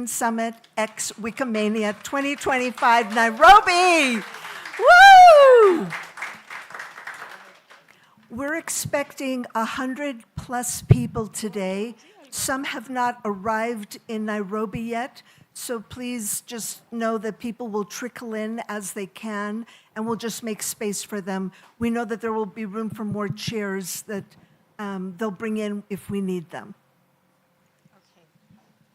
Summit X Wikimania 2025 Nairobi. Woo! We're expecting 100 plus people today. Some have not arrived in Nairobi yet, so please just know that people will trickle in as they can, and we'll just make space for them. We know that there will be room for more chairs that they'll bring in if we need them.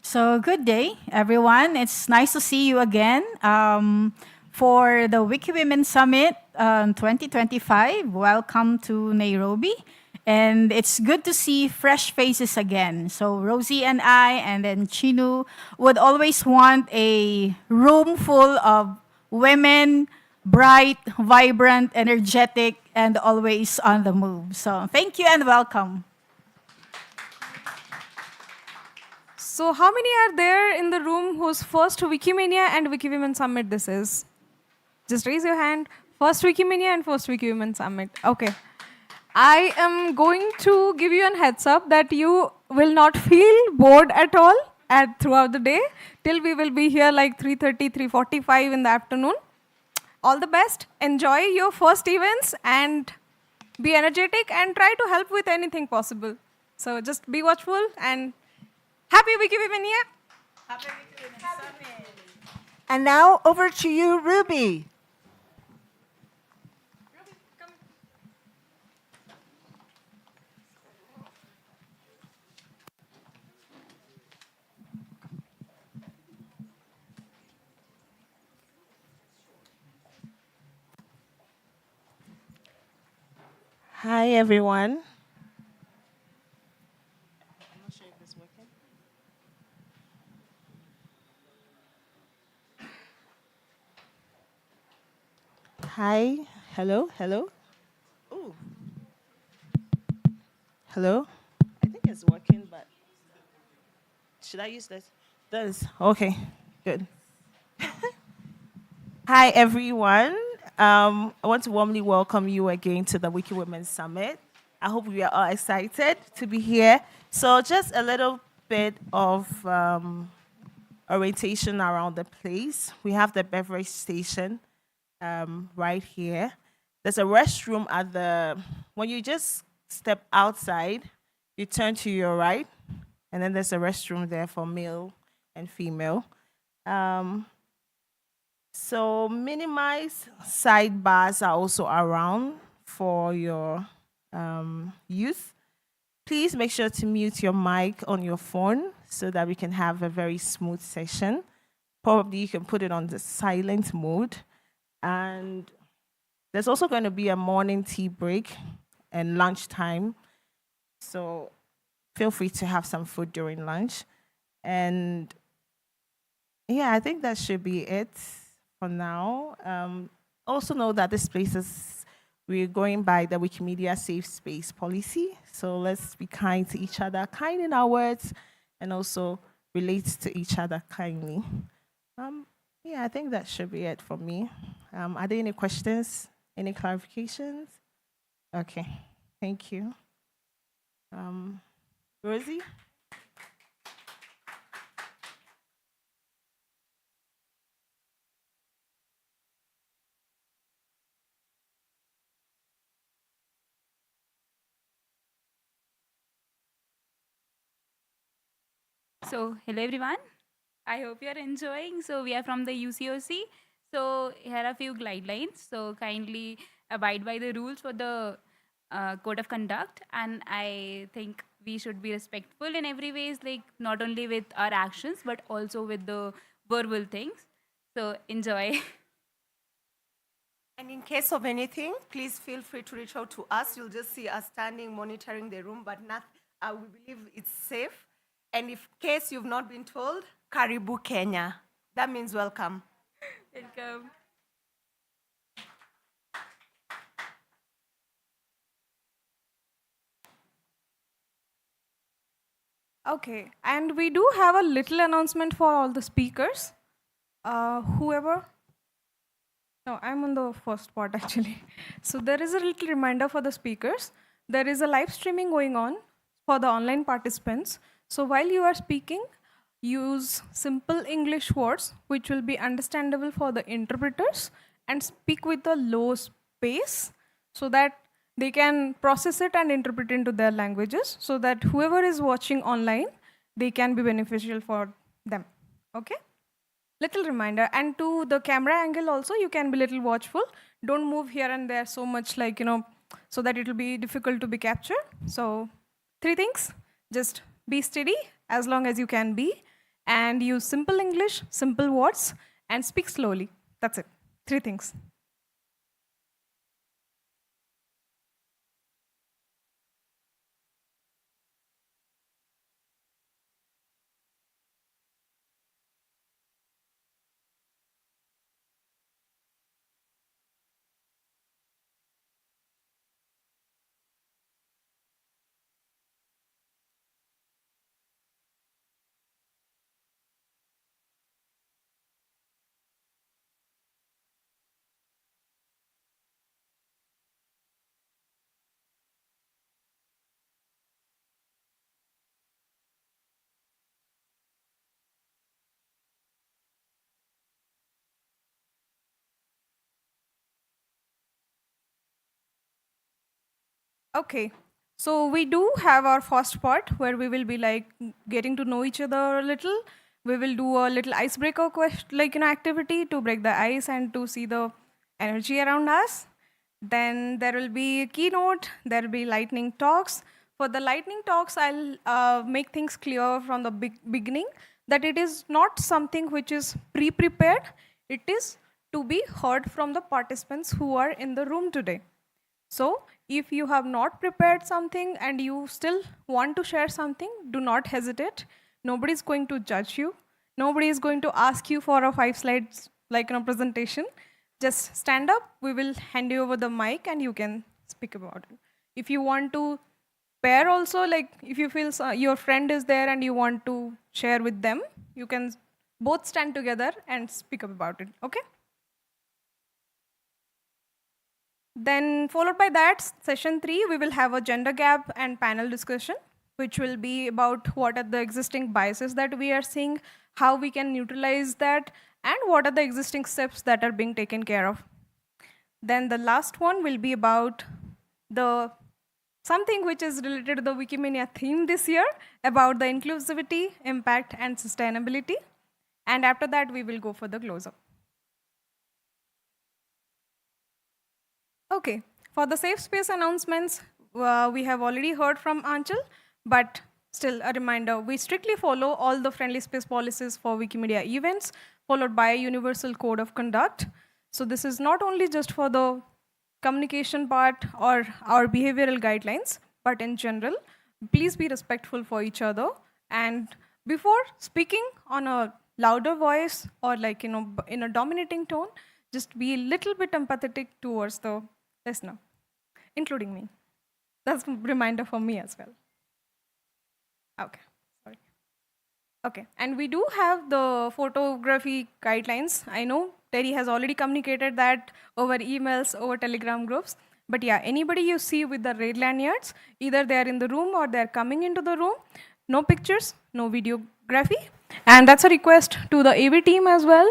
So good day, everyone. It's nice to see you again for the Wiki Women Summit 2025. Welcome to Nairobi. And it's good to see fresh faces again. So Rosie and I, and then Chinu, would always want a room full of women, bright, vibrant, energetic, and always on the move. So thank you and welcome. So how many are there in the room whose first Wikimania and Wiki Women Summit this is? Just raise your hand. First Wikimania and first Wiki Women Summit. Okay. I am going to give you a heads up that you will not feel bored at all throughout the day till we will be here like 3:30, 3:45 in the afternoon. All the best. Enjoy your first events and be energetic and try to help with anything possible. So just be watchful and happy Wikimania. Happy Wiki Women Summit. And now over to you, Ruby. Hi, everyone. I'm not sure if it's working. Hi. Hello. Ooh. Hello. I think it's working, but should I use this? This. Okay. Good. Hi, everyone. I want to warmly welcome you again to the Wiki Women Summit. I hope we are all excited to be here. So, just a little bit of orientation around the place. We have the beverage station right here. There's a restroom at when you just step outside, you turn to your right, and then there's a restroom there for male and female. So minimize sidebars are also around for your use. Please make sure to mute your mic on your phone so that we can have a very smooth session. Probably you can put it on the silent mode. And there's also going to be a morning tea break and lunchtime. So feel free to have some food during lunch. And yeah, I think that should be it for now. Also know that this place we're going by the Wikimedia Safe Space policy. So let's be kind to each other, kind in our words, and also relate to each other kindly. Yeah, I think that should be it for me. Are there any questions, any clarifications? Okay, thank you. Rosie? So, hello everyone. I hope you are enjoying. So, we are from the UCOC. So, here are a few guidelines. So, kindly abide by the rules for the code of conduct. And I think we should be respectful in every ways, like not only with our actions, but also with the verbal things. So, enjoy. And in case of anything, please feel free to reach out to us. You'll just see us standing, monitoring the room, but we believe it's safe. And if case you've not been told, Karibu Kenya. That means welcome. Welcome. Okay, and we do have a little announcement for all the speakers. Whoever. No, I'm on the first part actually. So there is a little reminder for the speakers. There is a live streaming going on for the online participants. So while you are speaking, use simple English words which will be understandable for the interpreters and speak with a low pace so that they can process it and interpret into their languages so that whoever is watching online, they can be beneficial for them. Okay? Little reminder. And to the camera angle also, you can be little watchful. Don't move here and there so much like, so that it will be difficult to be captured. So 3 things. Just be steady as long as you can be and use simple English, simple words, and speak slowly. That's it. 3 things. Okay, so we do have our first part where we will be like getting to know each other a little. We will do a little icebreaker activity to break the ice and to see the energy around us. Then there will be a keynote. There will be lightning talks. For the lightning talks, I'll make things clear from the beginning that it is not something which is pre-prepared. It is to be heard from the participants who are in the room today. So if you have not prepared something and you still want to share something, do not hesitate. Nobody is going to judge you. Nobody is going to ask you for a 5 slides presentation. Just stand up, we will hand you over the mic and you can speak about it. If you want to pair also, like if you feel your friend is there and you want to share with them, you can both stand together and speak up about it, okay? Then followed by that, session 3, we will have a gender gap and panel discussion, which will be about what are the existing biases that we are seeing, how we can neutralize that, and what are the existing steps that are being taken care of. Then the last one will be about something which is related to the Wikimania theme this year, about the inclusivity, impact, and sustainability. And after that, we will go for the close-up. Okay, for the safe space announcements, we have already heard from Anchal, but still a reminder, we strictly follow all the friendly space policies for Wikimedia events, followed by a universal code of conduct. So this is not only just for the communication part or our behavioral guidelines, but in general, please be respectful for each other. And before speaking on a louder voice or in a dominating tone, just be a little bit empathetic towards the listener, including me. That's a reminder for me as well. Okay, sorry. Okay, and we do have the photography guidelines. I know Terry has already communicated that over emails, over Telegram groups. But yeah, anybody you see with the red lanyards, either they are in the room or they're coming into the room, no pictures, no videography. And that's a request to the AV team as well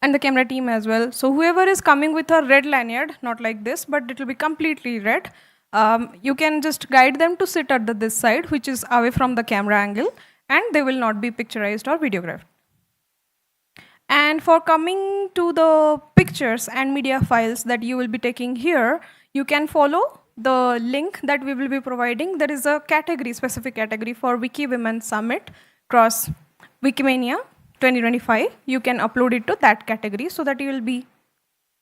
and the camera team as well. So whoever is coming with a red lanyard, not like this, but it will be completely red, you can just guide them to sit at this side, which is away from the camera angle, and they will not be picturized or videographed. And for coming to the pictures and media files that you will be taking here, you can follow the link that we will be providing. There is a category, specific category for Wiki Women Summit cross Wikimania 2025. You can upload it to that category so that you will be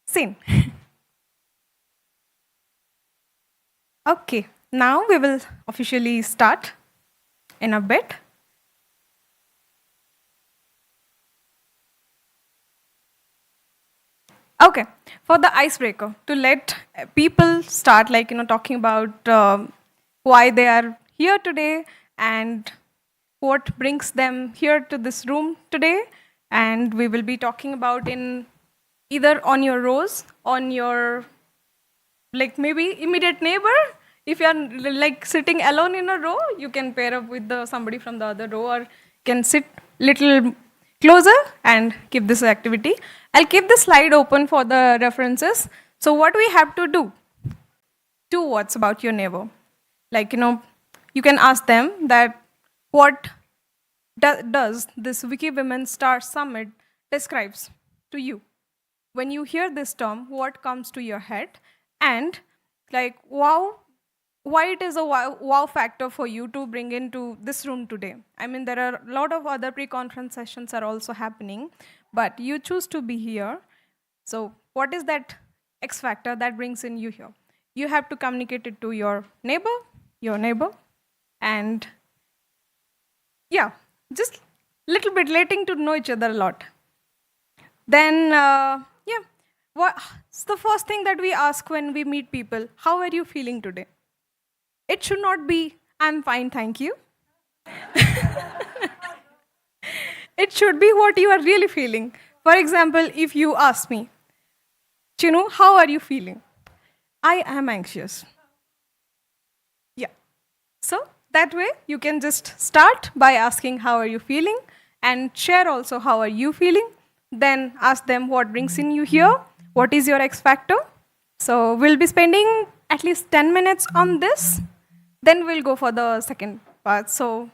seen. Okay, now we will officially start in a bit. Okay, for the icebreaker, to let people start talking about why they are here today and what brings them here to this room today. And we will be talking about in either on your rows, on your maybe immediate neighbor. If you are sitting alone in a row, you can pair up with somebody from the other row or can sit little closer and keep this activity. I'll keep the slide open for the references. So what we have to do, 2 words about your neighbor. Like, you can ask them that what does this Wiki Women Star Summit describes to you? When you hear this term, what comes to your head? And like, why it is a wow factor for you to bring into this room today? I mean, there are a lot of other pre-conference sessions are also happening, but you choose to be here. So what is that X factor that brings in you here? You have to communicate it to your neighbor, and yeah, just little bit letting to know each other a lot. Then, yeah, what's the first thing that we ask when we meet people? How are you feeling today? It should not be, I'm fine, thank you. It should be what you are really feeling. For example, if you ask me, Chinu, how are you feeling? I am anxious. Yeah. So that way you can just start by asking how are you feeling and share also how are you feeling. Then ask them what brings in you here, what is your X factor. So we'll be spending at least 10 minutes on this. Then we'll go for the second part. So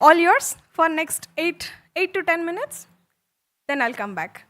all yours for next 8 to 10 minutes. Then I'll come back.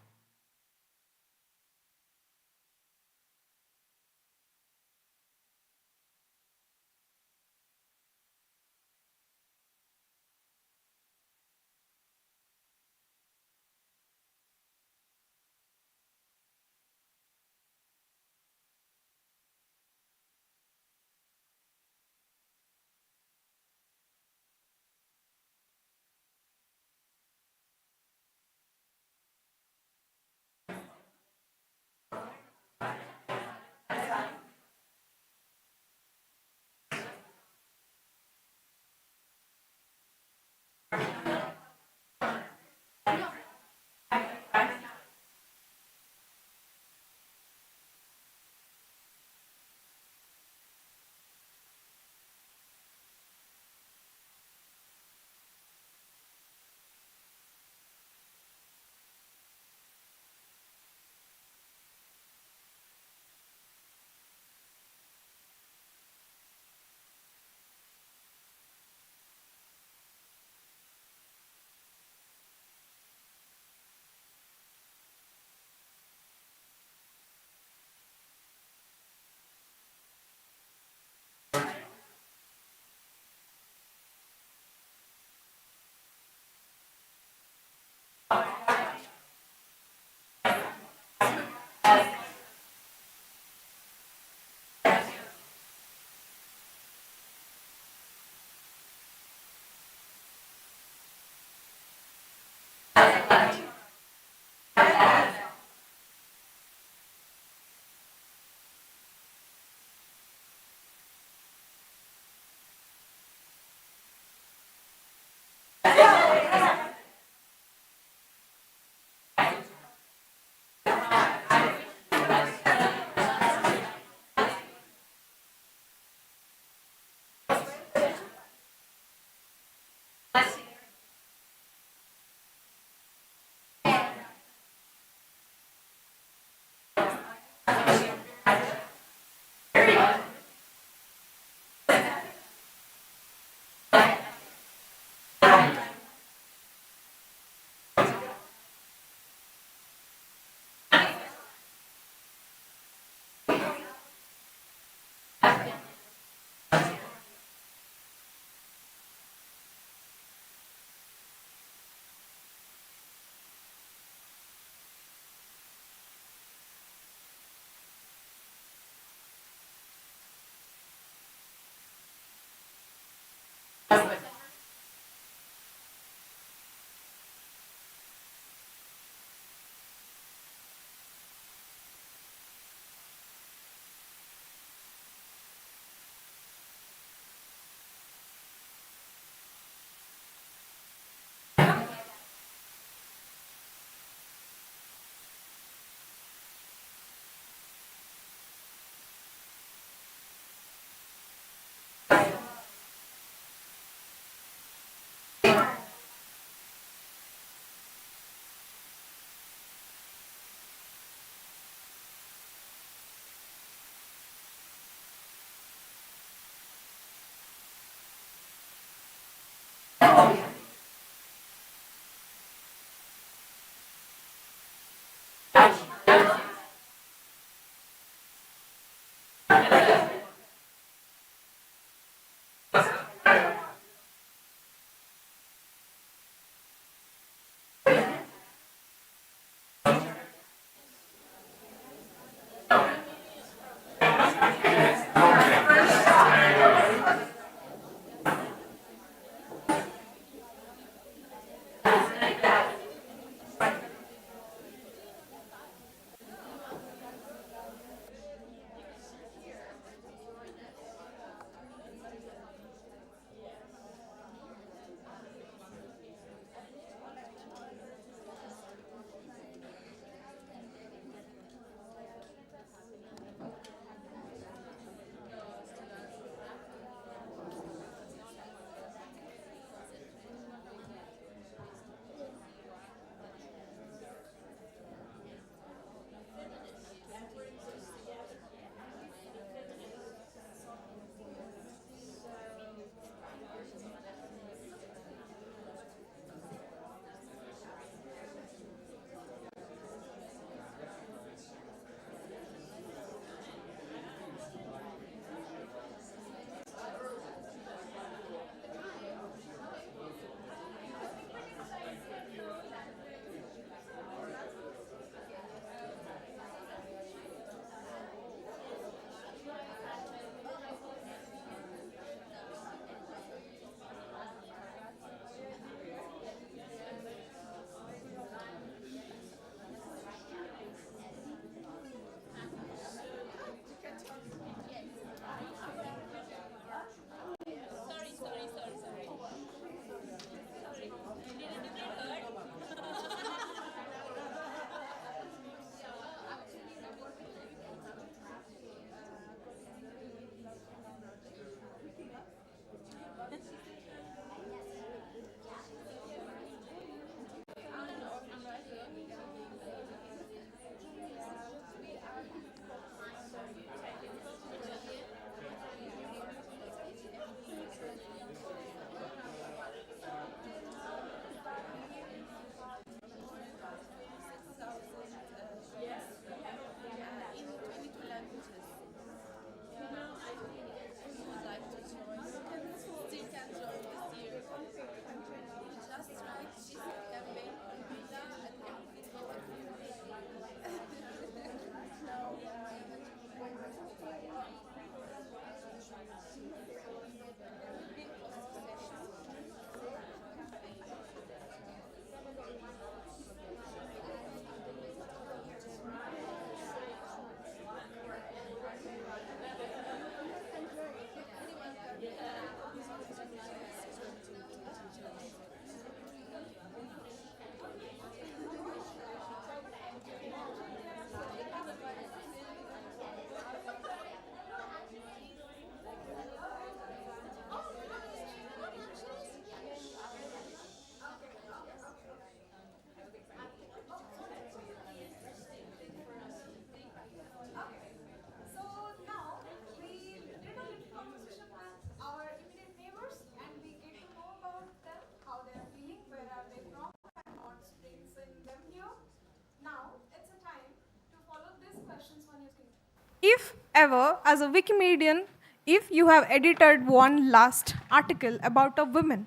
if ever, as a Wikimedian, if you have edited one last article about a woman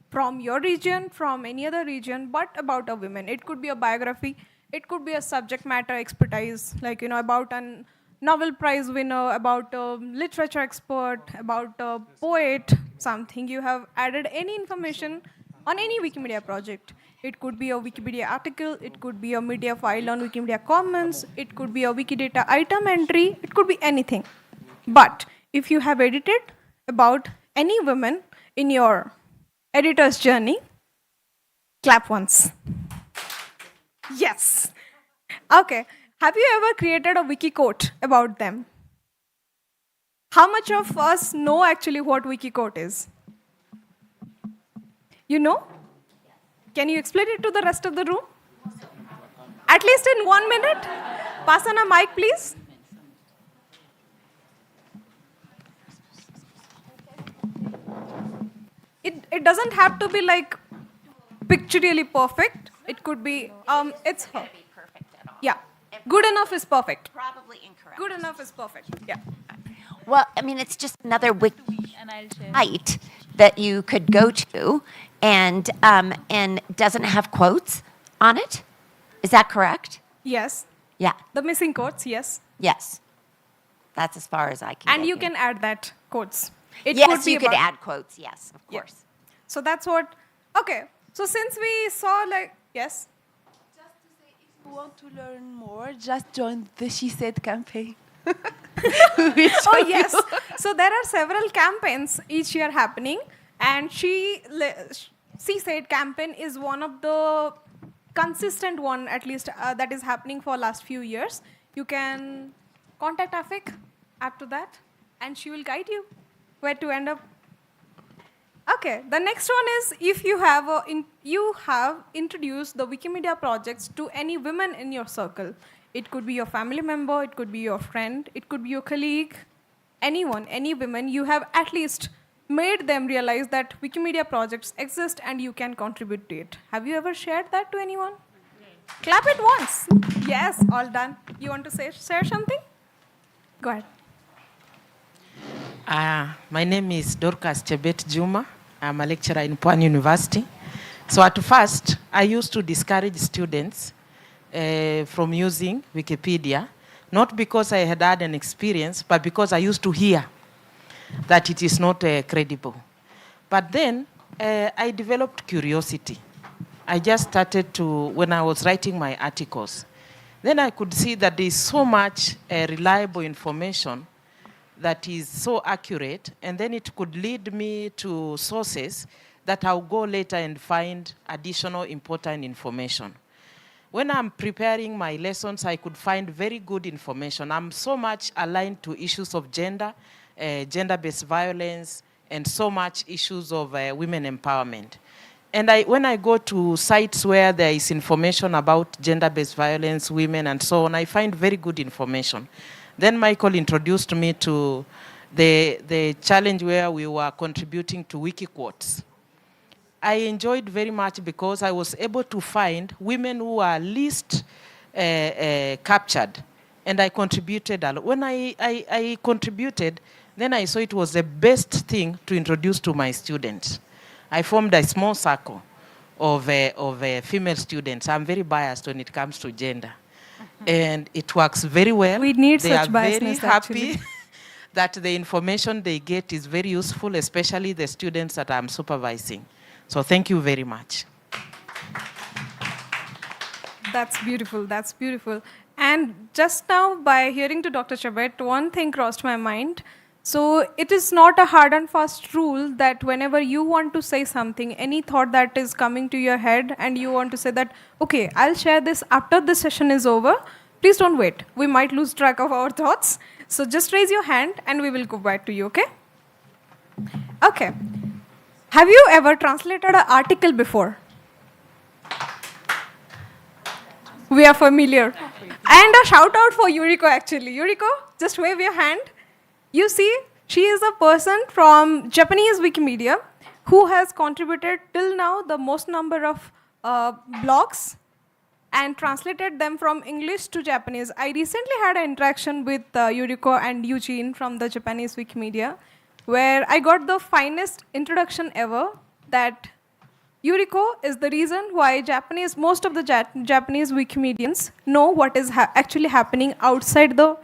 from your region, from any other region, but about a woman, it could be a biography, it could be a subject matter expertise, like, about a Nobel Prize winner, about a literature expert, about a poet, something, you have added any information on any Wikimedia project. It could be a Wikipedia article, it could be a media file on Wikimedia Commons, it could be a Wikidata item entry, it could be anything. But if you have edited about any woman in your editor's journey, clap once. Yes. Okay. Have you ever created a wiki quote about them? How much of us know actually what wiki quote is? You know? Can you explain it to the rest of the room? At least in 1 minute? Pass on a mic, please. It doesn't have to be like pictorially perfect. It could be, it's her. Yeah. Good enough is perfect. Probably incorrect. Good enough is perfect. Yeah. Well, I mean, it's just another wiki And I'll share. site that you could go to, and doesn't have quotes on it. Is that correct? Yes. Yeah. The missing quotes, yes. Yes. That's as far as I can. And get you here. can add that quotes. It Yes, could be you could about- add quotes. Yes, of Yeah. course. So that's what. Okay. So since we saw yes. Just to say, if you want to learn more, just join the She Said campaign. Oh yes. So there are several campaigns each year happening, and She Said campaign is one of the consistent one, at least that is happening for last few years. You can contact Afik after that, and she will guide you where to end up. Okay, the next one is if you have you have introduced the Wikimedia projects to any women in your circle. It could be your family member, it could be your friend, it could be your colleague, anyone, any women. You have at least made them realize that Wikimedia projects exist and you can contribute to it. Have you ever shared that to anyone? Clap it once. Yes, all done. You want to share something? Go ahead. My name is Dorcas Chebet Juma. I'm a lecturer in Pwan University. So at first, I used to discourage students from using Wikipedia, not because I had had an experience, but because I used to hear that it is not credible. But then I developed curiosity. I just started to, when I was writing my articles, then I could see that there is so much reliable information that is so accurate, and then it could lead me to sources that I'll go later and find additional important information. When I'm preparing my lessons, I could find very good information. I'm so much aligned to issues of gender, gender-based violence, and so much issues of women empowerment. And when I go to sites where there is information about gender-based violence, women, and so on, I find very good information. Then Michael introduced me to the challenge where we were contributing to wiki quotes. I enjoyed very much because I was able to find women who are least captured, and I contributed a lot. When I contributed, then I saw it was the best thing to introduce to my students. I formed a small circle of female students. I'm very biased when it comes to gender. And it works very well. We need they such are very biasness, happy actually. that the information they get is very useful, especially the students that I'm supervising. So thank you very much. That's beautiful. That's beautiful. And just now, by hearing to Dr. Chabet, one thing crossed my mind. So it is not a hard and fast rule that whenever you want to say something, any thought that is coming to your head, and you want to say that, okay, I'll share this after the session is over, please don't wait. We might lose track of our thoughts. So just raise your hand and we will go back to you, okay? Okay. Have you ever translated an article before? We are familiar. And a shout out for Yuriko actually. Yuriko, just wave your hand. You see, she is a person from Japanese Wikimedia who has contributed till now the most number of blogs and translated them from English to Japanese. I recently had an interaction with Yuriko and Eugene from the Japanese Wikimedia, where I got the finest introduction ever, that Yuriko is the reason why most of the Japanese Wikimedians know what is actually happening outside the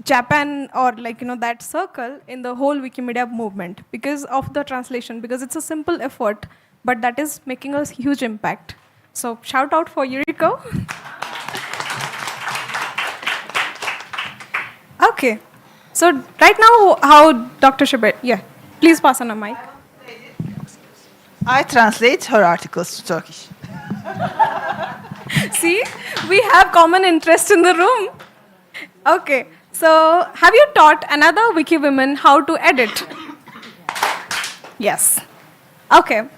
Japan, or that circle in the whole Wikimedia movement, because of the translation, because it's a simple effort, but that is making a huge impact. So shout out for Yuriko. Okay, so right now, how Dr. Shabet, please pass on a mic. I translate her articles to Turkish. See, we have common interest in the room. Okay, so have you taught another Wiki women how to edit? Yes. Okay.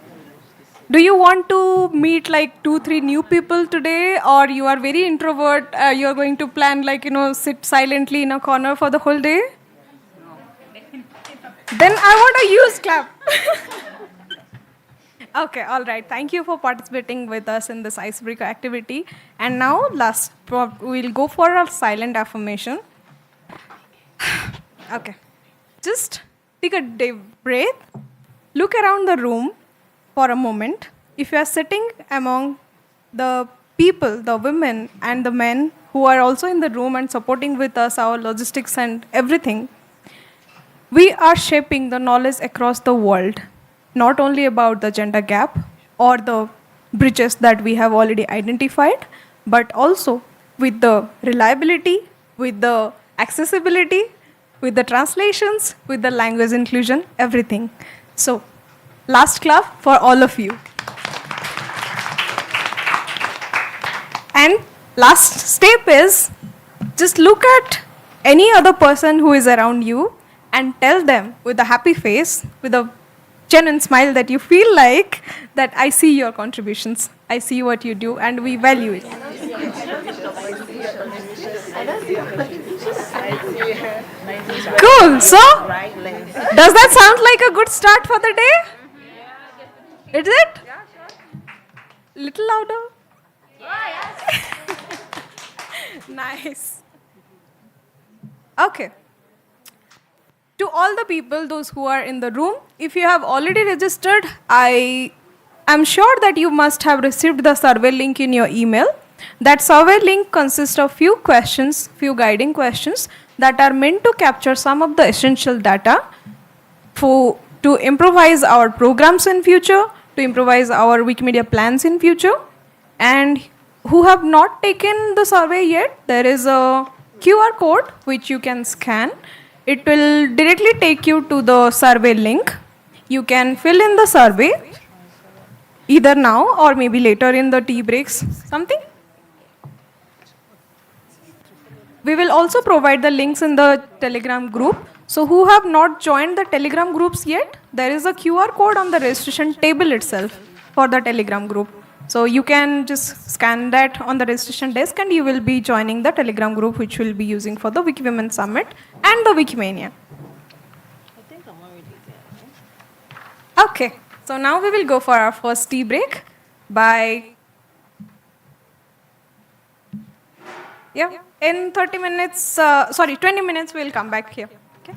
Do you want to meet like 2-3 new people today, or you are very introvert? You are going to plan sit silently in a corner for the whole day? Then I want a huge clap. Okay, all right. Thank you for participating with us in this icebreaker activity. And now, we'll go for a silent affirmation. Okay. Just take a deep breath. Look around the room for a moment. If you are sitting among the people, the women and the men who are also in the room and supporting with us our logistics and everything, we are shaping the knowledge across the world, not only about the gender gap or the bridges that we have already identified, but also with the reliability, with the accessibility, with the translations, with the language inclusion, everything. So, last clap for all of you. And last step is, just look at any other person who is around you and tell them with a happy face, with a genuine smile, that you feel like that I see your contributions, I see what you do, and we value it. Cool. So, does that sound like a good start for the day? Is it? Little louder. Nice. Okay. To all the people, those who are in the room, if you have already registered, I am sure that you must have received the survey link in your email. That survey link consists of few questions, few guiding questions that are meant to capture some of the essential data to improvise our programs in future, to improvise our Wikimedia plans in future. And who have not taken the survey yet, there is a QR code which you can scan. It will directly take you to the survey link. You can fill in the survey either now or maybe later in the tea breaks, something. We will also provide the links in the Telegram group. So who have not joined the Telegram groups yet, there is a QR code on the registration table itself for the Telegram group. So you can just scan that on the registration desk and you will be joining the Telegram group which we'll be using for the Wiki Women Summit and the Wikimania. Okay, so now we will go for our first tea break by, in 20 minutes we'll come back here. Okay.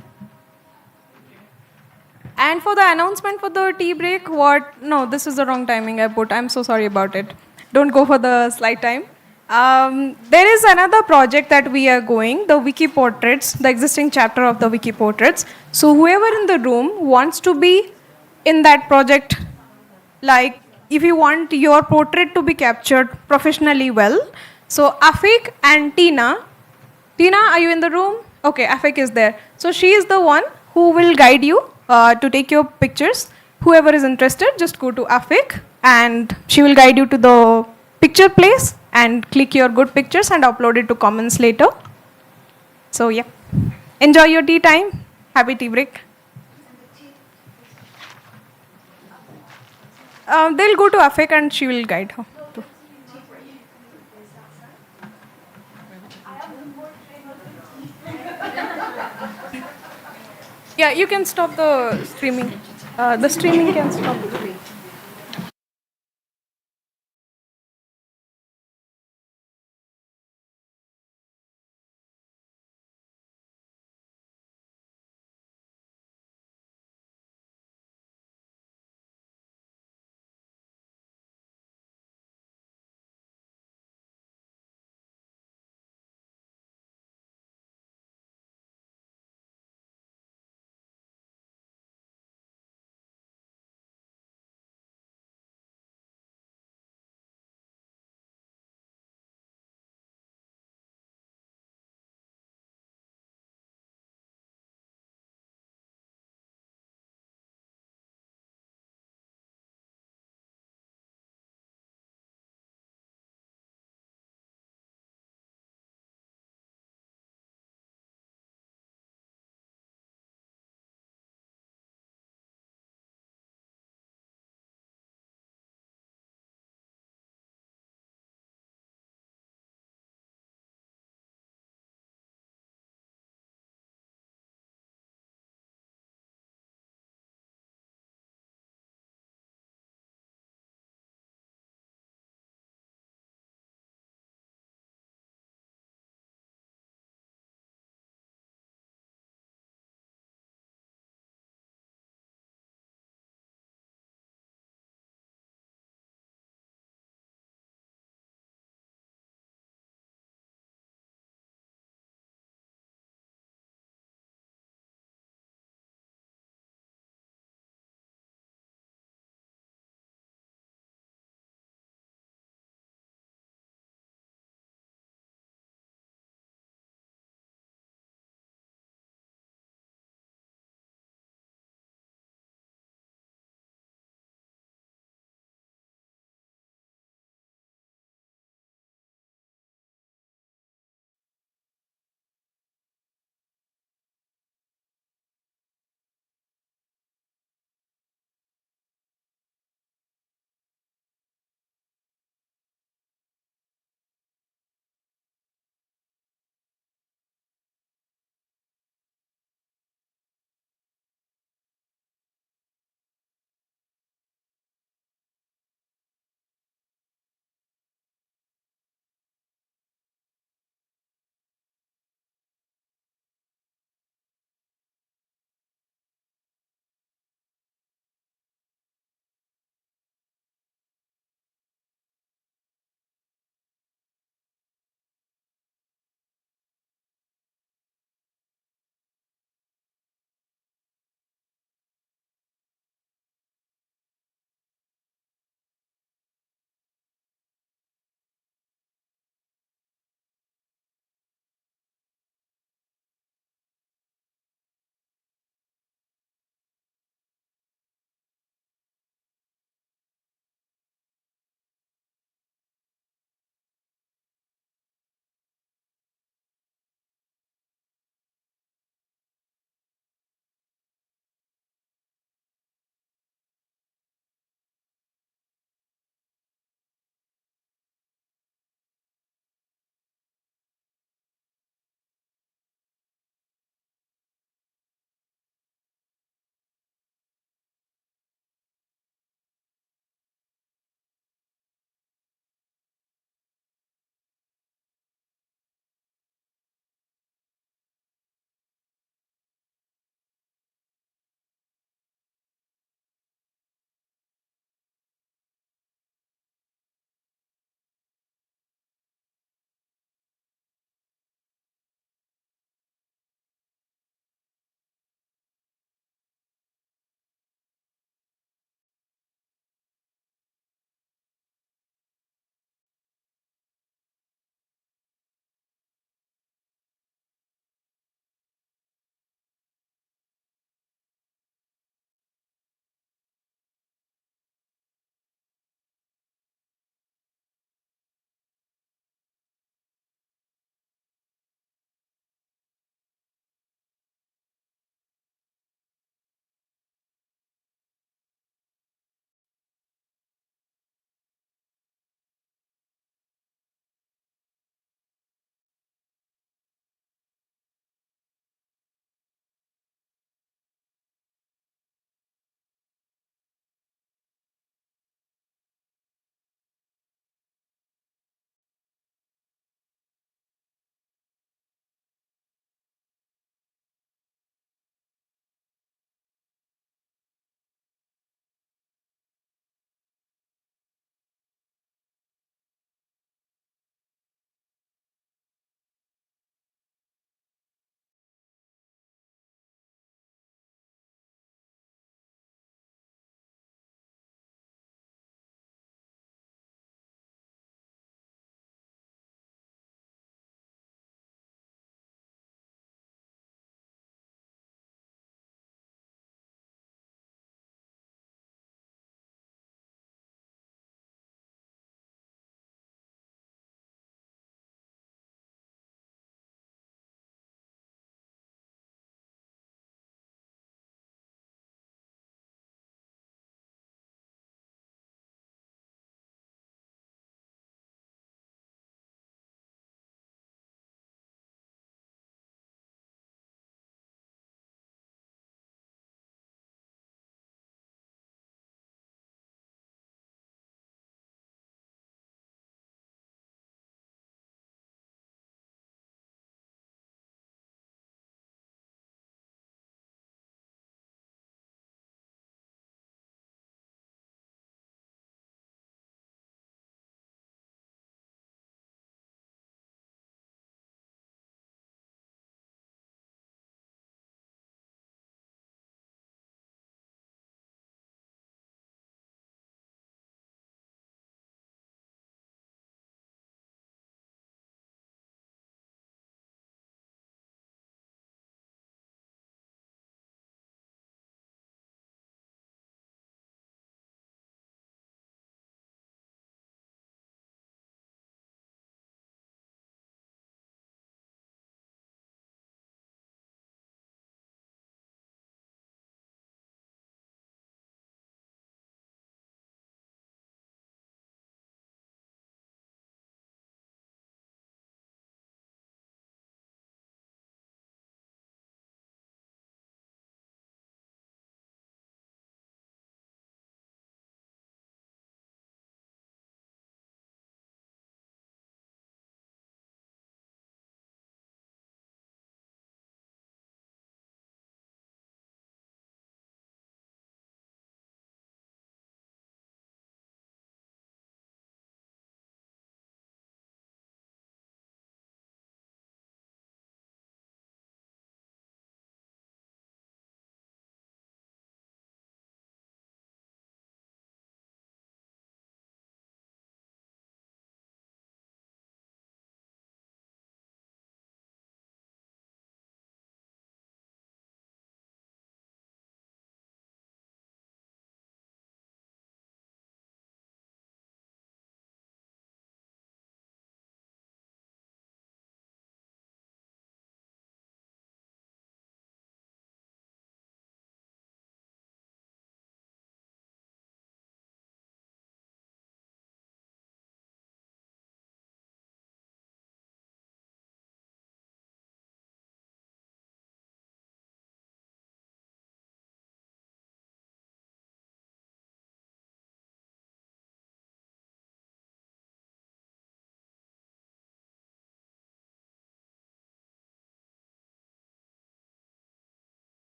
And for the announcement for the tea break, no, this is the wrong timing I put. I'm so sorry about it. Don't go for the slide time. There is another project that we are going, the Wiki Portraits, the existing chapter of the Wiki Portraits. So whoever in the room wants to be in that project, like if you want your portrait to be captured professionally well, so Afik and Tina, are you in the room? Okay, Afik is there. So she is the one who will guide you to take your pictures. Whoever is interested, just go to Afik and she will guide you to the picture place and click your good pictures and upload it to Commons later. So yeah, enjoy your tea time. Happy tea break. They'll go to Afik and she will guide her. Yeah, you can stop the streaming. The streaming can stop.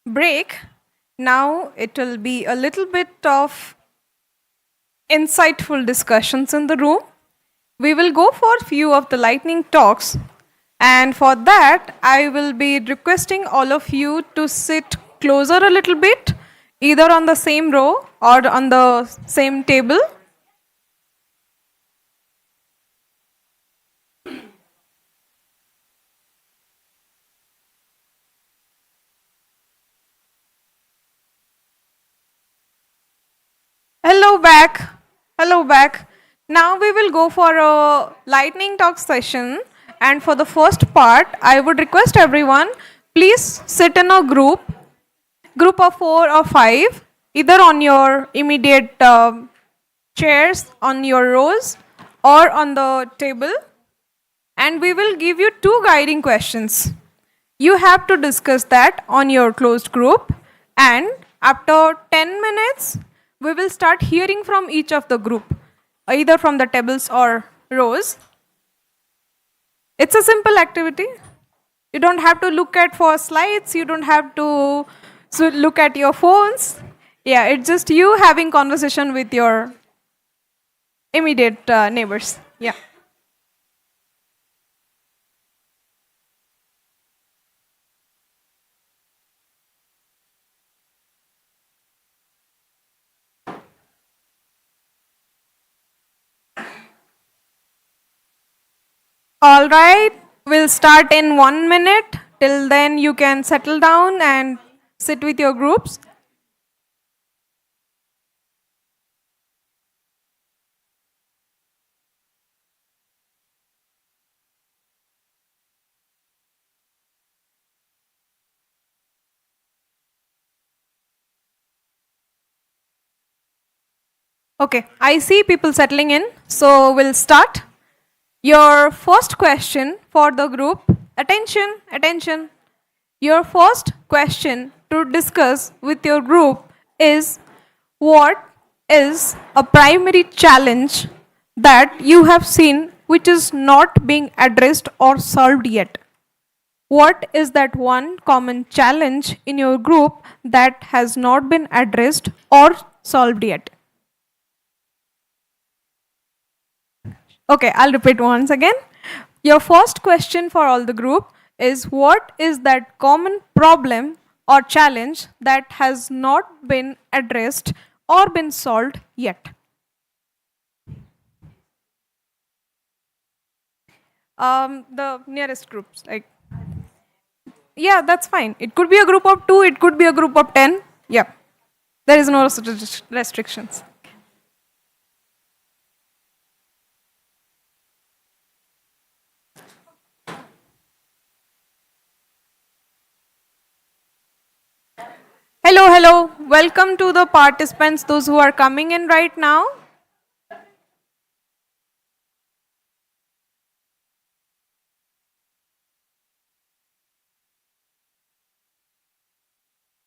break, now it will be a little bit of insightful discussions in the room. We will go for a few of the lightning talks. And for that, I will be requesting all of you to sit closer a little bit, either on the same row or on the same table. Hello back. Hello back. Now we will go for a lightning talk session. And for the first part, I would request everyone, please sit in a group of 4 or 5, either on your immediate chairs, on your rows, or on the table. And we will give you 2 guiding questions. You have to discuss that on your closed group. And after 10 minutes, we will start hearing from each of the group, either from the tables or rows. It's a simple activity. You don't have to look at for slides. You don't have to look at your phones. Yeah, it's just you having conversation with your immediate neighbors. Yeah. All right, we'll start in 1 minute. Till then, you can settle down and sit with your groups. Okay, I see people settling in, so we'll start. Your first question for the group, attention, attention. Your first question to discuss with your group is, what is a primary challenge that you have seen which is not being addressed or solved yet? What is that one common challenge in your group that has not been addressed or solved yet? Okay, I'll repeat once again. Your first question for all the group is, what is that common problem or challenge that has not been addressed or been solved yet? The nearest groups, like, yeah, that's fine. It could be a group of 2, it could be a group of 10. Yeah, there is no restrictions. Hello, hello. Welcome to the participants, those who are coming in right now.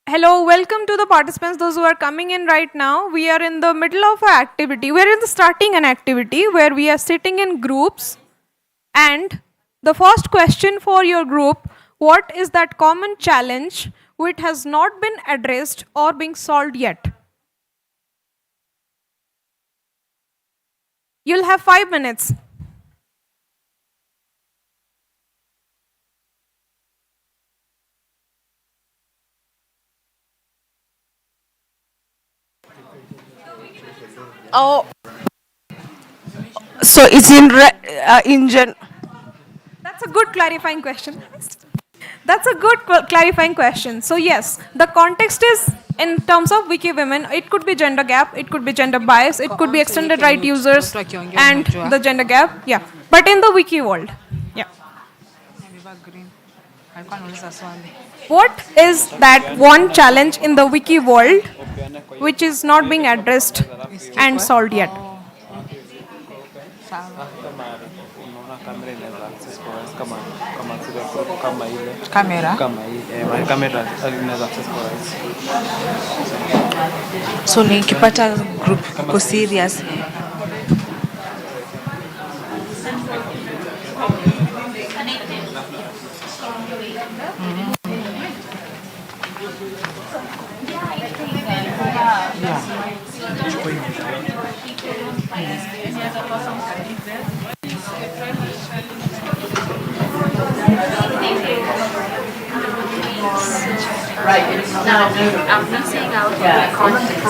Hello, welcome to the participants, those who are coming in right now. We are in the middle of an activity. We're in the starting an activity where we are sitting in groups. And the first question for your group, what is that common challenge which has not been addressed or being solved yet? You'll have 5 minutes. Oh, so it's in That's a good clarifying question. That's a good clarifying question. So yes, the context is in terms of Wiki women. It could be gender gap, it could be gender bias, it could be extended right users and the gender gap. Yeah, but in the Wiki world. Yeah. What is that one challenge in the Wiki world which is not being addressed and solved yet? Camera. So nikipata group ko serious. Right. Now, I'm missing out on the context.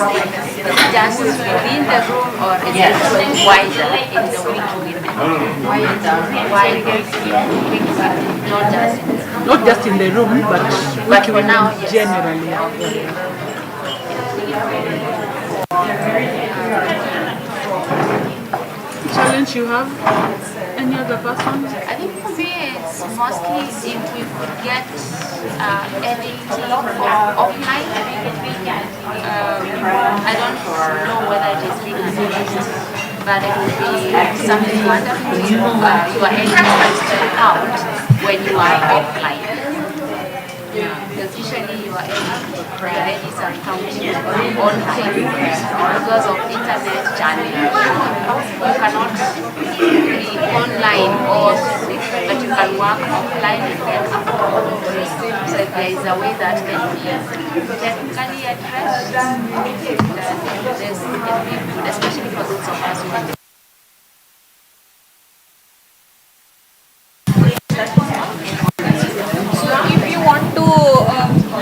Just within the room or is it wider in the wiki? Wider, Not just in the room, but for now, yes. generally. Challenge you have? Any other person? I think for me it's mostly if we could get any offline. I don't know whether it is being addressed, but it would be something wonderful if you are able to count when you are offline. Because usually you are able to register counting online because of internet challenge. You cannot be online also, but you can work offline and then upload. So if there is a way that can be technically addressed, this can be good, especially for those of us who are If you want to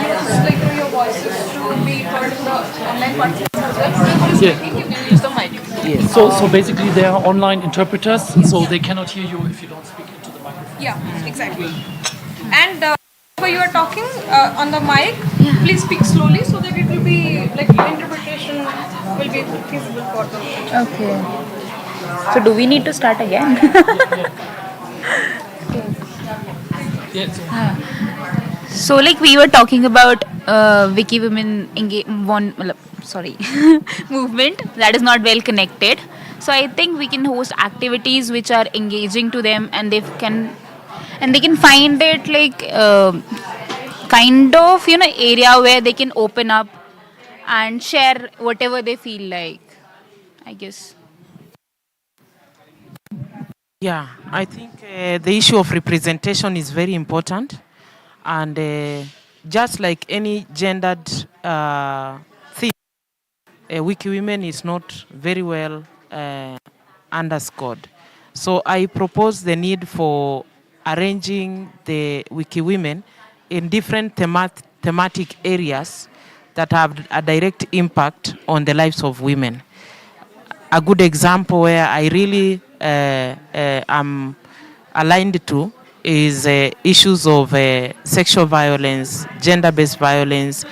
use like your voices to be heard in the online participants as well, Yeah. you can use the mic. Yes. So basically they are online interpreters, so they cannot hear you if you don't speak into the microphone. Yeah, exactly. And when you are talking on the mic, please speak slowly so that it will be like interpretation will be feasible for them. Okay. So do we need to start again? Yes. So like we were talking about Wiki Women movement that is not well connected. So I think we can host activities which are engaging to them, and they can find it like kind of area where they can open up and share whatever they feel like, I guess. Yeah, I think the issue of representation is very important. And just like any gendered thing, Wiki Women is not very well underscored. So I propose the need for arranging the Wiki Women in different thematic areas that have a direct impact on the lives of women. A good example where I really am aligned to is issues of sexual violence, gender-based violence.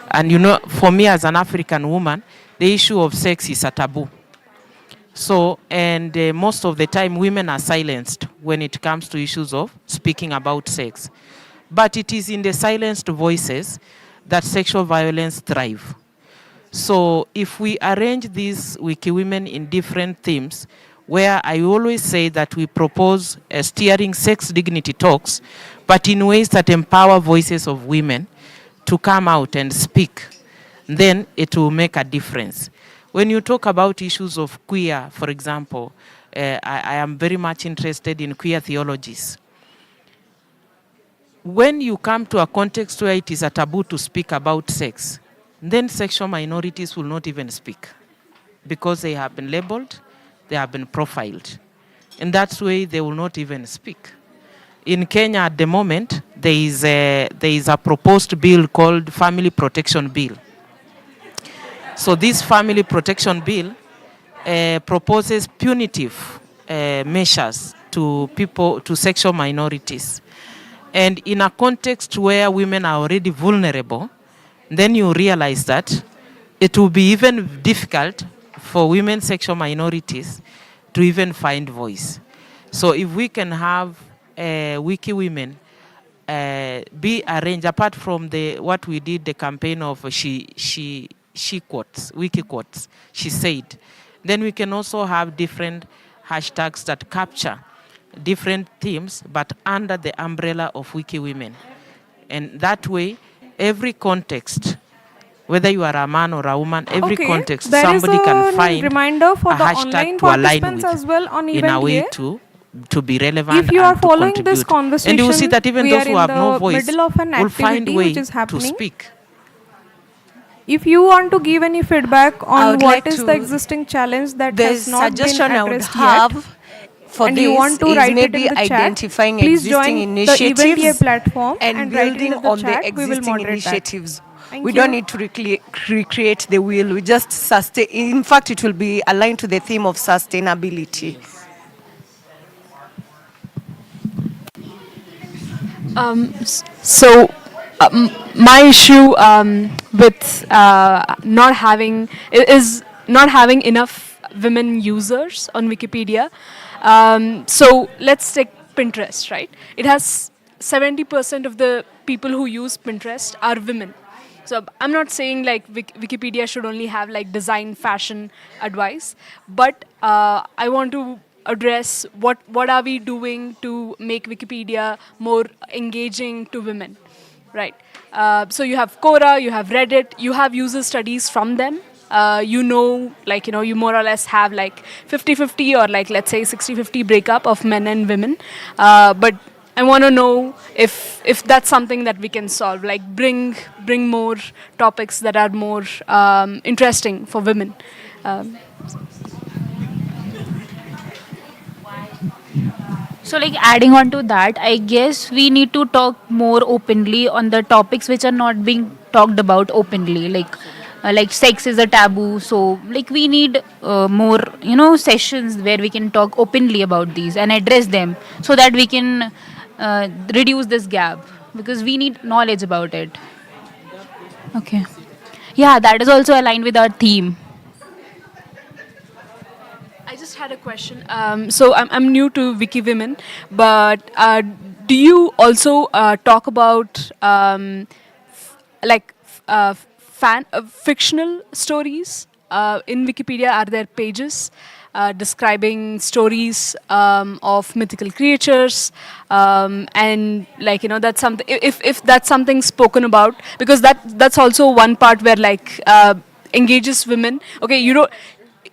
And for me as an African woman, the issue of sex is a taboo. So, and most of the time women are silenced when it comes to issues of speaking about sex. But it is in the silenced voices that sexual violence thrive. So if we arrange these Wiki Women in different themes, where I always say that we propose steering sex dignity talks, but in ways that empower voices of women to come out and speak, then it will make a difference. When you talk about issues of queer, for example, I am very much interested in queer theologies. When you come to a context where it is a taboo to speak about sex, then sexual minorities will not even speak because they have been labeled, they have been profiled. In that way, they will not even speak. In Kenya at the moment, there is a proposed bill called Family Protection Bill. So this Family Protection Bill proposes punitive measures to sexual minorities. And in a context where women are already vulnerable, then you realize that it will be even difficult for women sexual minorities to even find voice. So if we can have Wiki Women be arranged, apart from what we did, the campaign of she quotes, Wiki quotes, she said, then we can also have different hashtags that capture different themes, but under the umbrella of Wiki Women. And that way, every context, whether you are a man or a woman, every context, somebody can find reminder for a the hashtag online to align participants with as well on in event a way here. to be relevant If you and are to following contribute. this conversation, And you will see that even we those are who in have no the voice middle of an will find activity way which is to happening. speak. If you want to give any feedback I on would what like is to- the existing challenge that The has not been suggestion I would addressed have yet, for and this you want to is write it maybe in the chat, identifying please existing join the initiatives Event platform and write it building in the on chat. the We will existing moderate that. initiatives. Thank We you. don't need to recreate the wheel. We just sustain. In fact, it will be aligned to the theme of sustainability. So, my issue with not having is not having enough women users on Wikipedia. So let's take Pinterest, right? It has 70% of the people who use Pinterest are women. So I'm not saying like Wikipedia should only have like design, fashion advice, but I want to address what are we doing to make Wikipedia more engaging to women, right? So you have Quora, you have Reddit, you have user studies from them. You more or less have like 50-50 or like let's say 60-50 breakup of men and women, but I want to know if that's something that we can solve, like bring more topics that are more interesting for women. Um, So, like adding on to that, I guess we need to talk more openly on the topics which are not being talked about openly. Like sex is a taboo. So, like we need more, sessions where we can talk openly about these and address them, so that we can reduce this gap, because we need knowledge about it. Okay. Yeah, that is also aligned with our theme. I just had a question. So I'm new to Wiki Women, but do you also talk about fictional stories in Wikipedia? Are there pages describing stories of mythical creatures, and that's something. If that's something spoken about, because that's also one part where engages women. Okay, you don't.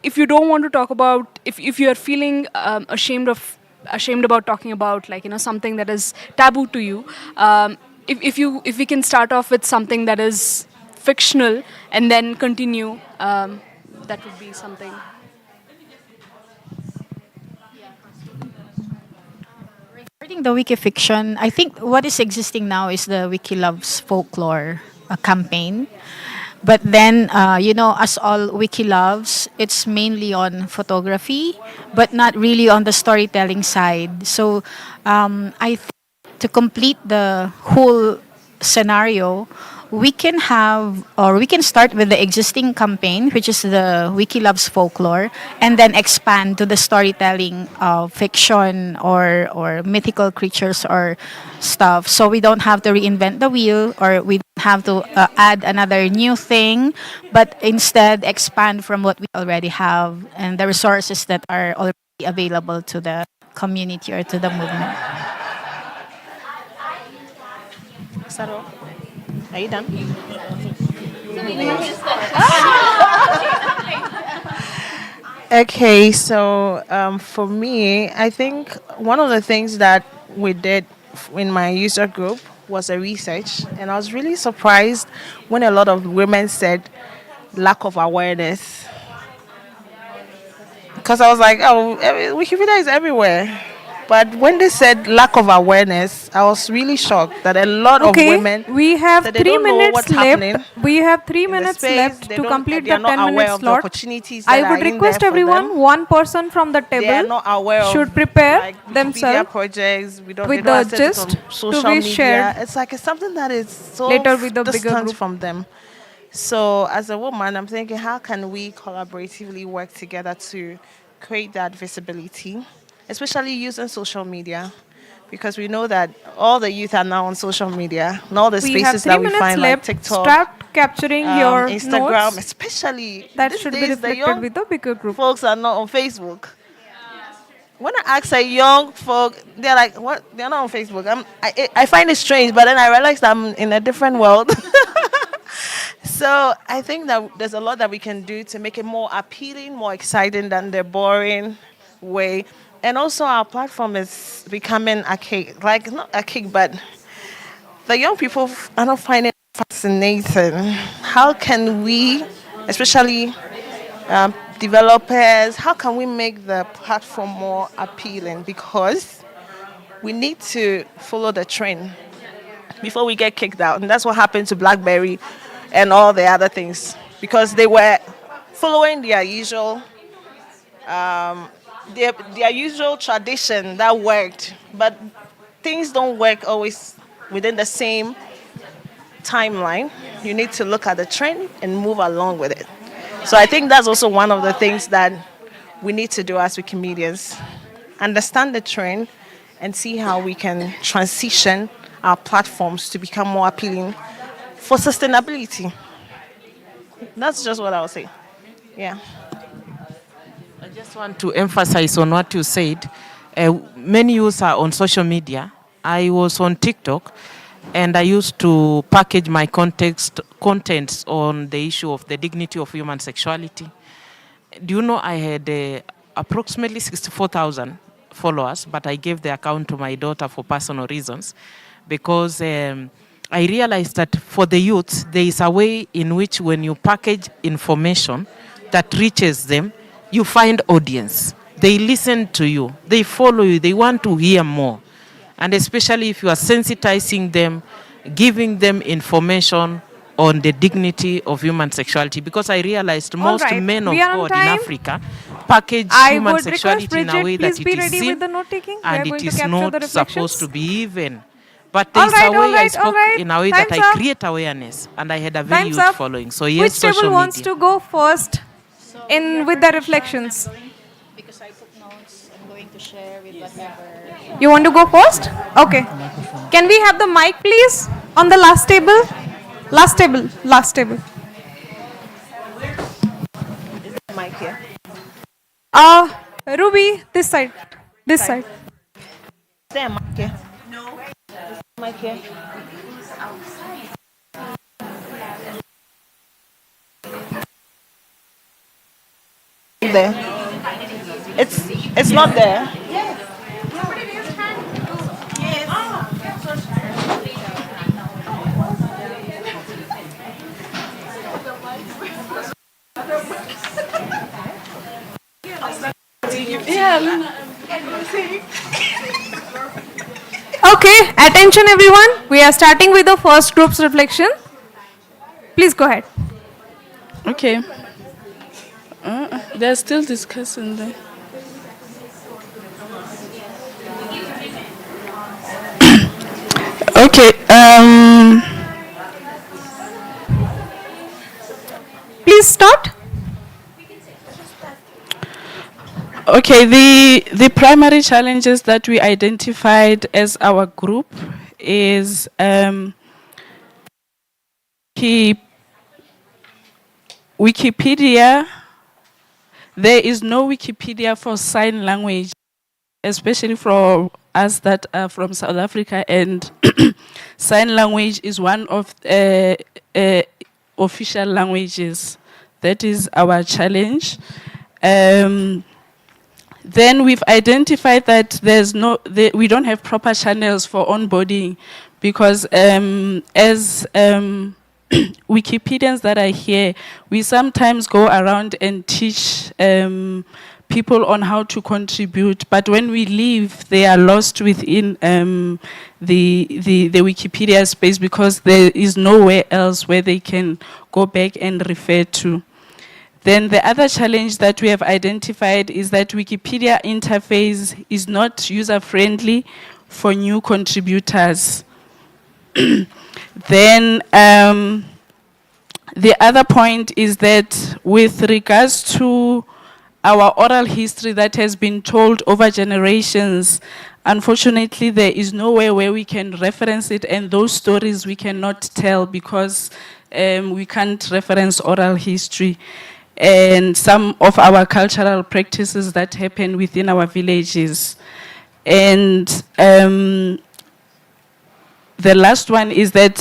If you don't want to talk about, if you are feeling ashamed about talking about something that is taboo to you, if we can start off with something that is fictional and then continue, that would be something. Regarding the Wiki fiction, I think what is existing now is the Wiki Loves Folklore campaign. But then, as all Wiki loves, it's mainly on photography, but not really on the storytelling side. So I think to complete the whole scenario, we can start with the existing campaign, which is the Wiki Loves Folklore, and then expand to the storytelling of fiction or mythical creatures or stuff. So we don't have to reinvent the wheel, or we don't have to add another new thing, but instead expand from what we already have and the resources that are already available to the community or to the movement. Saro, are you done? Okay, so for me, I think one of the things that we did in my user group was a research, and I was really surprised when a lot of women said lack of awareness. Because I was like, oh, Wikipedia is everywhere. But when they said lack of awareness, I was really shocked that a lot of Okay, women we have said they 3 don't know minutes what's left. happening We have 3 in the minutes space. left They to don't- complete they are the not 10 aware minute of the slot. opportunities I that would are in request there for everyone, them. one person from the They are table not aware should of prepare like Wikipedia themselves projects. They with don't the access it gist on social to be media. shared It's like it's something that is so later with the bigger distant group. from them. So as a woman, I'm thinking, how can we collaboratively work together to create that visibility, especially using social media? Because we know that all the youth are now on social media, and all the We have spaces 3 that we minutes find like left. TikTok, Start capturing your Instagram, notes. especially That these should be days, the reflected young with the bigger group. folks are not on Facebook. When I ask a young folk, they're like, "What? They're not on Facebook." I find it strange, but then I realized I'm in a different world. So I think that there's a lot that we can do to make it more appealing, more exciting than the boring way. And also, our platform is becoming archaic, like not archaic, but the young people are not finding it fascinating how can we, especially developers, how can we make the platform more appealing? Because we need to follow the trend before we get kicked out. And that's what happened to BlackBerry and all the other things. Because they were following their usual their usual tradition that worked. But things don't work always within the same timeline. You need to look at the trend and move along with it. So I think that's also one of the things that we need to do as Wikimedians. Understand the trend and see how we can transition our platforms to become more appealing for sustainability. That's just what I would say. Yeah. I just want to emphasize on what you said. Many youths are on social media. I was on TikTok, and I used to package my contents on the issue of the dignity of human sexuality. Do you know I had approximately 64,000 followers, but I gave the account to my daughter for personal reasons, because I realized that for the youth, there is a way in which when you package information that reaches them, you find audience. They listen to you, they follow you, they want to hear more. And especially if you are sensitizing them, giving them information on the dignity of human sexuality. Because I realized most right, men of we are on God in time. Africa package I human would sexuality request in a way Bridget, that please it be is ready seen with the note-taking. We are and going it to is capture not the supposed reflections. to be even. But there's All a way right, I spoke all right. in a way Time's that I up. create awareness, and I had a very Time's huge up. following. So yes, Which social table wants media. to go first in with the reflections? Because I took notes, I'm going to share with whatever. You want to go first? Okay. Can we have the mic, please, on the last table? Last table. Last table. Mic here. Ruby, this side. This side. Is there a mic here? No. Mic here. There. It's not there. Okay, attention everyone. We are starting with the first group's reflection. Please go ahead. Okay. They're still discussing there. Okay. Please start. Okay, the primary challenges that we identified as our group is Wikipedia. There is no Wikipedia for sign language, especially for us that are from South Africa, and sign language is one of official languages. That is our challenge. Then we've identified that we don't have proper channels for onboarding, because as Wikipedians that are here, we sometimes go around and teach people on how to contribute, but when we leave, they are lost within the Wikipedia space, because there is nowhere else where they can go back and refer to. Then the other challenge that we have identified is that Wikipedia interface is not user-friendly for new contributors. Then the other point is that with regards to our oral history that has been told over generations, unfortunately there is nowhere where we can reference it, and those stories we cannot tell because we can't reference oral history and some of our cultural practices that happen within our villages. And the last one is that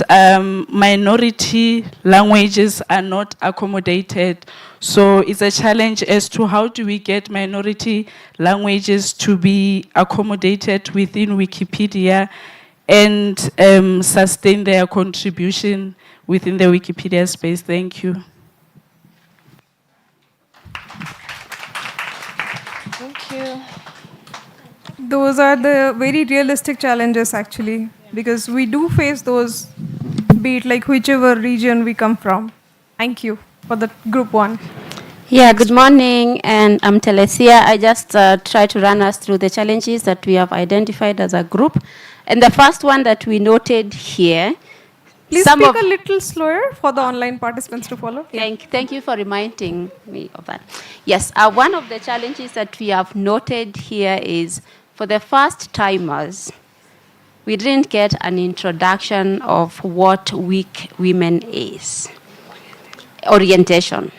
minority languages are not accommodated. So it's a challenge as to how do we get minority languages to be accommodated within Wikipedia, and sustain their contribution within the Wikipedia space. Thank you. Thank you. Those are the very realistic challenges, actually, because we do face those, be it like whichever region we come from. Thank you for the group one. Yeah, good morning, and I'm Telesia. I just try to run us through the challenges that we have identified as a group. And the first one that we noted here. Please speak a little slower for the online participants to follow. Thank you for reminding me of that. Yes, one of the challenges that we have noted here is for the first timers, we didn't get an introduction of what Week Women is, orientation.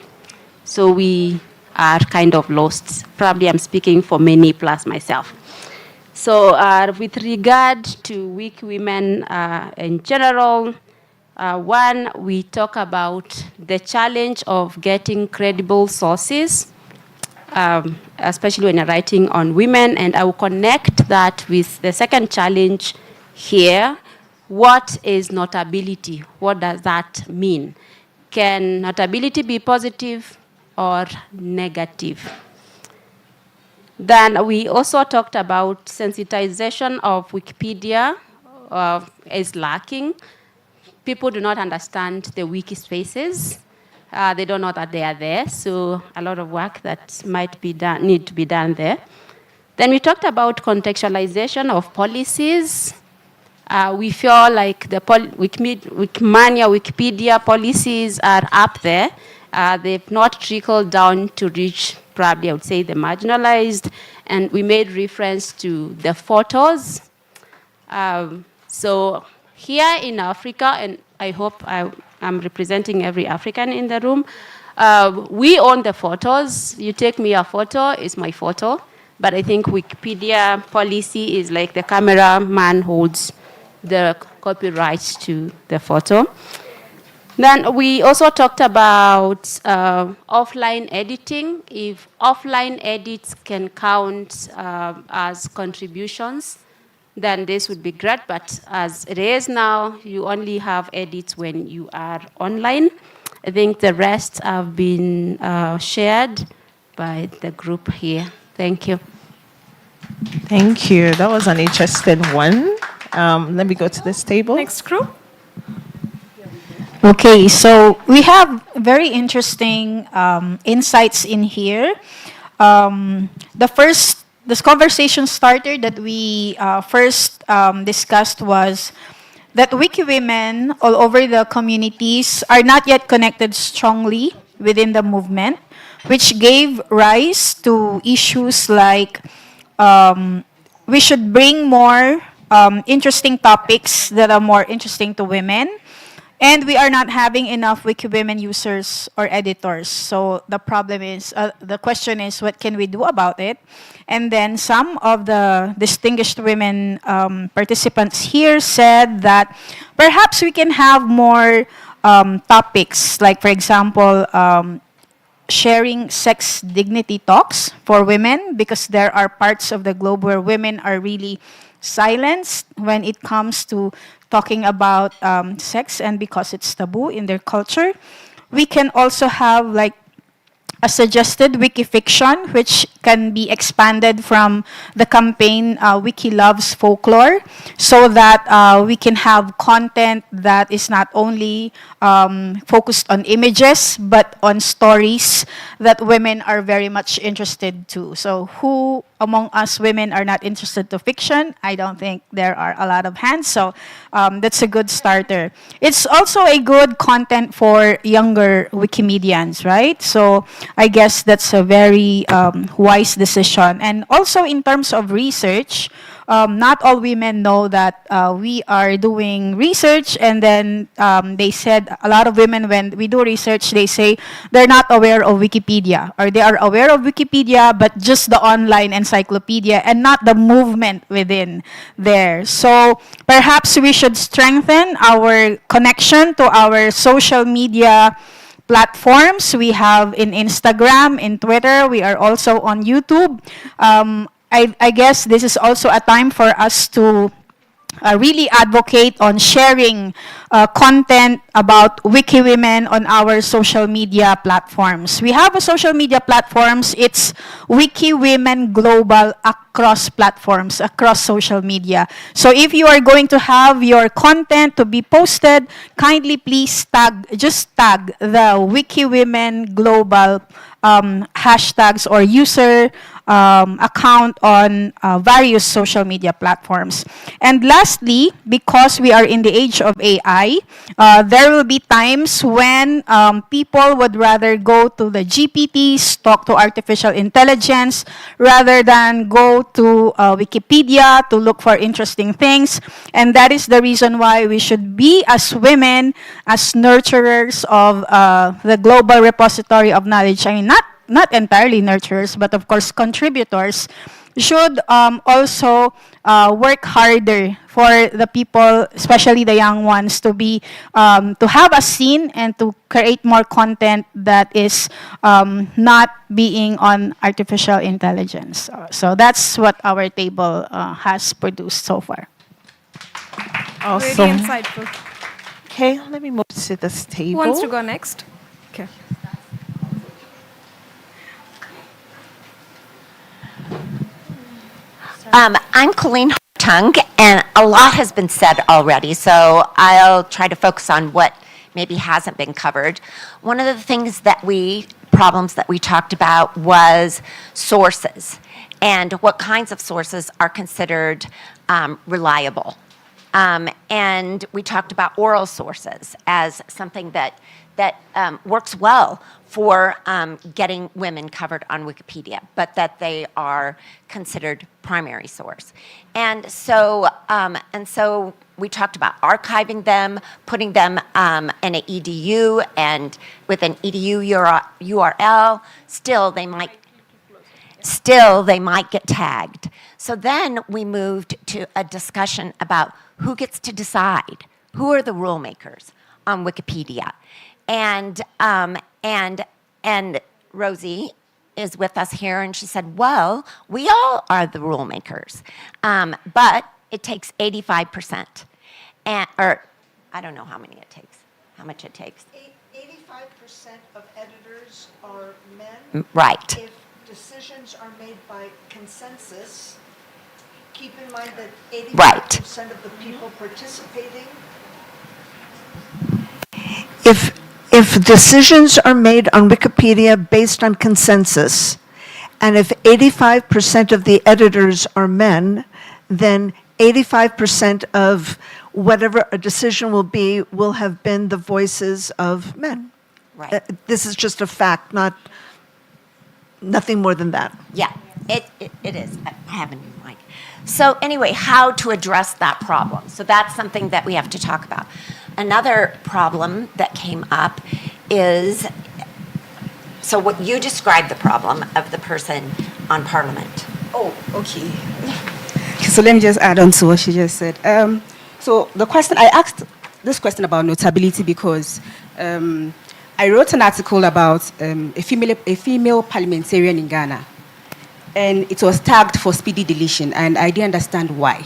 So we are kind of lost. Probably I'm speaking for many plus myself. So with regard to Week Women in general, one, we talk about the challenge of getting credible sources, especially when you're writing on women, and I will connect that with the second challenge here. What is notability? What does that mean? Can notability be positive or negative? Then we also talked about sensitization of Wikipedia is lacking. People do not understand the wiki spaces. They don't know that they are there, so a lot of work that might be done, need to be done there. Then we talked about contextualization of policies. We feel like the Wikipedia policies are up there. They've not trickled down to reach, probably I would say, the marginalized, and we made reference to the photos. So here in Africa, and I hope I'm representing every African in the room, we own the photos. You take me a photo, it's my photo. But I think Wikipedia policy is like the cameraman holds the copyrights to the photo. Then we also talked about offline editing. If offline edits can count as contributions, then this would be great. But as it is now, you only have edits when you are online. I think the rest have been shared by the group here. Thank you. Thank you. That was an interesting one. Let me go to this table. Next group. Okay, so we have very interesting insights in here. This conversation starter that we first discussed was that Wiki women all over the communities are not yet connected strongly within the movement, which gave rise to issues like we should bring more interesting topics that are more interesting to women. And we are not having enough Wiki women users or editors. So the problem is, the question is, what can we do about it? And then some of the distinguished women participants here said that perhaps we can have more topics, like for example, sharing sex dignity talks for women, because there are parts of the globe where women are really silenced when it comes to talking about sex, and because it's taboo in their culture. We can also have like a suggested wiki fiction, which can be expanded from the campaign Wiki Loves Folklore, so that we can have content that is not only focused on images, but on stories that women are very much interested to. So who among us women are not interested to fiction? I don't think there are a lot of hands, so that's a good starter. It's also a good content for younger Wikimedians, right? So I guess that's a very wise decision. And also in terms of research, not all women know that we are doing research, and then they said, a lot of women, when we do research, they say they're not aware of Wikipedia, or they are aware of Wikipedia, but just the online encyclopedia and not the movement within there. So perhaps we should strengthen our connection to our social media platforms. We have in Instagram, in Twitter, we are also on YouTube. I guess this is also a time for us to really advocate on sharing content about Wiki Women on our social media platforms. We have a social media platforms. It's Wiki Women Global across platforms, across social media. So if you are going to have your content to be posted, kindly please just tag the Wiki Women Global hashtags or user account on various social media platforms. And lastly, because we are in the age of AI, there will be times when people would rather go to the GPTs, talk to artificial intelligence, rather than go to Wikipedia to look for interesting things. And that is the reason why we should be, as women, as nurturers of the global repository of knowledge. I mean, not entirely nurturers, but of course contributors, should also work harder for the people, especially the young ones, to be to have a scene and to create more content that is not being on artificial intelligence. So that's what our table has produced so far. Awesome. Very insightful. Okay, let me move to this table. Who wants to go next? Okay. I'm Colleen Hartung, and a lot has been said already, so I'll try to focus on what maybe hasn't been covered. One of the problems that we talked about was sources, and what kinds of sources are considered reliable. And we talked about oral sources as something that works well for getting women covered on Wikipedia, but that they are considered primary source. And so we talked about archiving them, putting them in an EDU, and with an EDU URL, still they might get tagged. So then we moved to a discussion about who gets to decide, who are the rule makers on Wikipedia. And Rosie is with us here, and she said, well, we all are the rule makers, but it takes 85%. Or I don't know how much it takes. 85% of editors are men. Right. If decisions are made by consensus, keep in mind that 85% of the people participating. If decisions are made on Wikipedia based on consensus, and if 85% of the editors are men, then 85% of whatever a decision will be will have been the voices of men. Right. This is just a fact, nothing more than that. Yeah, it is. I have a new mic. So anyway, how to address that problem. So that's something that we have to talk about. Another problem that came up is, so what you described the problem of the person on Parliament. Oh, okay. So let me just add on to what she just said. So the question, I asked this question about notability because I wrote an article about a female parliamentarian in Ghana, and it was tagged for speedy deletion, and I didn't understand why.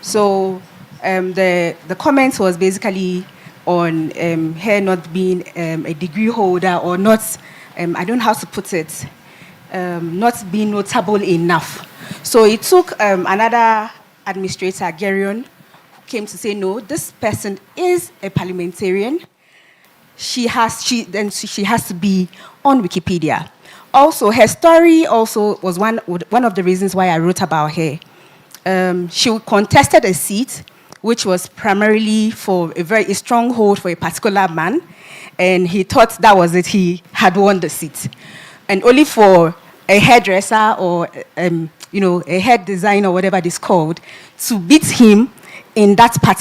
So the comment was basically on her not being a degree holder or not, I don't know how to put it, not being notable enough. So it took another administrator, Gerion, who came to say, no, this person is a parliamentarian. She has to be on Wikipedia. Also, her story also was one of the reasons why I wrote about her. She contested a seat, which was primarily for a very stronghold for a particular man, and he thought that was it, he had won the seat. And only for a hairdresser or a head designer, whatever it is called, to beat him in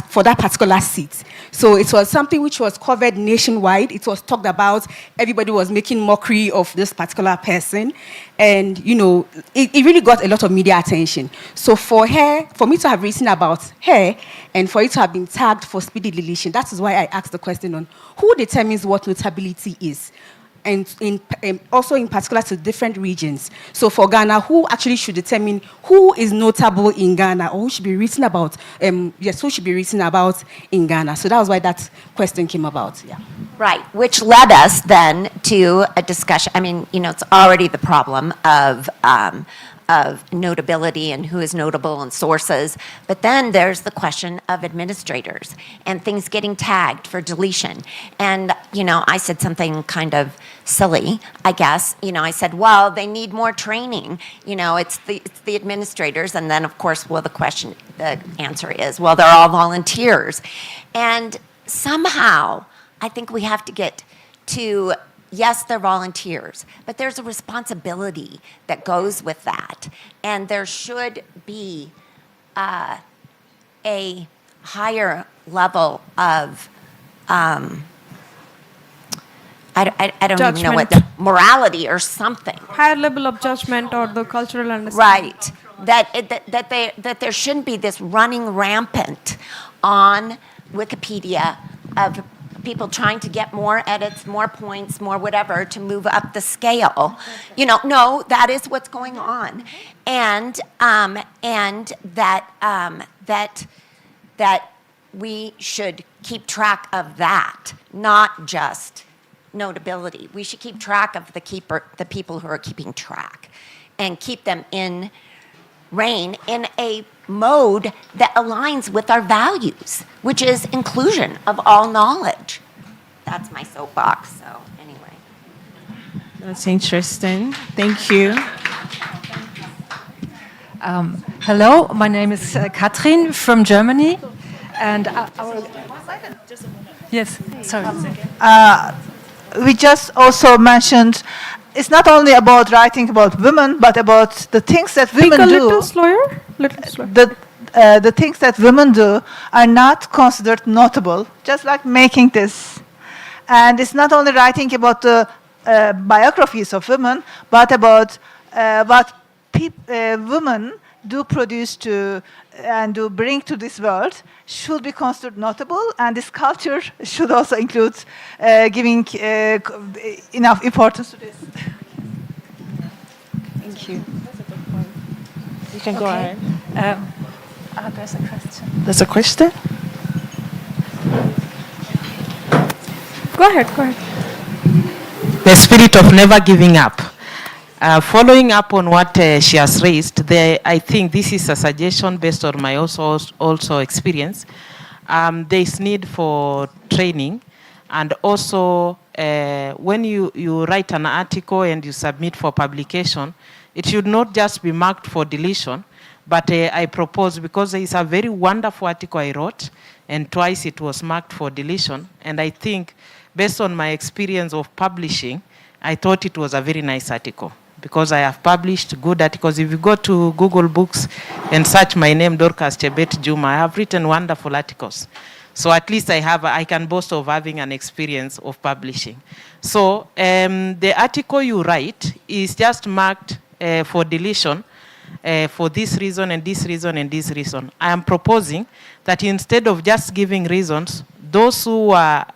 for that particular seat. So it was something which was covered nationwide. It was talked about. Everybody was making mockery of this particular person. And, it really got a lot of media attention. So for me to have written about her and for it to have been tagged for speedy deletion, that is why I asked the question on who determines what notability is. and also in particular to different regions. So for Ghana, who actually should determine who is notable in Ghana, or who should be written about? Yes, who should be written about in Ghana? So that was why that question came about. Yeah. Right, which led us then to a discussion. I mean, it's already the problem of notability and who is notable and sources, but then there's the question of administrators and things getting tagged for deletion. And, I said something kind of silly, I guess. I said, well, they need more training. It's the administrators. And then, of course, the answer is, well, they're all volunteers. And somehow, I think we have to get to, yes, they're volunteers, but there's a responsibility that goes with that. And there should be a higher level of, I don't even know what, the morality or something. Higher level of judgment or the cultural understanding. Right. That there shouldn't be this running rampant on Wikipedia of people trying to get more edits, more points, more whatever to move up the scale. No, that is what's going on, and that we should keep track of that, not just notability. We should keep track of the people who are keeping track, and keep them in reign in a mode that aligns with our values, which is inclusion of all knowledge. That's my soapbox, so anyway. That's interesting. Thank you. Hello, my name is Katrin from Germany, and yes, sorry. We just also mentioned it's not only about writing about women, but about the things that women do. Speak a little slower. The things that women do are not considered notable, just like making this. And it's not only writing about the biographies of women, but about what women do produce and do bring to this world should be considered notable, and this culture should also include giving enough importance to this. Thank you. You can go ahead. There's a question. There's a question? Go ahead. The spirit of never giving up. Following up on what she has raised, I think this is a suggestion based on my also experience. There is need for training, and also when you write an article and you submit for publication, it should not just be marked for deletion, but I propose, because there is a very wonderful article I wrote, and twice it was marked for deletion, and I think based on my experience of publishing, I thought it was a very nice article, because I have published good articles. If you go to Google Books and search my name, Dorcas Chebet Juma, I have written wonderful articles. So at least I can boast of having an experience of publishing. So the article you write is just marked for deletion for this reason and this reason and this reason. I am proposing that instead of just giving reasons, those who are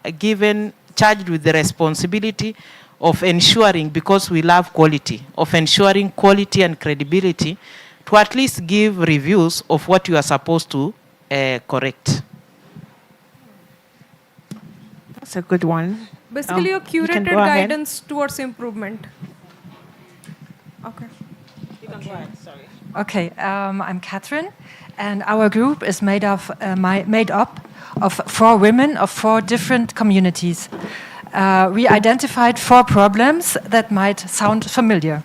charged with the responsibility of ensuring, because we love quality, of ensuring quality and credibility, to at least give reviews of what you are supposed to correct. That's a good one. Basically, a curated guidance towards improvement. Okay. You can go ahead, sorry. Okay, I'm Catherine, and our group is made up of 4 women of 4 different communities. We identified 4 problems that might sound familiar.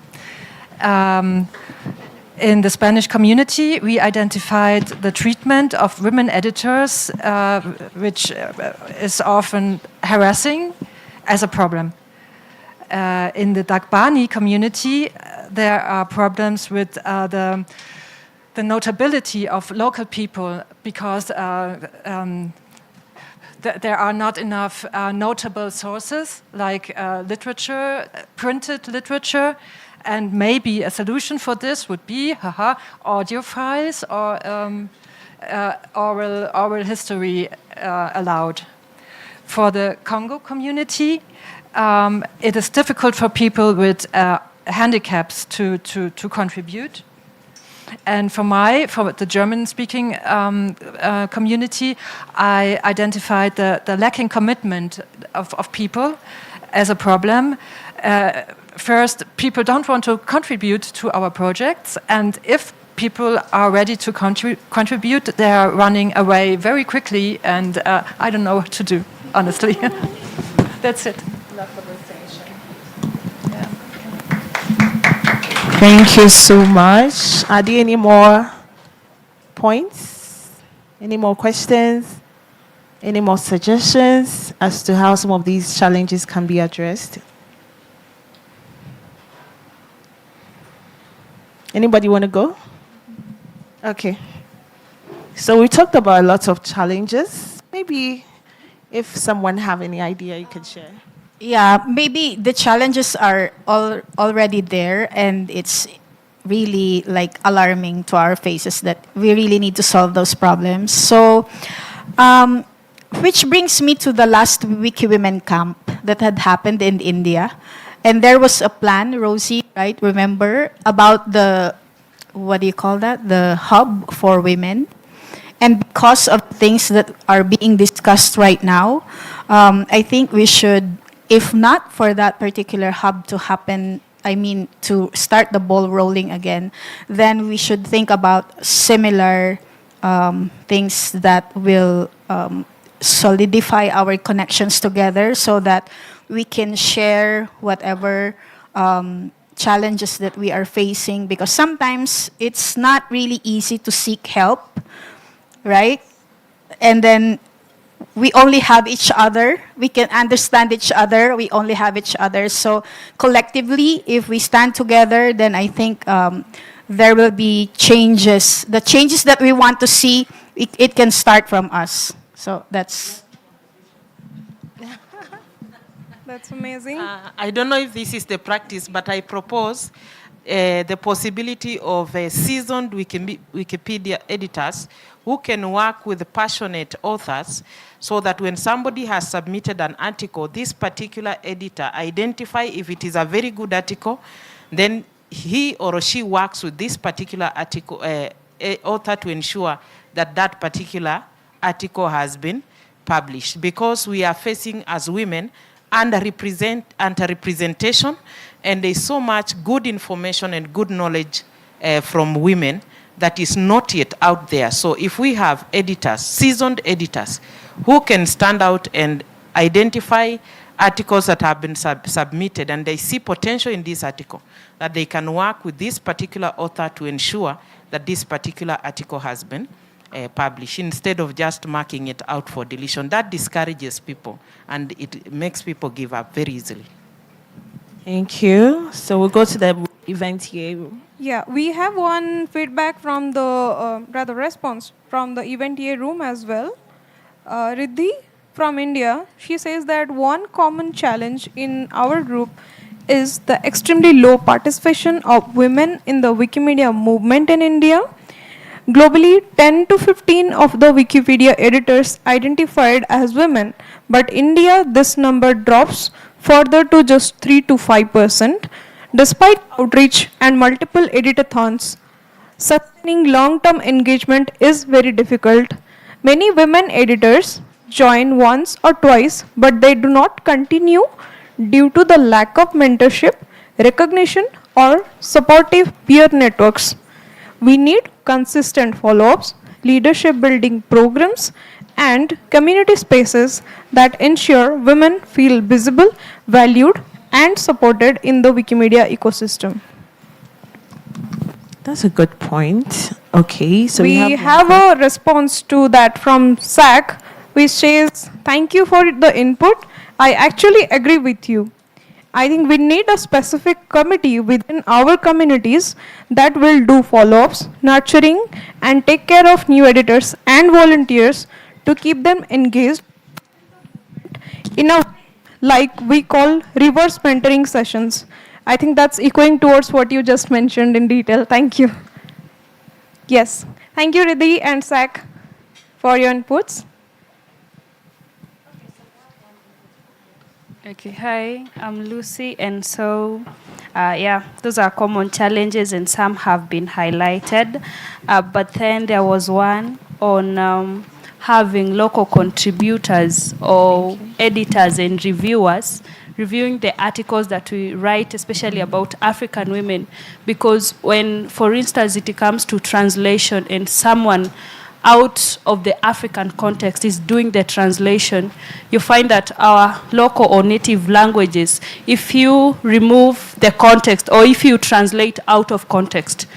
In the Spanish community, we identified the treatment of women editors, which is often harassing, as a problem. In the Dagbani community, there are problems with the notability of local people, because there are not enough notable sources like literature, printed literature, and maybe a solution for this would be audio files or oral history allowed. For the Congo community, it is difficult for people with handicaps to contribute. And for the German-speaking community, I identified the lacking commitment of people as a problem. First, people don't want to contribute to our projects, and if people are ready to contribute, they are running away very quickly, and I don't know what to do, honestly. That's it. Thank you so much. Are there any more points? Any more questions? Any more suggestions as to how some of these challenges can be addressed? Anybody want to go? Okay. So we talked about a lot of challenges. Maybe if someone have any idea, you can share. Yeah, maybe the challenges are already there, and it's really like alarming to our faces that we really need to solve those problems. So, which brings me to the last Wiki Women camp that had happened in India. And there was a plan, Rosie, right, remember, about the, what do you call that? The hub for women. And because of things that are being discussed right now, I think we should, if not for that particular hub to happen, I mean, to start the ball rolling again, then we should think about similar things that will solidify our connections together so that we can share whatever challenges that we are facing, because sometimes it's not really easy to seek help, right? And then we only have each other. We can understand each other. We only have each other. So collectively, if we stand together, then I think there will be changes. The changes that we want to see, it can start from us. So that's... That's amazing. I don't know if this is the practice, but I propose the possibility of seasoned Wikipedia editors who can work with passionate authors so that when somebody has submitted an article, this particular editor identify if it is a very good article, then he or she works with this particular article author to ensure that that particular article has been published. Because we are facing, as women, under-representation, and there's so much good information and good knowledge from women that is not yet out there. So if we have editors, seasoned editors, who can stand out and identify articles that have been submitted and they see potential in this article, that they can work with this particular author to ensure that this particular article has been published, instead of just marking it out for deletion. That discourages people and it makes people give up very easily. Thank you. So we'll go to the event here. Yeah, we have one feedback from the, rather response from the event here room as well. Riddhi from India, she says that one common challenge in our group is the extremely low participation of women in the Wikimedia movement in India. Globally, 10 to 15 of the Wikipedia editors identified as women, but India, this number drops further to just 3 to 5%. Despite outreach and multiple editathons, sustaining long-term engagement is very difficult. Many women editors join once or twice, but they do not continue due to the lack of mentorship, recognition, or supportive peer networks. We need consistent follow-ups, leadership building programs, and community spaces that ensure women feel visible, valued, and supported in the Wikimedia ecosystem. That's a good point. Okay, so we have a response to that from SAC, which says, "Thank you for the input. I actually agree with you. I think we need a specific committee within our communities that will do follow-ups, nurturing, and take care of new editors and volunteers to keep them engaged in a, like we call, reverse mentoring sessions." I think that's echoing towards what you just mentioned in detail. Thank you. Yes. Thank you, Riddhi and Sak, for your inputs. Okay, hi, I'm Lucy, and so, yeah, those are common challenges, and some have been highlighted. But then there was one on having local contributors or editors and reviewers reviewing the articles that we write, especially about African women, because when, for instance, it comes to translation and someone out of the African context is doing the translation, you find that our local or native languages, if you remove the context or if you translate out of context,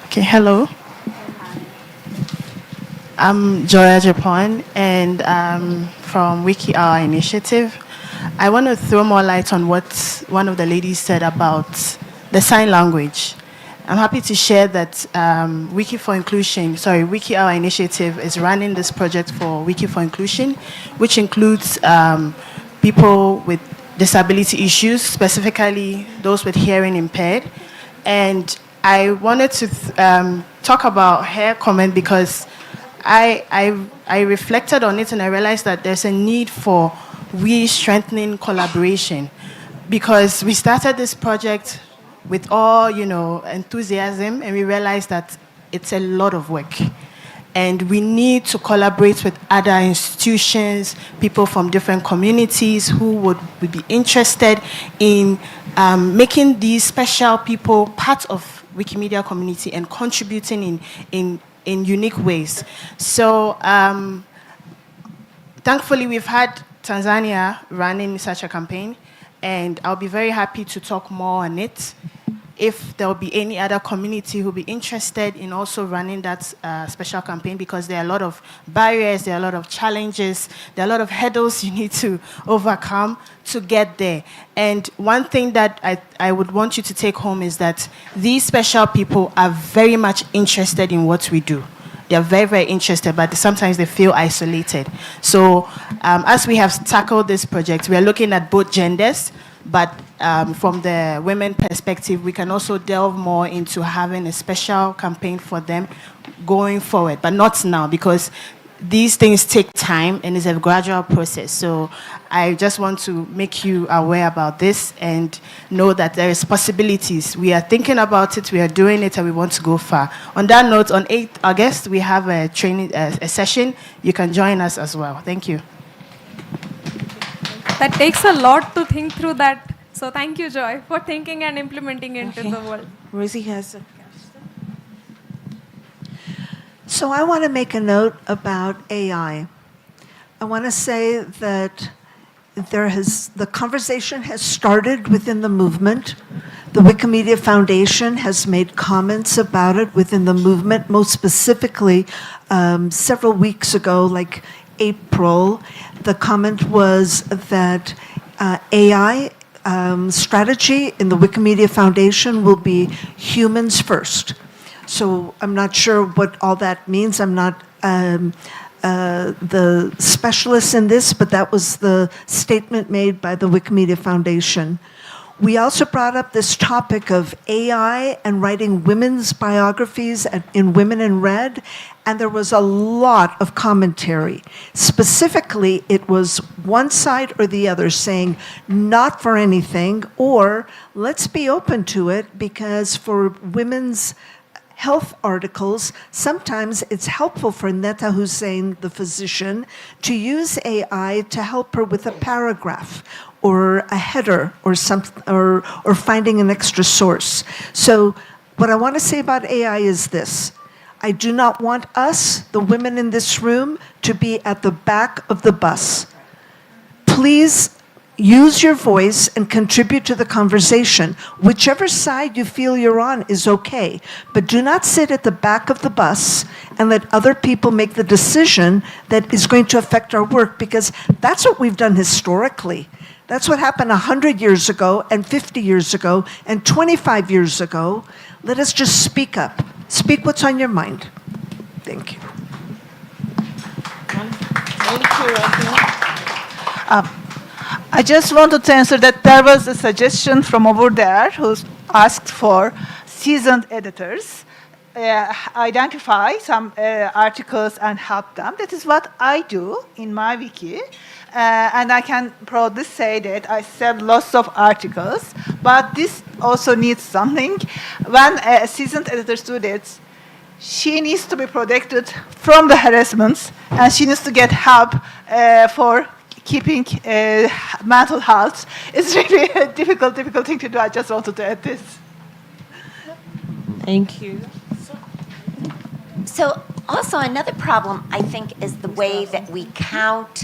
Okay, hello. I'm Joya Japan, and I'm from Wiki Our Initiative. I want to throw more light on what one of the ladies said about the sign language. I'm happy to share that Wiki Our Initiative is running this project for Wiki for Inclusion, which includes people with disability issues, specifically those with hearing impaired. And I wanted to talk about her comment because I reflected on it and I realized that there's a need for strengthening collaboration, because we started this project with all enthusiasm, and we realized that it's a lot of work, and we need to collaborate with other institutions, people from different communities who would be interested in making these special people part of Wikimedia community and contributing in unique ways. So thankfully we've had Tanzania running such a campaign, and I'll be very happy to talk more on it. If there will be any other community who will be interested in also running that special campaign, because there are a lot of barriers, there are a lot of challenges, there are a lot of hurdles you need to overcome to get there. And one thing that I would want you to take home is that these special people are very much interested in what we do. They are very, very interested, but sometimes they feel isolated. So as we have tackled this project, we are looking at both genders, but from the women perspective, we can also delve more into having a special campaign for them going forward, but not now, because these things take time and it's a gradual process. So I just want to make you aware about this and know that there is possibilities. We are thinking about it, we are doing it, and we want to go far. On that note, on 8th August, we have a training a session. You can join us as well. Thank you. That takes a lot to think through that. So thank you, Joy, for thinking and implementing it into the world. Rosie has a So I want to make a note about AI. I want to say that the conversation has started within the movement. The Wikimedia Foundation has made comments about it within the movement, most specifically several weeks ago, like April. The comment was that AI strategy in the Wikimedia Foundation will be humans first. So I'm not sure what all that means. I'm not the specialist in this, but that was the statement made by the Wikimedia Foundation. We also brought up this topic of AI and writing women's biographies in Women in Red, and there was a lot of commentary. Specifically, it was one side or the other saying, not for anything, or let's be open to it, because for women's health articles, sometimes it's helpful for Netta Hussein, the physician, to use AI to help her with a paragraph or a header or finding an extra source. So what I want to say about AI is this. I do not want us, the women in this room, to be at the back of the bus. Please use your voice and contribute to the conversation. Whichever side you feel you're on is okay, but do not sit at the back of the bus and let other people make the decision that is going to affect our work, because that's what we've done historically. That's what happened 100 years ago and 50 years ago and 25 years ago. Let us just speak up. Speak what's on your mind. Thank you. I just wanted to answer that there was a suggestion from over there who asked for seasoned editors. identify some articles and help them. That is what I do in my wiki. And I can proudly say that I sell lots of articles, but this also needs something. When a seasoned editor student, she needs to be protected from the harassments, and she needs to get help for keeping mental health. It's really a difficult thing to do. I just wanted to add this. Thank you. So also another problem, I think, is the way that we count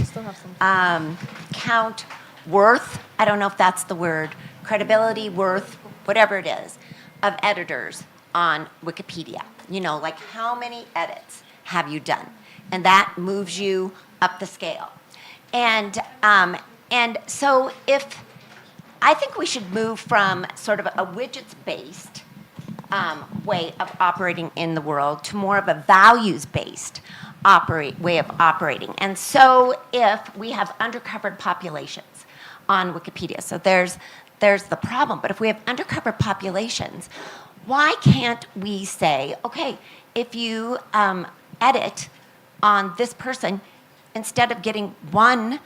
worth. I don't know if that's the word, credibility, worth, whatever it is, of editors on Wikipedia. You know, like how many edits have you done? And that moves you up the scale. And so I think we should move from sort of a widgets-based way of operating in the world to more of a values-based way of operating. And so if we have undercovered populations on Wikipedia, so there's the problem, but if we have undercovered populations, why can't we say, okay, if you edit on this person, instead of getting 1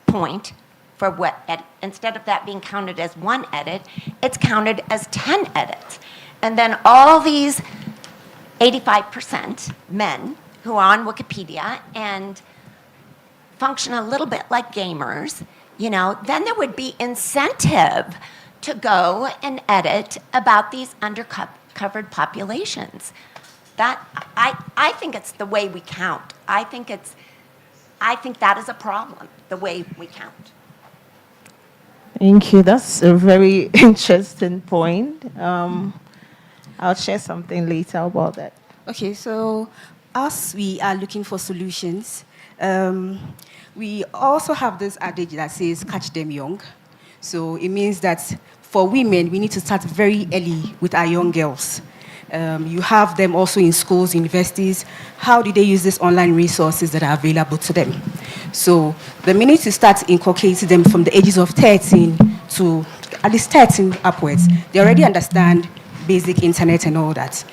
point for what edit, instead of that being counted as 1 edit, it's counted as 10 edits. And then all these 85% men who are on Wikipedia and function a little bit like gamers, you know, then there would be incentive to go and edit about these undercovered populations. That I think it's the way we count. I think that is a problem, the way we count. Thank you. That's a very interesting point. I'll share something later about that. Okay, so as we are looking for solutions, we also have this adage that says catch them young. So it means that for women, we need to start very early with our young girls. You have them also in schools, universities. How do they use these online resources that are available to them? So the minute you start inculcating them from the ages of 13 to at least 13 upwards, they already understand basic internet and all that.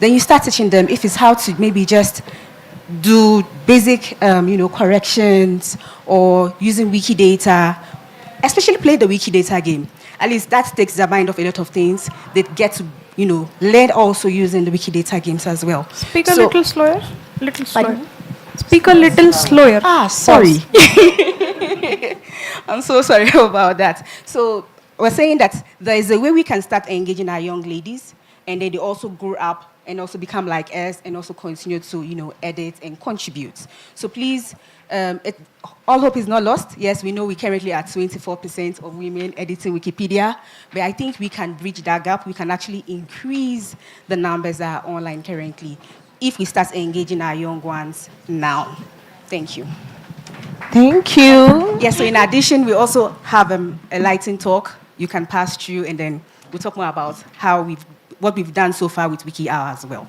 Then you start teaching them if it's how to maybe just do basic corrections or using Wikidata, especially play the Wikidata game. At least that takes their mind off a lot of things. They get to learn also using the Wikidata games as well. Speak a little slower. Little slower. Speak a little slower. Sorry. I'm so sorry about that. So we're saying that there is a way we can start engaging our young ladies, and then they also grow up and also become like us and also continue to, edit and contribute. So please, all hope is not lost. Yes, we know we currently are 24% of women editing Wikipedia, but I think we can bridge that gap. We can actually increase the numbers that are online currently if we start engaging our young ones now. Thank you. Thank you. Yes, so in addition, we also have a lightning talk you can pass through, and then we'll talk more about what we've done so far with Wiki Hour as well.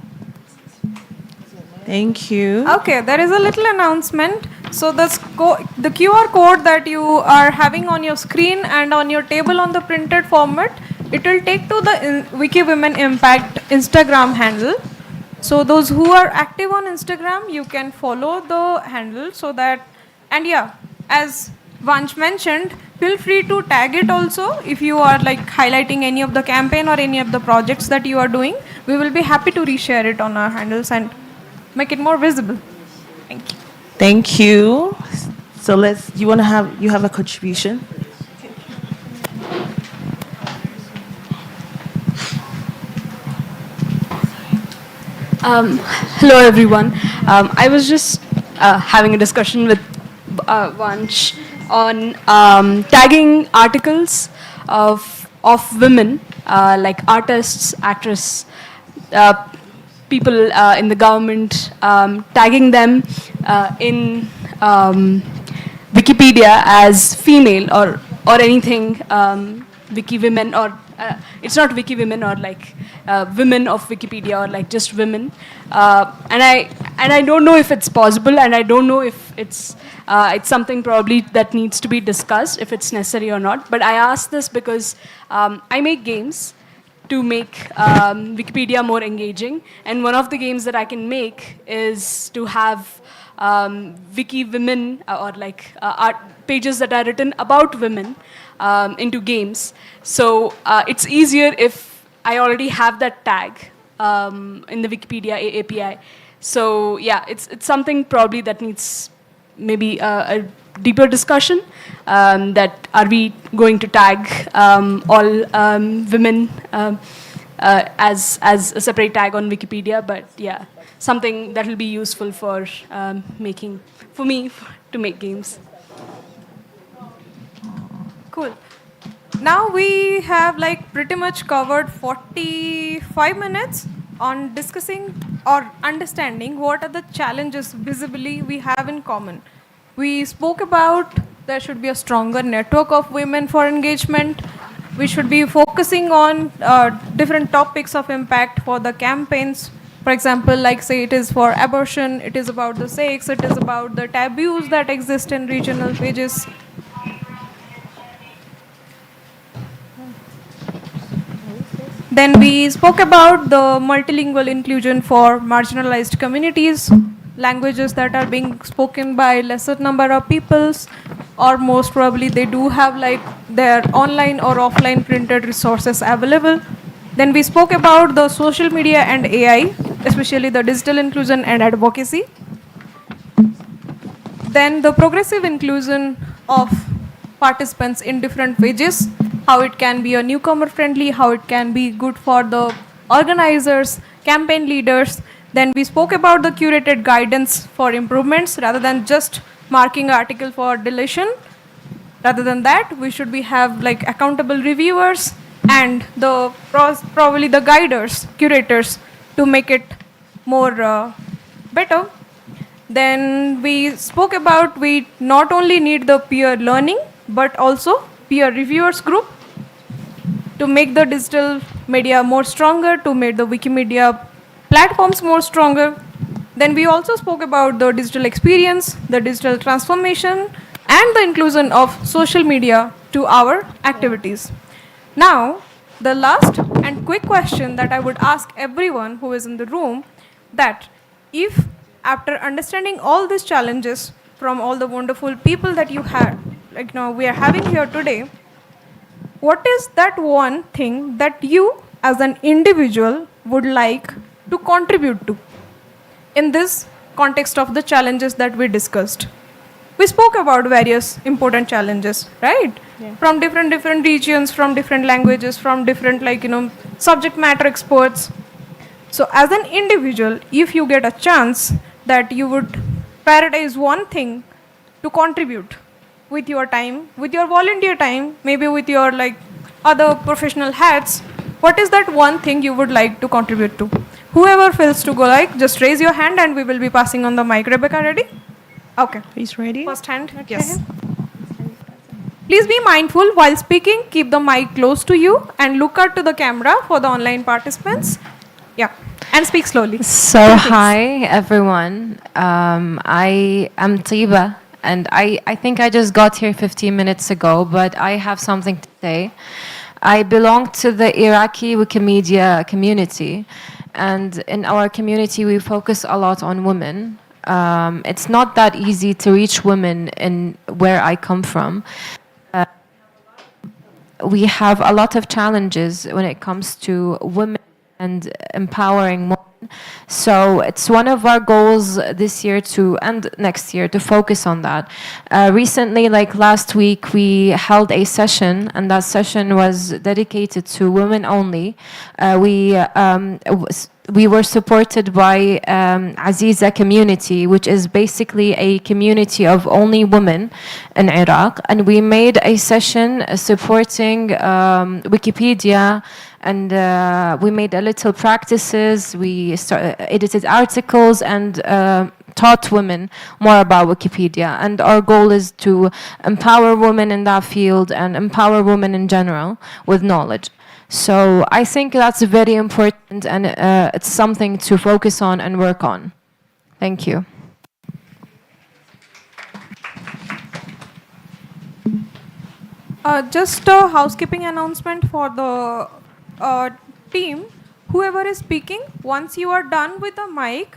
Thank you. Okay, there is a little announcement. So the QR code that you are having on your screen and on your table on the printed format, it will take to the Wiki Women Impact Instagram handle. So those who are active on Instagram, you can follow the handle so that, and yeah, as Vansh mentioned, feel free to tag it also if you are like highlighting any of the campaign or any of the projects that you are doing. We will be happy to reshare it on our handles and make it more visible. Thank you. Thank you. So you have a contribution? Hello, everyone. I was just having a discussion with Vansh on tagging articles of women, like artists, actresses, people in the government, tagging them in Wikipedia as female or anything, Wiki Women, or it's not Wiki Women, or like women of Wikipedia, or like just women. And I don't know if it's possible, and I don't know if it's something probably that needs to be discussed, if it's necessary or not. But I ask this because I make games, to make Wikipedia more engaging. And one of the games that I can make is to have Wiki women or like art pages that are written about women into games. So it's easier if I already have that tag in the Wikipedia API. So yeah, it's something probably that needs maybe a deeper discussion. That are we going to tag all women as a separate tag on Wikipedia? But yeah, something that will be useful for me to make games. Cool. Now we have like pretty much covered 45 minutes on discussing or understanding what are the challenges visibly we have in common. We spoke about there should be a stronger network of women for engagement. We should be focusing on different topics of impact for the campaigns. For example, like say it is for abortion, it is about the sex, it is about the taboos that exist in regional pages. Then we spoke about the multilingual inclusion for marginalized communities, languages that are being spoken by lesser number of peoples, or most probably they do have like their online or offline printed resources available. Then we spoke about the social media and AI, especially the digital inclusion and advocacy. Then the progressive inclusion of participants in different pages, how it can be a newcomer friendly, how it can be good for the organizers, campaign leaders. Then we spoke about the curated guidance for improvements rather than just marking an article for deletion. Rather than that, we should have like accountable reviewers and probably the guiders, curators to make it more better. Then we spoke about we not only need the peer learning but also peer reviewers group to make the digital media more stronger, to make the Wikimedia platforms more stronger. Then we also spoke about the digital experience, the digital transformation, and the inclusion of social media to our activities. Now, the last and quick question that I would ask everyone who is in the room, that if after understanding all these challenges from all the wonderful people that you had, like now we are having here today, what is that one thing that you as an individual would like to contribute to in this context of the challenges that we discussed? We spoke about various important challenges, right? Yeah. From different regions, from different languages, from different subject matter experts. So as an individual, if you get a chance that you would prioritize one thing to contribute with your time, with your volunteer time, maybe with your other professional hats, what is that one thing you would like to contribute to? Whoever feels to go just raise your hand and we will be passing on the mic. Rebecca, ready? Okay. He's ready. First hand. Okay. Yes. Please be mindful while speaking. Keep the mic close to you and look out to the camera for the online participants. Yeah. And speak slowly. So, hi, everyone. I am Tiba, and I think I just got here 15 minutes ago, but I have something to say. I belong to the Iraqi Wikimedia community, and in our community, we focus a lot on women. It's not that easy to reach women in where I come from. We have a lot of challenges when it comes to women and empowering women. So it's one of our goals this year and next year to focus on that. Recently, last week, we held a session, and that session was dedicated to women only. We were supported by Aziza community, which is basically a community of only women in Iraq. And we made a session supporting Wikipedia, and we made a little practices. We edited articles and taught women more about Wikipedia. And our goal is to empower women in that field and empower women in general with knowledge. So I think that's very important, and it's something to focus on and work on. Thank you. Just a housekeeping announcement for the team, whoever is speaking, once you are done with the mic,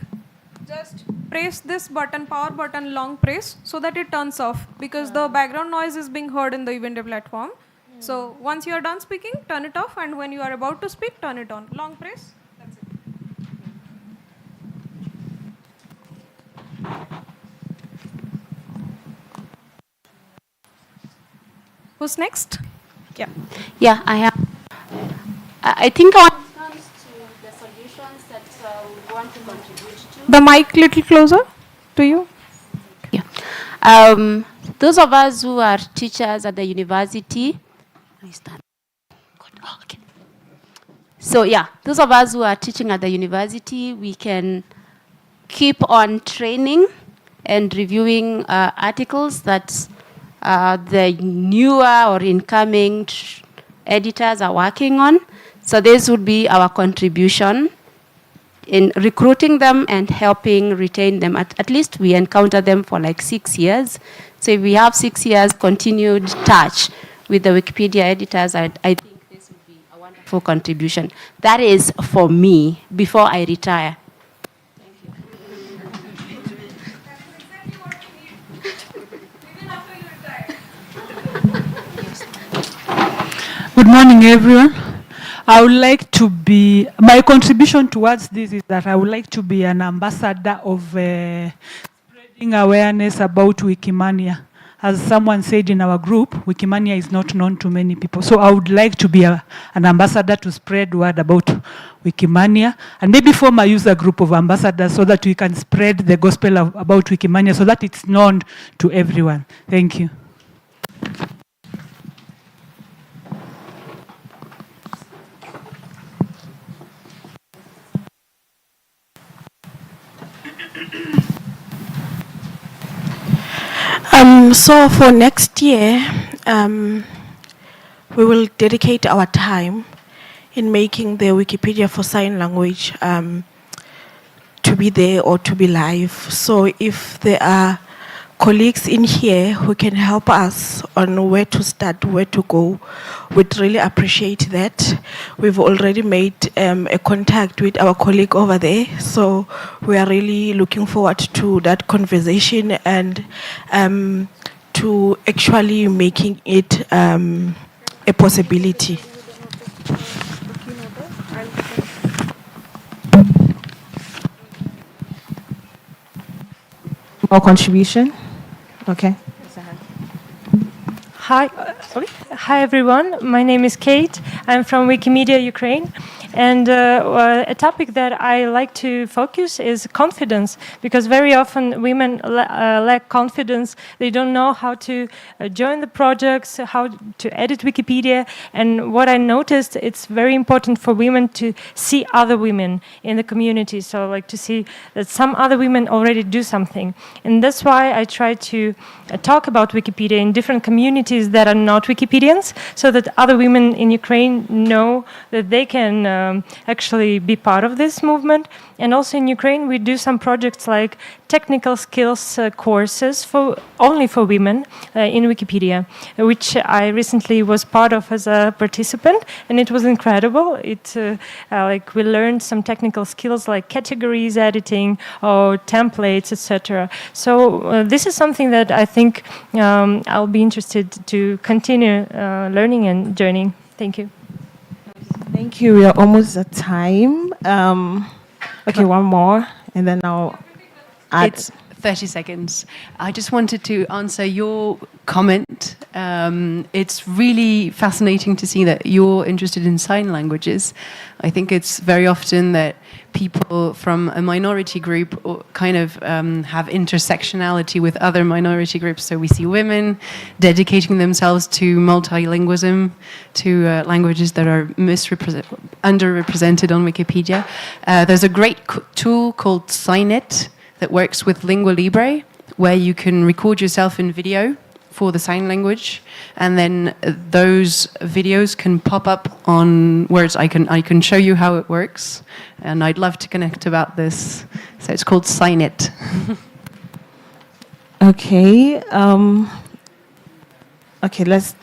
just press this button, power button, long press, so that it turns off, because the background noise is being heard in the event platform. So once you are done speaking, turn it off, and when you are about to speak, turn it on. Long press. That's it. Who's next? Yeah. Yeah, I have. I think when it comes to the solutions that we want to contribute to. The mic little closer to you. Yeah. Those of us who are teachers at the university. So yeah, those of us who are teaching at the university, we can keep on training and reviewing articles that the newer or incoming editors are working on. So this would be our contribution in recruiting them and helping retain them. At least we encounter them for like 6 years. So if we have 6 years continued touch with the Wikipedia editors, I think this would be a wonderful contribution. That is for me before I retire. Good morning, everyone. I would like to be, my contribution towards this is that I would like to be an ambassador of spreading awareness about Wikimania. As someone said in our group, Wikimania is not known to many people. So I would like to be an ambassador to spread word about Wikimania, and maybe form a user group of ambassadors so that we can spread the gospel about Wikimania so that it's known to everyone. Thank you. So for next year, we will dedicate our time in making the Wikipedia for Sign Language to be there or to be live. So if there are colleagues in here who can help us on where to start, where to go, we'd really appreciate that. We've already made a contact with our colleague over there, so we are really looking forward to that conversation and to actually making it a possibility. More contribution? Okay. Hi, hi everyone. My name is Kate. I'm from Wikimedia Ukraine, and a topic that I like to focus is confidence, because very often women lack confidence. They don't know how to join the projects, how to edit Wikipedia, and what I noticed, it's very important for women to see other women in the community. So like to see that some other women already do something, and that's why I try to talk about Wikipedia in different communities that are not Wikipedians, so that other women in Ukraine know that they can actually be part of this movement. And also in Ukraine, we do some projects like technical skills courses only for women in Wikipedia, which I recently was part of as a participant, and it was incredible. Like we learned some technical skills like categories editing or templates, etc. So this is something that I think I'll be interested to continue learning and journeying. Thank you. Thank you. We are almost at time. Okay, one more, and then I'll add. It's 30 seconds. I just wanted to answer your comment. It's really fascinating to see that you're interested in sign languages. I think it's very often that people from a minority group kind of have intersectionality with other minority groups. So we see women dedicating themselves to multilingualism, to languages that are underrepresented on Wikipedia. There's a great tool called Signet that works with Lingua Libre, where you can record yourself in video for the sign language, and then those videos can pop up on words. I can show you how it works, and I'd love to connect about this. So it's called Signet. Okay. Okay, let's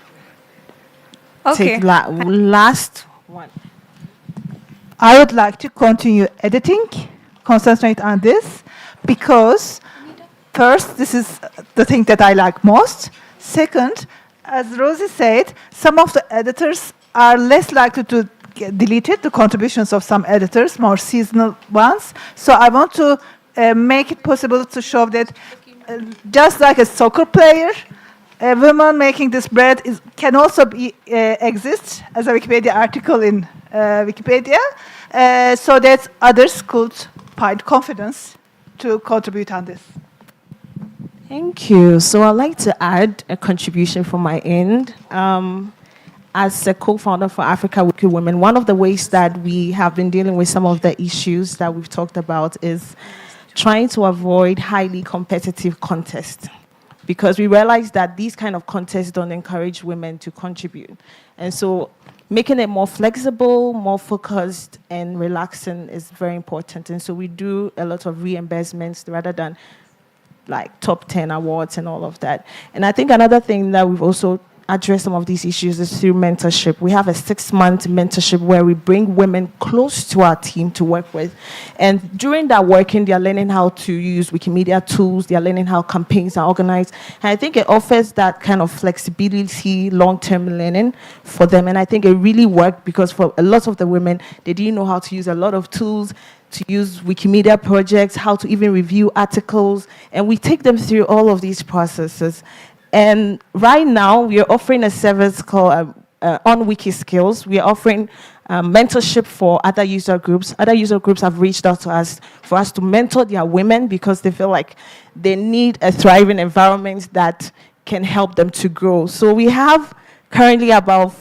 take last one. I would like to continue editing, concentrate on this, because first, this is the thing that I like most. Second, as Rosie said, some of the editors are less likely to get deleted, the contributions of some editors, more seasonal ones. So I want to make it possible to show that just like a soccer player, a woman making this bread can also exist as a Wikipedia article in Wikipedia, so that others could find confidence to contribute on this. Thank you. So I'd like to add a contribution from my end. As a co-founder for Africa Wiki Women, one of the ways that we have been dealing with some of the issues that we've talked about is trying to avoid highly competitive contests, because we realize that these kind of contests don't encourage women to contribute. And so making it more flexible, more focused, and relaxing is very important. And so we do a lot of reimbursements rather than like top 10 awards and all of that. And I think another thing that we've also addressed some of these issues is through mentorship. We have a 6-month mentorship where we bring women close to our team to work with. And during that working, they're learning how to use Wikimedia tools, they're learning how campaigns are organized. And I think it offers that kind of flexibility, long-term learning for them. And I think it really worked, because for a lot of the women, they didn't know how to use a lot of tools, to use Wikimedia projects, how to even review articles. And we take them through all of these processes. And right now, we are offering a service called On Wiki Skills. We are offering mentorship for other user groups. Other user groups have reached out to us for us to mentor their women, because they feel like they need a thriving environment that can help them to grow. So we have currently about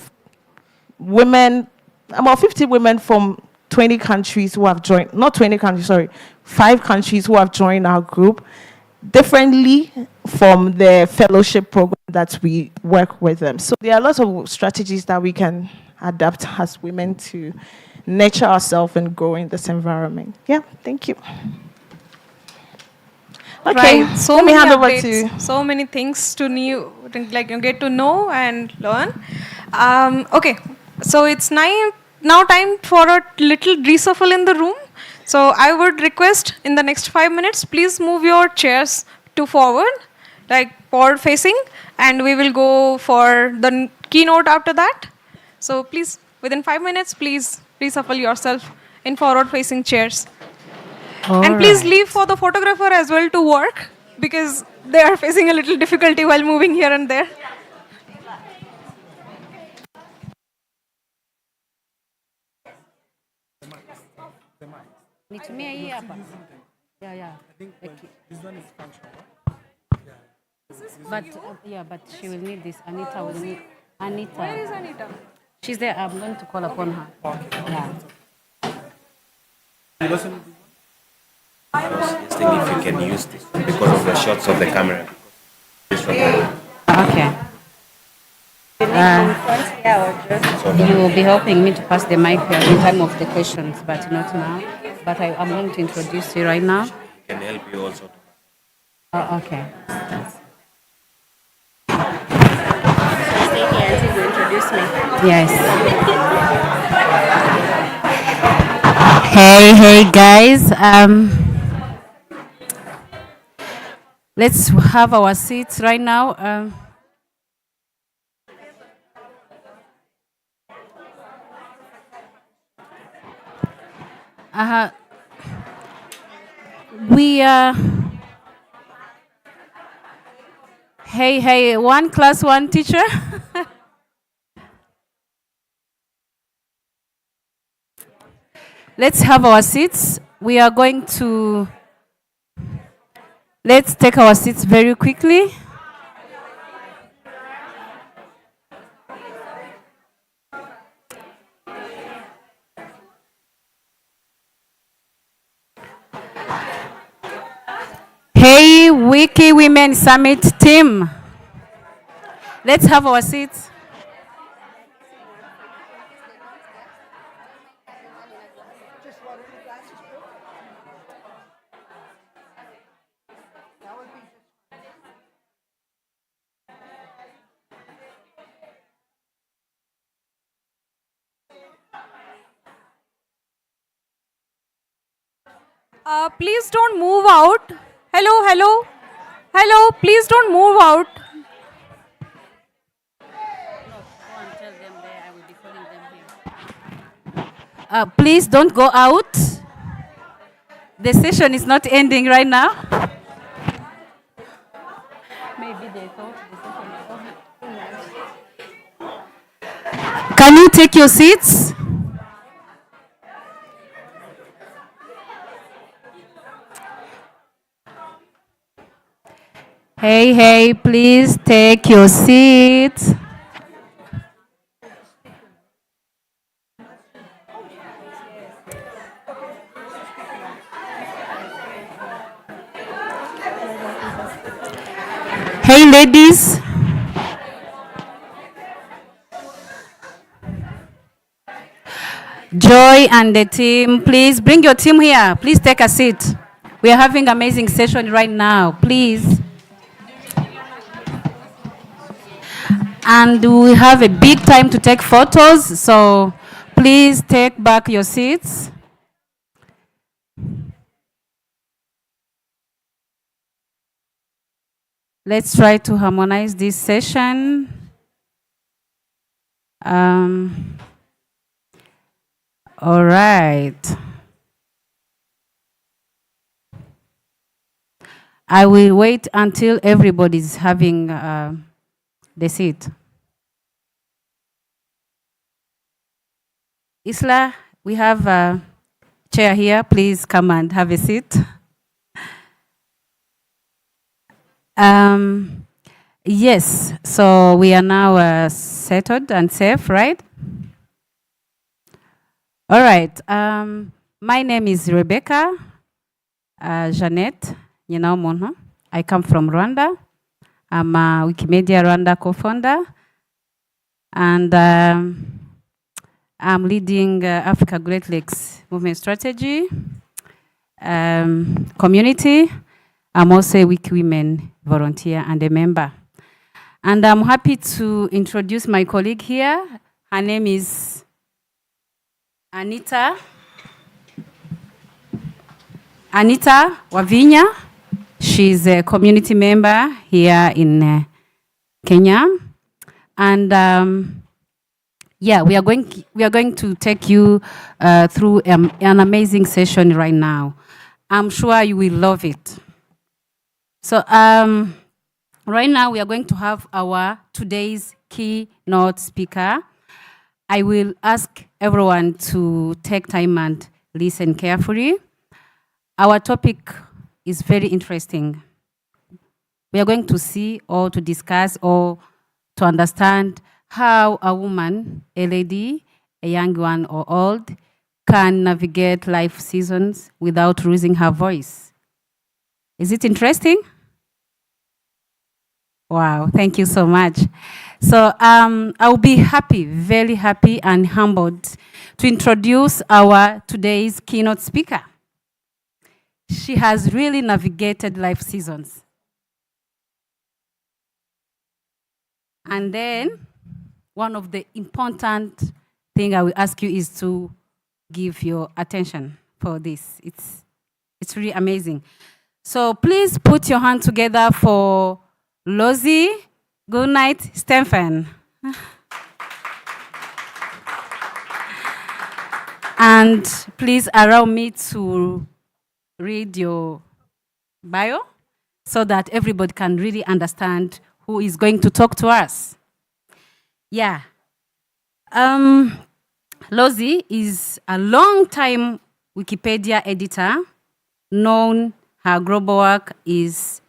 50 women from 20 countries who have joined, not 20 countries, sorry, 5 countries who have joined our group, differently from the fellowship program that we work with them. So there are lots of strategies that we can adapt as women to nurture ourselves and grow in this environment. Yeah, thank you. Okay, Right. So let me many hand over updates, to... so many things to get to know and learn. Okay, so it's now time for a little reshuffle in the room. So I would request in the next 5 minutes, please move your chairs to forward, like forward facing, and we will go for the keynote after that. So please, within 5 minutes, please reshuffle yourself in forward facing chairs. And please leave for the photographer as well to work, because they are facing a little difficulty while moving here and there. Nitumie hii hapa. Yeah. This one is functional. But she will need this. Anita will need. Anita. Where is Anita? She's there. I'm going to call upon her. Yeah. I was suggesting if you can use this one because of the shots of the camera. This one. Okay. You will be helping me to pass the mic in time of the questions, but not now. But I'm going to introduce you right now. Can help you also. Oh, okay. Stay here until you introduce me. Yes. Hey guys. Let's have our seats right now. We hey, 1 class 1 teacher. Let's have our seats. We are going to, let's take our seats very quickly. Hey, Wiki Women Summit team. Let's have our seats. Please don't move out. Hello, hello. Hello, please don't move out. Please don't go out. The session is not ending right now. Maybe they thought the session is over. Can you take your seats? Hey, hey, please take your seats. Hey, ladies. Joy and the team, please bring your team here. Please take a seat. We are having an amazing session right now. Please. And we have a big time to take photos, so please take back your seats. Let's try to harmonize this session. All right. I will wait until everybody's having the seat. Isla, we have a chair here. Please come and have a seat. Yes, so we are now settled and safe, right? All right. My name is Rebecca Jeanette Monho. I come from Rwanda. I'm a Wikimedia Rwanda co-founder, and I'm leading Africa Great Lakes Movement Strategy community. I'm also a Wiki Women volunteer and a member. And I'm happy to introduce my colleague here. Her name is Anita Wavinya. She's a community member here in Kenya. And yeah, we are going to take you through an amazing session right now. I'm sure you will love it. So right now we are going to have our today's keynote speaker. I will ask everyone to take time and listen carefully. Our topic is very interesting. We are going to see or to discuss or to understand how a woman, a lady, a young one or old, can navigate life seasons without losing her voice. Is it interesting? Wow, thank you so much. So I'll be happy, very happy and humbled to introduce our today's keynote speaker. She has really navigated life seasons. And then one of the important things I will ask you is to give your attention for this. It's really amazing. So please put your hand together for Lozie Goodnight Stephen. And please allow me to read your bio so that everybody can really understand who is going to talk to us. Yeah. Lozie is a long-time Wikipedia editor. Her global work is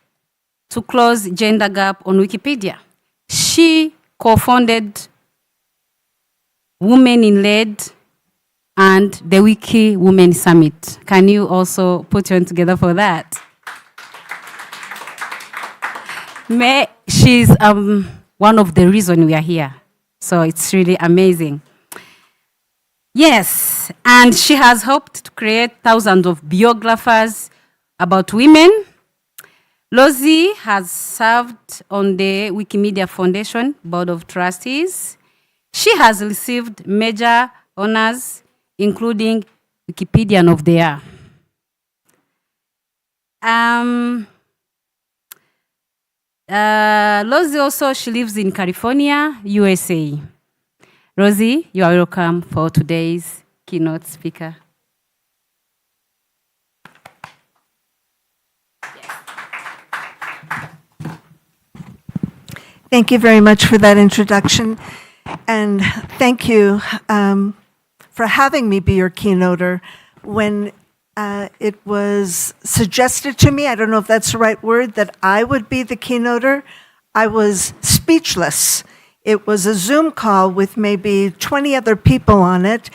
to close gender gap on Wikipedia. She co-founded Women in Lead and the Wiki Women Summit. Can you also put your hand together for that? She's one of the reasons we are here. So it's really amazing. Yes, and she has helped to create thousands of biographers about women. Lozie has served on the Wikimedia Foundation Board of Trustees. She has received major honors, including Wikipedian of the Year. Rosie also, she lives in California, USA. Rosie, you are welcome for today's keynote speaker. Thank you very much for that introduction. And thank you for having me be your keynoter. When it was suggested to me, I don't know if that's the right word, that I would be the keynoter, I was speechless. It was a Zoom call with maybe 20 other people on it.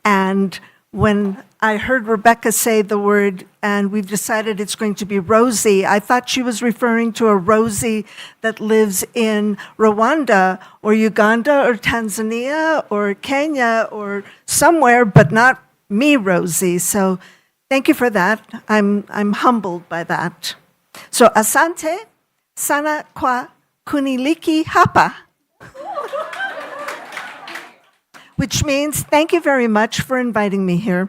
And when I heard Rebecca say the word, and we've decided it's going to be Rosie, I thought she was referring to a Rosie that lives in Rwanda or Uganda or Tanzania or Kenya or somewhere, but not me, Rosie. So thank you for that. I'm humbled by that. So asante sana kwa kuniliki hapa, which means thank you very much for inviting me here.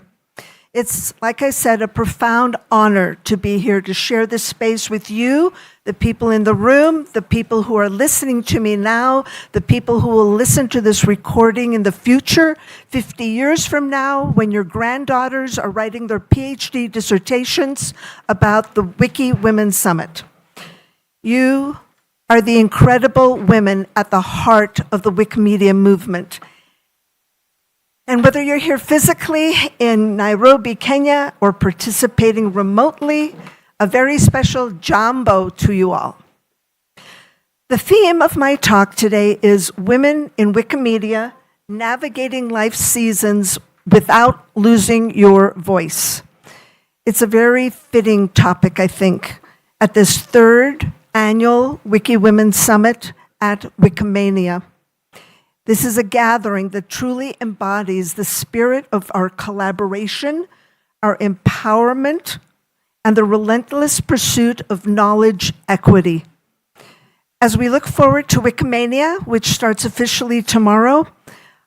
It's, like I said, a profound honor to be here to share this space with you, the people in the room, the people who are listening to me now, the people who will listen to this recording in the future, 50 years from now, when your granddaughters are writing their PhD dissertations about the Wiki Women's Summit. You are the incredible women at the heart of the Wikimedia movement. And whether you're here physically in Nairobi, Kenya, or participating remotely, a very special jambo to you all. The theme of my talk today is Women in Wikimedia, Navigating Life Seasons Without Losing Your Voice. It's a very fitting topic, I think, at this third annual Wiki Women's Summit at Wikimania. This is a gathering that truly embodies the spirit of our collaboration, our empowerment, and the relentless pursuit of knowledge equity. As we look forward to Wikimania, which starts officially tomorrow,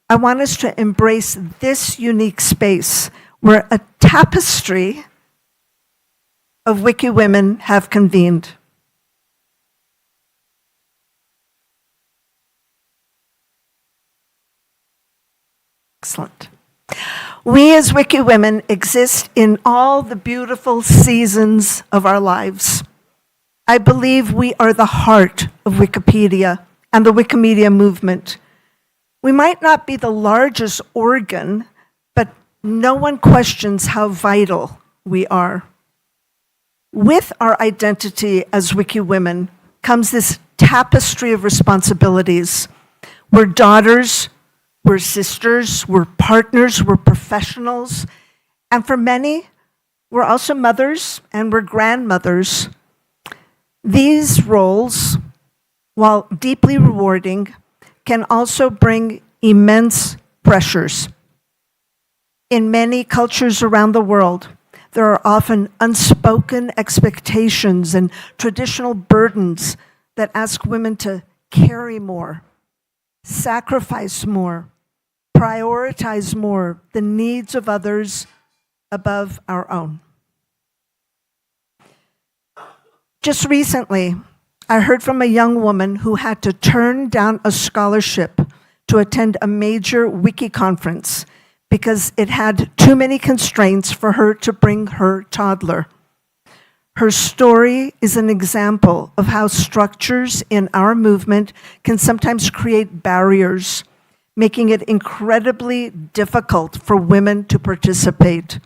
I want us to embrace this unique space where a tapestry of Wiki women have convened. Excellent. We as Wiki women exist in all the beautiful seasons of our lives. I believe we are the heart of Wikipedia and the Wikimedia movement. We might not be the largest organ, but no one questions how vital we are. With our identity as Wiki women comes this tapestry of responsibilities. We're daughters, we're sisters, we're partners, we're professionals, and for many, we're also mothers and we're grandmothers. These roles, while deeply rewarding, can also bring immense pressures. In many cultures around the world, there are often unspoken expectations and traditional burdens that ask women to carry more, sacrifice more, prioritize more the needs of others above our own. Just recently, I heard from a young woman who had to turn down a scholarship to attend a major Wiki conference because it had too many constraints for her to bring her toddler. Her story is an example of how structures in our movement can sometimes create barriers, making it incredibly difficult for women to participate.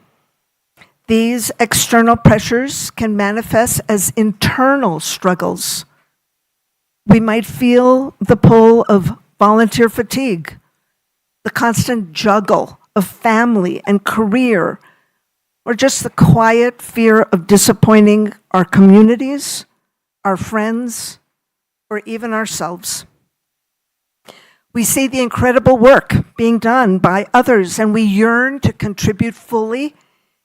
These external pressures can manifest as internal struggles. We might feel the pull of volunteer fatigue, the constant juggle of family and career, or just the quiet fear of disappointing our communities, our friends, or even ourselves. We see the incredible work being done by others, and we yearn to contribute fully,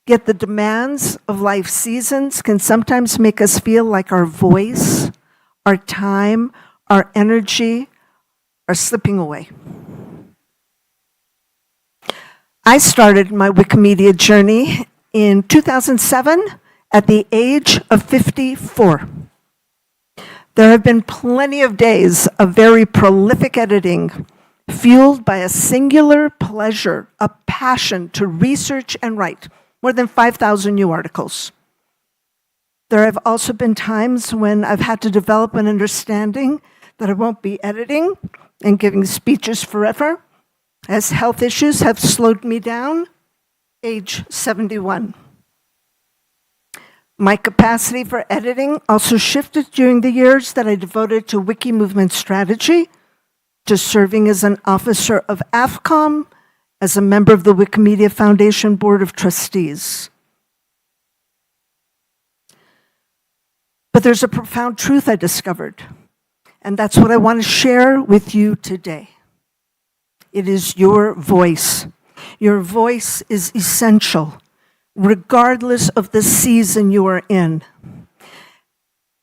yet the demands of life seasons can sometimes make us feel like our voice, our time, our energy are slipping away. I started my Wikimedia journey in 2007 at the age of 54. There have been plenty of days of very prolific editing, fueled by a singular pleasure, a passion to research and write, more than 5,000 new articles. There have also been times when I've had to develop an understanding that I won't be editing and giving speeches forever, as health issues have slowed me down, age 71. My capacity for editing also shifted during the years that I devoted to Wiki movement strategy, to serving as an officer of AFCOM, as a member of the Wikimedia Foundation Board of Trustees. But there's a profound truth I discovered, and that's what I want to share with you today. It is your voice. Your voice is essential, regardless of the season you are in.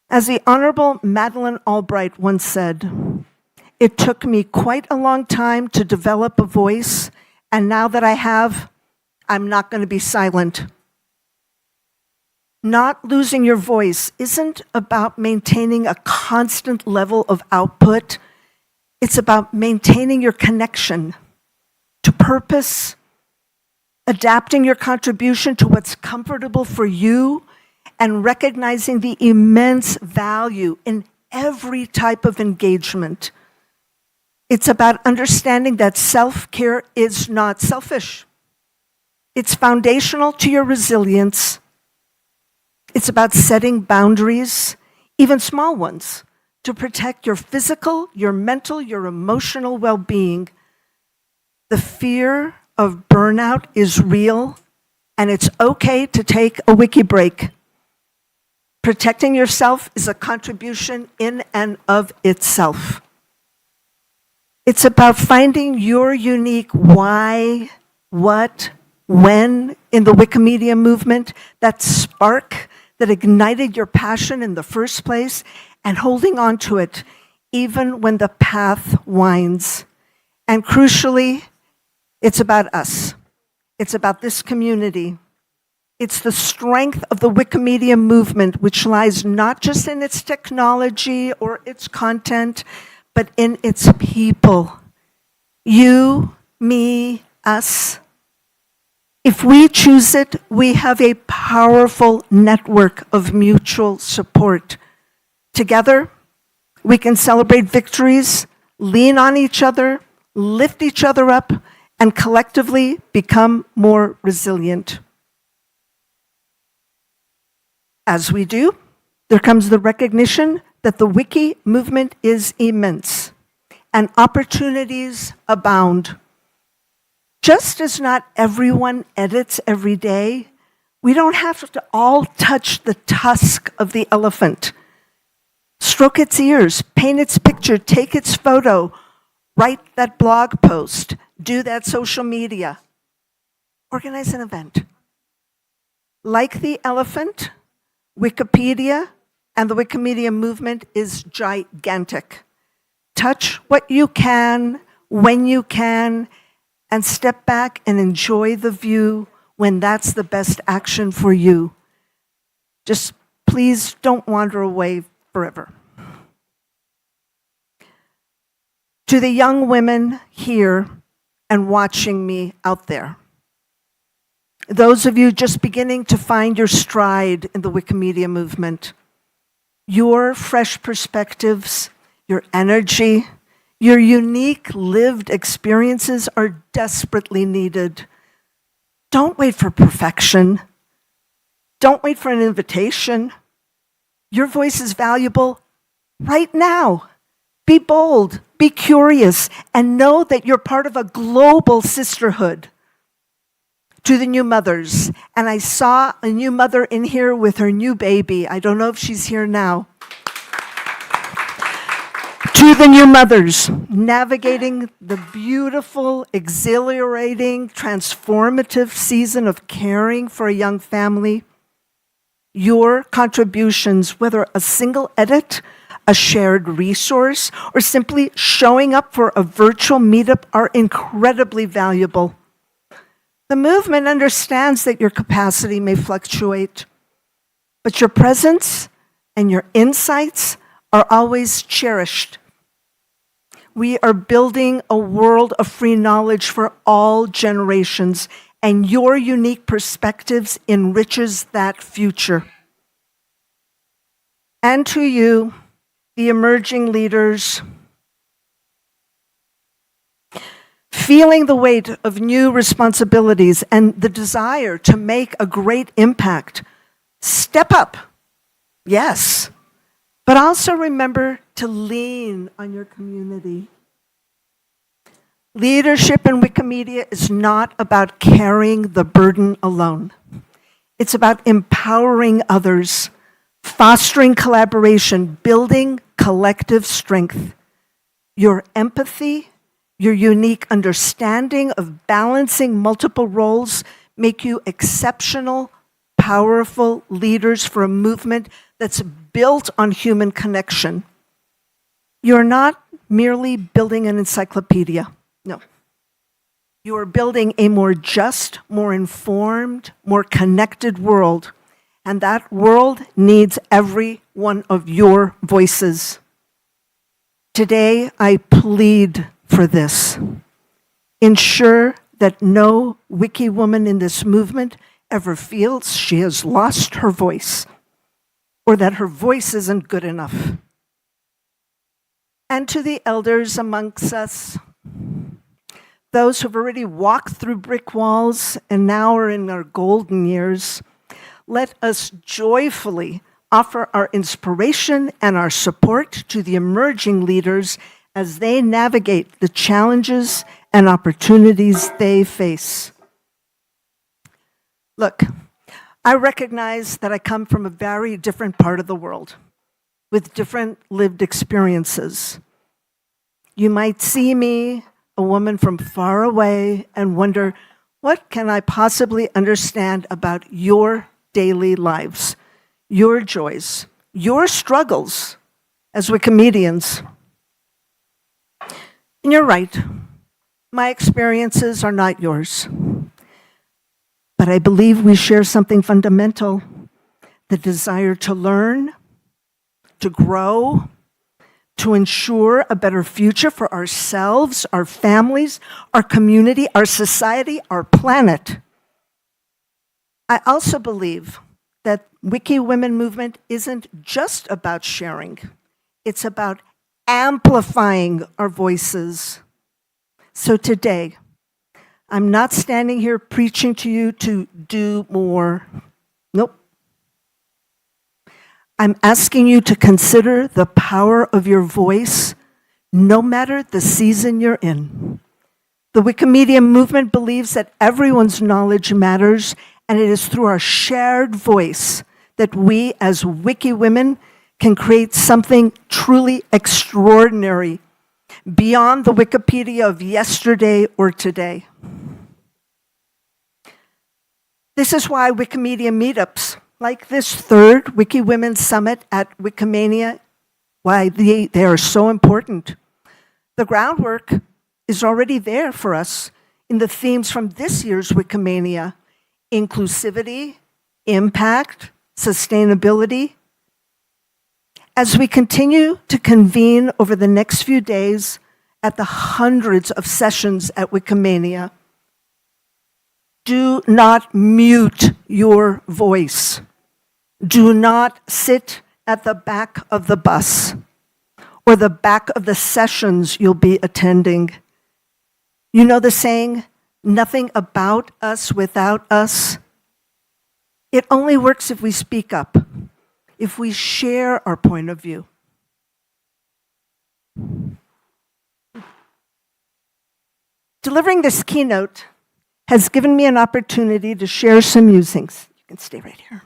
As the Honorable Madeleine Albright once said, it took me quite a long time to develop a voice, and now that I have, I'm not going to be silent. Not losing your voice isn't about maintaining a constant level of output. It's about maintaining your connection to purpose, adapting your contribution to what's comfortable for you, and recognizing the immense value in every type of engagement. It's about understanding that self-care is not selfish. It's foundational to your resilience. It's about setting boundaries, even small ones, to protect your physical, your mental, your emotional well-being. The fear of burnout is real, and it's okay to take a wiki break. Protecting yourself is a contribution in and of itself. It's about finding your unique why, what, when in the Wikimedia movement, that spark that ignited your passion in the first place, and holding on to it even when the path winds. And crucially, it's about us. It's about this community. It's the strength of the Wikimedia movement, which lies not just in its technology or its content, but in its people. You, me, us. If we choose it, we have a powerful network of mutual support. Together, we can celebrate victories, lean on each other, lift each other up, and collectively become more resilient. As we do, there comes the recognition that the Wiki movement is immense, and opportunities abound. Just as not everyone edits every day, we don't have to all touch the tusk of the elephant. Stroke its ears, paint its picture, take its photo, write that blog post, do that social media, organize an event. Like the elephant, Wikipedia and the Wikimedia movement is gigantic. Touch what you can, when you can, and step back and enjoy the view when that's the best action for you. Just please don't wander away forever. To the young women here and watching me out there, those of you just beginning to find your stride in the Wikimedia movement, your fresh perspectives, your energy, your unique lived experiences are desperately needed. Don't wait for perfection. Don't wait for an invitation. Your voice is valuable right now. Be bold, be curious, and know that you're part of a global sisterhood. To the new mothers, and I saw a new mother in here with her new baby. I don't know if she's here now. To the new mothers, navigating the beautiful, exhilarating, transformative season of caring for a young family, your contributions, whether a single edit, a shared resource, or simply showing up for a virtual meetup, are incredibly valuable. The movement understands that your capacity may fluctuate. but your presence and your insights are always cherished. We are building a world of free knowledge for all generations, and your unique perspectives enriches that future. And to you, the emerging leaders, feeling the weight of new responsibilities and the desire to make a great impact, step up, yes, but also remember to lean on your community. Leadership in Wikimedia is not about carrying the burden alone. It's about empowering others, fostering collaboration, building collective strength. Your empathy, your unique understanding of balancing multiple roles make you exceptional, powerful leaders for a movement that's built on human connection. You're not merely building an encyclopedia. No. You are building a more just, more informed, more connected world. And that world needs every one of your voices. Today, I plead for this. Ensure that no Wiki woman in this movement ever feels she has lost her voice or that her voice isn't good enough. And to the elders amongst us, those who've already walked through brick walls and now are in our golden years, let us joyfully offer our inspiration and our support to the emerging leaders as they navigate the challenges and opportunities they face. Look, I recognize that I come from a very different part of the world with different lived experiences. You might see me, a woman from far away, and wonder, what can I possibly understand about your daily lives, your joys, your struggles as Wikimedians? And you're right, my experiences are not yours. But I believe we share something fundamental, the desire to learn, to grow, to ensure a better future for ourselves, our families, our community, our society, our planet. I also believe that Wiki Women movement isn't just about sharing. It's about amplifying our voices. So today, I'm not standing here preaching to you to do more. Nope. I'm asking you to consider the power of your voice, no matter the season you're in. The Wikimedia movement believes that everyone's knowledge matters, and it is through our shared voice that we as Wiki women can create something truly extraordinary beyond the Wikipedia of yesterday or today. This is why Wikimedia meetups, like this third Wiki Women Summit at Wikimania, why they are so important. The groundwork is already there for us in the themes from this year's Wikimania: inclusivity, impact, sustainability. As we continue to convene over the next few days at the hundreds of sessions at Wikimania, do not mute your voice. Do not sit at the back of the bus or the back of the sessions you'll be attending. You know the saying, nothing about us without us? It only works if we speak up, if we share our point of view. Delivering this keynote has given me an opportunity to share some musings. You can stay right here.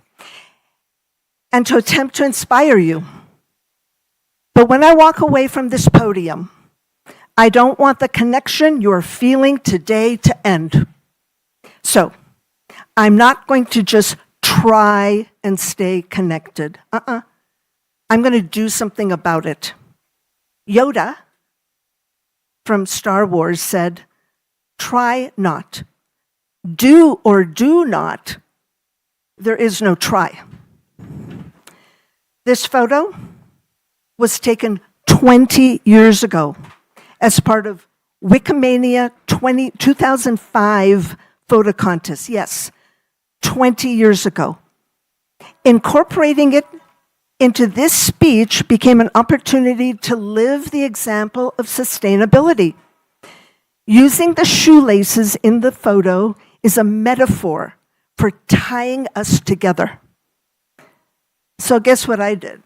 And to attempt to inspire you. But when I walk away from this podium, I don't want the connection you're feeling today to end. So, I'm not going to just try and stay connected. I'm going to do something about it. Yoda from Star Wars said, try not. Do or do not. There is no try. This photo was taken 20 years ago as part of Wikimania 2005 photo contest. Yes, 20 years ago. Incorporating it into this speech became an opportunity to live the example of sustainability. Using the shoelaces in the photo is a metaphor for tying us together. So guess what I did?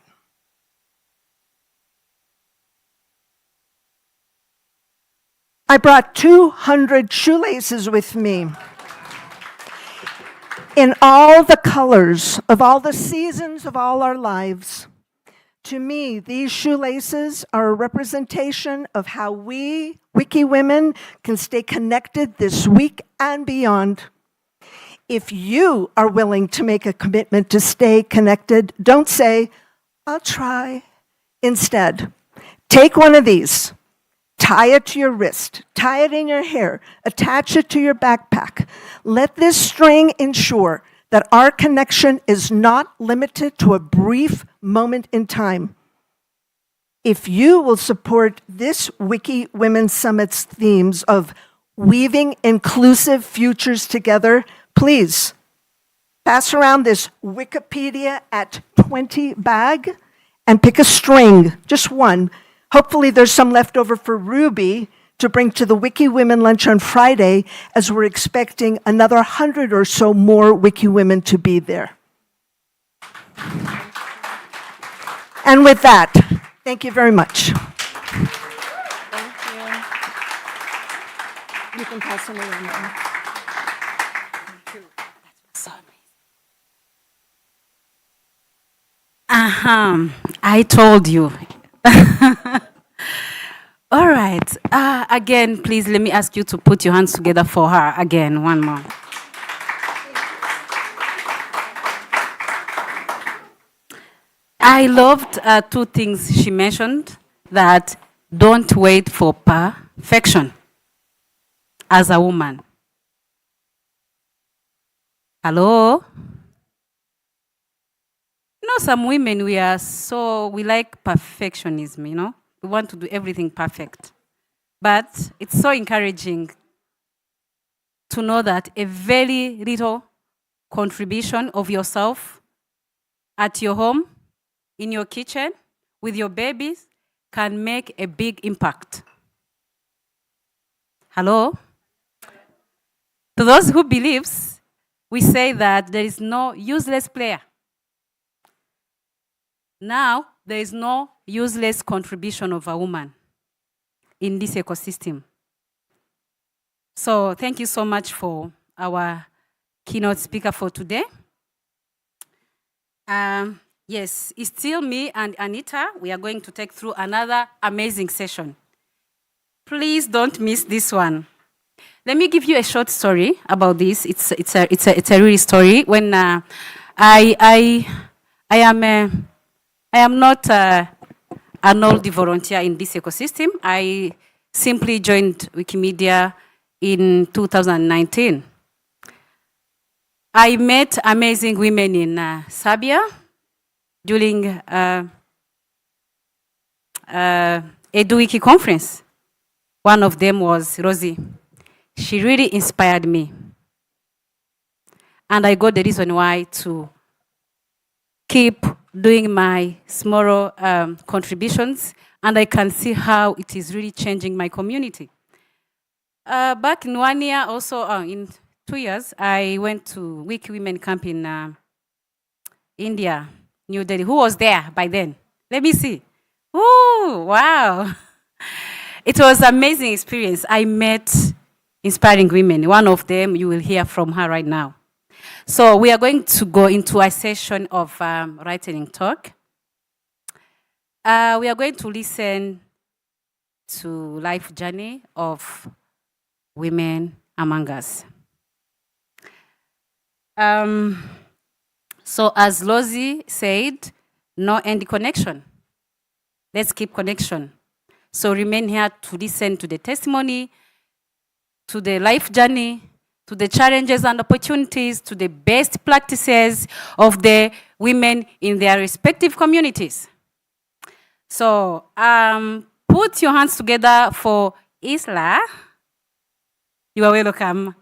I brought 200 shoelaces with me in all the colors of all the seasons of all our lives. To me, these shoelaces are a representation of how we, Wiki women, can stay connected this week and beyond. If you are willing to make a commitment to stay connected, don't say, I'll try. Instead, take one of these, tie it to your wrist, tie it in your hair, attach it to your backpack. Let this string ensure that our connection is not limited to a brief moment in time. If you will support this Wiki Women's Summit's themes of weaving inclusive futures together, please pass around this Wikipedia at 20 bag and pick a string, just one. Hopefully there's some left over for Ruby to bring to the Wiki Women Lunch on Friday, as we're expecting another 100 or so more Wiki women to be there. And with that, thank you very much. Thank you. You can pass them around now. I told you. All right. Again, please let me ask you to put your hands together for her again, one more. I loved two things she mentioned, that don't wait for perfection as a woman. Hello? You know, some women, we like perfectionism, you know? We want to do everything perfect. But it's so encouraging to know that a very little contribution of yourself at your home, in your kitchen, with your babies, can make a big impact. Hello? To those who believes, we say that there is no useless player. Now, there is no useless contribution of a woman in this ecosystem. So thank you so much for our keynote speaker for today. Yes, it's still me and Anita. We are going to take through another amazing session. Please don't miss this one. Let me give you a short story about this. It's a real story. When I am not an old volunteer in this ecosystem. I simply joined Wikimedia in 2019. I met amazing women in Serbia during EduWiki conference. One of them was Rosie. She really inspired me. And I got the reason why to keep doing my small contributions, and I can see how it is really changing my community. Back in 1 year, also in 2 years, I went to Wiki Women Camp in India, New Delhi. Who was there by then? Let me see. Ooh, wow. It was an amazing experience. I met inspiring women. One of them, you will hear from her right now. So we are going to go into a session of writing talk. We are going to listen to life journey of women among us. So as Lozi said, no end connection. Let's keep connection. So remain here to listen to the testimony, to the life journey, to the challenges and opportunities, to the best practices of the women in their respective communities. So put your hands together for Isla. You are welcome.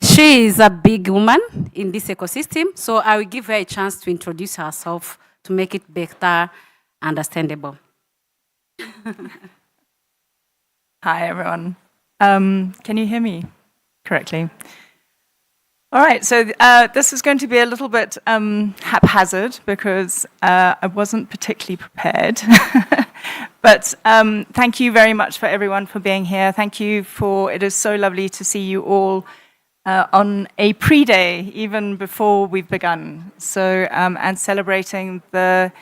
She is a big woman in this ecosystem, so I will give her a chance to introduce herself to make it better understandable. Hi, everyone. Can you hear me correctly? All right, so this is going to be a little bit haphazard because I wasn't particularly prepared. But thank you very much for everyone for being here. Thank you it is so lovely to see you all on a pre-day, even before we've begun. So, and celebrating the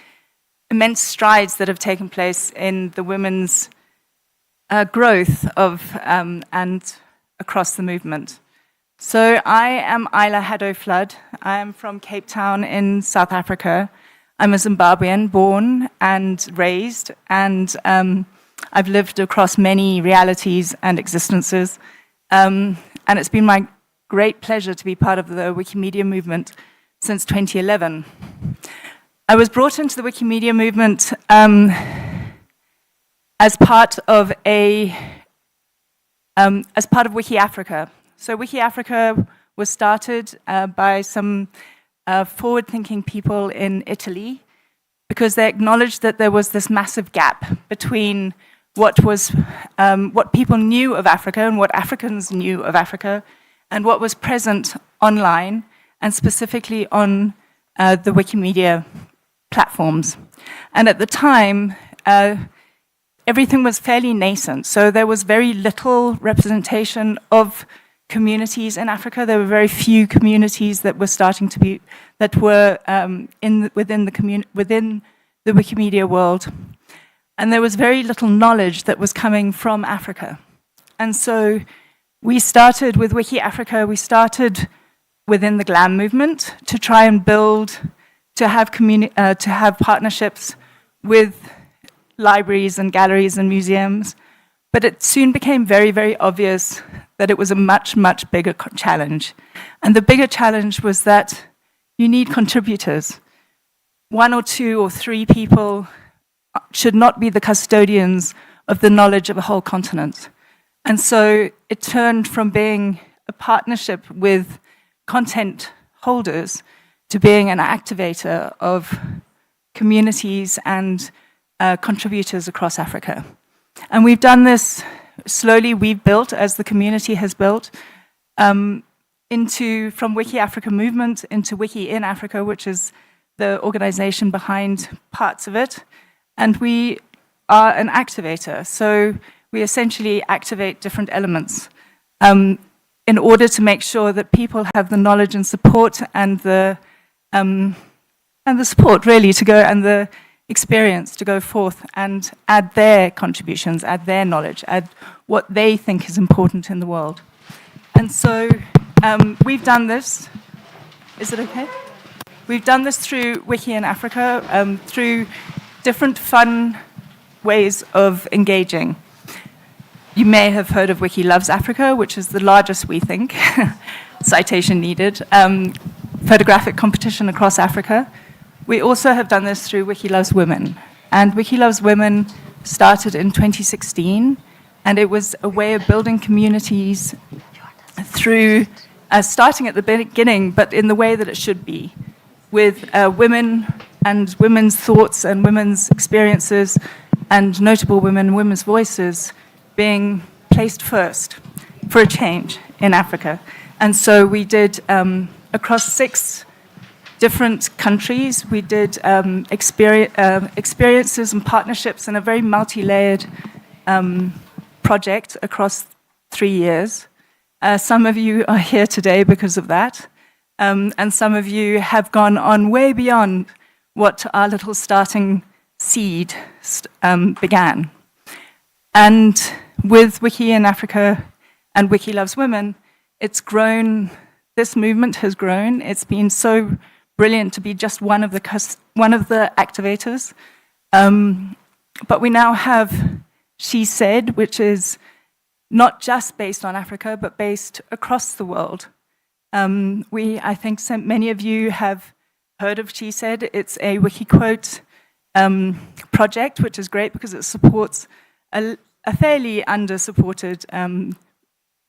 immense strides that have taken place in the women's growth of and across the movement. So I am Isla Haddo-Flood. I am from Cape Town in South Africa. I'm a Zimbabwean, born and raised, and I've lived across many realities and existences. And it's been my great pleasure to be part of the Wikimedia movement since 2011. I was brought into the Wikimedia movement as part of Wiki Africa. So Wiki Africa was started by some forward-thinking people in Italy because they acknowledged that there was this massive gap between what people knew of Africa and what Africans knew of Africa and what was present online and specifically on the Wikimedia platforms. And at the time, everything was fairly nascent. So there was very little representation of communities in Africa. There were very few communities that were within the Wikimedia world. And there was very little knowledge that was coming from Africa. And so we started with Wiki Africa, we started within the GLAM movement to try and build, to have partnerships with libraries and galleries and museums. But it soon became very, very obvious that it was a much, much bigger challenge. And the bigger challenge was that you need contributors. 1 or 2 or 3 people should not be the custodians of the knowledge of a whole continent. And so it turned from being a partnership with content holders to being an activator of communities and contributors across Africa. And we've done this slowly. We've built, as the community has built, from Wiki Africa movement into Wiki in Africa, which is the organization behind parts of it. And we are an activator. So we essentially activate different elements in order to make sure that people have the knowledge and support and the support really to go and the experience to go forth and add their contributions, add their knowledge, add what they think is important in the world. And so we've done this. Is it okay? We've done this through Wiki in Africa, through different fun ways of engaging. You may have heard of Wiki Loves Africa, which is the largest, we think, citation needed, photographic competition across Africa. We also have done this through Wiki Loves Women. And Wiki Loves Women started in 2016, and it was a way of building communities through, starting at the beginning, but in the way that it should be, with women and women's thoughts and women's experiences and notable women, women's voices being placed first for a change in Africa. And so we did, across 6 different countries, we did experiences and partnerships in a very multi-layered project across 3 years. Some of you are here today because of that, and some of you have gone on way beyond what our little starting seed began. And with Wiki in Africa and Wiki Loves Women, it's grown, this movement has grown. It's been so brilliant to be just one of the activators. but we now have She Said, which is not just based on Africa, but based across the world. I think many of you have heard of She Said. It's a Wikiquote project, which is great because it supports a fairly under-supported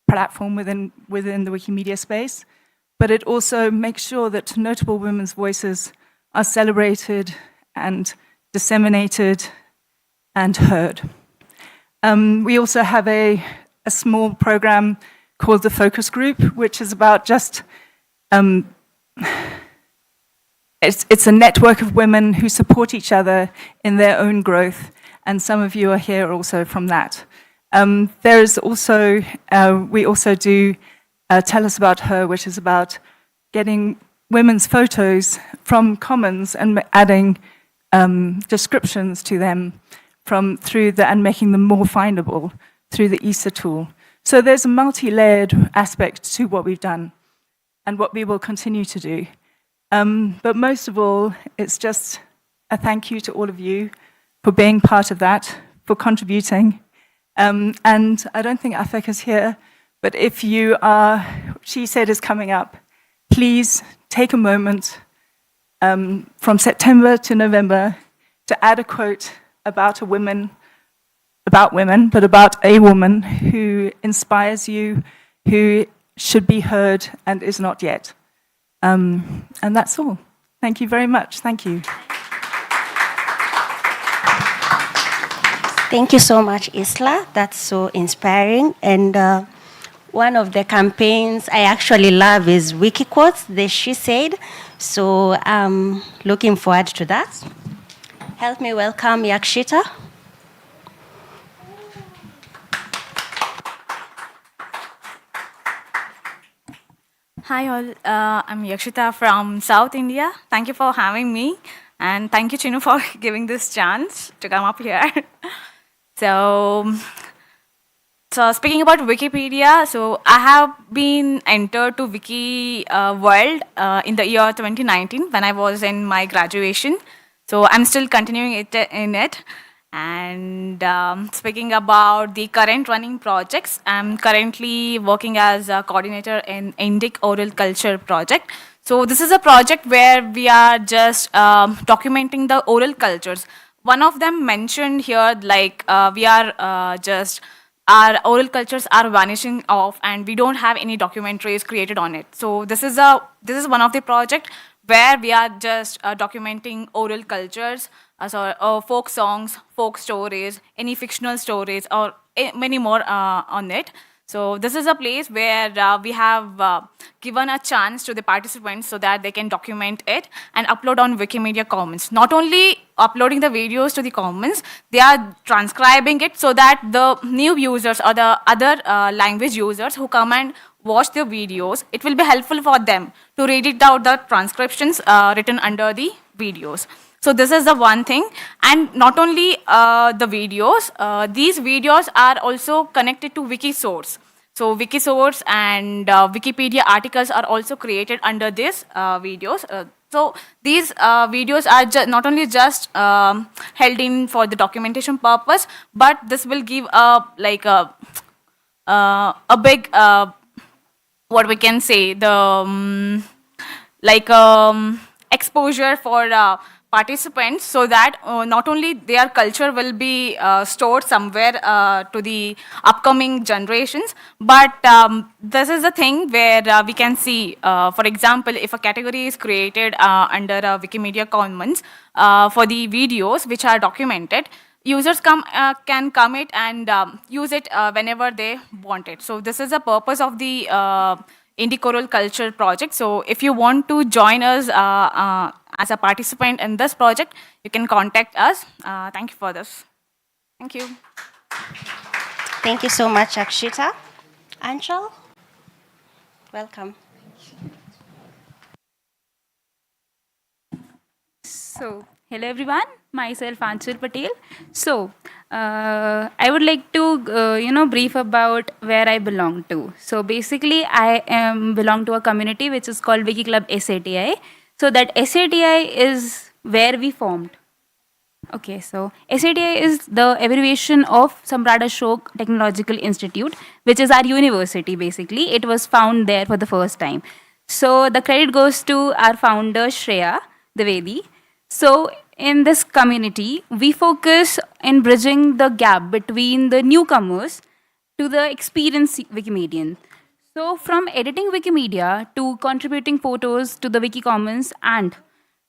platform within the Wikimedia space, but it also makes sure that notable women's voices are celebrated and disseminated and heard. We also have a small program called the Focus Group, which is about just, it's a network of women who support each other in their own growth, and some of you are here also from that. There is also, we also do Tell Us About Her, which is about getting women's photos from Commons and adding descriptions to them and making them more findable through the ESA tool. So there's a multi-layered aspect to what we've done and what we will continue to do. But most of all, it's just a thank you to all of you for being part of that, for contributing. And I don't think Afek is here, but if you are, She Said is coming up, please take a moment from September to November to add a quote about women, but about a woman who inspires you, who should be heard and is not yet. And that's all. Thank you very much. Thank you. Thank you so much, Isla. That's so inspiring. And one of the campaigns I actually love is Wikiquotes, the She Said. So I'm looking forward to that. Help me welcome Yakshita. Hi all, I'm Yakshita from South India. Thank you for having me, and thank you, Chinu, for giving this chance to come up here. So speaking about Wikipedia, so I have been entered to Wiki world in the year 2019 when I was in my graduation. So I'm still continuing in it. And speaking about the current running projects, I'm currently working as a coordinator in Indic Oral Culture project. So this is a project where we are just documenting the oral cultures. One of them mentioned here, like we are our oral cultures are vanishing off and we don't have any documentaries created on it. So this is one of the project where we are just documenting oral cultures, folk songs, folk stories, any fictional stories, or many more on it. So this is a place where we have given a chance to the participants so that they can document it and upload on Wikimedia Commons. Not only uploading the videos to the Commons, they are transcribing it so that the new users or the other language users who come and watch the videos, it will be helpful for them to read it out the transcriptions written under the videos. So this is the one thing. And not only the videos, these videos are also connected to Wikisource. So Wikisource and Wikipedia articles are also created under these videos. So these videos are not only just held in for the documentation purpose, but this will give a big, what we can say, the exposure for participants, so that not only their culture will be stored somewhere to the upcoming generations, but this is the thing where we can see, for example, if a category is created under Wikimedia Commons for the videos which are documented, users can commit and use it whenever they want it. So this is the purpose of the Indic Oral Culture project. So if you want to join us as a participant in this project, you can contact us. Thank you for this. Thank you. Thank you so much, Akshita. Anshul, welcome. So, hello everyone, myself Anshul Patel. So, I would like to, brief about where I belong to. So basically, I belong to a community which is called Wiki Club SATI. So that SATI is where we formed. Okay, so SATI is the abbreviation of Samrat Ashok Technological Institute, which is our university basically. It was found there for the first time. So the credit goes to our founder Shreya Dwivedi. So in this community, we focus in bridging the gap between the newcomers to the experienced Wikimedian. So from editing Wikimedia to contributing photos to the Wiki Commons and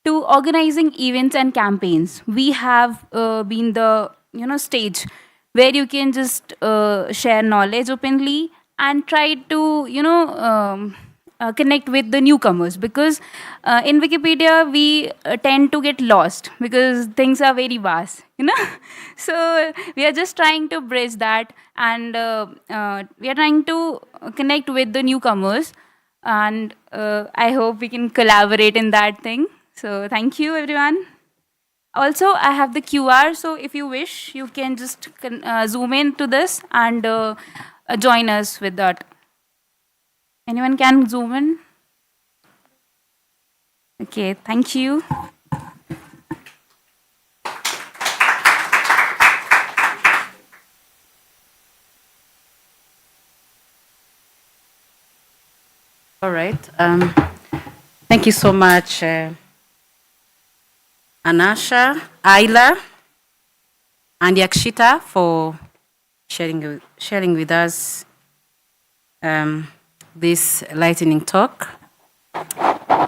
to organizing events and campaigns, we have been the stage where you can just share knowledge openly and try to connect with the newcomers, because in Wikipedia we tend to get lost because things are very vast. So we are just trying to bridge that, and we are trying to connect with the newcomers, and I hope we can collaborate in that thing. So thank you, everyone. Also, I have the QR, so if you wish, you can just zoom in to this and join us with that. Anyone can zoom in? Okay, thank you. All right. Thank you so much, Anasha, Ayla, and Yakshita for sharing with us this lightning talk.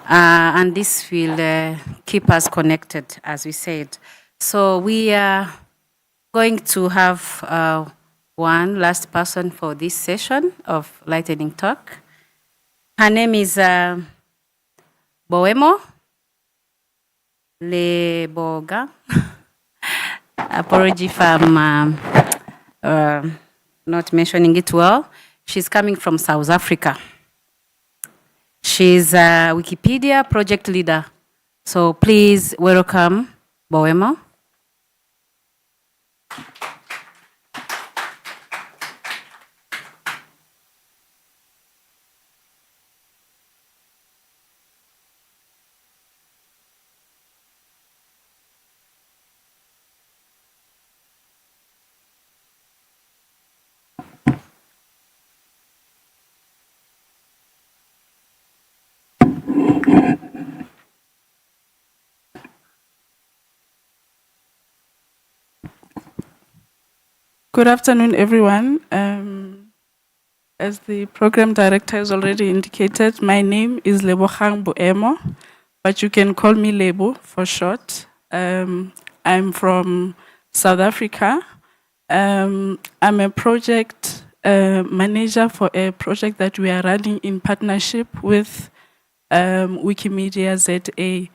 And this will keep us connected, as we said. So we are going to have one last person for this session of lightning talk. Her name is Boemo Leboga. Apology if I'm not mentioning it well. She's coming from South Africa. She's a Wikipedia project leader. So please welcome Boemo. Good afternoon, everyone. As the program director has already indicated, my name is Lebogang Boemo, but you can call me Lebo for short. I'm from South Africa. I'm a project manager for a project that we are running in partnership with Wikimedia ZA.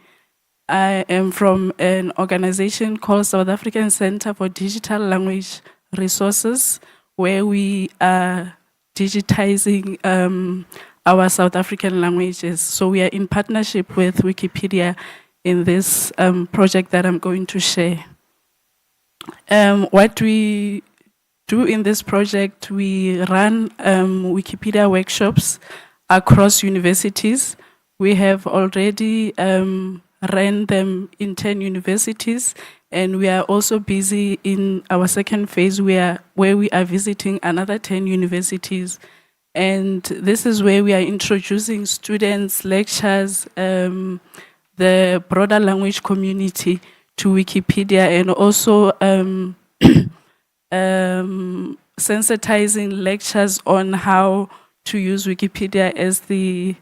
I am from an organization called South African Center for Digital Language Resources, where we are digitizing our South African languages. So we are in partnership with Wikipedia in this project that I'm going to share. What we do in this project, we run Wikipedia workshops across universities. We have already ran them in 10 universities, and we are also busy in our second phase where we are visiting another 10 universities. And this is where we are introducing students, lecturers, the broader language community to Wikipedia, and also sensitizing lectures on how to use Wikipedia, as the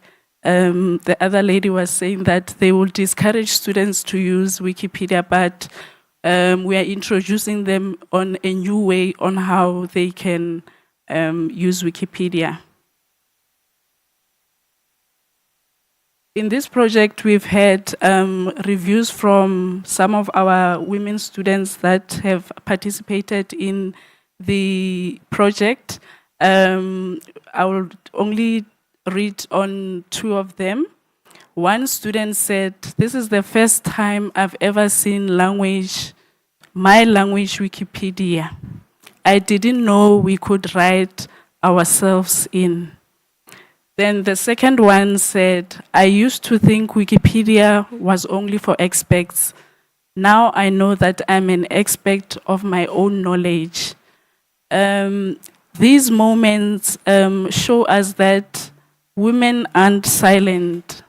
other lady was saying that they will discourage students to use Wikipedia, but we are introducing them on a new way on how they can use Wikipedia. In this project, we've had reviews from some of our women students that have participated in the project. I will only read on two of them. One student said, "This is the first time I've ever seen my language Wikipedia. I didn't know we could write ourselves in." Then the second one said, "I used to think Wikipedia was only for experts. Now I know that I'm an expert of my own knowledge. These moments show us that women aren't silent.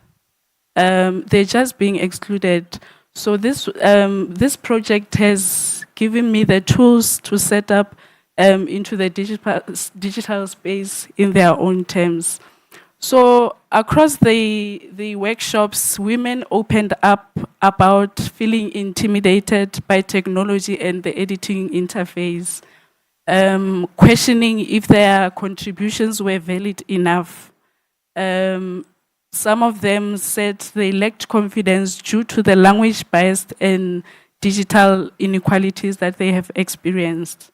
They're just being excluded. So this project has given me the tools to set up into the digital space in their own terms. So across the workshops, women opened up about feeling intimidated by technology and the editing interface, questioning if their contributions were valid enough. Some of them said they lacked confidence due to the language bias and digital inequalities that they have experienced.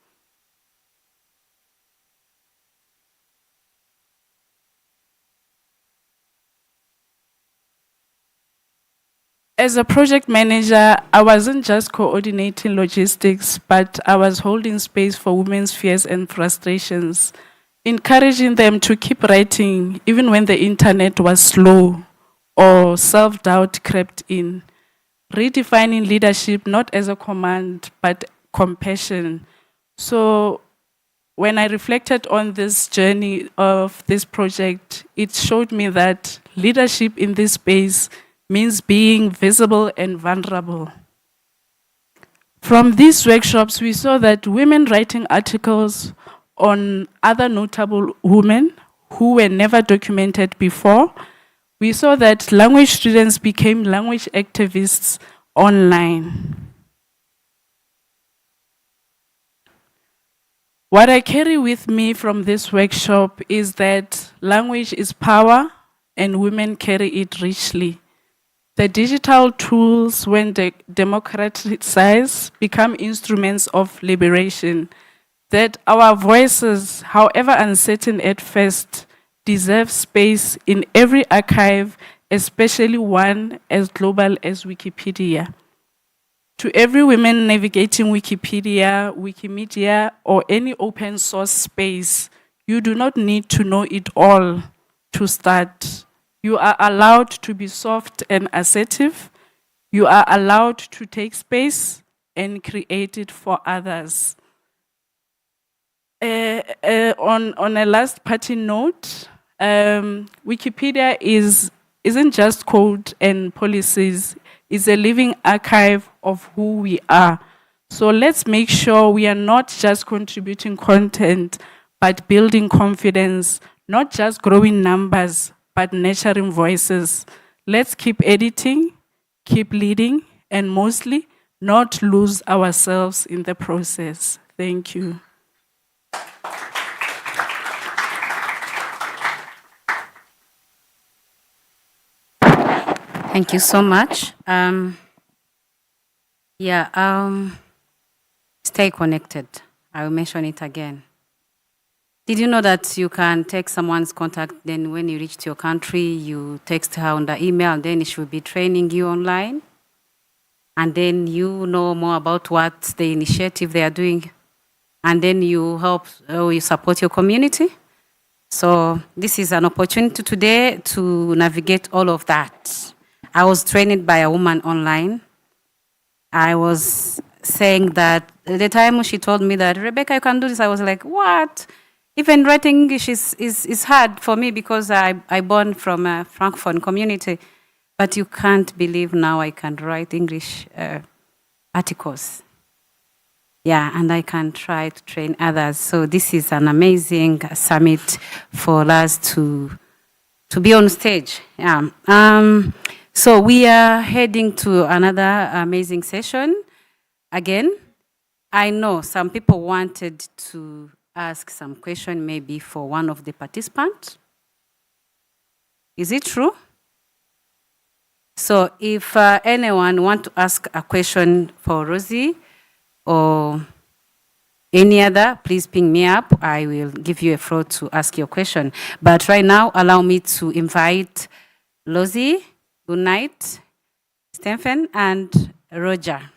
As a project manager, I wasn't just coordinating logistics, but I was holding space for women's fears and frustrations, encouraging them to keep writing even when the internet was slow or self-doubt crept in, redefining leadership not as a command, but compassion. So when I reflected on this journey of this project, it showed me that leadership in this space means being visible and vulnerable. From these workshops, we saw that women writing articles on other notable women who were never documented before, we saw that language students became language activists online. What I carry with me from this workshop is that language is power and women carry it richly. The digital tools, when democratized, become instruments of liberation. That our voices, however uncertain at first, deserve space in every archive, especially one as global as Wikipedia. To every woman navigating Wikipedia, Wikimedia, or any open source space, you do not need to know it all to start. You are allowed to be soft and assertive. You are allowed to take space and create it for others. On a last parting note, Wikipedia isn't just code and policies. It's a living archive of who we are. So let's make sure we are not just contributing content, but building confidence, not just growing numbers, but nurturing voices. Let's keep editing, keep leading, and mostly not lose ourselves in the process. Thank you. Thank you so much. Stay connected. I will mention it again. Did you know that you can take someone's contact, then when you reach to your country, you text her on the email, and then she will be training you online? And then you know more about what the initiative they are doing, and then you help, you support your community. So this is an opportunity today to navigate all of that. I was trained by a woman online. I was saying that the time she told me that, Rebecca, you can do this, I was like, what? Even writing English is hard for me because I born from a Francophone community. But you can't believe now I can write English articles. Yeah, and I can try to train others. So this is an amazing summit for us to be on stage. Yeah. So we are heading to another amazing session. Again, I know some people wanted to ask some question maybe for one of the participants. Is it true? So if anyone want to ask a question for Rosie or any other, please ping me up. I will give you a floor to ask your question. But right now, allow me to invite Rosie, good night, Stephen, and Roger.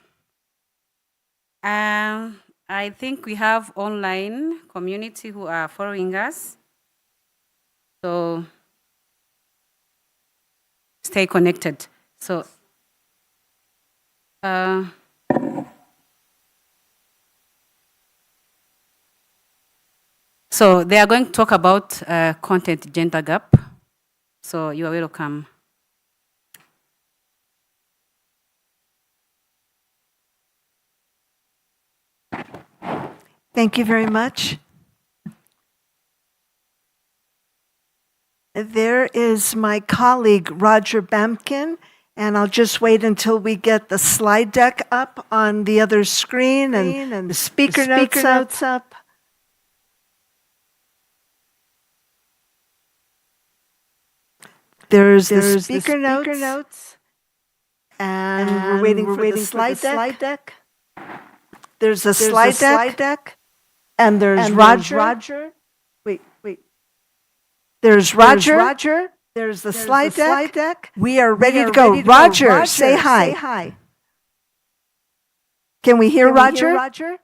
I think we have online community who are following us. So stay connected. So So they are going to talk about content gender gap. So you are welcome. Thank you very much. There is my colleague, Roger Bamkin, and I'll just wait until we get the slide deck up on the other screen and the speaker notes up. There's the speaker notes, and we're waiting for the slide deck. There's a slide deck, and there's Roger. Wait. There's Roger. There's the slide deck. We are ready to go. Roger, say hi. Can we hear Roger?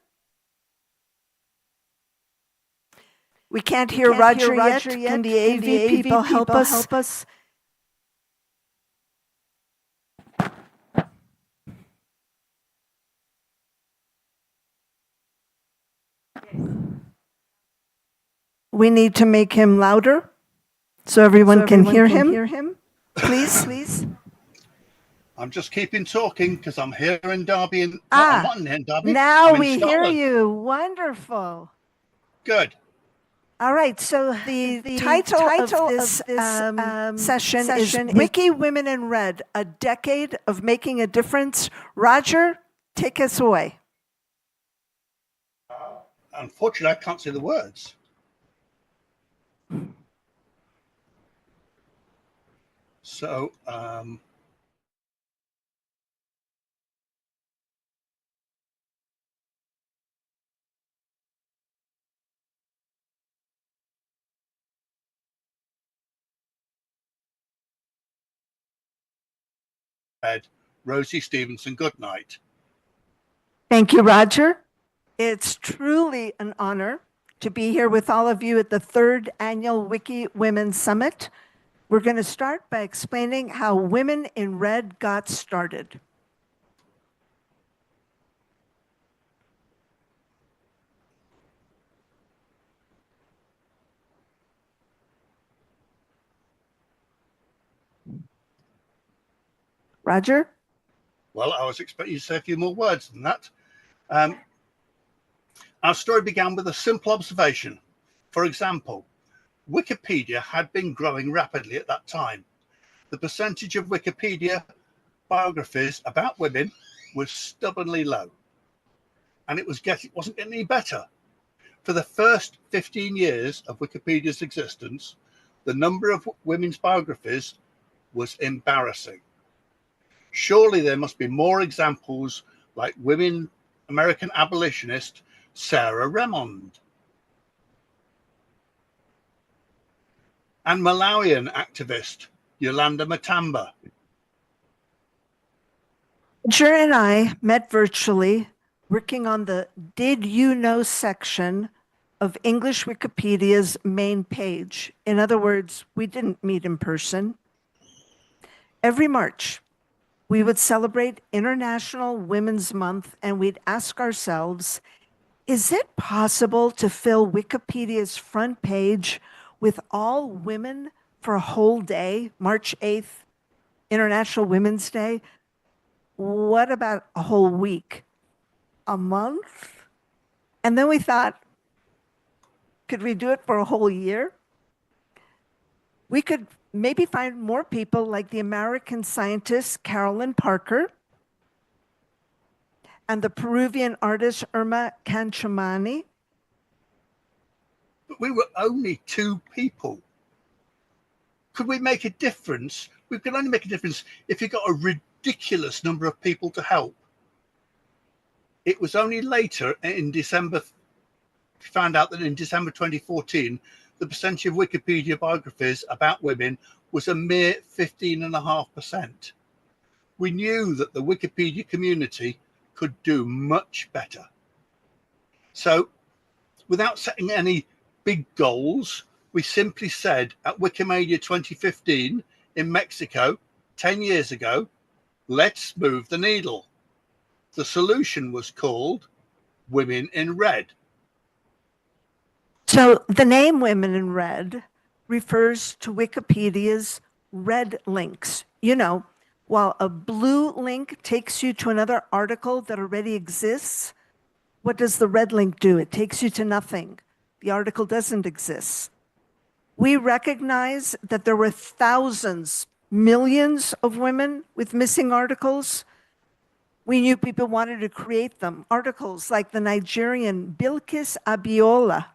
We can't hear Roger yet. Can the AV people help us? We need to make him louder so everyone can hear him. Please. I'm just keeping talking because I'm here in Derby. I'm not in Derby. Now I'm in we hear Scotland. you. Wonderful. Good. All right, so the title of this session is Wiki Women in Red, a decade of making a difference. Roger, take us away. Unfortunately, I can't see the words. So, Rosie Stevenson, good night. Thank you, Roger. It's truly an honor to be here with all of you at the 3rd Annual Wiki Women Summit. We're going to start by explaining how Women in Red got started. Roger? Well, I was expecting you to say a few more words than that. Our story began with a simple observation. For example, Wikipedia had been growing rapidly at that time. The percentage of Wikipedia biographies about women was stubbornly low, and it wasn't getting any better. For the first 15 years of Wikipedia's existence, the number of women's biographies was embarrassing. Surely there must be more examples like women American abolitionist Sarah Remond and Malawian activist Yolanda Matamba. Roger and I met virtually working on the Did You Know section of English Wikipedia's main page. In other words, we didn't meet in person. Every March, we would celebrate International Women's Month and we'd ask ourselves, is it possible to fill Wikipedia's front page with all women for a whole day, March 8th, International Women's Day? What about a whole week? A month? And then we thought, could we do it for a whole year? We could maybe find more people like the American scientist Carolyn Parker and the Peruvian artist Irma Canchamani. But we were only 2 people. Could we make a difference? We could only make a difference if you got a ridiculous number of people to help. It was only later in December, found out that in December 2014, the percentage of Wikipedia biographies about women was a mere 15.5%. We knew that the Wikipedia community could do much better. So, without setting any big goals, we simply said at Wikimedia 2015 in Mexico, 10 years ago, let's move the needle. The solution was called Women in Red. So the name Women in Red refers to Wikipedia's red links. You know, while a blue link takes you to another article that already exists, what does the red link do? It takes you to nothing. The article doesn't exist. We recognize that there were thousands, millions of women with missing articles. We knew people wanted to create them. Articles like the Nigerian Bilkis Abiola.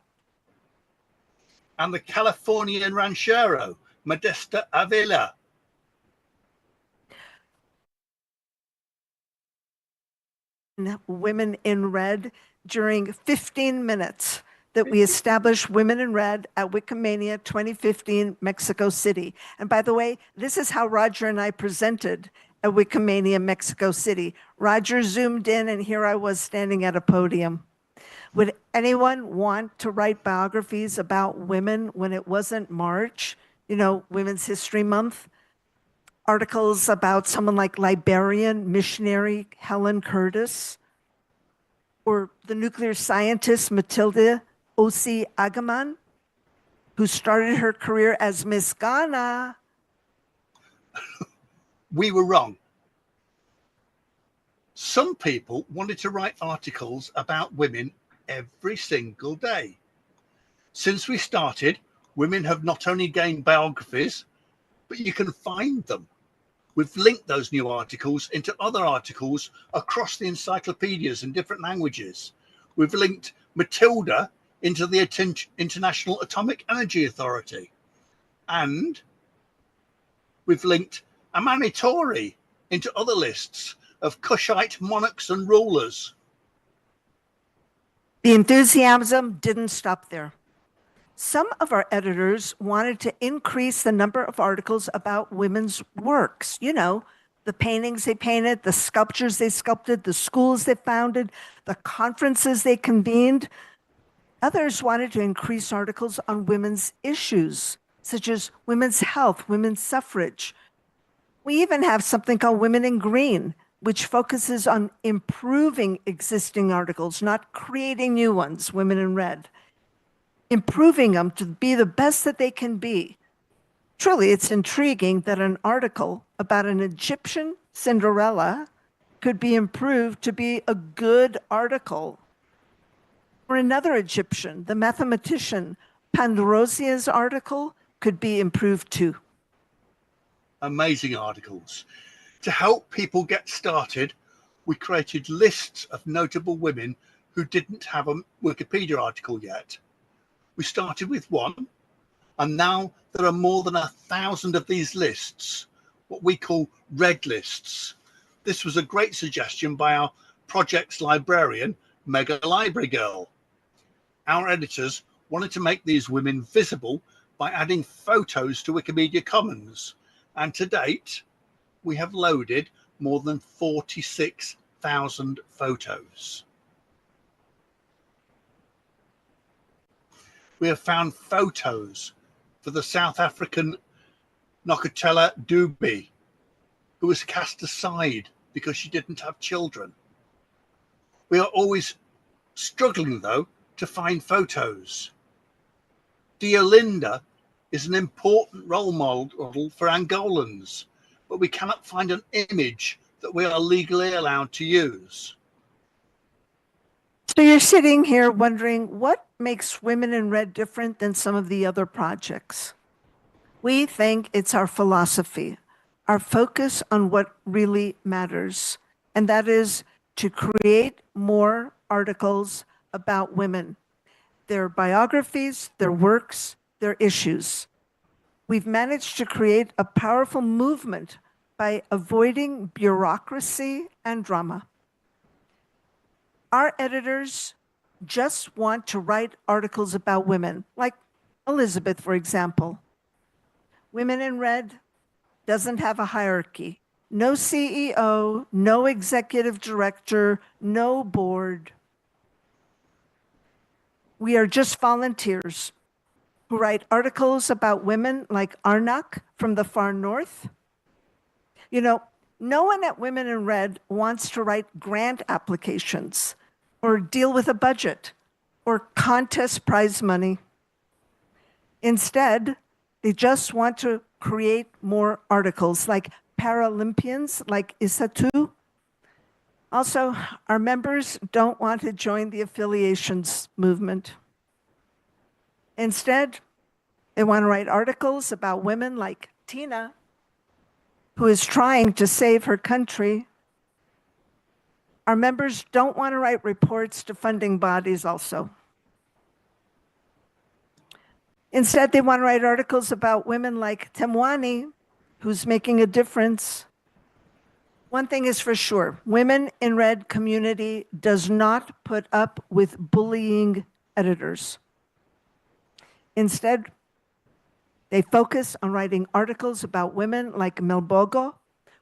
And the Californian ranchero, Modesta Avila. Women in Red during 15 minutes that we established Women in Red at Wikimania 2015, Mexico City. And by the way, this is how Roger and I presented at Wikimania, Mexico City. Roger zoomed in, and here I was standing at a podium. Would anyone want to write biographies about women when it wasn't March, you know, Women's History Month? Articles about someone like Liberian missionary Helen Curtis, or the nuclear scientist Matilda Osi Agaman, who started her career as Miss Ghana. We were wrong. Some people wanted to write articles about women every single day. Since we started, women have not only gained biographies, but you can find them. We've linked those new articles into other articles across the encyclopedias in different languages. We've linked Matilda into the International Atomic Energy Authority. And we've linked Amanitori into other lists of Kushite monarchs and rulers. The enthusiasm didn't stop there. Some of our editors wanted to increase the number of articles about women's works. You know, the paintings they painted, the sculptures they sculpted, the schools they founded, the conferences they convened. Others wanted to increase articles on women's issues, such as women's health, women's suffrage. We even have something called Women in Green, which focuses on improving existing articles, not creating new ones, Women in Red. Improving them to be the best that they can be. Truly, it's intriguing that an article about an Egyptian Cinderella could be improved to be a good article. Or another Egyptian, the mathematician Pandrosia's article could be improved too. Amazing articles. To help people get started, we created lists of notable women who didn't have a Wikipedia article yet. We started with one, and now there are more than 1,000 of these lists, what we call red lists. This was a great suggestion by our project's librarian, Mega Library Girl. Our editors wanted to make these women visible by adding photos to Wikimedia Commons, and to date, we have loaded more than 46,000 photos. We have found photos for the South African Nokutela Dubi, who was cast aside because she didn't have children. We are always struggling, though, to find photos. Diolinda is an important role model for Angolans, but we cannot find an image that we are legally allowed to use. So you're sitting here wondering what makes Women in Red different than some of the other projects. We think it's our philosophy, our focus on what really matters, and that is to create more articles about women, their biographies, their works, their issues. We've managed to create a powerful movement by avoiding bureaucracy and drama. Our editors just want to write articles about women, like Elizabeth, for example. Women in Red doesn't have a hierarchy. No CEO, no executive director, no board. We are just volunteers who write articles about women like Arnak from the far north. You know, no one at Women in Red wants to write grant applications or deal with a budget or contest prize money. Instead, they just want to create more articles like Paralympians, like Isatu. Also, our members don't want to join the affiliations movement. Instead, they want to write articles about women like Tina, who is trying to save her country. Our members don't want to write reports to funding bodies also. Instead, they want to write articles about women like Temwani, who's making a difference. One thing is for sure, Women in Red community does not put up with bullying editors. Instead, they focus on writing articles about women like Melbogo,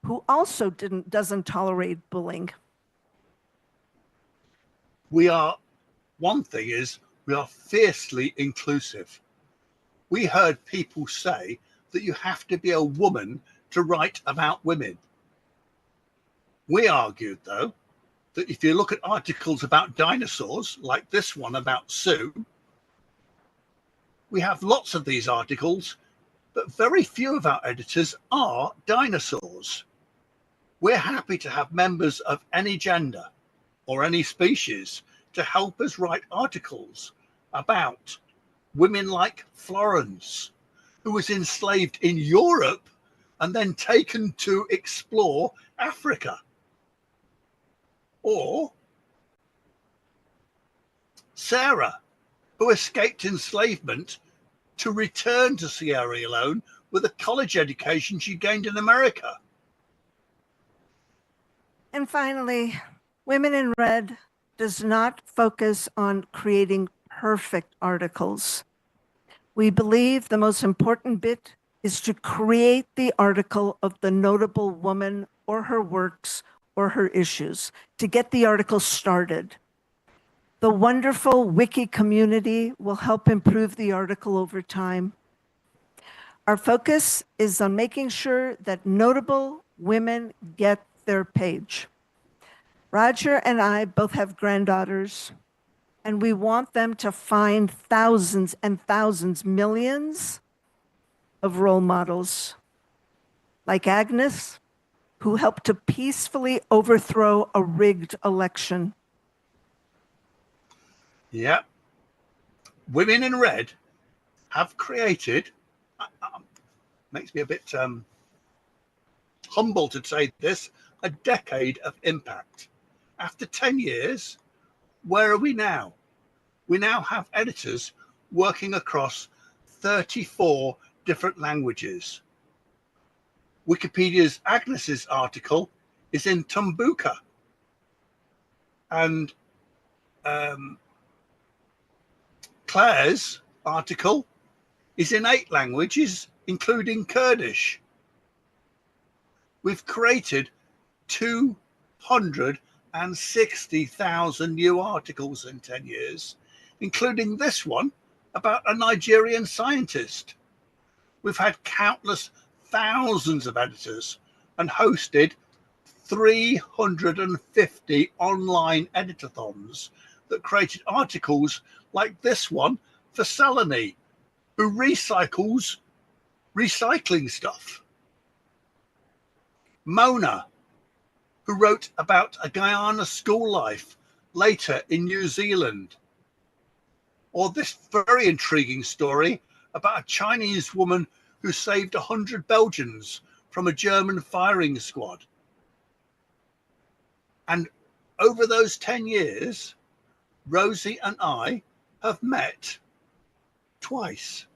who also doesn't tolerate bullying. One thing is, we are fiercely inclusive. We heard people say that you have to be a woman to write about women. We argued, though, that if you look at articles about dinosaurs, like this one about Sue, we have lots of these articles, but very few of our editors are dinosaurs. We're happy to have members of any gender or any species to help us write articles about women like Florence, who was enslaved in Europe and then taken to explore Africa. Or Sarah, who escaped enslavement to return to Sierra Leone with a college education she gained in America. And finally, Women in Red does not focus on creating perfect articles. We believe the most important bit is to create the article of the notable woman or her works or her issues, to get the article started. The wonderful Wiki community will help improve the article over time. Our focus is on making sure that notable women get their page. Roger and I both have granddaughters, and we want them to find thousands and thousands, millions of role models like Agnes, who helped to peacefully overthrow a rigged election. Yeah. Women in Red have created, makes me a bit humble to say this, a decade of impact. After 10 years, where are we now? We now have editors working across 34 different languages. Wikipedia's Agnes's article is in Tumbuka, and Claire's article is in 8 languages, including Kurdish. We've created 260,000 new articles in 10 years, including this one about a Nigerian scientist. We've had countless thousands of editors and hosted 350 online editathons that created articles like this one for Saloni, who recycles recycling stuff. Mona, who wrote about a Guyana school life later in New Zealand. Or this very intriguing story about a Chinese woman who saved 100 Belgians from a German firing squad. And over those 10 years, Rosie and I have met twice.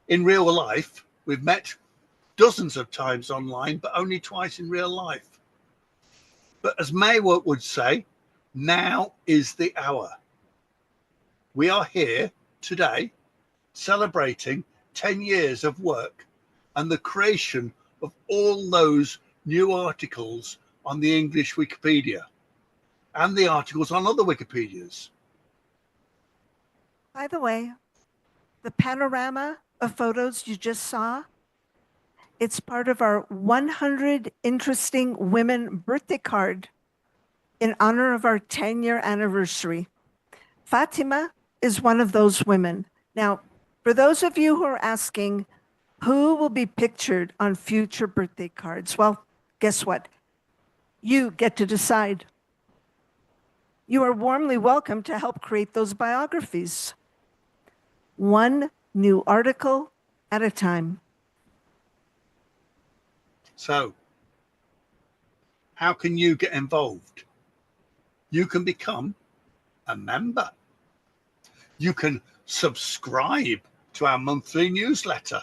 In real life, we've met dozens of times online, but only twice in real life. But as Mayworth would say, now is the hour. We are here today celebrating 10 years of work and the creation of all those new articles on the English Wikipedia and the articles on other Wikipedias. By the way, the panorama of photos you just saw, it's part of our 100 Interesting Women birthday card in honor of our 10-year anniversary. Fatima is one of those women. Now, For those of you who are asking, who will be pictured on future birthday cards? Well, guess what? You get to decide. You are warmly welcome to help create those biographies. One new article at a time. So, how can you get involved? You can become a member. You can subscribe to our monthly newsletter,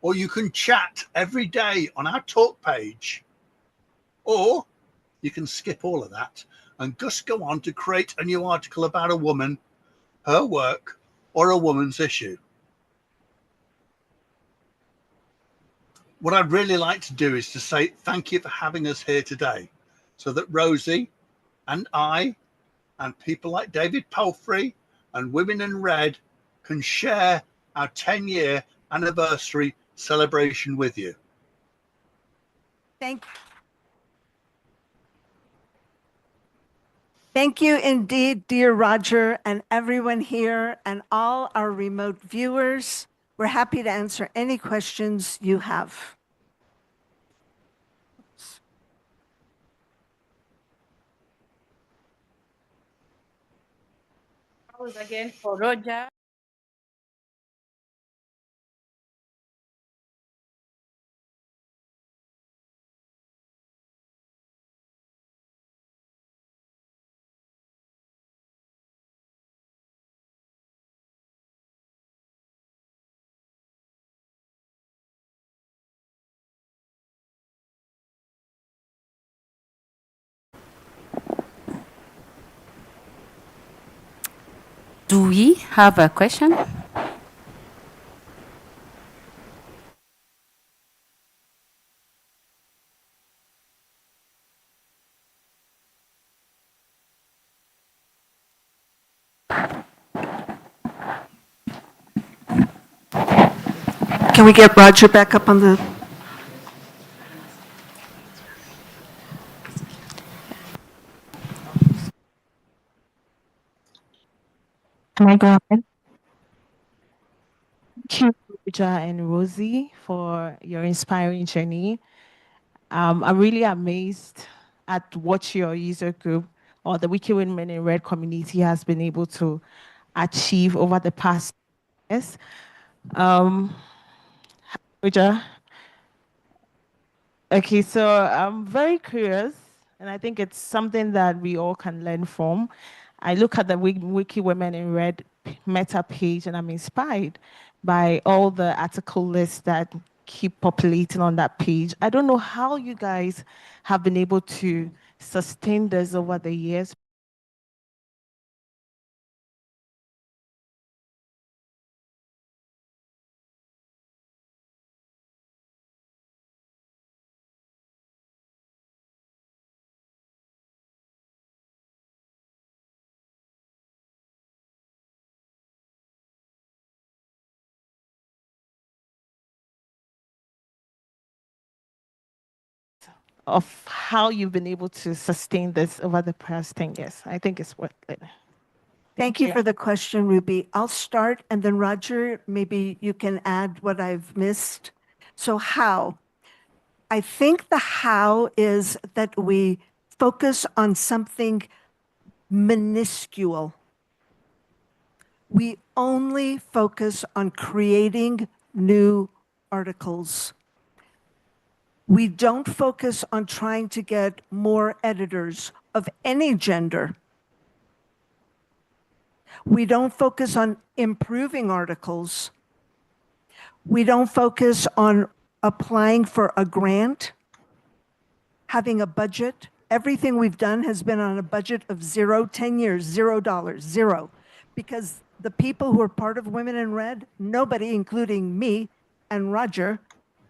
or you can chat every day on our talk page, or you can skip all of that and just go on to create a new article about a woman, her work, or a woman's issue. What I'd really like to do is to say thank you for having us here today, so that Rosie and I and people like David Palfrey and Women in Red can share our 10-year anniversary celebration with you. Thank you indeed, dear Roger, and everyone here and all our remote viewers. We're happy to answer any questions you have. Again for Roger. Do we have a question? Can we get Roger back up on the... Can I go ahead? Thank you, Roger and Rosie, for your inspiring journey. I'm really amazed at what your user group or the Wiki Women in Red community has been able to achieve over the past years. Roger. Okay, so I'm very curious, and I think it's something that we all can learn from. I look at the Wiki Women in Red meta page, and I'm inspired by all the article lists that keep populating on that page. I don't know how you guys have been able to sustain this over the years. Of how you've been able to sustain this over the past 10 years. I think it's worth it. Thank you for the question, Ruby. I'll start, and then Roger, maybe you can add what I've missed. So how? I think the how is that we focus on something minuscule. We only focus on creating new articles. We don't focus on trying to get more editors of any gender. We don't focus on improving articles. We don't focus on applying for a grant, having a budget. Everything we've done has been on a budget of zero, 10 years, $0, zero. Because the people who are part of Women in Red, nobody, including me and Roger,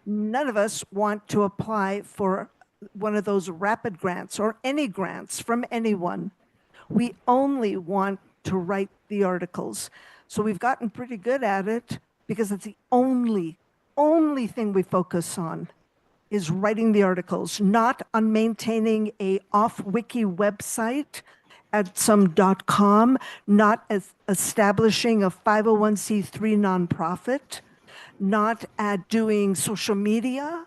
none of us want to apply for one of those rapid grants or any grants from anyone. We only want to write the articles. So we've gotten pretty good at it because it's the only thing we focus on is writing the articles, not on maintaining a off-wiki website at some .com, not as establishing a 501c3 nonprofit, not at doing social media,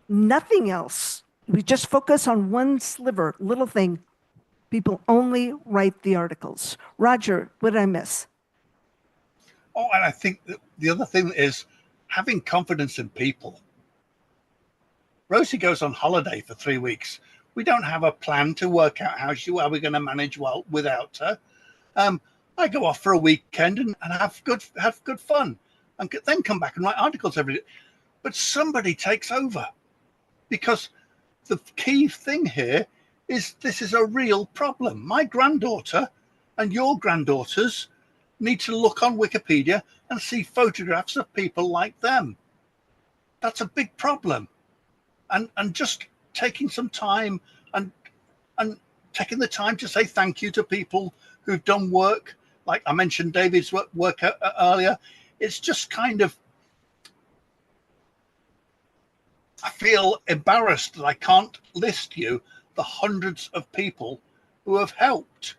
nothing else. We just focus on one sliver, little thing. People only write the articles. Roger, what did I miss? Oh, and I think that the other thing is having confidence in people. Rosie goes on holiday for 3 weeks. We don't have a plan to work out how we're going to manage well without her. I go off for a weekend and have good fun, and then come back and write articles every day. But somebody takes over, because the key thing here is this is a real problem. My granddaughter and your granddaughters need to look on Wikipedia and see photographs of people like them. That's a big problem. And just taking some time and taking the time to say thank you to people who've done work, like I mentioned David's work earlier. It's just kind of, I feel embarrassed that I can't list you the hundreds of people who have helped.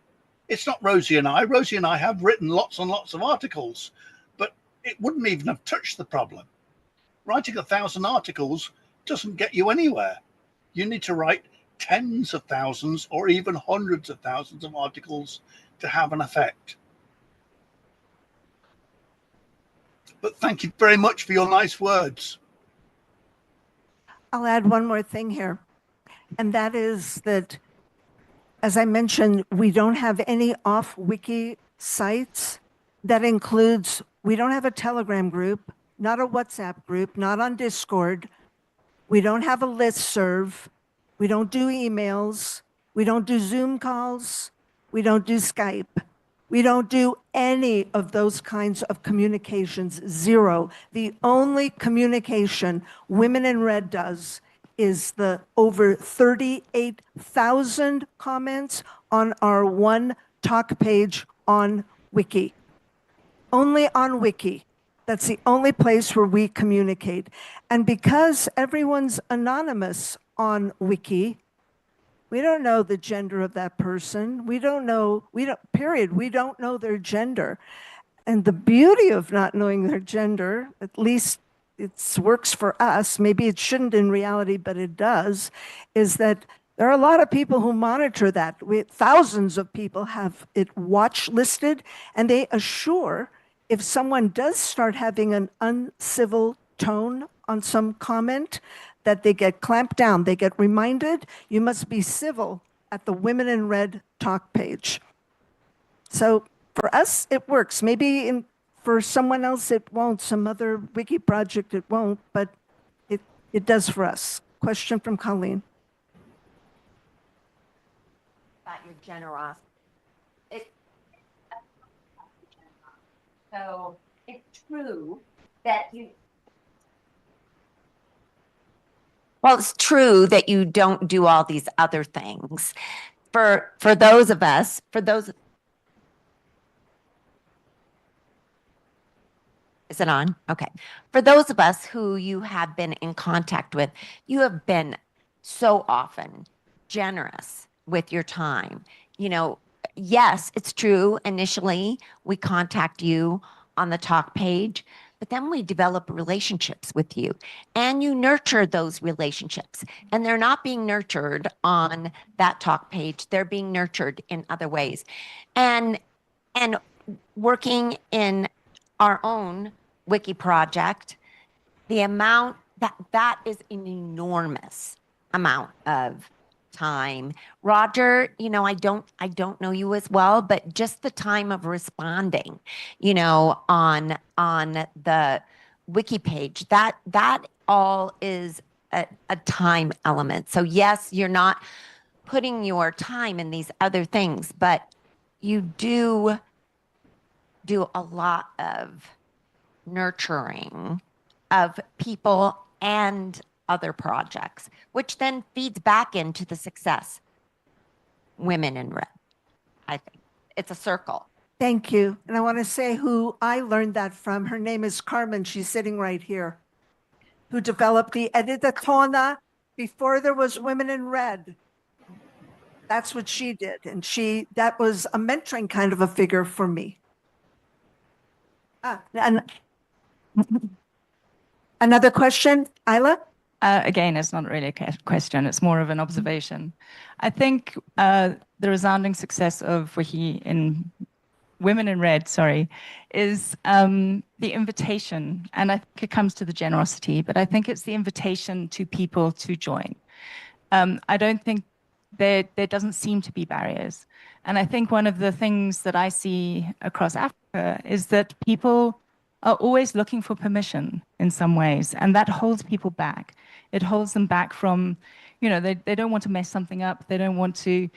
It's not Rosie and I. Rosie and I have written lots and lots of articles, but it wouldn't even have touched the problem. Writing 1,000 articles doesn't get you anywhere. You need to write tens of thousands or even hundreds of thousands of articles to have an effect. But thank you very much for your nice words. I'll add one more thing here, and that is that, as I mentioned, we don't have any off-wiki sites. That includes, we don't have a Telegram group, not a WhatsApp group, not on Discord. We don't have a listserv. We don't do emails. We don't do Zoom calls. We don't do Skype. We don't do any of those kinds of communications, zero. The only communication Women in Red does is the over 38,000 comments on our one talk page on Wiki. Only on Wiki. That's the only place where we communicate. And because everyone's anonymous on Wiki, we don't know the gender of that person. We don't know their gender. And the beauty of not knowing their gender, at least it works for us, maybe it shouldn't in reality, but it does, is that there are a lot of people who monitor that. Thousands of people have it watch listed, and they assure if someone does start having an uncivil tone on some comment, that they get clamped down. They get reminded, you must be civil at the Women in Red talk page. So for us, it works. Maybe for someone else, it won't. Some other wiki project, it won't, but it does for us. Question from Colleen. About your generosity. So it's true that it's true that you don't do all these other things. For those of us, is it on? Okay. For those of us who you have been in contact with, you have been so often generous with your time. You know, yes, it's true. Initially, we contact you on the talk page, but then we develop relationships with you and you nurture those relationships. And they're not being nurtured on that talk page. They're being nurtured in other ways. And working in our own wiki project, the amount that is an enormous amount of time. Roger, you know, I don't know you as well, but just the time of responding, you know, on the wiki page, that all is a time element. So yes, you're not putting your time in these other things, but you do a lot of nurturing of people and other projects, which then feeds back into the success. Women in Red, I think. It's a circle. Thank you. And I want to say who I learned that from. Her name is Carmen. She's sitting right here, who developed the Editatona before there was Women in Red. That's what she did. And that was a mentoring kind of a figure for me. And another question, Isla? Again, it's not really a question, it's more of an observation. I think the resounding success of Wiki in Women in Red, is the invitation. And I think it comes to the generosity, but I think it's the invitation to people to join. I don't think there doesn't seem to be barriers. And I think one of the things that I see across Africa is that people are always looking for permission in some ways, and that holds people back. It holds them back from, they don't want to mess something up. They don't want to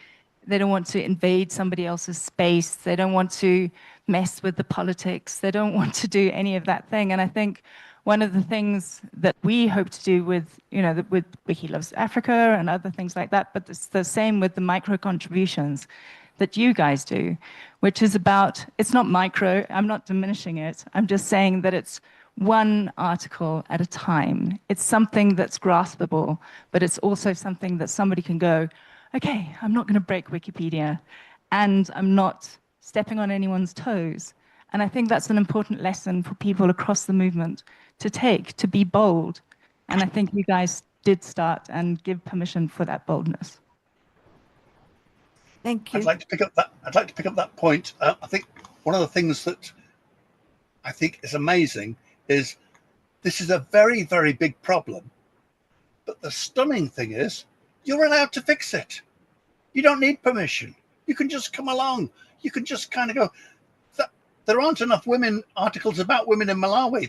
invade somebody else's space. They don't want to mess with the politics. They don't want to do any of that thing. And I think one of the things that we hope to do with, with Wiki Loves Africa and other things like that, but it's the same with the micro contributions that you guys do, which is about, it's not micro, I'm not diminishing it. I'm just saying that it's one article at a time. It's something that's graspable, but it's also something that somebody can go, okay, I'm not going to break Wikipedia, and I'm not stepping on anyone's toes. And I think that's an important lesson for people across the movement to take, to be bold. And I think you guys did start and give permission for that boldness. Thank you. I'd like to pick up that point. I think one of the things that I think is amazing is this is a very, very big problem. But the stunning thing is, you're allowed to fix it. You don't need permission. You can just come along. You can just kind of go, there aren't enough articles about women in Malawi.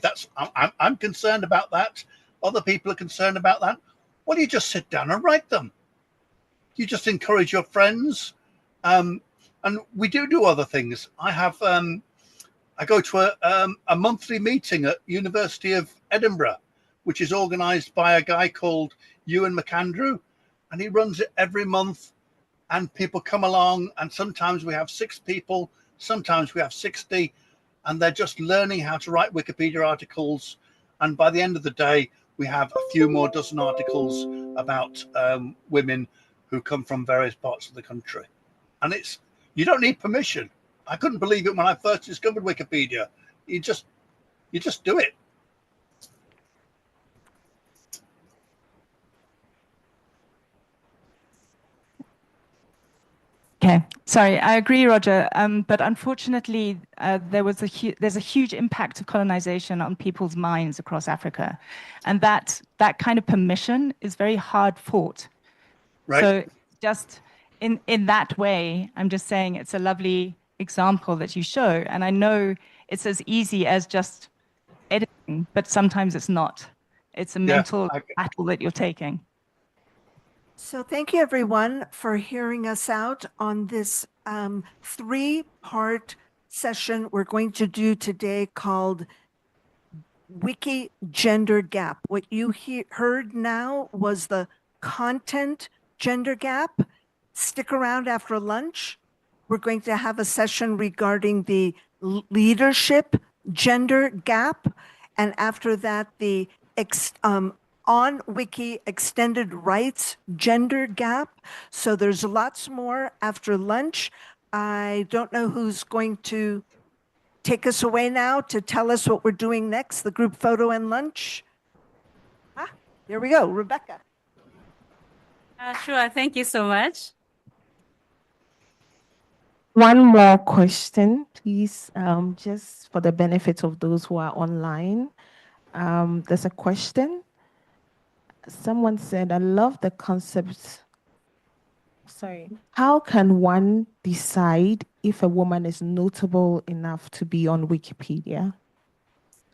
I'm concerned about that. Other people are concerned about that. Well, you just sit down and write them. You just encourage your friends. And we do other things. I go to a monthly meeting at University of Edinburgh, which is organized by a guy called Ewan McAndrew. And he runs it every month, and people come along, and sometimes we have 6 people, sometimes we have 60, and they're just learning how to write Wikipedia articles. And by the end of the day, we have a few more dozen articles about women who come from various parts of the country. And you don't need permission. I couldn't believe it when I first discovered Wikipedia. You just do it. Okay, sorry, I agree, Roger. But unfortunately, there's a huge impact of colonization on people's minds across Africa, and that kind of permission is very hard fought. Right. So just in that way, I'm just saying it's a lovely example that you show, and I know it's as easy as just editing, but sometimes it's not. It's a mental battle that you're taking. So thank you, everyone, for hearing us out on this 3-part session we're going to do today called Wiki Gender Gap. What you heard now was the content gender gap. Stick around after lunch. We're going to have a session regarding the leadership gender gap. And after that, the on Wiki extended rights gender gap. So there's lots more after lunch. I don't know who's going to take us away now to tell us what we're doing next, the group photo and lunch. Here we go, Rebecca. Sure, thank you so much. One more question, please, just for the benefit of those who are online. There's a question. Someone said, I love the concept. Sorry. How can one decide if a woman is notable enough to be on Wikipedia?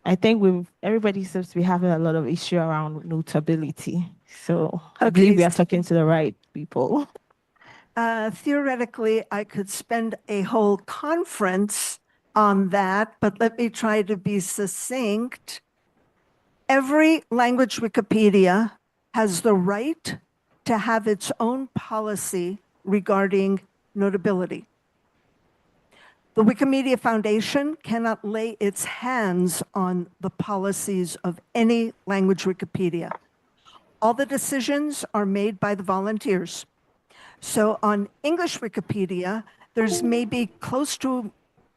I think everybody seems to be having a lot of issue around notability. So I believe we are talking to the right people. Theoretically, I could spend a whole conference on that, but let me try to be succinct. Every language Wikipedia has the right to have its own policy regarding notability. The Wikimedia Foundation cannot lay its hands on the policies of any language Wikipedia. All the decisions are made by the volunteers. So on English Wikipedia, there's maybe close to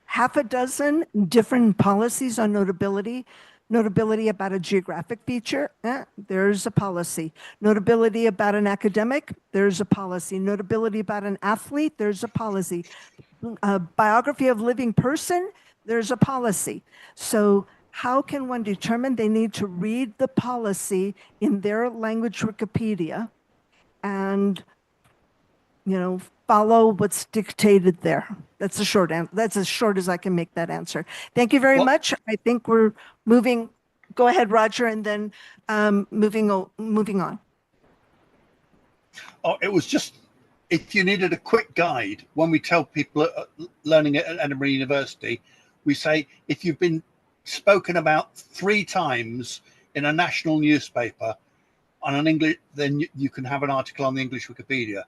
half a dozen different policies on notability. Notability about a geographic feature, there's a policy. Notability about an academic, there's a policy. Notability about an athlete, there's a policy. A biography of living person, there's a policy. So how can one determine? They need to read the policy in their language Wikipedia and, you know, follow what's dictated there. That's a short answer. That's as short as I can make that answer. Thank you very much. I think we're moving. Go ahead, Roger, and then moving on. Oh, it was just, if you needed a quick guide, when we tell people learning at Edinburgh University, we say, if you've been spoken about 3 times in a national newspaper on an English, then you can have an article on the English Wikipedia.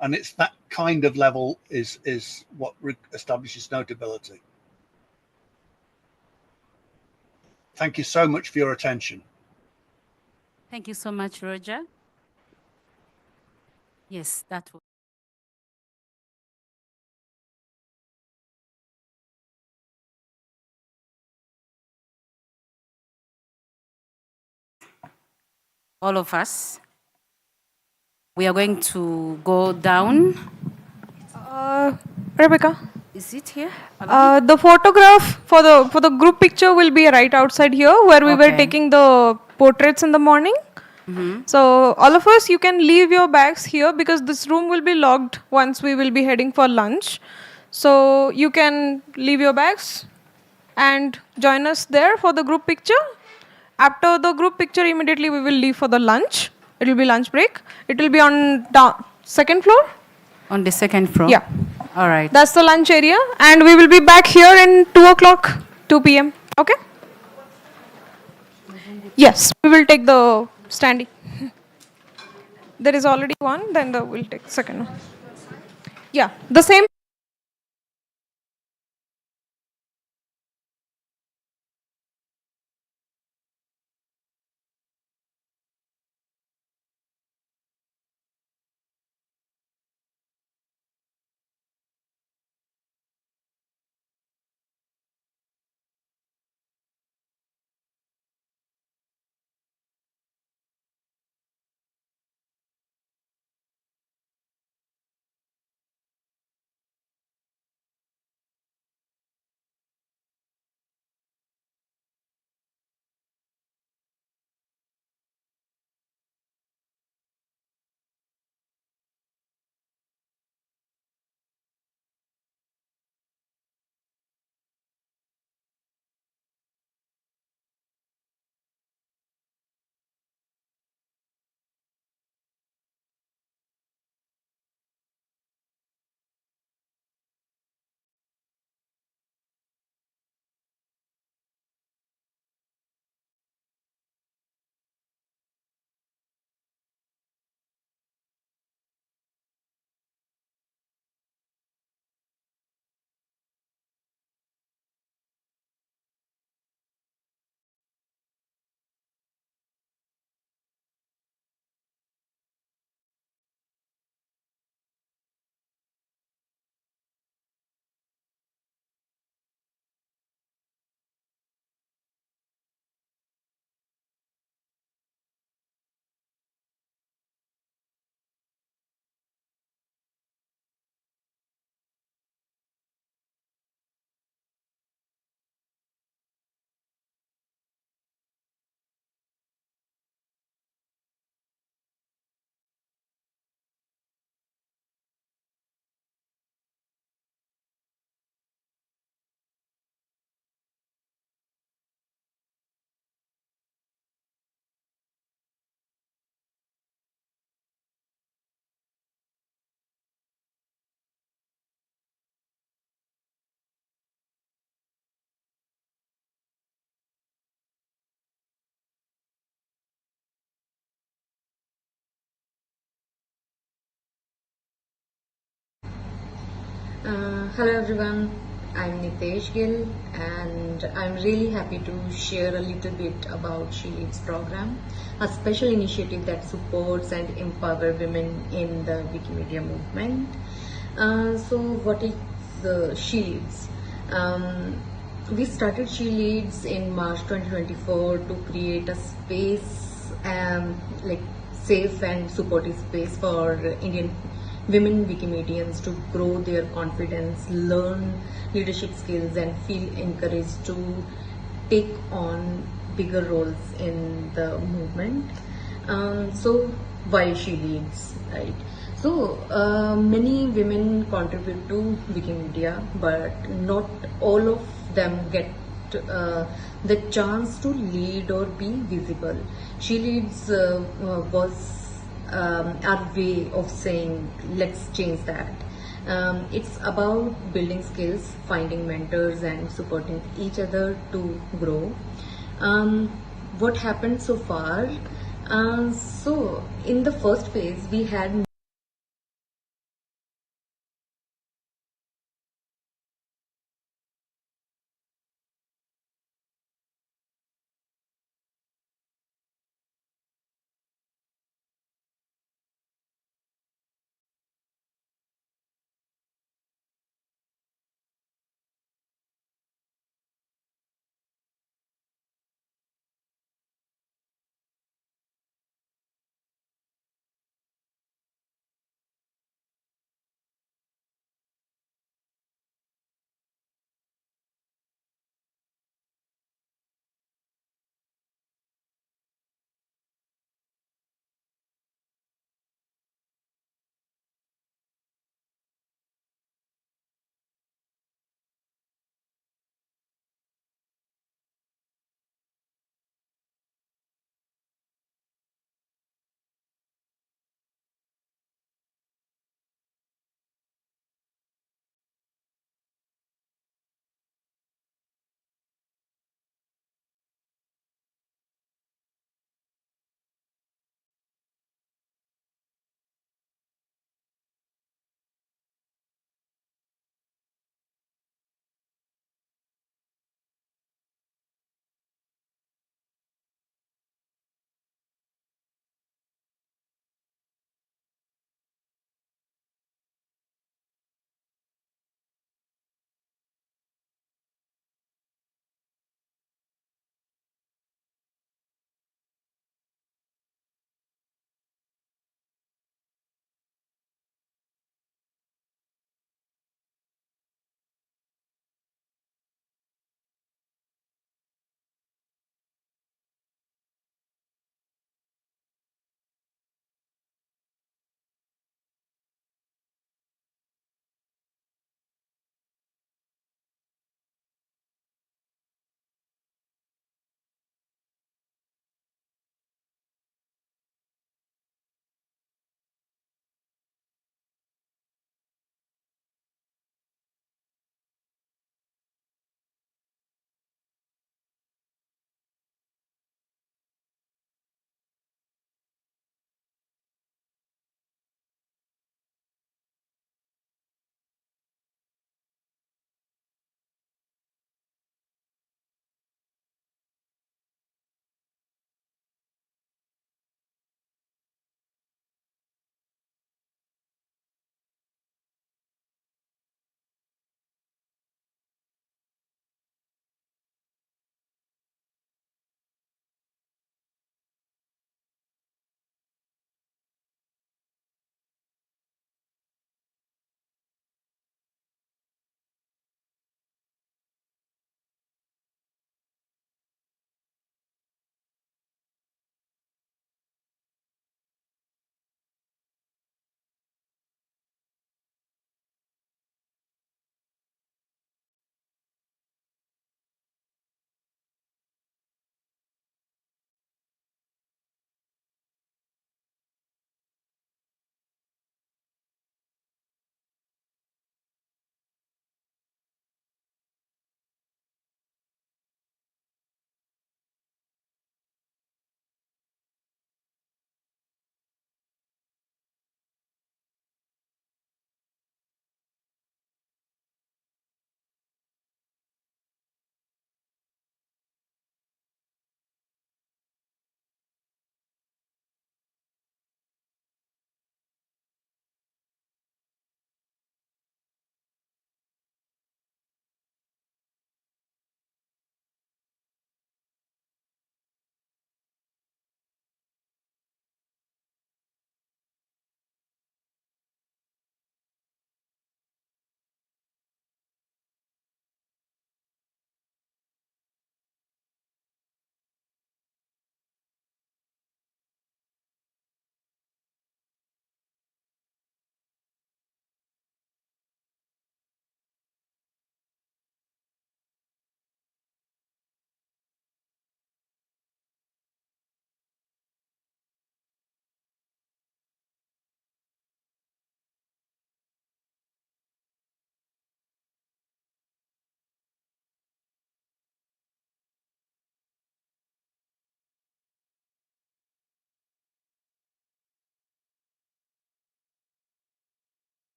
And it's that kind of level is what establishes notability. Thank you so much for your attention. Thank you so much, Roger. Yes, that was. All of us. We are going to go down. Rebecca. Is it here? The photograph for the group picture will be right outside here, where we were taking the portraits in the morning. So all of us, you can leave your bags here because this room will be locked once we will be heading for lunch. So you can leave your bags and join us there for the group picture. After the group picture, immediately we will leave for the lunch. It will be lunch break. It will be on second floor. On the second floor? Yeah. All right. That's the lunch area. And we will be back here in 2 o'clock, 2 p.m. Okay? Yes, we will take the standing. There is already one, then we'll take second one. Yeah, the same. Hello everyone. I'm Nitesh Gill, and I'm really happy to share a little bit about She Leads program, a special initiative that supports and empowers women in the Wikimedia movement. So what is She Leads? We started She Leads in March 2024 to create a space, like safe and supportive space for Indian women Wikimedians to grow their confidence, learn leadership skills, and feel encouraged to take on bigger roles in the movement. So why She Leads, right? So many women contribute to Wikimedia, but not all of them get the chance to lead or be visible. She Leads was our way of saying, let's change that. It's about building skills, finding mentors, and supporting each other to grow. What happened so far? So in the first phase, we had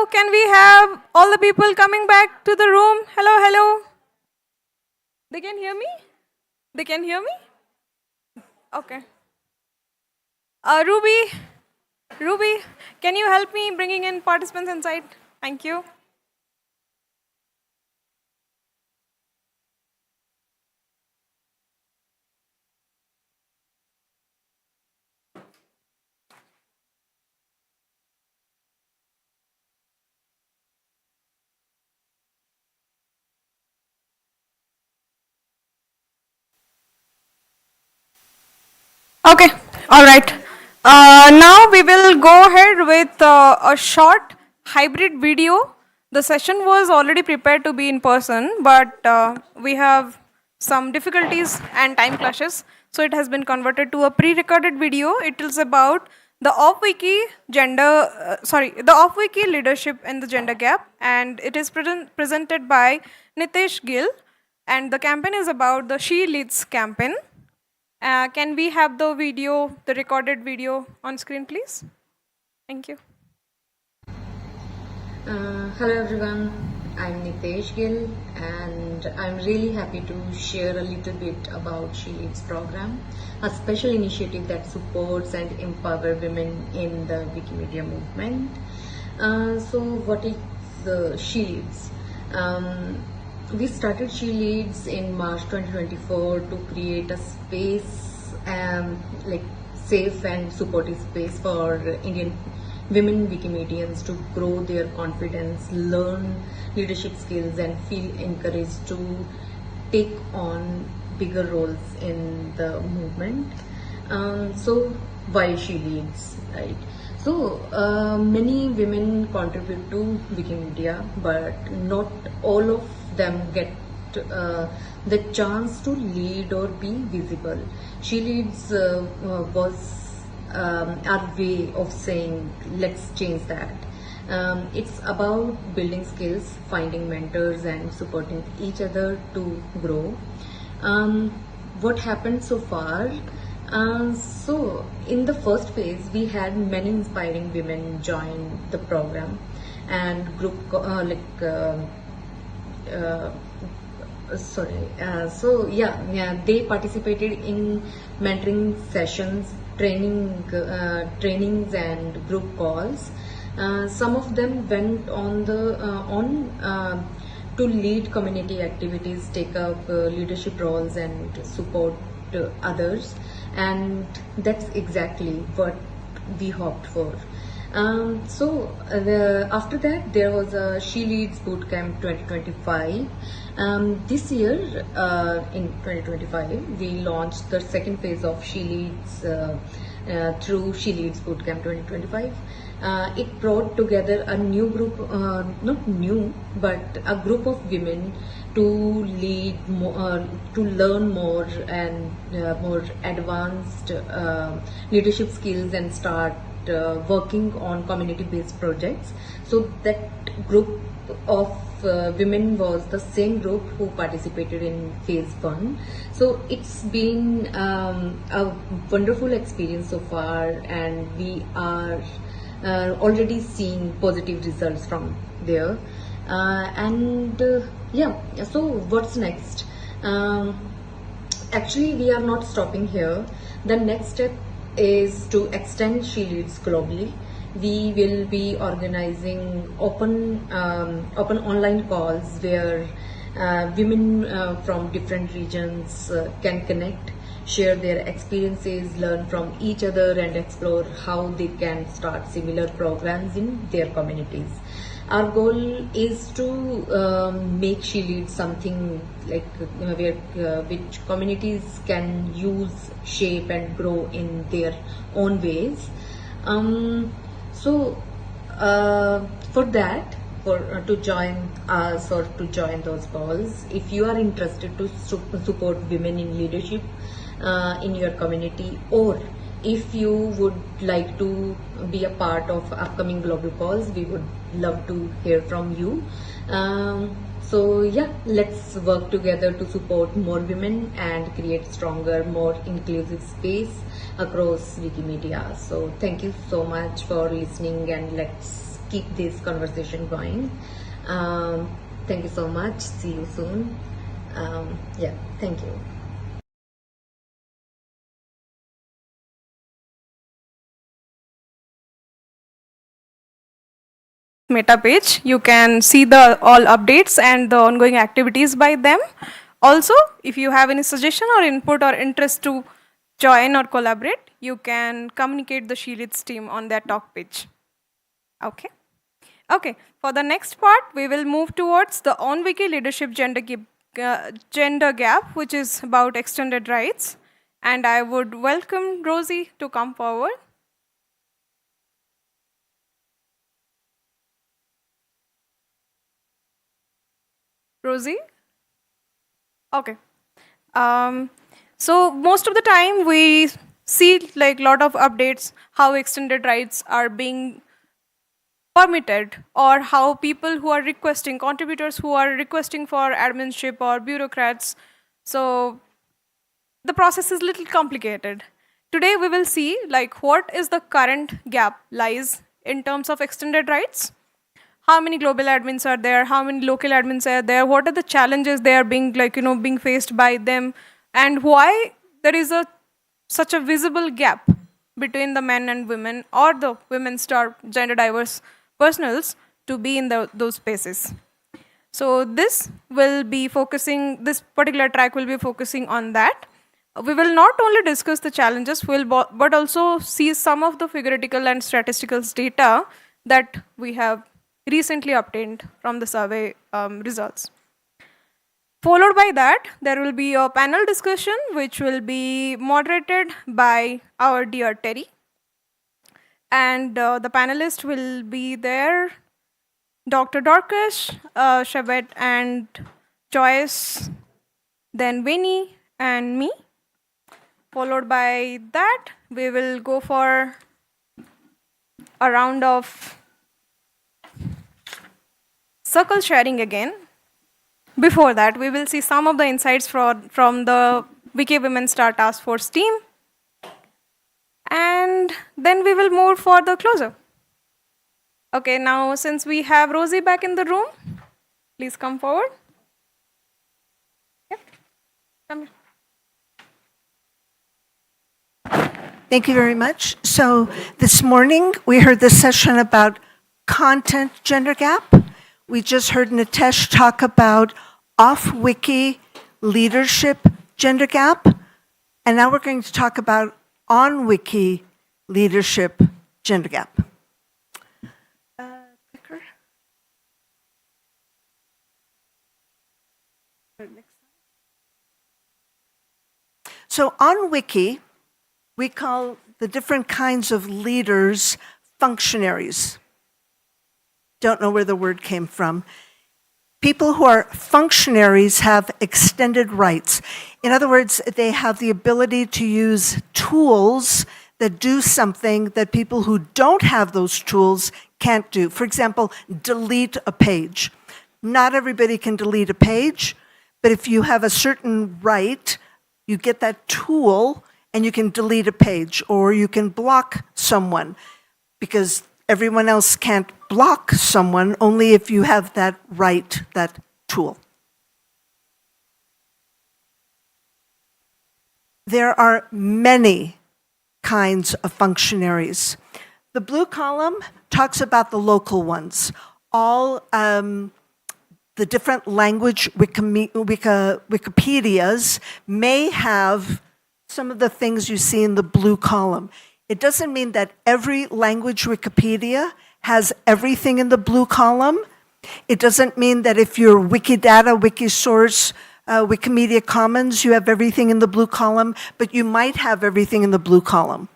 hello. Can we have all the people coming back to the room? Hello, hello. They can hear me? They can hear me? Okay. Ruby, can you help me bringing in participants inside? Thank you. Okay, all right. Now we will go ahead with a short hybrid video. The session was already prepared to be in person, but we have some difficulties and time clashes, so it has been converted to a pre-recorded video. It is about the off-wiki the off-wiki leadership in the gender gap, and it is presented by Nitesh Gill, and the campaign is about the She Leads campaign. Can we have the video, the recorded video on screen, please? Thank you. Hello everyone, I'm Nitesh Gill and I'm really happy to share a little bit about She Leads program, a special initiative that supports and empowers women in the Wikimedia movement. So what is She Leads? We started She Leads in March 2024 to create a space, like safe and supportive space for Indian women Wikimedians to grow their confidence, learn leadership skills and feel encouraged to take on bigger roles in the movement. So why She Leads, right? So many women contribute to Wikimedia, but not all of them get the chance to lead or be visible. She Leads was our way of saying, let's change that. It's about building skills, finding mentors and supporting each other to grow. What happened so far? So in the first phase, we had many inspiring women join the program and group they participated in mentoring sessions, trainings and group calls. Some of them went on to lead community activities, take up leadership roles and support others, and that's exactly what we hoped for. After that, there was a She Leads Bootcamp 2025. This year, in 2025, we launched the second phase of She Leads through She Leads Bootcamp 2025. It brought together a new group, not new, but a group of women to lead more, to learn more and more advanced leadership skills and start working on community-based projects. So that group of women was the same group who participated in phase 1. So it's been a wonderful experience so far, and we are already seeing positive results from there. So what's next? Actually, we are not stopping here. The next step is to extend She Leads globally. We will be organizing open online calls where women from different regions can connect, share their experiences, learn from each other and explore how they can start similar programs in their communities. Our goal is to make She Leads something like which communities can use, shape and grow in their own ways. For that, to join us or to join those calls, if you are interested to support women in leadership in your community, or if you would like to be a part of upcoming global calls, we would love to hear from you. Let's work together to support more women and create stronger, more inclusive space across Wikimedia. So thank you so much for listening, and let's keep this conversation going. Thank you so much. See you soon. Yeah, thank you. Meta page. You can see the all updates and the ongoing activities by them. Also, if you have any suggestion or input or interest to join or collaborate, you can communicate the She Leads team on their talk page. Okay. Okay. For the next part, we will move towards the on-wiki leadership gender gap, which is about extended rights. And I would welcome Rosie to come forward. Rosie? Okay. So most of the time we see like lot of updates how extended rights are being permitted, or how people who are requesting, contributors who are requesting for adminship or bureaucrats. So the process is little complicated. Today we will see like what is the current gap lies in terms of extended rights. How many global admins are there? How many local admins are there? What are the challenges they are being being faced by them, and why there is such a visible gap between the men and women, or the women star gender diverse personals to be in those spaces. So this particular track will be focusing on that. We will not only discuss the challenges, but also see some of the figuratical and statistical data that we have recently obtained from the survey results. Followed by that, there will be a panel discussion which will be moderated by our dear Terry. And the panelists will be there, Dr. Dorcas, Shabet and Joyce, then Winnie and me. Followed by that, we will go for a round of circle sharing again. Before that, we will see some of the insights from the Wiki Women Star Task Force team. And then we will move for the closer. Okay, now since we have Rosie back in the room, please come forward. Yep. Come here. Thank you very much. So this morning, we heard this session about content gender gap. We just heard Nitesh talk about off-wiki leadership gender gap. And now we're going to talk about on-wiki leadership gender gap. So on Wiki, we call the different kinds of leaders functionaries. Don't know where the word came from. People who are functionaries have extended rights. In other words, they have the ability to use tools that do something that people who don't have those tools can't do. For example, delete a page. Not everybody can delete a page, but if you have a certain right, you get that tool and you can delete a page, or you can block someone, because everyone else can't block someone, only if you have that right, that tool. There are many kinds of functionaries. The blue column talks about the local ones. All the different language Wikipedias may have some of the things you see in the blue column. It doesn't mean that every language Wikipedia has everything in the blue column. It doesn't mean that if you're Wikidata, Wikisource, Wikimedia Commons, you have everything in the blue column, but you might have everything in the blue column.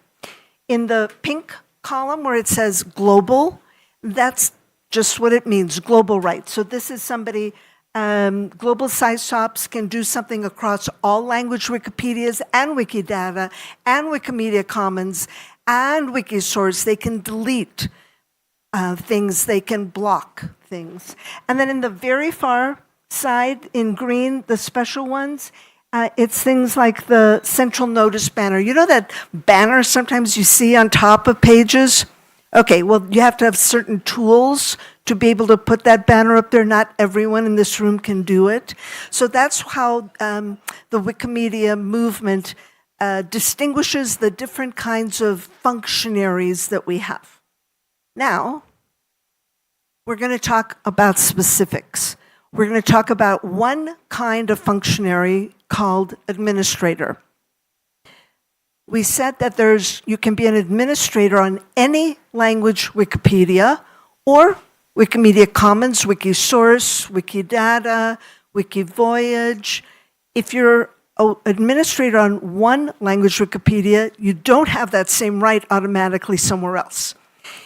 In the pink column where it says global, that's just what it means, global rights. So this is somebody, global SciSops can do something across all language Wikipedias and Wikidata and Wikimedia Commons and Wikisource. They can delete things, they can block things. And then in the very far side in green, the special ones, it's things like the central notice banner. You know that banner sometimes you see on top of pages? Okay, well, you have to have certain tools to be able to put that banner up there. Not everyone in this room can do it. So that's how the Wikimedia movement distinguishes the different kinds of functionaries that we have. Now, we're going to talk about specifics. We're going to talk about one kind of functionary called administrator. We said that you can be an administrator on any language Wikipedia or Wikimedia Commons, Wikisource, Wikidata, Wikivoyage. If you're an administrator on one language Wikipedia, you don't have that same right automatically somewhere else.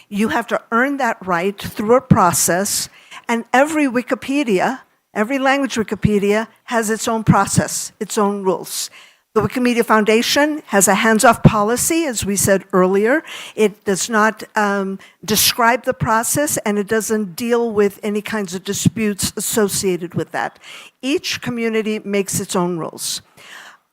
You have to earn that right through a process, and every Wikipedia, every language Wikipedia has its own process, its own rules. The Wikimedia Foundation has a hands-off policy, as we said earlier. It does not describe the process, and it doesn't deal with any kinds of disputes associated with that. Each community makes its own rules.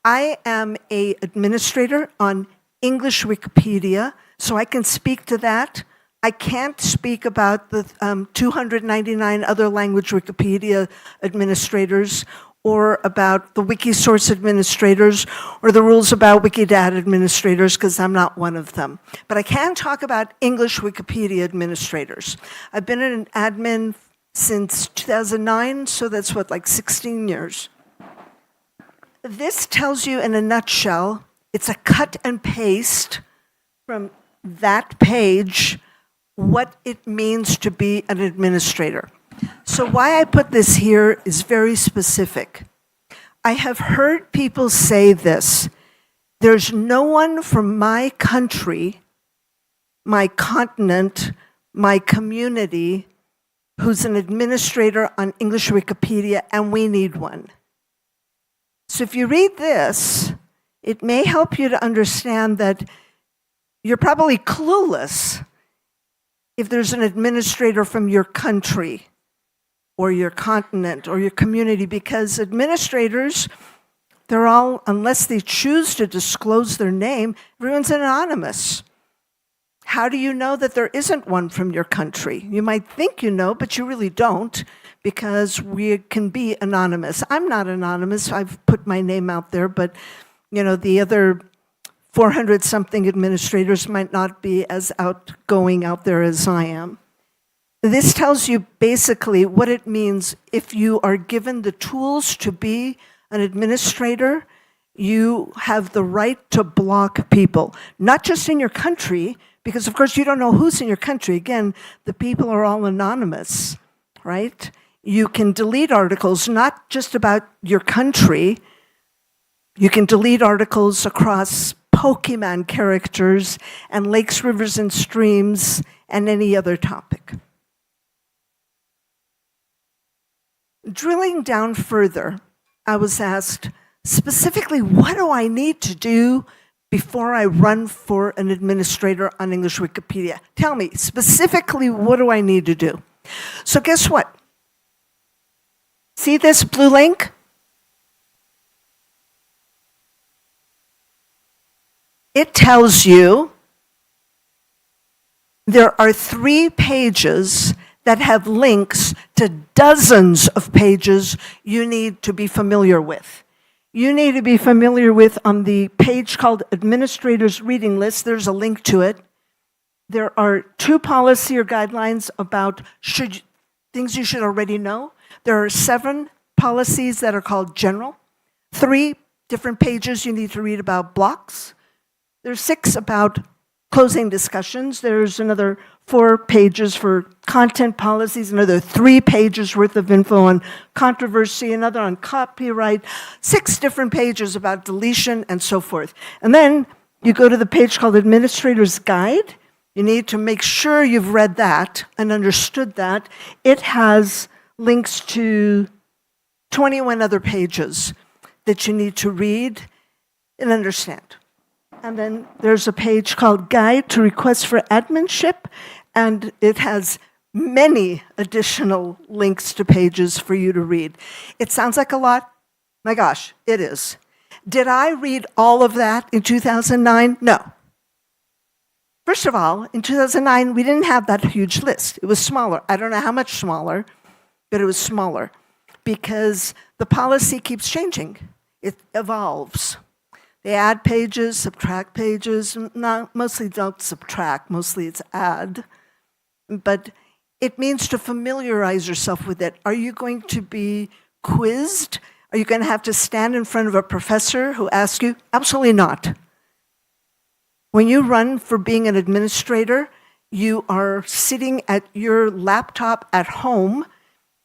I am an administrator on English Wikipedia, so I can speak to that. I can't speak about the 299 other language Wikipedia administrators, or about the Wikisource administrators, or the rules about Wikidata administrators, because I'm not one of them. But I can talk about English Wikipedia administrators. I've been an admin since 2009, so that's what, like 16 years. This tells you in a nutshell, it's a cut and paste from that page what it means to be an administrator. So why I put this here is very specific. I have heard people say this: there's no one from my country, my continent, my community who's an administrator on English Wikipedia, and we need one. So if you read this, it may help you to understand that you're probably clueless if there's an administrator from your country or your continent or your community, because administrators, they're all, unless they choose to disclose their name, everyone's anonymous. How do you know that there isn't one from your country? You might think you know, but you really don't, because we can be anonymous. I'm not anonymous. I've put my name out there, but the other 400-something administrators might not be as outgoing out there as I am. This tells you basically what it means if you are given the tools to be an administrator. You have the right to block people, not just in your country, because of course you don't know who's in your country. Again, the people are all anonymous, right? You can delete articles, not just about your country. You can delete articles across Pokemon characters and lakes, rivers, and streams, and any other topic. Drilling down further, I was asked, specifically, what do I need to do before I run for an administrator on English Wikipedia? Tell me, specifically, what do I need to do? So guess what? See this blue link? It tells you there are 3 pages that have links to dozens of pages you need to be familiar with. You need to be familiar with, on the page called Administrators Reading List, there's a link to it. There are 2 policy or guidelines about things you should already know. There are 7 policies that are called general. 3 different pages you need to read about blocks. There's 6 about closing discussions. There's another 4 pages for content policies, another 3 pages worth of info on controversy, another on copyright, 6 different pages about deletion, and so forth. And then you go to the page called Administrator's Guide. You need to make sure you've read that and understood that. It has links to 21 other pages that you need to read and understand. And then there's a page called Guide to Requests for Adminship, and it has many additional links to pages for you to read. It sounds like a lot. My gosh, it is. Did I read all of that in 2009? No. First of all, in 2009, we didn't have that huge list. It was smaller. I don't know how much smaller, but it was smaller because the policy keeps changing. It evolves. They add pages, subtract pages. Mostly don't subtract, mostly it's add. But it means to familiarize yourself with it. Are you going to be quizzed? Are you going to have to stand in front of a professor who asks you? Absolutely not. When you run for being an administrator, you are sitting at your laptop at home,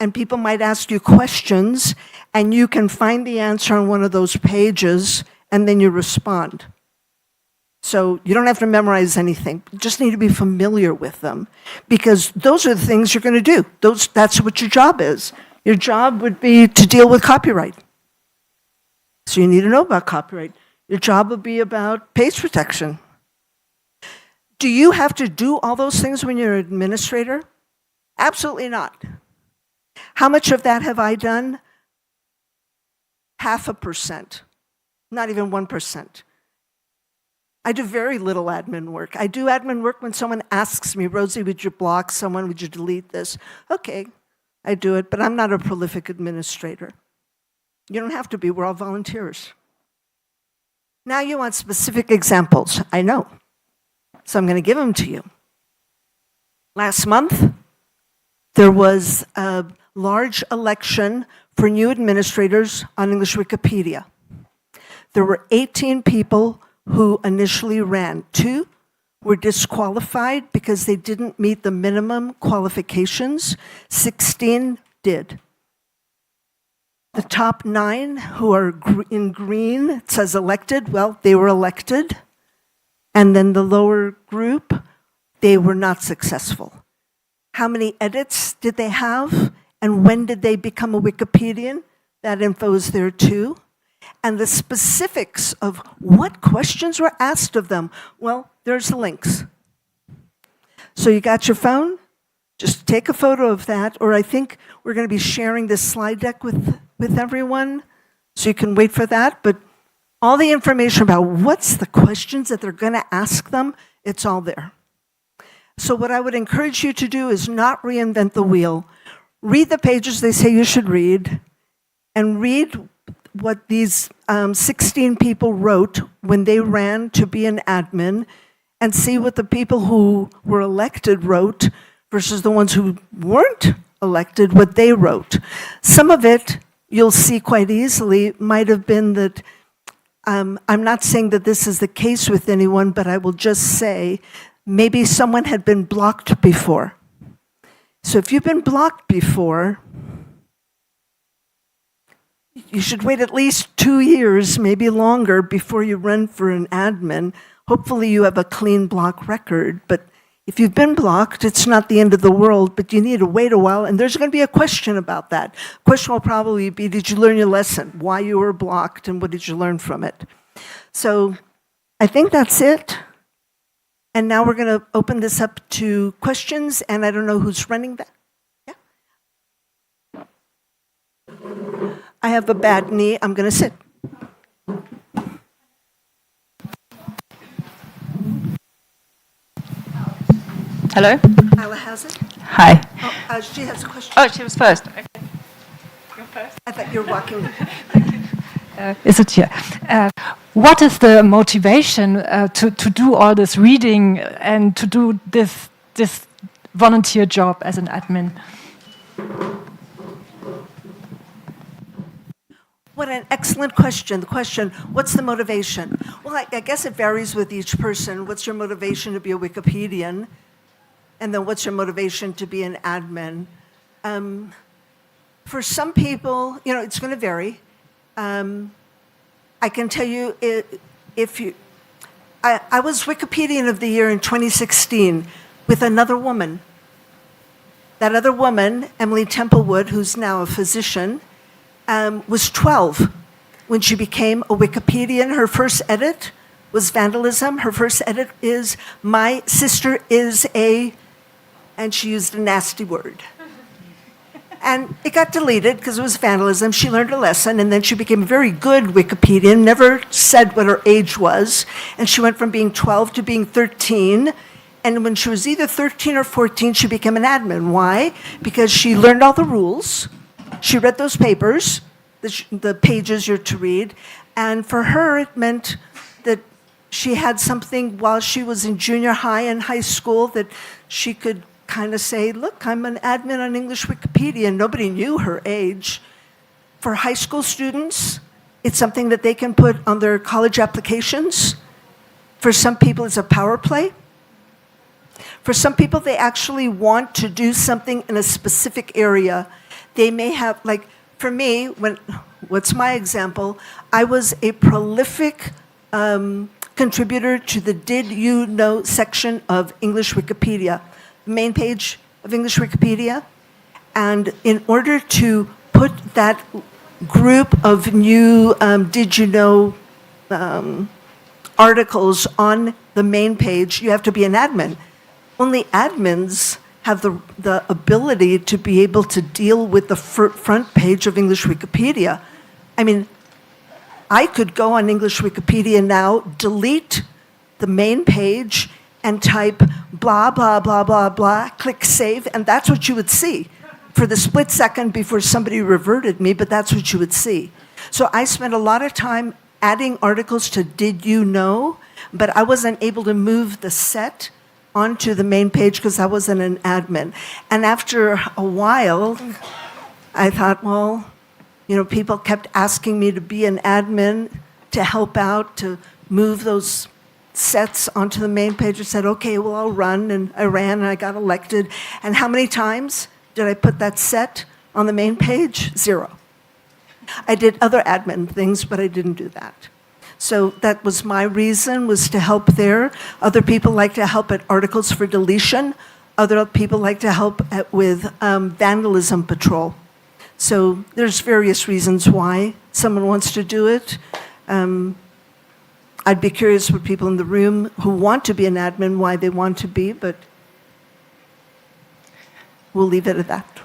and people might ask you questions, and you can find the answer on one of those pages, and then you respond. So you don't have to memorize anything. You just need to be familiar with them, because those are the things you're going to do. That's what your job is. Your job would be to deal with copyright. So you need to know about copyright. Your job would be about page protection. Do you have to do all those things when you're an administrator? Absolutely not. How much of that have I done? 0.5%, not even 1%. I do very little admin work. I do admin work when someone asks me, Rosie, would you block someone? Would you delete this? Okay, I do it, but I'm not a prolific administrator. You don't have to be, we're all volunteers. Now you want specific examples. I know. So I'm going to give them to you. Last month, there was a large election for new administrators on English Wikipedia. There were 18 people who initially ran. 2 were disqualified because they didn't meet the minimum qualifications. 16 did. The top 9 who are in green, it says elected, well, they were elected. And then the lower group, they were not successful. How many edits did they have? And when did they become a Wikipedian? That info is there too. And the specifics of what questions were asked of them, well, there's the links. So you got your phone? Just take a photo of that, or I think we're going to be sharing this slide deck with everyone, so you can wait for that. But all the information about what's the questions that they're going to ask them, it's all there. So what I would encourage you to do is not reinvent the wheel. Read the pages they say you should read, and read what these 16 people wrote when they ran to be an admin, and see what the people who were elected wrote versus the ones who weren't elected, what they wrote. Some of it, you'll see quite easily, might have been that, I'm not saying that this is the case with anyone, but I will just say, maybe someone had been blocked before. So if you've been blocked before, you should wait at least 2 years, maybe longer, before you run for an admin. Hopefully you have a clean block record, but if you've been blocked, it's not the end of the world, but you need to wait a while, and there's going to be a question about that. The question will probably be, did you learn your lesson? Why you were blocked, and what did you learn from it? So I think that's it. And now we're going to open this up to questions, and I don't know who's running that. Yeah? I have a bad knee. I'm going to sit. Hello? Isla has it. Hi. Oh, she has a question. Oh, she was first. Okay. You're first? I thought you were walking. Is it here? What is the motivation to do all this reading and to do this volunteer job as an admin? What an excellent question. The question, what's the motivation? Well, I guess it varies with each person. What's your motivation to be a Wikipedian? And then what's your motivation to be an admin? For some people, it's going to vary. I can tell you, I was Wikipedian of the Year in 2016 with another woman. That other woman, Emily Templewood, who's now a physician, was 12 when she became a Wikipedian. Her first edit was vandalism. Her first edit is, my sister is a, and she used a nasty word. And it got deleted because it was vandalism. She learned a lesson, and then she became a very good Wikipedian, never said what her age was. And she went from being 12 to being 13 And when she was either 13 or 14, she became an admin. Why? Because she learned all the rules. She read those papers, the pages you're to read. And for her, it meant that she had something while she was in junior high and high school that she could kind of say, look, I'm an admin on English Wikipedia. Nobody knew her age. For high school students, it's something that they can put on their college applications. For some people, it's a power play. For some people, they actually want to do something in a specific area. They may have, like, for me, what's my example? I was a prolific contributor to the Did You Know section of English Wikipedia, the main page of English Wikipedia. And in order to put that group of new Did You Know articles on the main page, you have to be an admin. Only admins have the ability to be able to deal with the front page of English Wikipedia. I mean, I could go on English Wikipedia now, delete the main page, and type blah, blah, blah, blah, blah, click save, and that's what you would see for the split second before somebody reverted me, but that's what you would see. So I spent a lot of time adding articles to Did You Know, but I wasn't able to move the set onto the main page because I wasn't an admin. And after a while, I thought, well, you know, people kept asking me to be an admin, to help out, to move those sets onto the main page. I said, okay, well, I'll run. And I ran and I got elected. And how many times did I put that set on the main page? 0. I did other admin things, but I didn't do that. So that was my reason, was to help there. Other people like to help at articles for deletion. Other people like to help with vandalism patrol. So there's various reasons why someone wants to do it. I'd be curious what people in the room who want to be an admin, why they want to be, but we'll leave it at that.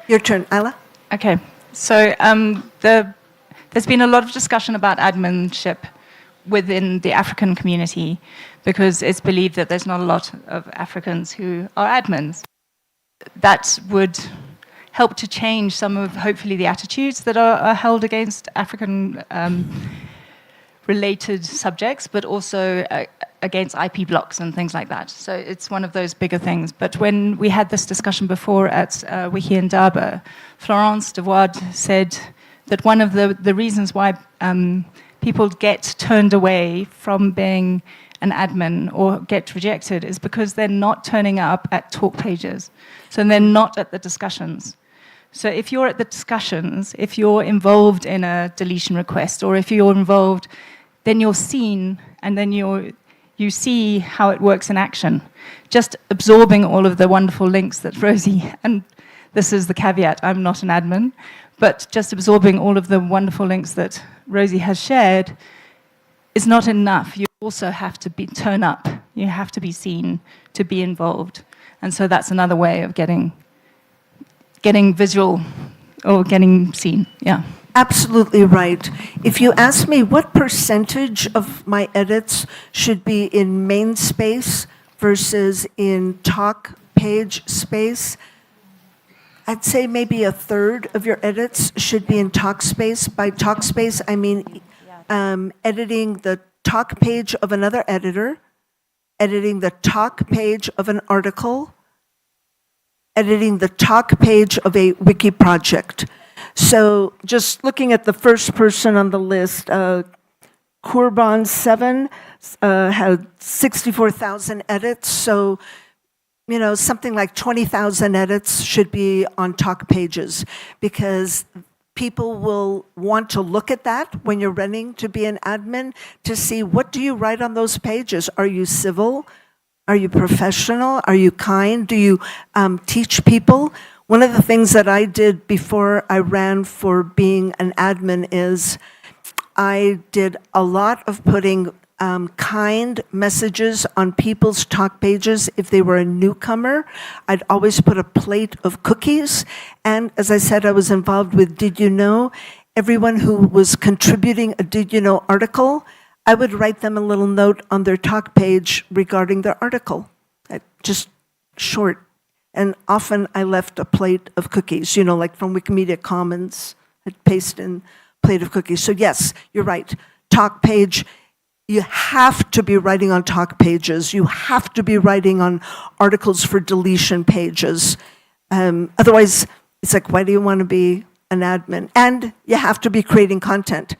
Your turn, Ayla. Okay, so there's been a lot of discussion about adminship within the African community because it's believed that there's not a lot of Africans who are admins. That would help to change some of, hopefully, the attitudes that are held against African related subjects, but also against IP blocks and things like that. So it's one of those bigger things. But when we had this discussion before at Wiki in Durban, Florence de Ward said that one of the reasons why people get turned away from being an admin or get rejected is because they're not turning up at talk pages. So they're not at the discussions. So if you're at the discussions, if you're involved in a deletion request, or if you're involved, then you're seen, and then you see how it works in action. Just absorbing all of the wonderful links that Rosie, and this is the caveat, I'm not an admin, but just absorbing all of the wonderful links that Rosie has shared is not enough. You also have to turn up. You have to be seen to be involved. And so that's another way of getting visual or getting seen, yeah. Absolutely right. If you ask me what percentage of my edits should be in main space versus in talk page space, I'd say maybe 1/3 of your edits should be in talk space. By talk space, I mean editing the talk page of another editor, editing the talk page of an article, editing the talk page of a wiki project. So just looking at the first person on the list, Kurban 7 had 64,000 edits. So, you know, something like 20,000 edits should be on talk pages because people will want to look at that when you're running to be an admin to see what do you write on those pages. Are you civil? Are you professional? Are you kind? Do you teach people? One of the things that I did before I ran for being an admin is I did a lot of putting kind messages on people's talk pages. If they were a newcomer, I'd always put a plate of cookies. And as I said, I was involved with Did You Know? Everyone who was contributing a Did You Know article, I would write them a little note on their talk page regarding their article. just short. And often I left a plate of cookies, like from Wikimedia Commons, I'd paste in a plate of cookies. So yes, you're right. Talk page, you have to be writing on talk pages. You have to be writing on articles for deletion pages. Otherwise, it's like, why do you want to be an admin? And you have to be creating content.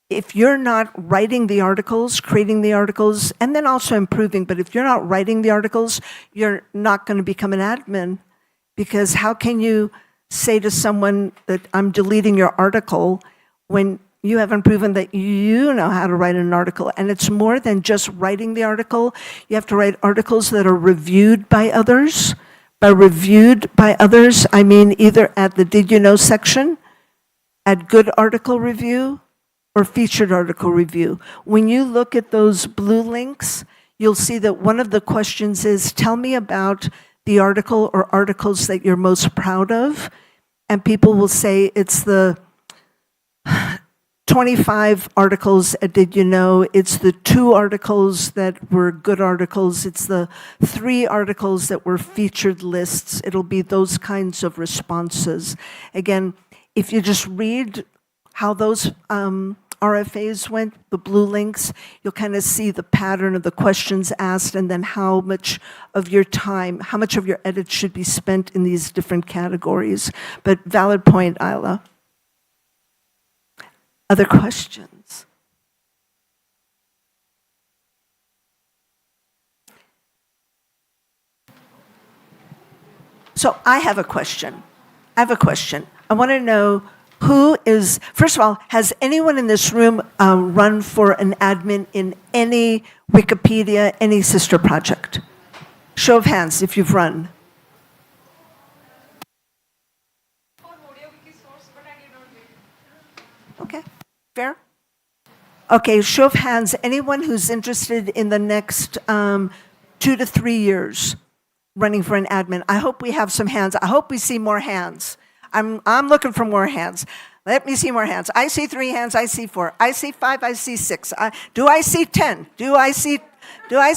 If you're not writing the articles, creating the articles, and then also improving, but if you're not writing the articles, you're not going to become an admin, because how can you say to someone that I'm deleting your article when you haven't proven that you know how to write an article? And it's more than just writing the article. You have to write articles that are reviewed by others. By reviewed by others, I mean either at the Did You Know section, at Good Article Review, or Featured Article Review. When you look at those blue links, you'll see that one of the questions is, tell me about the article or articles that you're most proud of. And people will say it's the 25 articles at Did You Know, it's the 2 articles that were good articles, it's the 3 articles that were featured lists. It'll be those kinds of responses. Again, if you just read how those RFAs went, the blue links, you'll kind of see the pattern of the questions asked and then how much of your time, how much of your edit should be spent in these different categories. But valid point, Isla. Other questions? So I have a question. I want to know who is, first of all, has anyone in this room run for an admin in any Wikipedia, any sister project? Show of hands if you've run. Okay, fair. Okay, show of hands, anyone who's interested in the next 2 to 3 years running for an admin. I hope we have some hands. I hope we see more hands. I'm looking for more hands. Let me see more hands. I see 3 hands. I see 4. I see 5. I see 6. Do I see 10? Do I see 10? I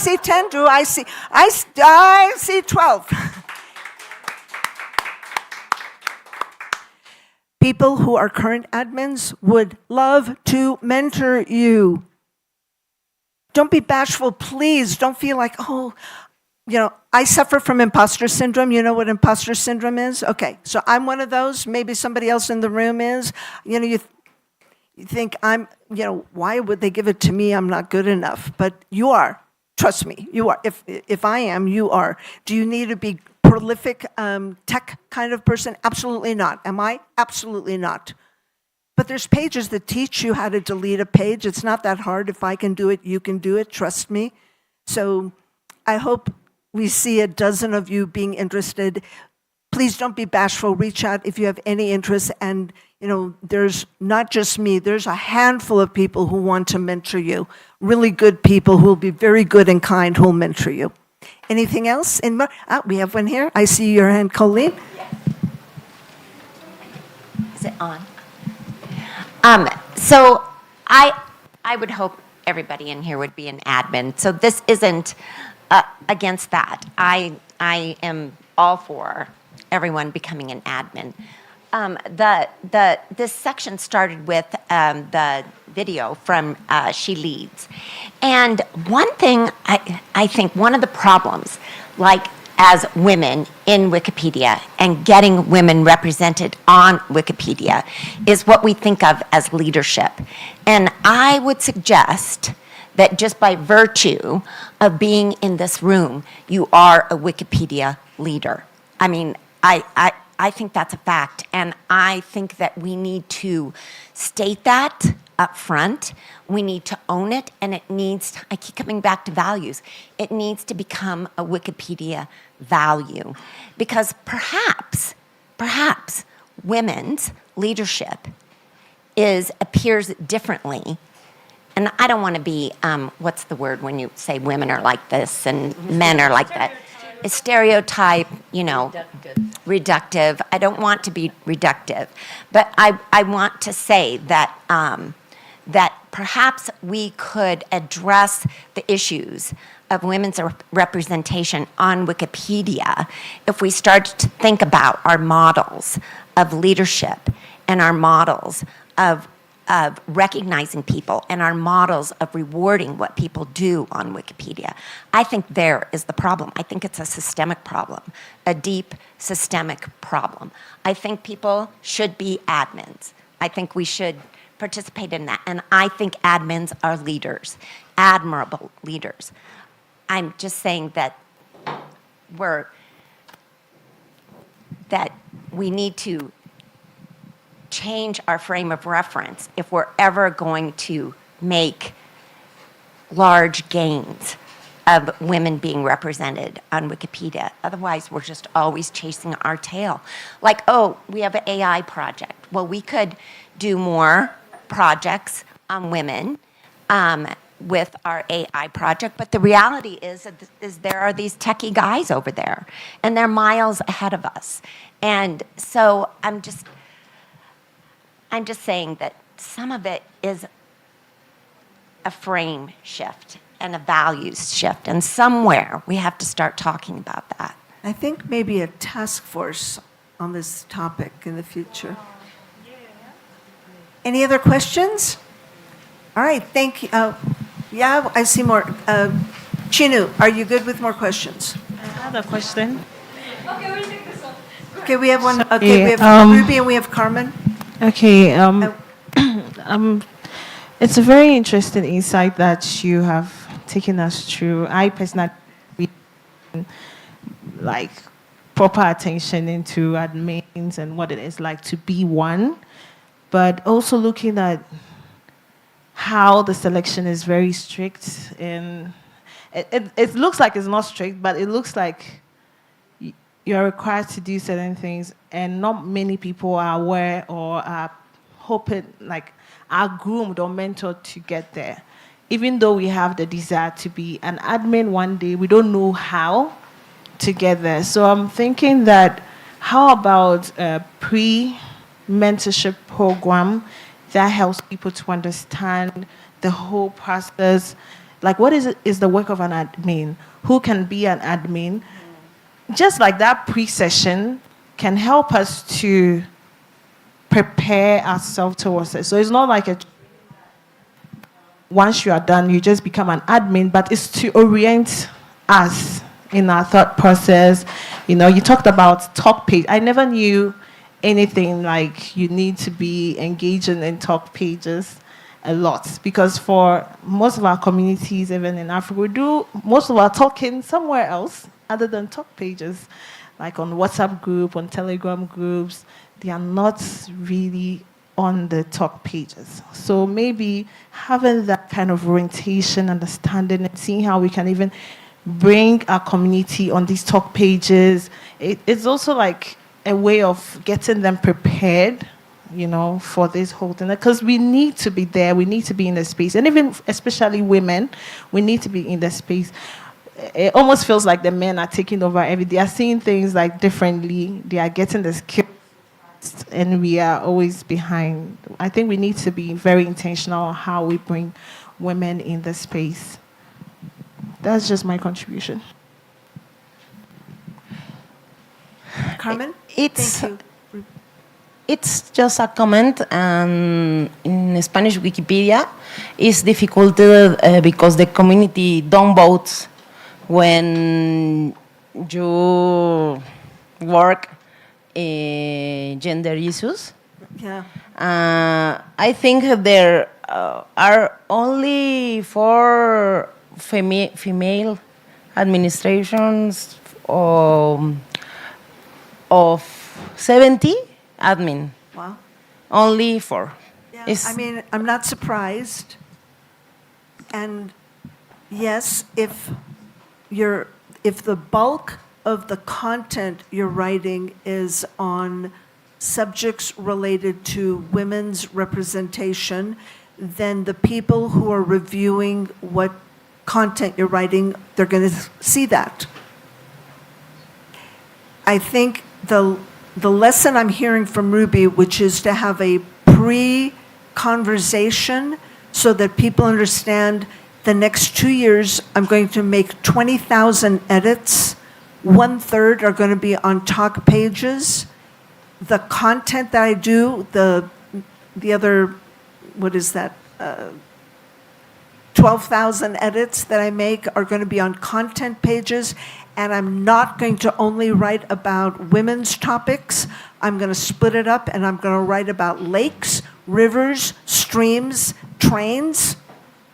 see 12. People who are current admins would love to mentor you. Don't be bashful, please. Don't feel like, I suffer from imposter syndrome. You know what imposter syndrome is? Okay, so I'm one of those. Maybe somebody else in the room is. You think why would they give it to me? I'm not good enough. But you are. Trust me, you are. If I am, you are. Do you need to be prolific tech kind of person? Absolutely not. Am I? Absolutely not. But there's pages that teach you how to delete a page. It's not that hard. If I can do it, you can do it. Trust me. So I hope we see a dozen of you being interested. Please don't be bashful. Reach out if you have any interest. And, there's not just me. There's a handful of people who want to mentor you. Really good people who will be very good and kind who will mentor you. Anything else? We have one here. I see your hand, Colleen. Is it on? So I would hope everybody in here would be an admin. So this isn't against that. I am all for everyone becoming an admin. This section started with the video from She Leads. And one thing, I think one of the problems, like as women in Wikipedia and getting women represented on Wikipedia, is what we think of as leadership. And I would suggest that just by virtue of being in this room, you are a Wikipedia leader. I mean, I think that's a fact, and I think that we need to state that up front. We need to own it, and it needs, I keep coming back to values, it needs to become a Wikipedia value. Because perhaps women's leadership appears differently. And I don't want to be, what's the word when you say women are like this and men are like that? A stereotype, reductive. I don't want to be reductive, but I want to say that that perhaps we could address the issues of women's representation on Wikipedia if we start to think about our models of leadership and our models of recognizing people and our models of rewarding what people do on Wikipedia. I think there is the problem. I think it's a systemic problem, a deep systemic problem. I think people should be admins. I think we should participate in that. And I think admins are leaders, admirable leaders. I'm just saying that we need to change our frame of reference if we're ever going to make large gains of women being represented on Wikipedia. Otherwise, we're just always chasing our tail. Like, oh, we have an AI project. Well, we could do more projects on women with our AI project, but the reality is there are these techie guys over there, and they're miles ahead of us. And so I'm just saying that some of it is a frame shift and a values shift, and somewhere we have to start talking about that. I think maybe a task force on this topic in the future. Any other questions? All right, thank you. Yeah, I see more. Chinu, are you good with more questions? I have a question. Okay, we'll take this one. Okay, we have one. Okay, we have Ruby and we have Carmen. Okay, it's a very interesting insight that you have taken us through. I personally like proper attention into admins and what it is like to be one, but also looking at how the selection is very strict, and it looks like it's not strict, but it looks like you're required to do certain things, and not many people are aware or are hoping, like, are groomed or mentored to get there. Even though we have the desire to be an admin one day, we don't know how to get there. So I'm thinking that how about a pre-mentorship program that helps people to understand the whole process? Like, what is the work of an admin? Who can be an admin? Just like that pre-session can help us to prepare ourselves towards it. So it's not like once you are done, you just become an admin, but it's to orient us in our thought process. You know, you talked about talk page. I never knew anything like you need to be engaging in talk pages a lot, because for most of our communities, even in Africa, we do most of our talking somewhere else other than talk pages, like on WhatsApp group, on Telegram groups. They are not really on the talk pages. So maybe having that kind of orientation, understanding, and seeing how we can even bring our community on these talk pages, it's also like a way of getting them prepared, you know, for this whole thing. Because we need to be there, we need to be in the space. And even, especially women, we need to be in the space. It almost feels like the men are taking over everything. They are seeing things like differently. They are getting the skills, and we are always behind. I think we need to be very intentional on how we bring women in the space. That's just my contribution. Carmen? It's just a comment, and in Spanish Wikipedia, it's difficult because the community don't vote when you work gender issues. Yeah. I think there are only 4 female administrations of 70 admin. Wow. Only 4. Yeah, I mean, I'm not surprised. And yes, if the bulk of the content you're writing is on subjects related to women's representation, then the people who are reviewing what content you're writing, they're going to see that. I think the lesson I'm hearing from Ruby, which is to have a pre-conversation so that people understand The next 2 years, I'm going to make 20,000 edits. 1/3 are going to be on talk pages. The content that I do, the other, what is that? 12,000 edits that I make are going to be on content pages, and I'm not going to only write about women's topics. I'm going to split it up, and I'm going to write about lakes, rivers, streams, trains,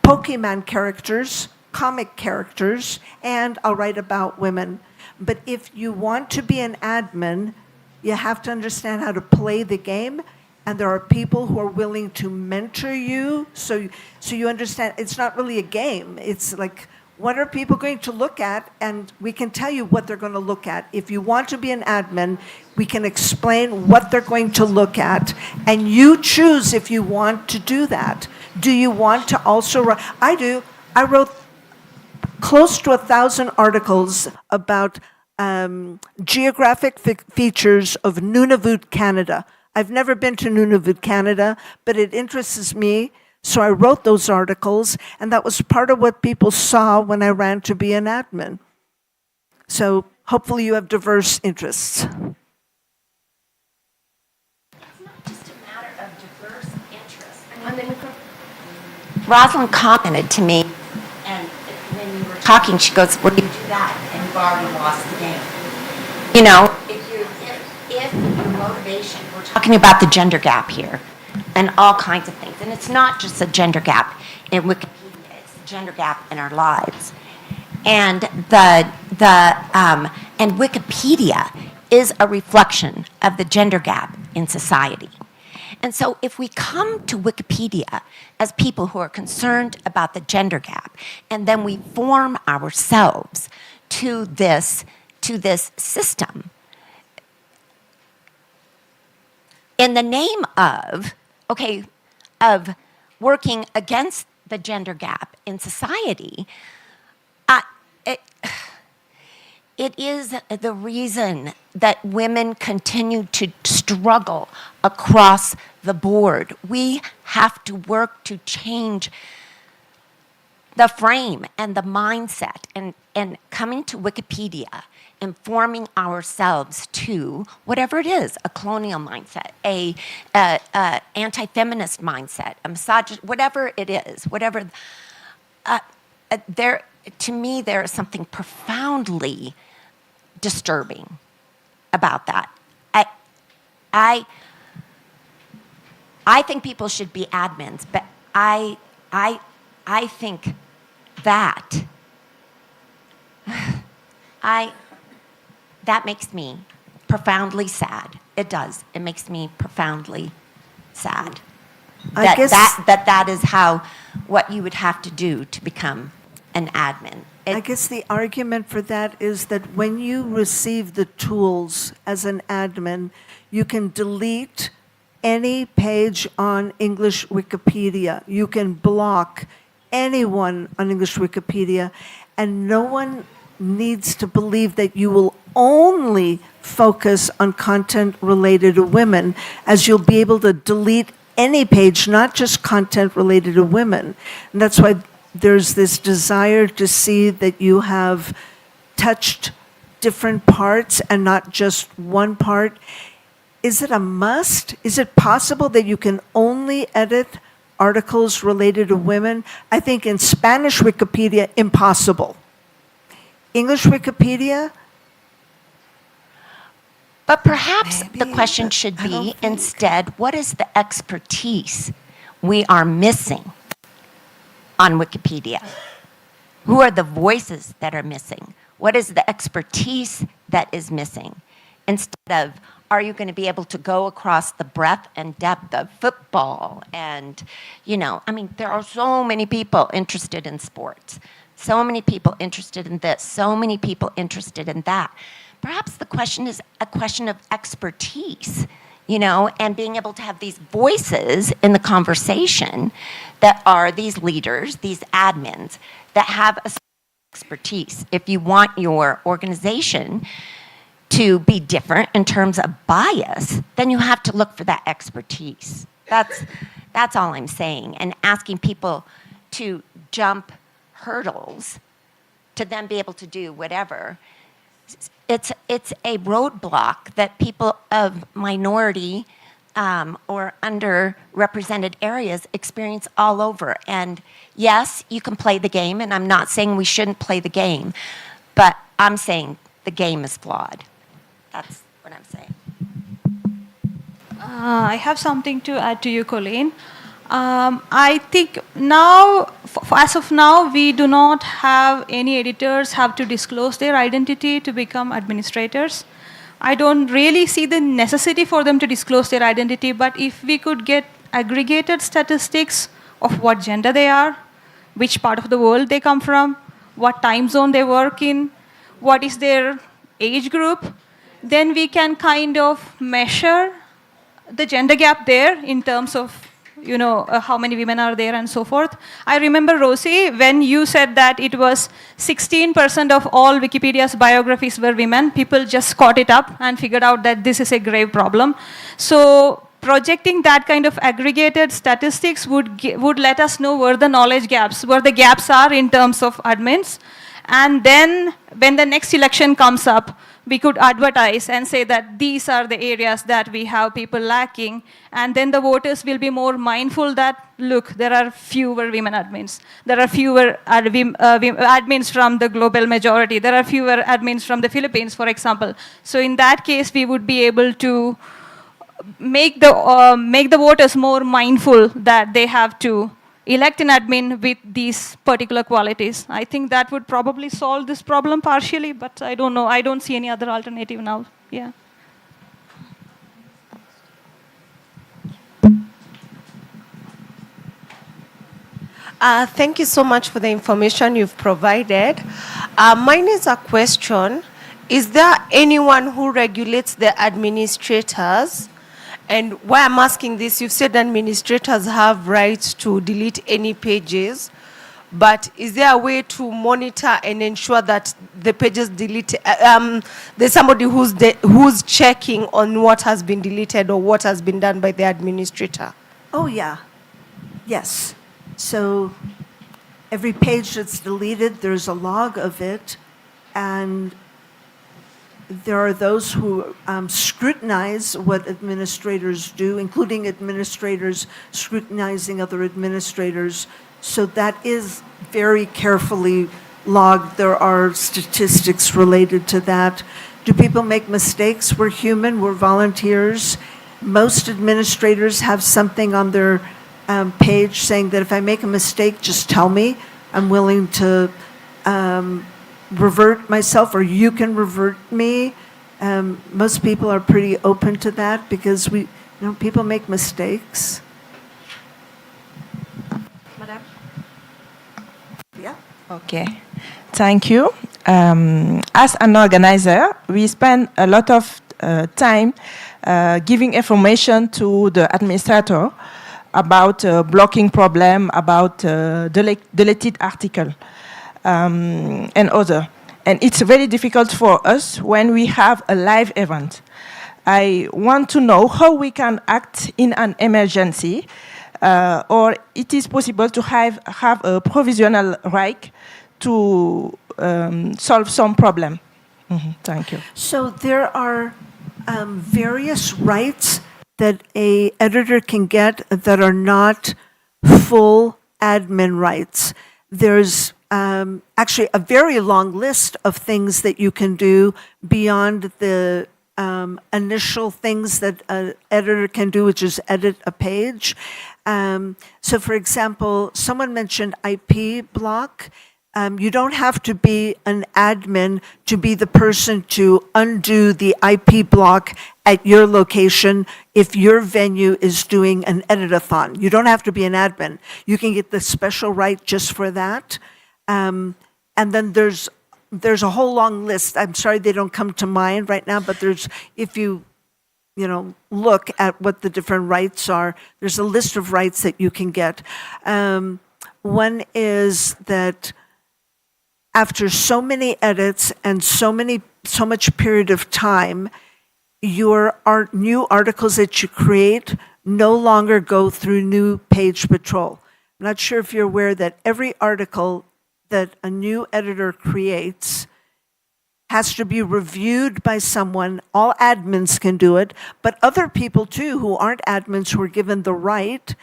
Pokemon characters, comic characters, and I'll write about women. But if you want to be an admin, you have to understand how to play the game, and there are people who are willing to mentor you, so you understand it's not really a game. It's like, what are people going to look at? And we can tell you what they're going to look at. If you want to be an admin, we can explain what they're going to look at, and you choose if you want to do that. Do you want to also write? I do. I wrote close to 1,000 articles about geographic features of Nunavut, Canada. I've never been to Nunavut, Canada, but it interests me. So I wrote those articles, and that was part of what people saw when I ran to be an admin. So hopefully you have diverse interests. It's not just a matter of diverse interests. Rosalind commented to me, and when we were talking, she goes, "Well, you do that, and you've already lost the game." You know, if your motivation, we're talking about the gender gap here, and all kinds of things, and it's not just a gender gap in Wikipedia; it's a gender gap in our lives, and and Wikipedia is a reflection of the gender gap in society. And so if we come to Wikipedia as people who are concerned about the gender gap, and then we form ourselves to this system, in the name of working against the gender gap in society, it is the reason that women continue to struggle across the board. We have to work to change the frame and the mindset, and coming to Wikipedia, informing ourselves to whatever it is, a colonial mindset, a anti-feminist mindset, a misogynist, whatever it is, to me, there is something profoundly disturbing about that. I think people should be admins, but I think that that makes me profoundly sad. It does. It makes me profoundly sad. That is what you would have to do to become an admin. I guess the argument for that is that when you receive the tools as an admin, you can delete any page on English Wikipedia. You can block anyone on English Wikipedia, and no one needs to believe that you will only focus on content related to women, as you'll be able to delete any page, not just content related to women. And that's why there's this desire to see that you have touched different parts and not just one part. Is it a must? Is it possible that you can only edit articles related to women? I think in Spanish Wikipedia, impossible. English Wikipedia? But perhaps the question should be instead, what is the expertise we are missing on Wikipedia? Who are the voices that are missing? What is the expertise that is missing? Instead of, are you going to be able to go across the breadth and depth of football? And, there are so many people interested in sports, so many people interested in this, so many people interested in that. Perhaps the question is a question of expertise, and being able to have these voices in the conversation that are these leaders, these admins, that have a expertise. If you want your organization to be different in terms of bias, then you have to look for that expertise. That's all I'm saying. And asking people to jump hurdles to then be able to do whatever. It's a roadblock that people of minority or underrepresented areas experience all over. And yes, you can play the game, and I'm not saying we shouldn't play the game, but I'm saying the game is flawed. That's what I'm saying. I have something to add to you, Colleen. I think now, as of now, we do not have any editors have to disclose their identity to become administrators. I don't really see the necessity for them to disclose their identity, but if we could get aggregated statistics of what gender they are, which part of the world they come from, what time zone they work in, what is their age group, then we can kind of measure the gender gap there in terms of how many women are there and so forth. I remember, Rosie, when you said that it was 16% of all Wikipedia's biographies were women, people just caught it up and figured out that this is a grave problem. So projecting that kind of aggregated statistics would let us know where the knowledge gaps, where the gaps are in terms of admins. And then when the next election comes up, we could advertise and say that these are the areas that we have people lacking, and then the voters will be more mindful that, look, there are fewer women admins. There are fewer admins from the global majority. There are fewer admins from the Philippines, for example. So in that case, we would be able to make the voters more mindful that they have to elect an admin with these particular qualities. I think that would probably solve this problem partially, but I don't know. I don't see any other alternative now. Yeah. Thank you so much for the information you've provided. Mine is a question. Is there anyone who regulates the administrators? And why I'm asking this, you've said administrators have rights to delete any pages, but is there a way to monitor and ensure that the pages deleted, there's somebody who's checking on what has been deleted or what has been done by the administrator? Oh, yeah. Yes. So every page that's deleted, there's a log of it, and there are those who scrutinize what administrators do, including administrators scrutinizing other administrators. So that is very carefully logged. There are statistics related to that. Do people make mistakes? We're human, we're volunteers. Most administrators have something on their page saying that if I make a mistake, just tell me. I'm willing to revert myself, or you can revert me. Most people are pretty open to that because people make mistakes. Madame? Yeah. Okay, thank you. As an organizer, we spend a lot of time giving information to the administrator about blocking problem, about deleted article. And other. And it's very difficult for us when we have a live event. I want to know how we can act in an emergency, or it is possible to have a provisional right to solve some problem. Thank you. So there are various rights that an editor can get that are not full admin rights. There's actually a very long list of things that you can do beyond the initial things that an editor can do, which is edit a page. So for example, someone mentioned IP block. You don't have to be an admin to be the person to undo the IP block at your location if your venue is doing an edit-a-thon. You don't have to be an admin. You can get the special right just for that. And then there's a whole long list. I'm sorry they don't come to mind right now, but if you look at what the different rights are, there's a list of rights that you can get. One is that after so many edits and so much period of time, your new articles that you create no longer go through new page patrol. I'm not sure if you're aware that every article that a new editor creates has to be reviewed by someone. All admins can do it, but other people too who aren't admins who are given the right,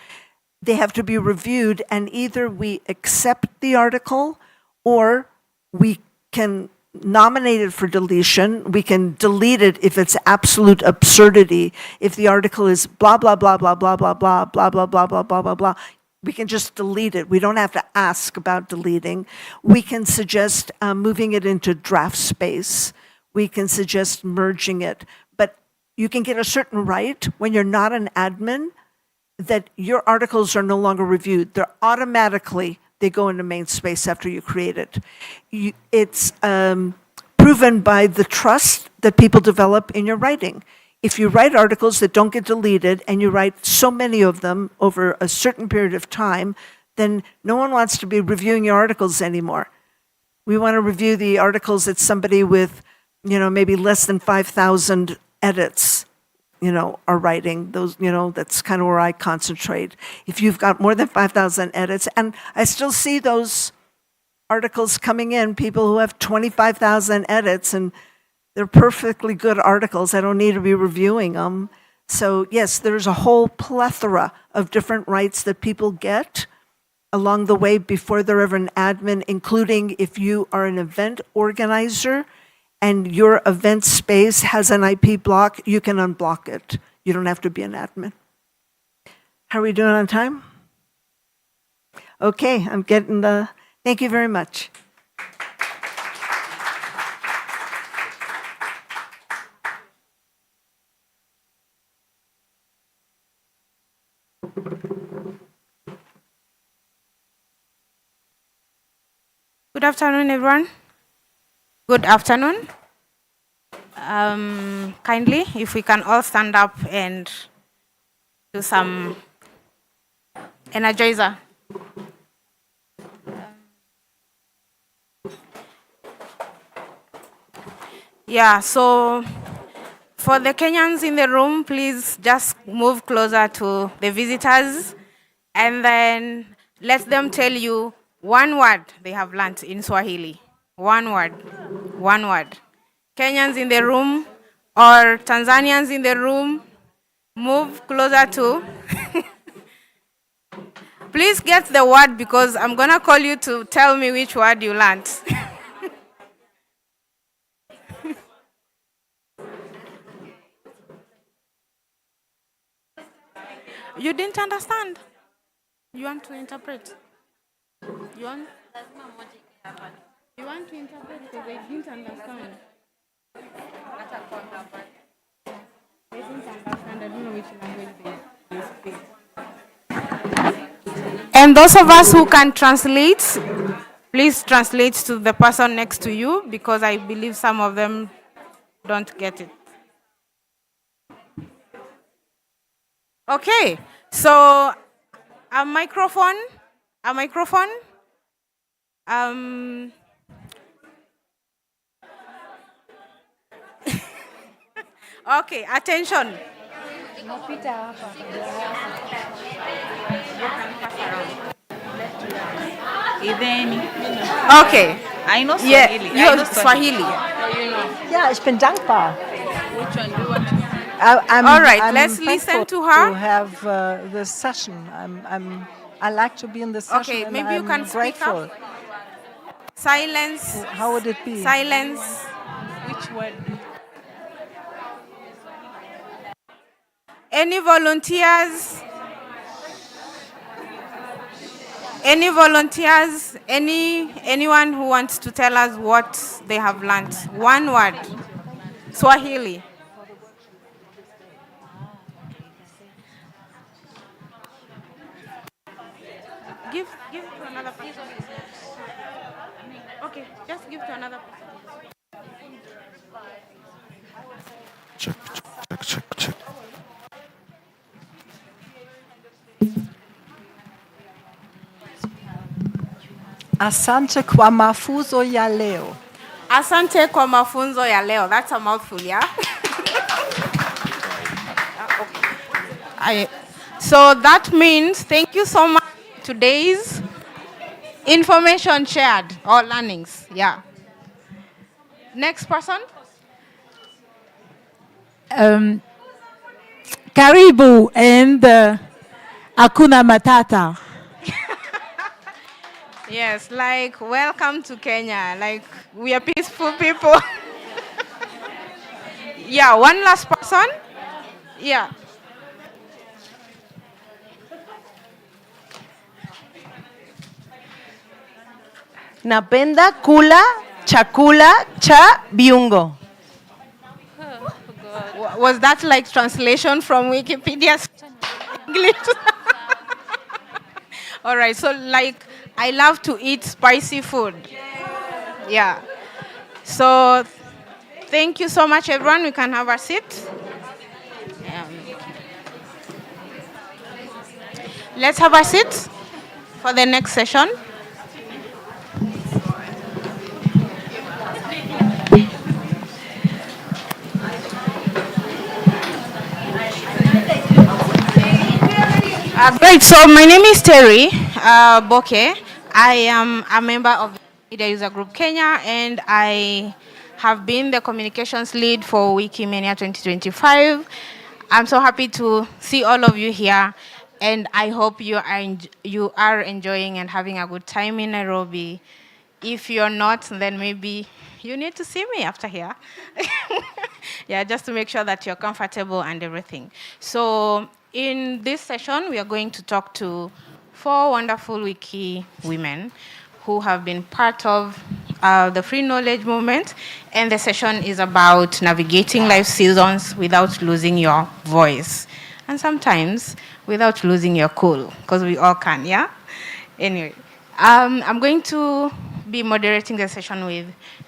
they have to be reviewed, and either we accept the article or we can nominate it for deletion. We can delete it if it's absolute absurdity. If the article is blah, blah, blah, blah, blah, blah, blah, blah, blah, blah, blah, blah, blah, blah, we can just delete it. We don't have to ask about deleting. We can suggest moving it into draft space. We can suggest merging it. But you can get a certain right when you're not an admin that your articles are no longer reviewed. They're automatically, they go into main space after you create it. It's proven by the trust that people develop in your writing. If you write articles that don't get deleted and you write so many of them over a certain period of time, then no one wants to be reviewing your articles anymore. We want to review the articles that somebody with, maybe less than 5,000 edits, are writing. Those, that's kind of where I concentrate. If you've got more than 5,000 edits, and I still see those articles coming in, people who have 25,000 edits, and they're perfectly good articles. I don't need to be reviewing them. So yes, there's a whole plethora of different rights that people get along the way before they're ever an admin, including if you are an event organizer and your event space has an IP block, you can unblock it. You don't have to be an admin. How are we doing on time? Okay, I'm getting the, thank you very much. Good afternoon, everyone. Good afternoon. Kindly, if we can all stand up and do some energizer. Yeah, so for the Kenyans in the room, please just move closer to the visitors and then let them tell you one word they have learnt in Swahili. One word. One word. Kenyans in the room or Tanzanians in the room, move closer to. Please get the word because I'm going to call you to tell me which word you learnt. You didn't understand? You want to interpret? You want to interpret because I didn't understand. I didn't understand. I don't know which language they speak. And those of us who can translate, please translate to the person next to you because I believe some of them don't get it. Okay, so a microphone. Okay, attention. Okay. I know Swahili. Yeah, I you know Swahili. Ja, ich bin dankbar. Which one do you want to? All right, I'm let's listen thankful to her. To have this session, I like to be in this session. Okay, and maybe you I'm can speak grateful. up. Silence. How would it be? Silence. Which word? Any volunteers? Any volunteers? Anyone who wants to tell us what they have learned? One word. Swahili. Give to another person. Okay, just give to another person. Check. Asante kwa mafunzo ya leo. Asante kwa mafunzo ya leo. That's a mouthful, yeah? So that means thank you so much for today's information shared or learnings. Yeah. Next person. Karibu and Hakuna Matata. Yes, like welcome to Kenya. Like we are peaceful people. Yeah, one last person. Yeah. Napenda kula chakula cha viungo. Was that like translation from Wikipedia's English? All right, so like I love to eat spicy food. Yeah. So thank you so much, everyone. We can have a seat. Let's have a seat for the next session. Great. So my name is Terry Boke. I am a member of the Media User Group Kenya, and I have been the communications lead for Wikimania 2025. I'm so happy to see all of you here, and I hope you are enjoying and having a good time in Nairobi. If you're not, then maybe you need to see me after here. Yeah, just to make sure that you're comfortable and everything. So in this session, we are going to talk to 4 wonderful Wiki women who have been part of the free knowledge movement. And the session is about navigating life seasons without losing your voice. And sometimes without losing your cool, because we all can, yeah? Anyway, I'm going to be moderating the session with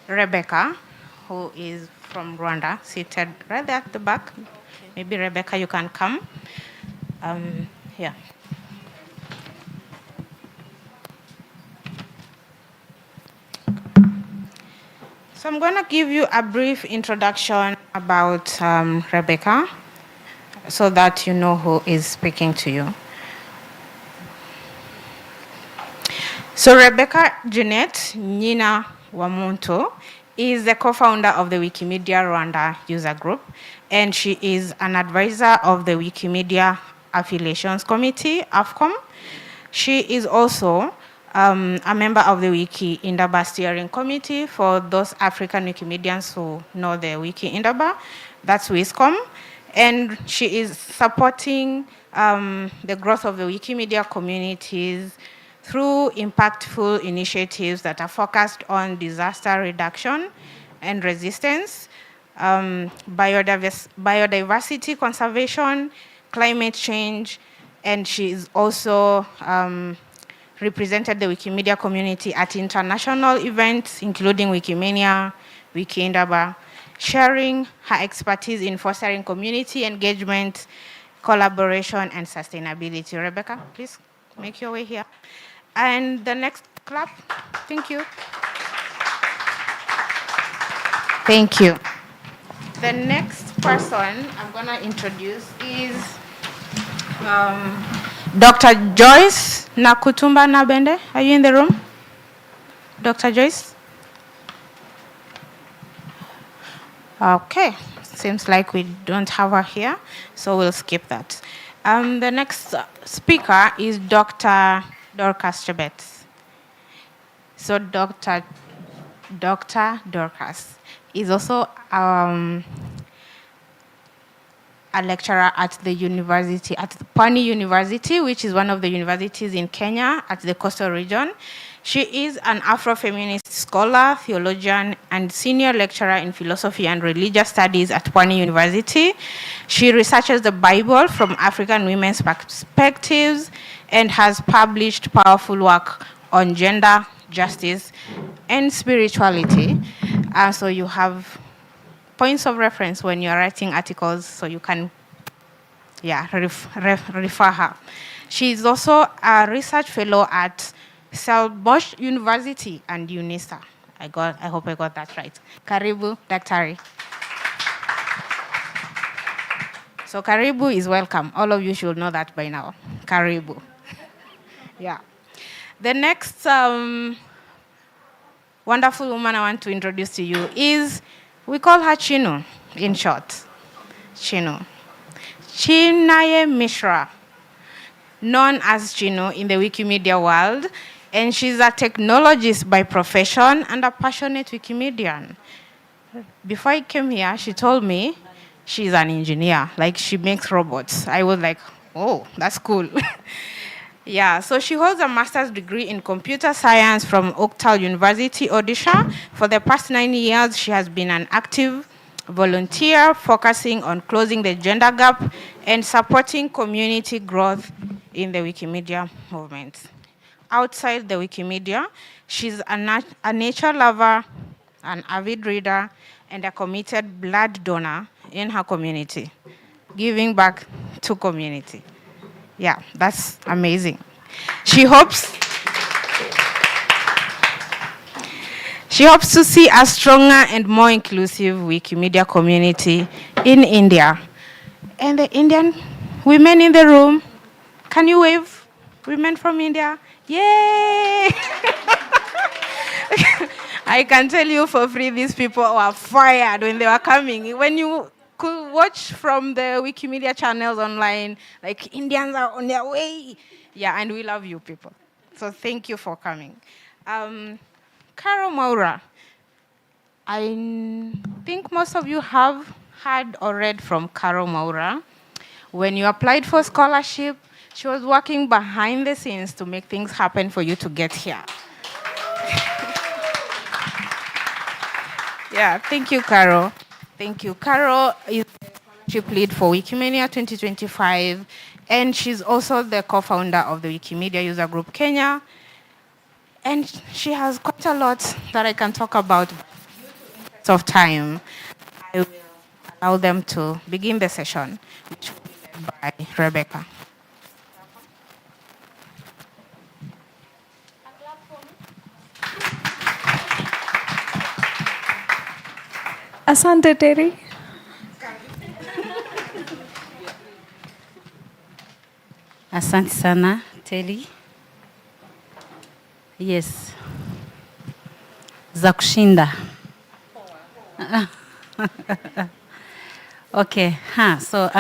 Rebecca, who is from Rwanda, seated right there at the back. Maybe Rebecca, you can come. Yeah. So I'm going to give you a brief introduction about Rebecca so that you know who is speaking to you. So Rebecca Jeanette Nina Wamuntu is the co-founder of the Wikimedia Rwanda user group, and she is an advisor of the Wikimedia Affiliations Committee, AFCOM. She is also a member of the Wiki Indaba Steering Committee. For those African Wikimedians who know the Wiki Indaba, that's WISCOM. And she is supporting the growth of the Wikimedia communities through impactful initiatives that are focused on disaster reduction and resistance, biodiversity conservation, climate change, and she is also represented the Wikimedia community at international events, including Wikimania, Wiki Indaba, sharing her expertise in fostering community engagement, collaboration, and sustainability. Rebecca, please make your way here. And the next clap. Thank you. Thank you. The next person I'm going to introduce is Dr. Joyce Nakutumba Nabende. Are you in the room? Dr. Joyce? Okay. Seems like we don't have her here, so we'll skip that. The next speaker is Dr. Dorcas Chebet. So Dr. Dorcas is also a lecturer at the university, at the Pwani University, which is one of the universities in Kenya at the coastal region. She is an Afro-feminist scholar, theologian, and senior lecturer in philosophy and religious studies at Pwani University. She researches the Bible from African women's perspectives and has published powerful work on gender, justice, and spirituality. So you have points of reference when you're writing articles, so you can refer her. She is also a research fellow at Stellenbosch University and UNISA. I hope I got that right. Karibu, Daktari. So Karibu is welcome. All of you should know that by now. Karibu. Yeah. The next wonderful woman I want to introduce to you is, we call her Chino, in short. Chino. Chinaye Mishra, known as Chino in the Wikimedia world, and she's a technologist by profession and a passionate Wikimedian. Before I came here, she told me she's an engineer, like she makes robots. I was like, oh, that's cool. Yeah, so she holds a master's degree in computer science from Oaktal University, Odisha. For the past 9 years, she has been an active volunteer focusing on closing the gender gap and supporting community growth in the Wikimedia movement. Outside the Wikimedia, she's a nature lover, an avid reader, and a committed blood donor in her community, giving back to community. Yeah, that's amazing. She hopes to see a stronger and more inclusive Wikimedia community in India. And the Indian women in the room, can you wave? Women from India? Yay! I can tell you for free, these people were fired when they were coming. When you could watch from the Wikimedia channels online, like Indians are on their way. Yeah, and we love you people. So thank you for coming. Caro Maura, I think most of you have heard or read from Caro Maura. When you applied for scholarship, she was working behind the scenes to make things happen for you to get here. Yeah, thank you, Caro. Thank you. Caro is the scholarship lead for Wikimania 2025, and she's also the co-founder of the Wikimedia User Group Kenya. And she has quite a lot that I can talk about. Of time, I will allow them to begin the session, which will be led by Rebecca. Asante Terry. Asante sana, Terry. Yes. Za kushinda. Okay, so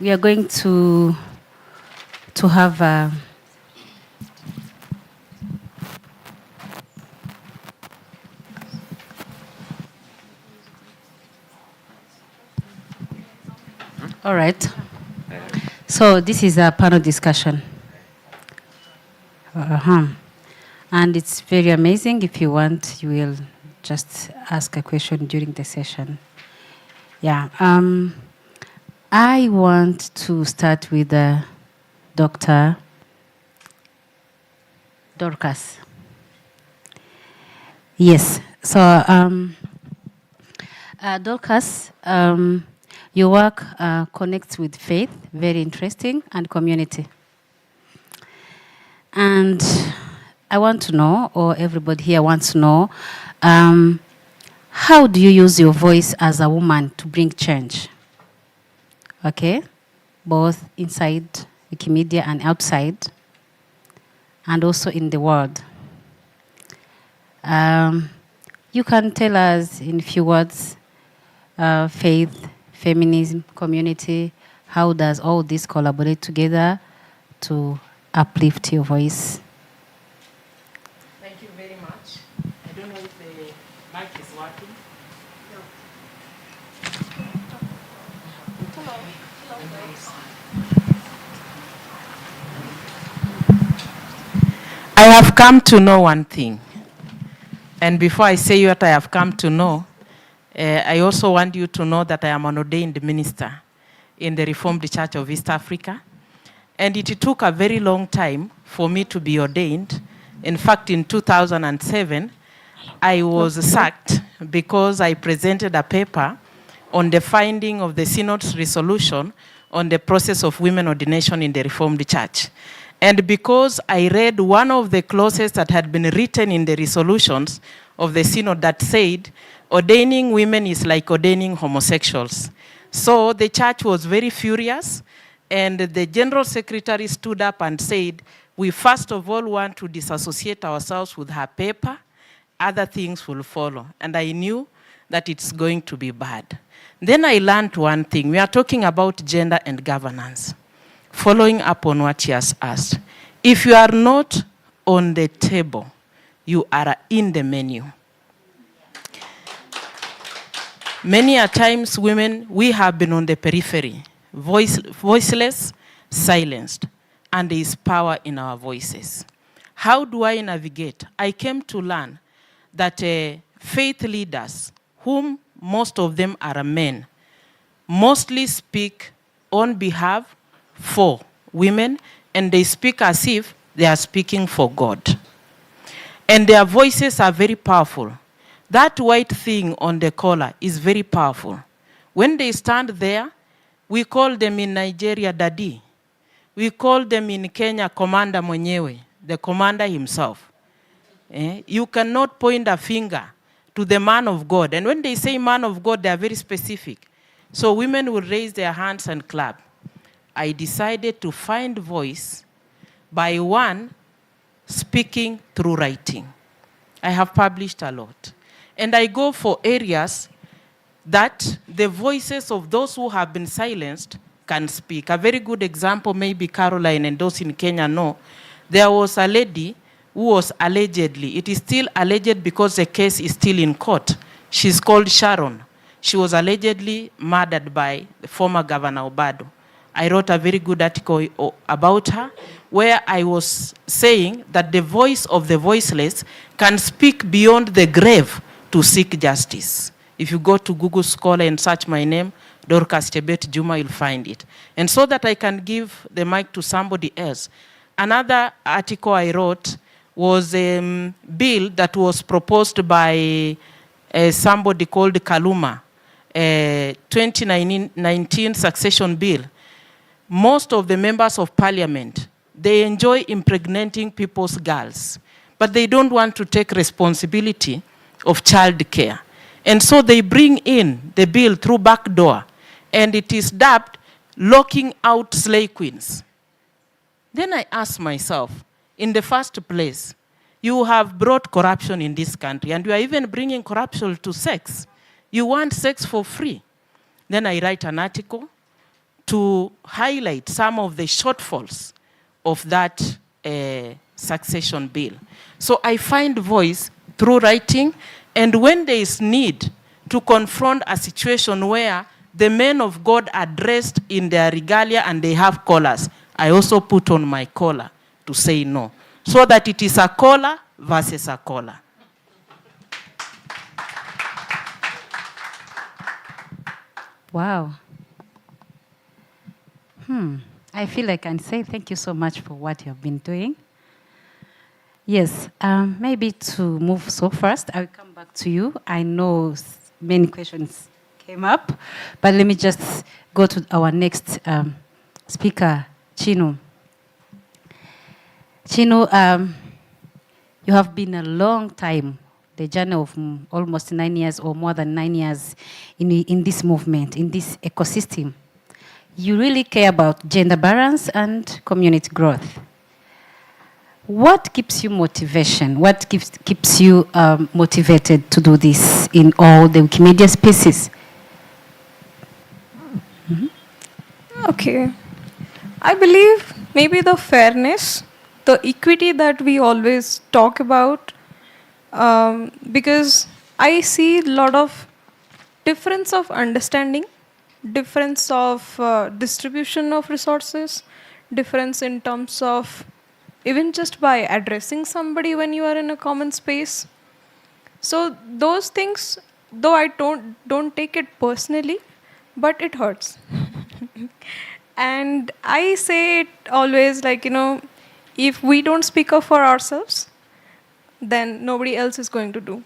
we are going to have all right. So this is a panel discussion. And it's very amazing. If you want, you will just ask a question during the session. Yeah. I want to start with Dr. Dorcas. Yes. So, Dorcas, your work connects with faith, very interesting, and community. And I want to know, or everybody here wants to know, how do you use your voice as a woman to bring change? Okay? Both inside Wikimedia and outside, and also in the world. You can tell us in a few words, faith, feminism, community, how does all this collaborate together to uplift your voice? Thank you very much. I don't know if the mic is working. I have come to know one thing. And before I say what I have come to know, I also want you to know that I am an ordained minister in the Reformed Church of East Africa. And it took a very long time for me to be ordained. In fact, in 2007, I was sacked because I presented a paper on the finding of the Synod's resolution on the process of women ordination in the Reformed Church. And because I read one of the clauses that had been written in the resolutions of the Synod that said, ordaining women is like ordaining homosexuals. So the church was very furious, And the General Secretary stood up and said, we first of all want to disassociate ourselves with her paper, other things will follow. And I knew that it's going to be bad. Then I learned one thing. We are talking about gender and governance. Following up on what she has asked. If you are not on the table, you are in the menu. Many a times women, we have been on the periphery, voiceless, silenced, and there is power in our voices. How do I navigate? I came to learn that faith leaders, whom most of them are men, mostly speak on behalf for women, and they speak as if they are speaking for God. And their voices are very powerful. That white thing on the collar is very powerful. When they stand there, we call them in Nigeria Daddy. We call them in Kenya Commander Mwenyewe, the commander himself. You cannot point a finger to the man of God. And when they say man of God, they are very specific. So women will raise their hands and clap. I decided to find voice by one speaking through writing. I have published a lot. And I go for areas that the voices of those who have been silenced can speak. A very good example, maybe Caroline and those in Kenya know, there was a lady who was allegedly, it is still alleged because the case is still in court. She's called Sharon. She was allegedly murdered by the former Governor Obado. I wrote a very good article about her where I was saying that the voice of the voiceless can speak beyond the grave to seek justice. If you go to Google Scholar and search my name, Dorcas Chebet Juma, you'll find it. And so that I can give the mic to somebody else. Another article I wrote was a bill that was proposed by somebody called Kaluma, 2019 succession bill. Most of the members of parliament, they enjoy impregnating people's girls, but they don't want to take responsibility of child care. And so they bring in the bill through back door, and it is dubbed locking out slay queens. Then I ask myself, in the first place, you have brought corruption in this country, and you are even bringing corruption to sex. You want sex for free. Then I write an article to highlight some of the shortfalls of that succession bill. So I find voice through writing, and when there is need to confront a situation where the men of God are dressed in their regalia and they have collars, I also put on my collar to say no, so that it is a collar versus a collar. Wow. I feel I can say thank you so much for what you have been doing. Yes, maybe to move so fast, I'll come back to you. I know many questions came up, but let me just go to our next speaker, Chino. Chino, you have been a long time, the journey of almost 9 years or more than 9 years in this movement, in this ecosystem. You really care about gender balance and community growth. What gives you motivation? What keeps you motivated to do this in all the Wikimedia spaces? Okay. I believe maybe the fairness, the equity that we always talk about, because I see a lot of difference of understanding, difference of distribution of resources, difference in terms of even just by addressing somebody when you are in a common space. So those things, though I don't take it personally, but it hurts. And I say it always like, if we don't speak up for ourselves, then nobody else is going to do.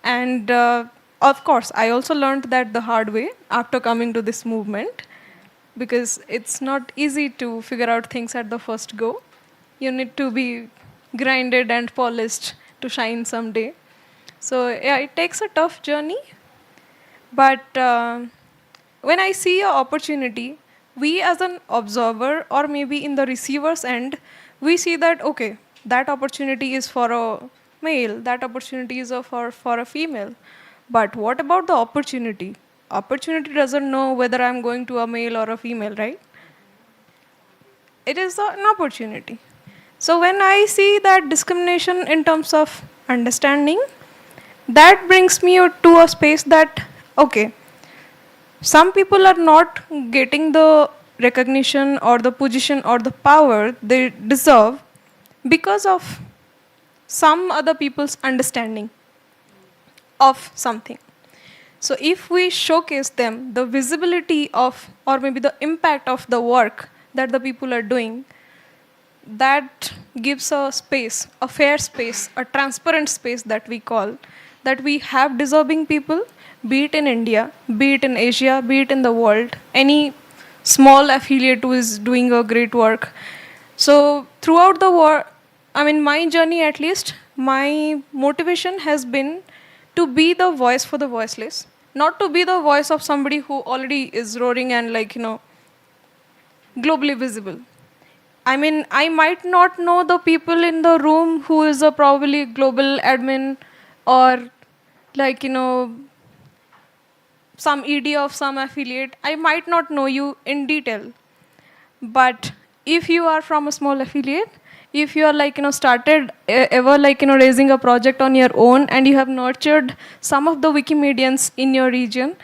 And of course, I also learned that the hard way after coming to this movement, because it's not easy to figure out things at the first go. You need to be grinded and polished to shine someday. So yeah, it takes a tough journey. But when I see an opportunity we as an observer or maybe in the receiver's end, we see that, okay, that opportunity is for a male, that opportunity is for a female. But what about the opportunity? Opportunity doesn't know whether I'm going to a male or a female, right? It is an opportunity. So when I see that discrimination in terms of understanding, that brings me to a space that, okay, some people are not getting the recognition or the position or the power they deserve because of some other people's understanding of something. So if we showcase them the visibility of, or maybe the impact of the work that the people are doing, that gives a space, a fair space, a transparent space that we call, that we have deserving people, be it in India, be it in Asia, be it in the world, any small affiliate who is doing a great work. So throughout the war, I mean, my journey at least, my motivation has been to be the voice for the voiceless, not to be the voice of somebody who already is roaring and globally visible. I mean, I might not know the people in the room who is a probably global admin or some ED of some affiliate. I might not know you in detail. But if you are from a small affiliate, if you are started ever raising a project on your own and you have nurtured some of the Wikimedians in your region,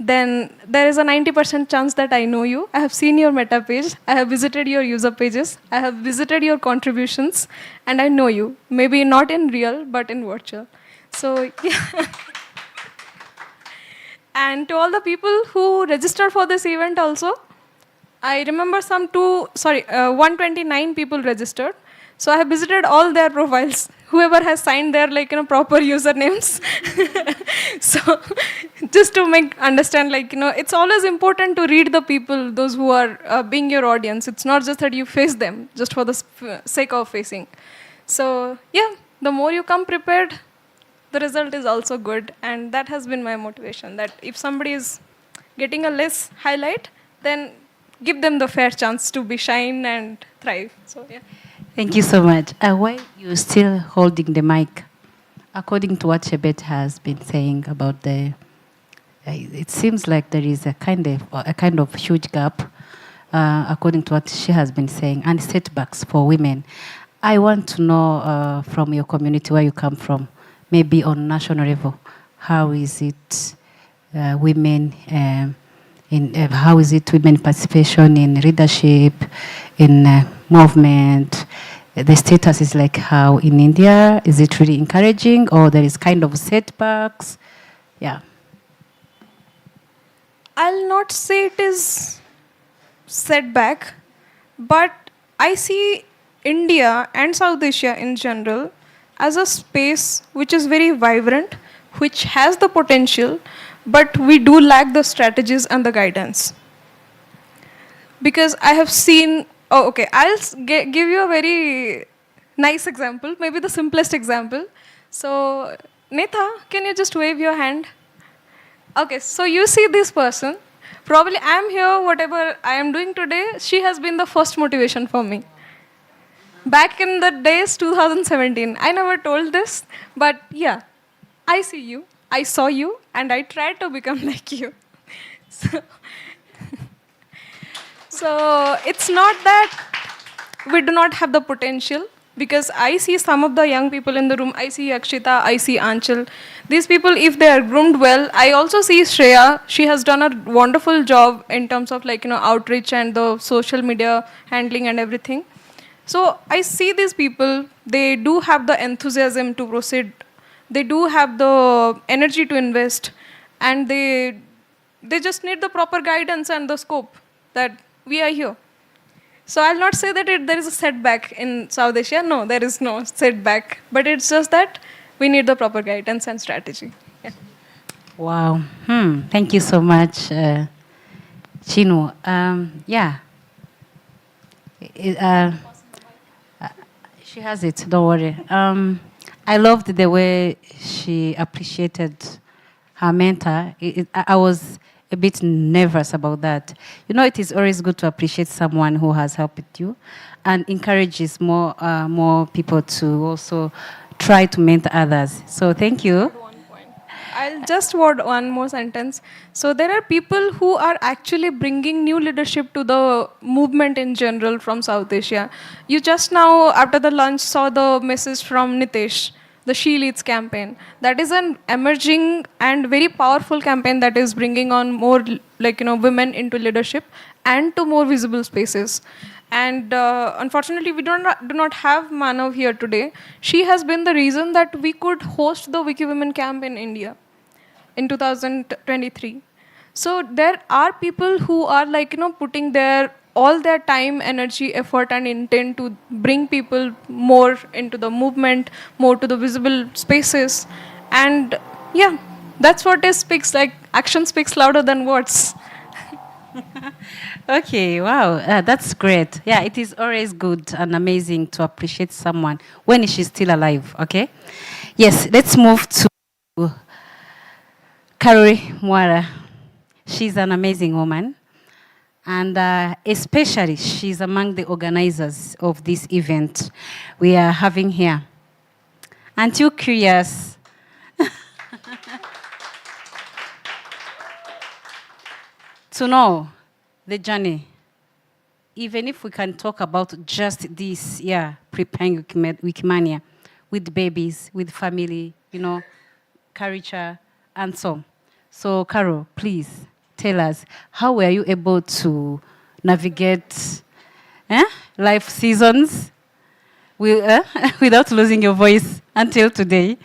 then there is a 90% chance that I know you. I have seen your meta page. I have visited your user pages. I have visited your contributions, and I know you. Maybe not in real, but in virtual. So, yeah. And to all the people who registered for this event also, I remember 129 people registered. So I have visited all their profiles. Whoever has signed their proper usernames. So just to understand, it's always important to read the people, those who are being your audience. It's not just that you face them just for the sake of facing. So yeah, the more you come prepared, the result is also good. And that has been my motivation, that if somebody is getting a less highlight, then give them the fair chance to be shine and thrive. So yeah. Thank you so much. Why are you still holding the mic? According to what Shebet has been saying about it seems like there is a kind of huge gap, according to what she has been saying, and setbacks for women. I want to know from your community where you come from, maybe on national level, how is it women how is it women participation in leadership, in movement? The status is like how in India? Is it really encouraging, or there is kind of setbacks? Yeah. I'll not say it is setback, but I see India and South Asia in general as a space which is very vibrant, which has the potential, but we do lack the strategies and the guidance. Because I have seen, I'll give you a very nice example, maybe the simplest example. So, Netha, can you just wave your hand? Okay, so you see this person. Probably I'm here, whatever I am doing today, she has been the first motivation for me. Back in the days, 2017, I never told this, but yeah, I see you, I saw you, and I tried to become like you. So it's not that we do not have the potential, because I see some of the young people in the room. I see Akshita, I see Anchal. These people, if they are groomed well, I also see Shreya. She has done a wonderful job in terms of outreach and the social media handling and everything. So I see these people, they do have the enthusiasm to proceed. They do have the energy to invest, and they just need the proper guidance and the scope that we are here. So I'll not say that there is a setback in South Asia. No, there is no setback. But it's just that we need the proper guidance and strategy. Yeah. Wow. Thank you so much, Chinu. Yeah. She has it, don't worry. I loved the way she appreciated her mentor. I was a bit nervous about that. You know, it is always good to appreciate someone who has helped you and encourages more people to also try to mentor others. So thank you. I'll just word one more sentence. So there are people who are actually bringing new leadership to the movement in general from South Asia. You just now, after the lunch, saw the message from Nitish, the She Leads campaign. That is an emerging and very powerful campaign that is bringing on more, women into leadership and to more visible spaces. And unfortunately, we do not have Manav here today. She has been the reason that we could host the Wiki Women Camp in India in 2023. So there are people who are putting all their time, energy, effort, and intent to bring people more into the movement, more to the visible spaces. And yeah, that's what it speaks like. Action speaks louder than words. Okay, wow, that's great. Yeah, it is always good and amazing to appreciate someone when she's still alive, okay? Yes, let's move to Karori Mwara. She's an amazing woman, and especially she's among the organizers of this event we are having here. Aren't you curious? To know the journey, even if we can talk about just this, preparing Wikimania with babies, with family, culture, and so. So, Carol, please tell us, how were you able to navigate life seasons without losing your voice until today?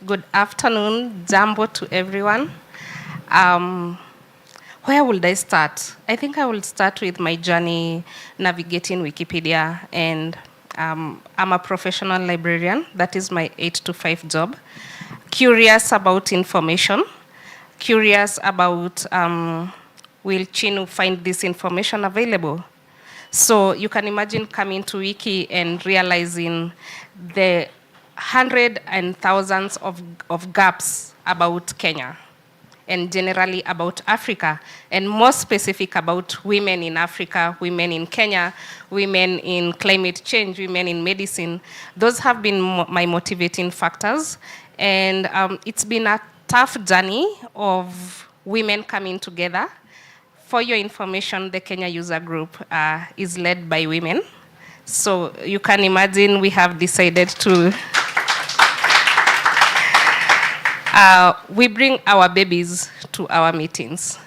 Good afternoon, Jambo to everyone. Where would I start? I think I will start with my journey navigating Wikipedia, and I'm a professional librarian. That is my 8 to 5 job. Curious about information, curious about will Chinu find this information available? So you can imagine coming to Wiki and realizing the hundreds and thousands of gaps about Kenya, and generally about Africa, and more specific about women in Africa, women in Kenya, women in climate change, women in medicine. Those have been my motivating factors. And it's been a tough journey of women coming together. For your information, the Kenya user group is led by women. So you can imagine we have decided to we bring our babies to our meetings.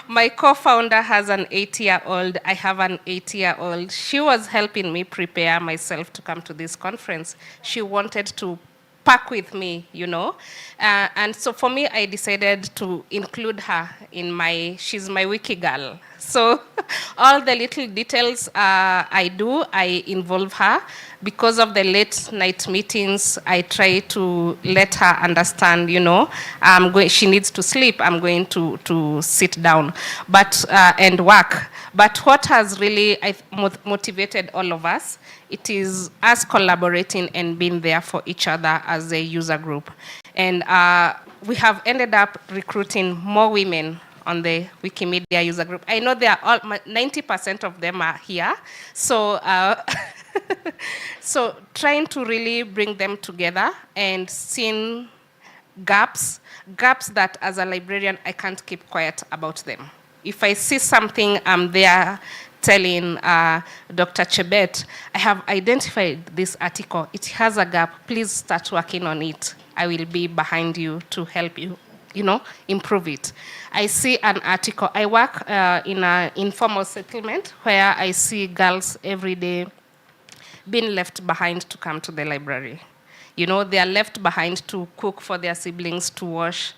My co-founder has an 8-year-old. I have an 8-year-old. She was helping me prepare myself to come to this conference. She wanted to pack with me, and so for me, I decided to include her in she's my wiki girl. So all the little details I involve her. Because of the late night meetings, I try to let her understand, she needs to sleep, I'm going to sit down and work. But what has really motivated all of us, it is us collaborating and being there for each other as a user group. And we have ended up recruiting more women on the Wikimedia user group. I know they are all 90% of them are here. So so trying to really bring them together and seeing gaps that as a librarian I can't keep quiet about them. If I see something, I'm there telling Dr. Chebet, I have identified this article. It has a gap. Please start working on it. I will be behind you to help you, improve it. I see an article. I work in an informal settlement where I see girls every day being left behind to come to the library. They are left behind to cook for their siblings, to wash.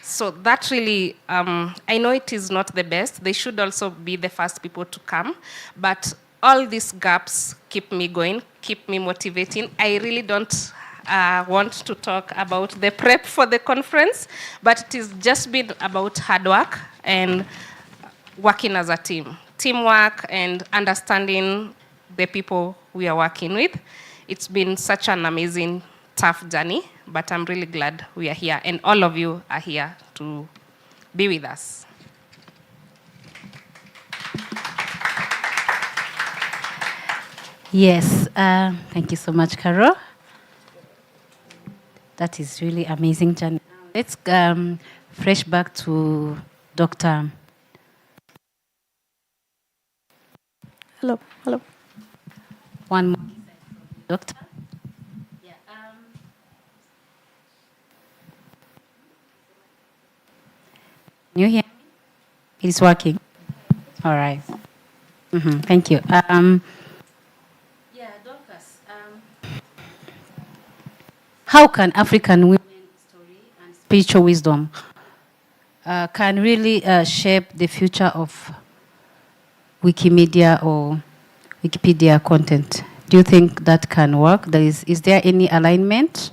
So that really, I know it is not the best. They should also be the first people to come. But all these gaps keep me going, keep me motivating. I really don't want to talk about the prep for the conference, but it has just been about hard work and working as a team. Teamwork and understanding the people we are working with. It's been such an amazing, tough journey, but I'm really glad we are here, and all of you are here to be with us. Yes, thank you so much, Carol. That is really amazing journey. Let's fresh back to Dr. Hello, hello. One more, Doctor. Can you hear me? It is working. All right. Thank you. How can African women's story and spiritual wisdom can really shape the future of Wikimedia or Wikipedia content? Do you think that can work? Is there any alignment?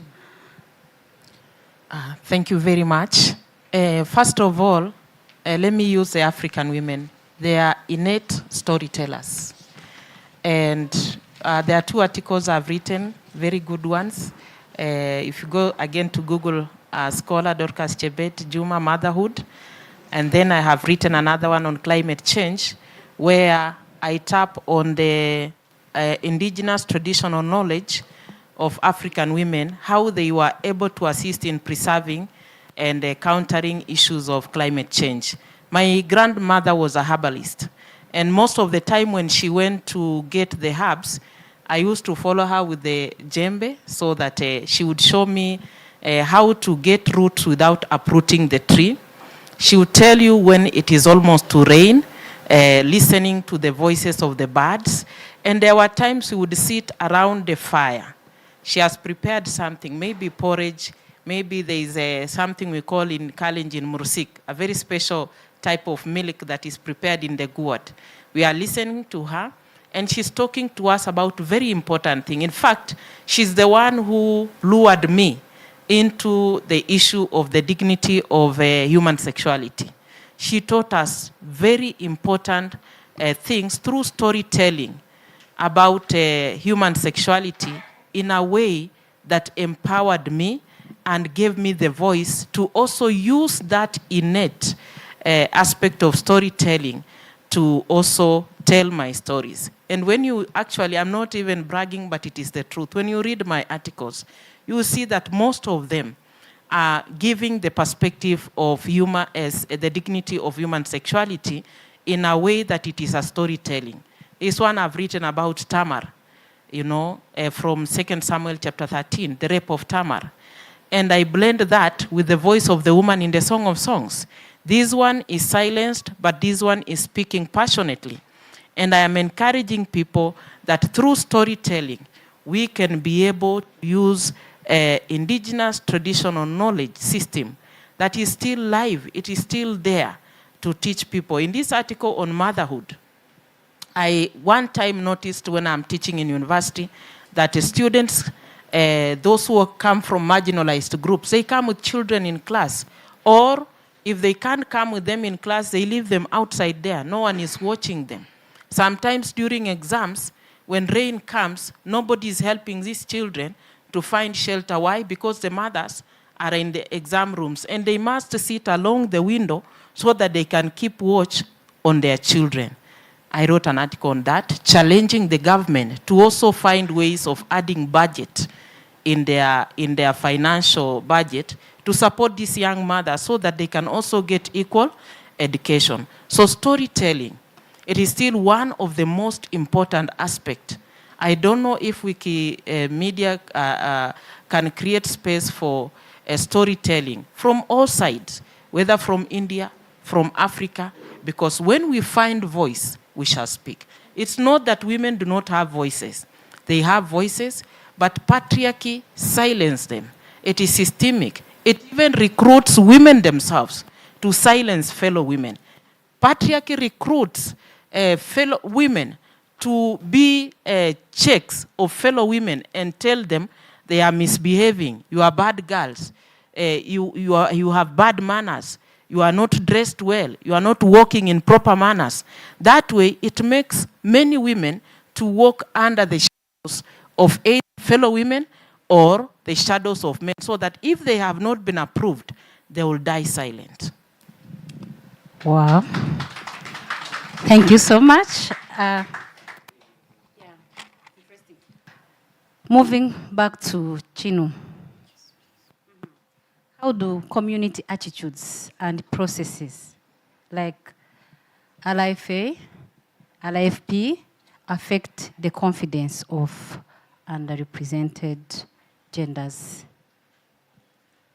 Thank you very much. First of all, let me use the African women. They are innate storytellers. And there are 2 articles I've written, very good ones. If you go again to Google, scholar Dorcas Chebet, Juma, motherhood. And then I have written another one on climate change, where I tap on the indigenous traditional knowledge of African women, how they were able to assist in preserving and countering issues of climate change. My grandmother was a herbalist, and most of the time when she went to get the herbs, I used to follow her with the djembe so that she would show me how to get roots without uprooting the tree. She would tell you when it is almost to rain, listening to the voices of the birds. And there were times we would sit around the fire. She has prepared something, maybe porridge, maybe there is something we call in Kalenjin mursik, a very special type of milk that is prepared in the gourd. We are listening to her, and she's talking to us about a very important thing. In fact, she's the one who lured me into the issue of the dignity of human sexuality. She taught us very important things through storytelling about human sexuality in a way that empowered me and gave me the voice to also use that innate aspect of storytelling to also tell my stories. And when you actually, I'm not even bragging, but it is the truth. When you read my articles, you will see that most of them are giving the perspective of human as the dignity of human sexuality in a way that it is a storytelling. This one I've written about Tamar, you know, from 2 Samuel chapter 13, the rape of Tamar. And I blend that with the voice of the woman in the Song of Songs. This one is silenced, but this one is speaking passionately. And I am encouraging people that through storytelling, we can be able to use indigenous traditional knowledge system that is still live, it is still there to teach people. In this article on motherhood, I one time noticed when I'm teaching in university that the students, those who come from marginalized groups, they come with children in class, or if they can't come with them in class, they leave them outside there. No one is watching them. Sometimes during exams, when rain comes, nobody is helping these children to find shelter. Why? Because the mothers are in the exam rooms and they must sit along the window so that they can keep watch on their children. I wrote an article on that, challenging the government to also find ways of adding budget in their financial budget to support these young mothers so that they can also get equal education. So storytelling, it is still one of the most important aspects. I don't know if Wikimedia can create space for storytelling from all sides, whether from India, from Africa, because when we find voice, we shall speak. It's not that women do not have voices. They have voices, but patriarchy silences them. It is systemic. It even recruits women themselves to silence fellow women. Patriarchy recruits fellow women to be checks of fellow women and tell them they are misbehaving, you are bad girls, you have bad manners, you are not dressed well, you are not walking in proper manners. That way, it makes many women to walk under the shadows of either fellow women or the shadows of men, so that if they have not been approved, they will die silent. Wow. Thank you so much. Moving back to Chinu. How do community attitudes and processes like LIFA, LIFP affect the confidence of underrepresented genders?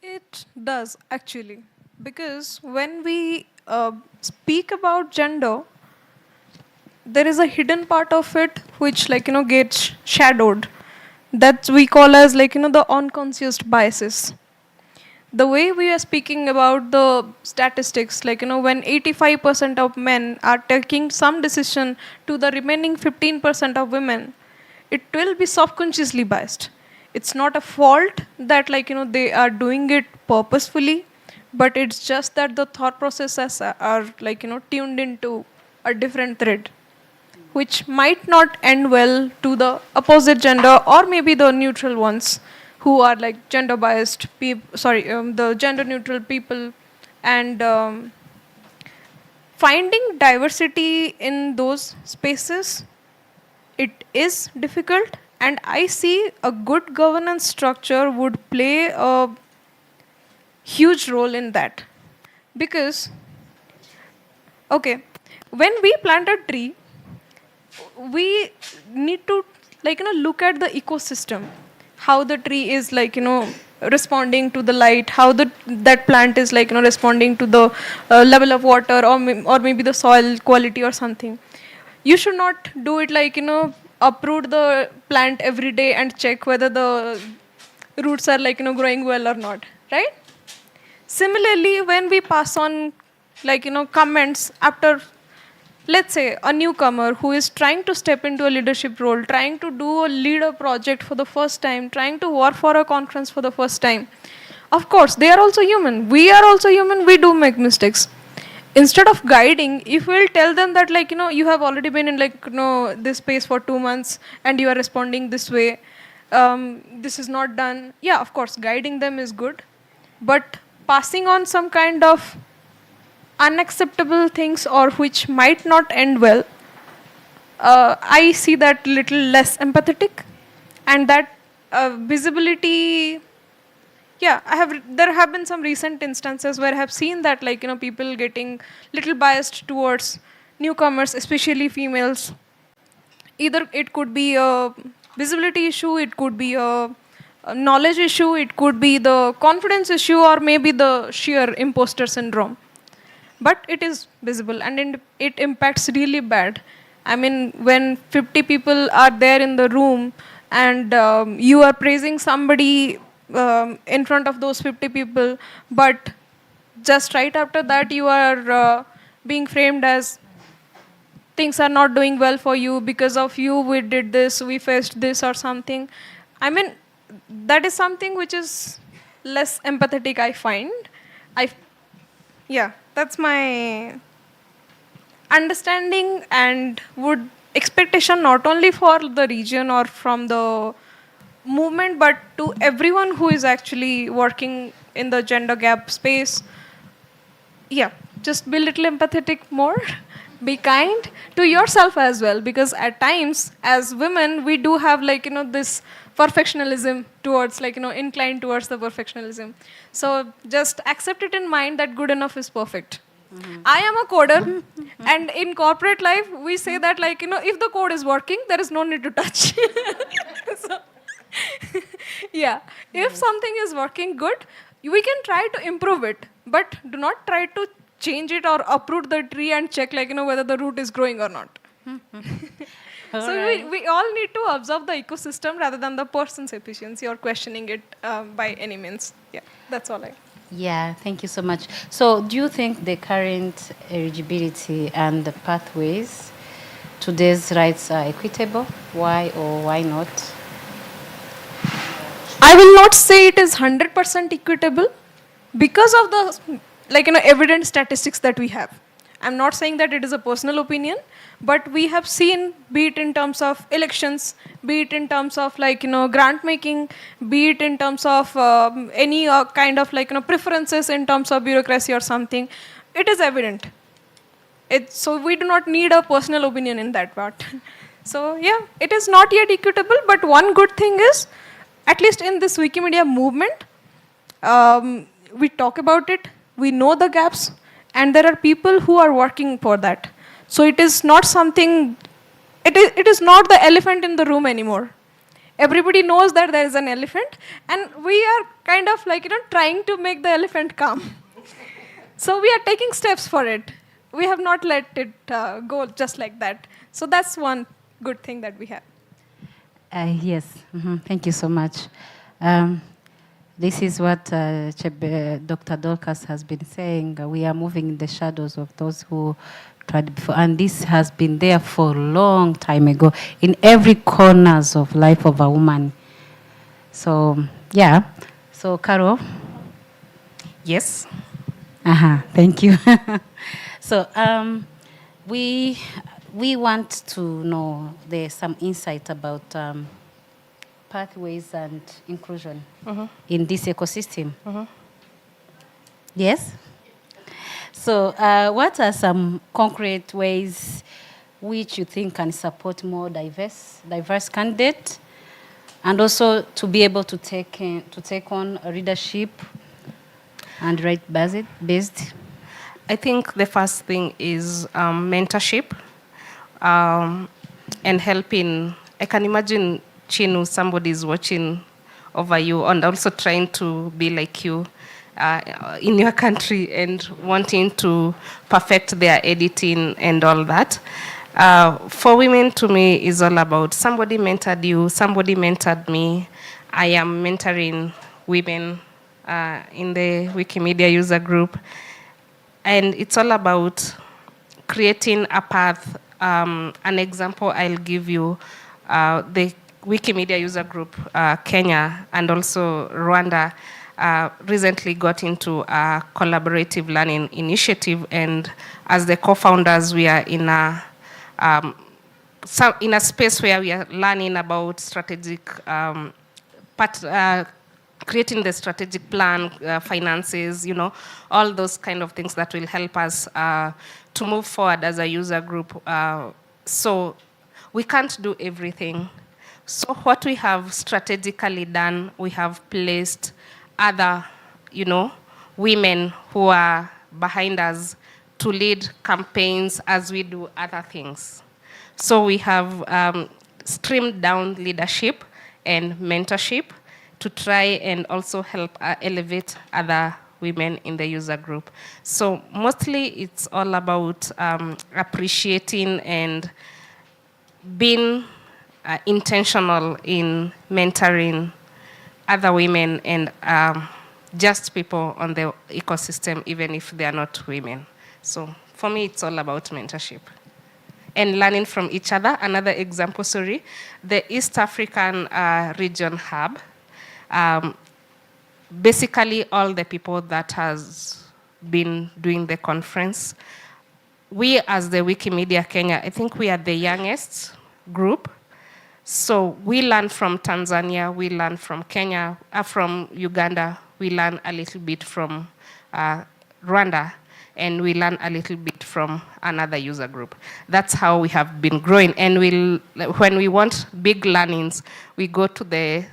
It does actually, because when we speak about gender, there is a hidden part of it which gets shadowed, that we call as the unconscious biases. The way we are speaking about the statistics, when 85% of men are taking some decision to the remaining 15% of women, it will be subconsciously biased. It's not a fault that they are doing it purposefully, but it's just that the thought processes are tuned into a different thread, which might not end well to the opposite gender or maybe the neutral ones who are gender biased people, the gender neutral people. And finding diversity in those spaces, it is difficult, and I see a good governance structure would play a huge role in that. Because, okay, when we plant a tree, we need to look at the ecosystem, how the tree is responding to the light, how that plant is responding to the level of water, or maybe the soil quality or something. You should not do it uproot the plant every day and check whether the roots are growing well or not, right? Similarly, when we pass on comments after, let's say, a newcomer who is trying to step into a leadership role, trying to do a leader project for the first time, trying to work for a conference for the first time, of course they are also human, we are also human, we do make mistakes. Instead of guiding, if we'll tell them that you have already been in this space for 2 months and you are responding this way, this is not done, yeah, of course guiding them is good, but passing on some kind of unacceptable things or which might not end well, I see that little less empathetic. And that visibility, yeah, there have been some recent instances where I have seen that people getting little biased towards newcomers, especially females. Either it could be a visibility issue, it could be a knowledge issue, it could be the confidence issue, or maybe the sheer imposter syndrome. But it is visible and it impacts really bad. I mean, when 50 people are there in the room and you are praising somebody in front of those 50 people, but just right after that you are being framed as things are not doing well for you, because of you we did this, we faced this or something. I mean, that is something which is less empathetic, I find. Yeah, that's my understanding, and would expectation not only for the region or from the movement, but to everyone who is actually working in the gender gap space. Yeah, just be a little empathetic more. Be kind to yourself as well, because at times as women we do have this perfectionism towards inclined towards the perfectionism. So just accept it in mind that good enough is perfect. I am a coder, and in corporate life we say that if the code is working, there is no need to touch. So, yeah, if something is working good, we can try to improve it, but do not try to change it or uproot the tree and check whether the root is growing or not. So we all need to observe the ecosystem rather than the person's efficiency or questioning it by any means. Yeah, that's all I. Yeah, thank you so much. So do you think the current eligibility and the pathways to these rights are equitable? Why or why not? I will not say it is 100% equitable because of the evident statistics that we have. I'm not saying that it is a personal opinion, but we have seen, be it in terms of elections, be it in terms of grant making, be it in terms of any kind of preferences in terms of bureaucracy or something, it is evident. So we do not need a personal opinion in that part. So yeah, it is not yet equitable, but one good thing is, at least in this Wikimedia movement, we talk about it, we know the gaps, and there are people who are working for that. So it is not something, it is not the elephant in the room anymore. Everybody knows that there is an elephant, and we are kind of trying to make the elephant come. So we are taking steps for it. We have not let it go just like that. So that's one good thing that we have. Yes, thank you so much. This is what Dr. Dorcas has been saying. We are moving in the shadows of those who tried before, and this has been there for a long time ago in every corners of life of a woman. So yeah. So Carol. Yes. Thank you. So we want to know there's some insight about pathways and inclusion in this ecosystem. Yes? So what are some concrete ways which you think can support more diverse candidates, and also to be able to take on a leadership and right-based? I think the first thing is mentorship and helping. I can imagine, Chinu, somebody is watching over you and also trying to be like you in your country and wanting to perfect their editing and all that. For women, to me, is all about somebody mentored you, somebody mentored me. I am mentoring women in the Wikimedia user group. And it's all about creating a path. An example I'll give you, the Wikimedia user group, Kenya and also Rwanda, recently got into a collaborative learning initiative. And as the co-founders, we are in a space where we are learning about strategic creating the strategic plan, finances, all those kind of things that will help us to move forward as a user group. So we can't do everything. So what we have strategically done, we have placed other, women who are behind us to lead campaigns as we do other things. So we have streamed down leadership and mentorship to try and also help elevate other women in the user group. So mostly it's all about appreciating and being intentional in mentoring other women and just people on the ecosystem, even if they are not women. So for me, it's all about mentorship and learning from each other. Another example, the East African Region Hub. Basically, all the people that has been doing the conference, we as the Wikimedia Kenya, I think we are the youngest group. So we learn from Tanzania, we learn from Kenya, from Uganda, we learn a little bit from Rwanda, and we learn a little bit from another user group. That's how we have been growing. And when we want big learnings, we go to the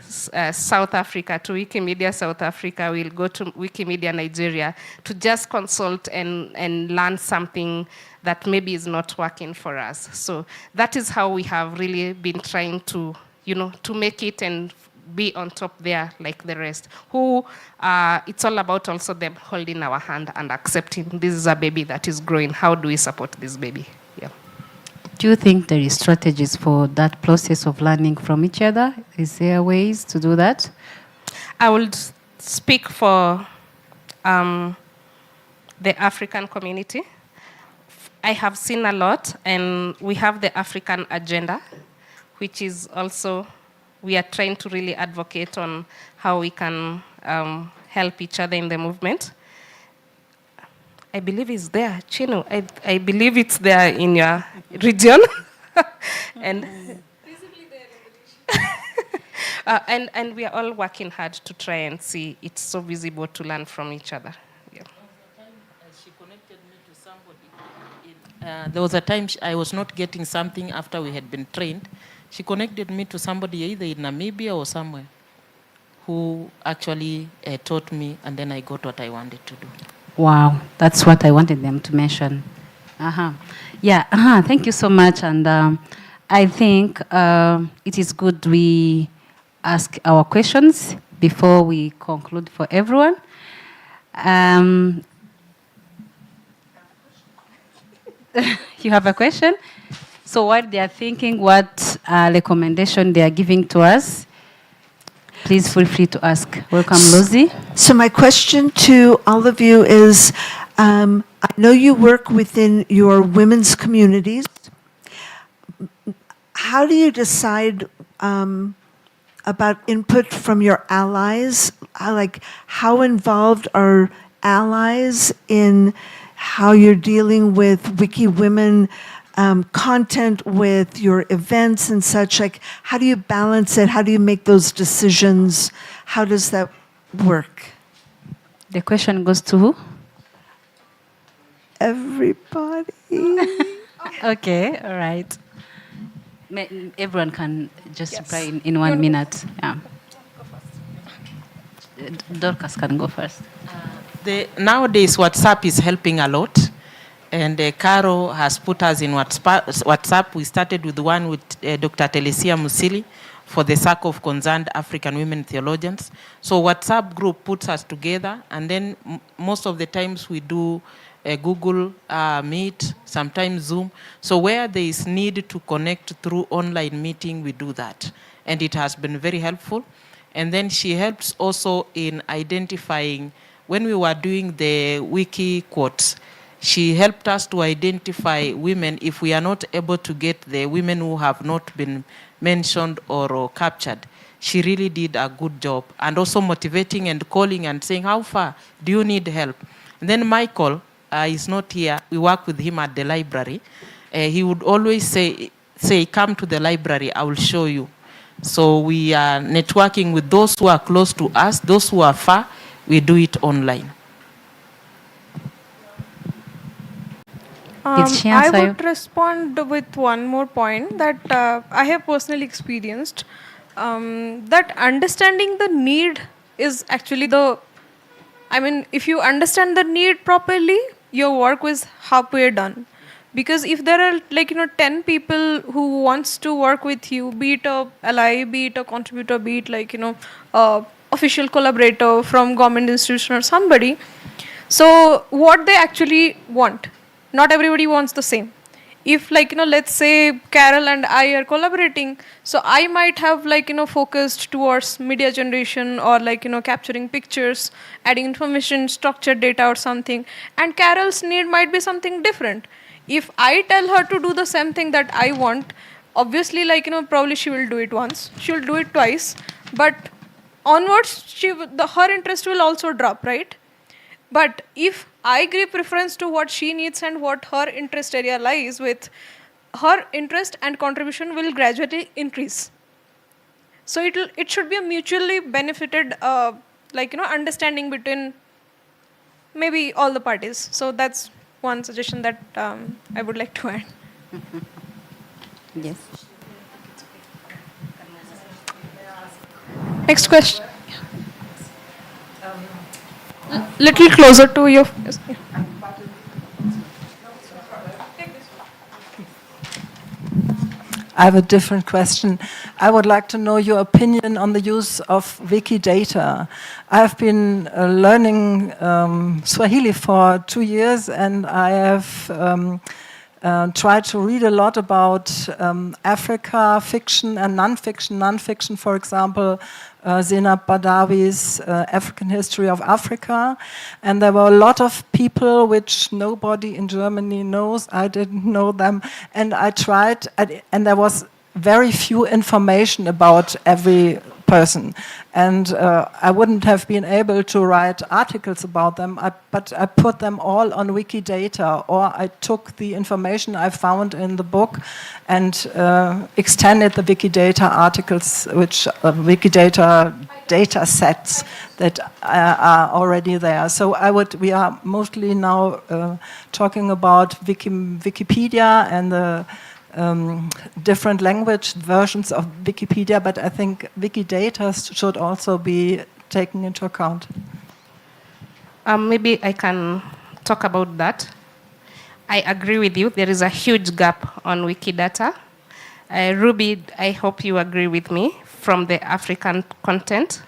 South Africa, to Wikimedia South Africa, we'll go to Wikimedia Nigeria to just consult and learn something that maybe is not working for us. So that is how we have really been trying to, to make it and be on top there like the rest. It's all about also them holding our hand and accepting this is a baby that is growing. How do we support this baby? Yeah. Do you think there is strategies for that process of learning from each other? Is there ways to do that? I would speak for the African community. I have seen a lot, and we have the African agenda, which is also, we are trying to really advocate on how we can help each other in the movement. I believe it's there. Chino, I believe it's there in your region. and, and we are all working hard to try and see it's so visible to learn from each other. Yeah. She connected me to somebody. There was a time I was not getting something after we had been trained. She connected me to somebody either in Namibia or somewhere who actually taught me, and then I got what I wanted to do. Wow, that's what I wanted them to mention. Yeah, thank you so much. And I think it is good we ask our questions before we conclude for everyone. You have a question? So while they are thinking what recommendation they are giving to us, please feel free to ask. Welcome, Lucy. So my question to all of you is, I know you work within your women's communities. How do you decide about input from your allies? How involved are allies in how you're dealing with Wiki Women content with your events and such? How do you balance it? How do you make those decisions? How does that work? The question goes to who? Everybody. Okay, all right. Everyone can just reply in 1 minute. Yeah. Dorcas can go first. Nowadays, WhatsApp is helping a lot. And Caro has put us in WhatsApp. We started with one with Dr. Telesia Musili for the Circle of Concerned African Women Theologians. So WhatsApp group puts us together, and then most of the times we do Google Meet, sometimes Zoom. So where there is need to connect through online meeting, we do that. And it has been very helpful. And then she helps also in identifying, when we were doing the wiki quotes, she helped us to identify women if we are not able to get the women who have not been mentioned or captured. She really did a good job, and also motivating and calling and saying, how far do you need help? And then Michael is not here. We work with him at the library. He would always say, come to the library, I will show you. So we are networking with those who are close to us, those who are far, we do it online. I would respond with one more point that I have personally experienced. That understanding the need is actually if you understand the need properly, your work is halfway done. Because if there are 10 people who wants to work with you, be it a ally, be it a contributor, be it official collaborator from government institution or somebody, so what they actually want, not everybody wants the same. If let's say Carol and I are collaborating, so I might have focused towards media generation or capturing pictures, adding information, structured data or something, and Carol's need might be something different. If I tell her to do the same thing that I want, obviously probably she will do it once, she will do it twice, but onwards her interest will also drop, right? But if I give preference to what she needs and what her interest area lies with, her interest and contribution will gradually increase. So it should be a mutually benefited understanding between maybe all the parties. So that's one suggestion that I would like to add. Yes. Next question. Little closer to your. I have a different question. I would like to know your opinion on the use of Wikidata. I have been learning Swahili for 2 years, and I have tried to read a lot about Africa fiction and non-fiction. Non-fiction, for example, Zainab Badawi's African History of Africa. And there were a lot of people which nobody in Germany knows. I didn't know them. And I tried, and there was very few information about every person. And I wouldn't have been able to write articles about them, but I put them all on Wikidata, or I took the information I found in the book and extended the Wikidata articles, which Wikidata data sets that are already there. So we are mostly now talking about Wikipedia and the different language versions of Wikipedia, but I think Wikidata should also be taken into account. Maybe I can talk about that. I agree with you. There is a huge gap on Wikidata. Ruby, I hope you agree with me, from the African content.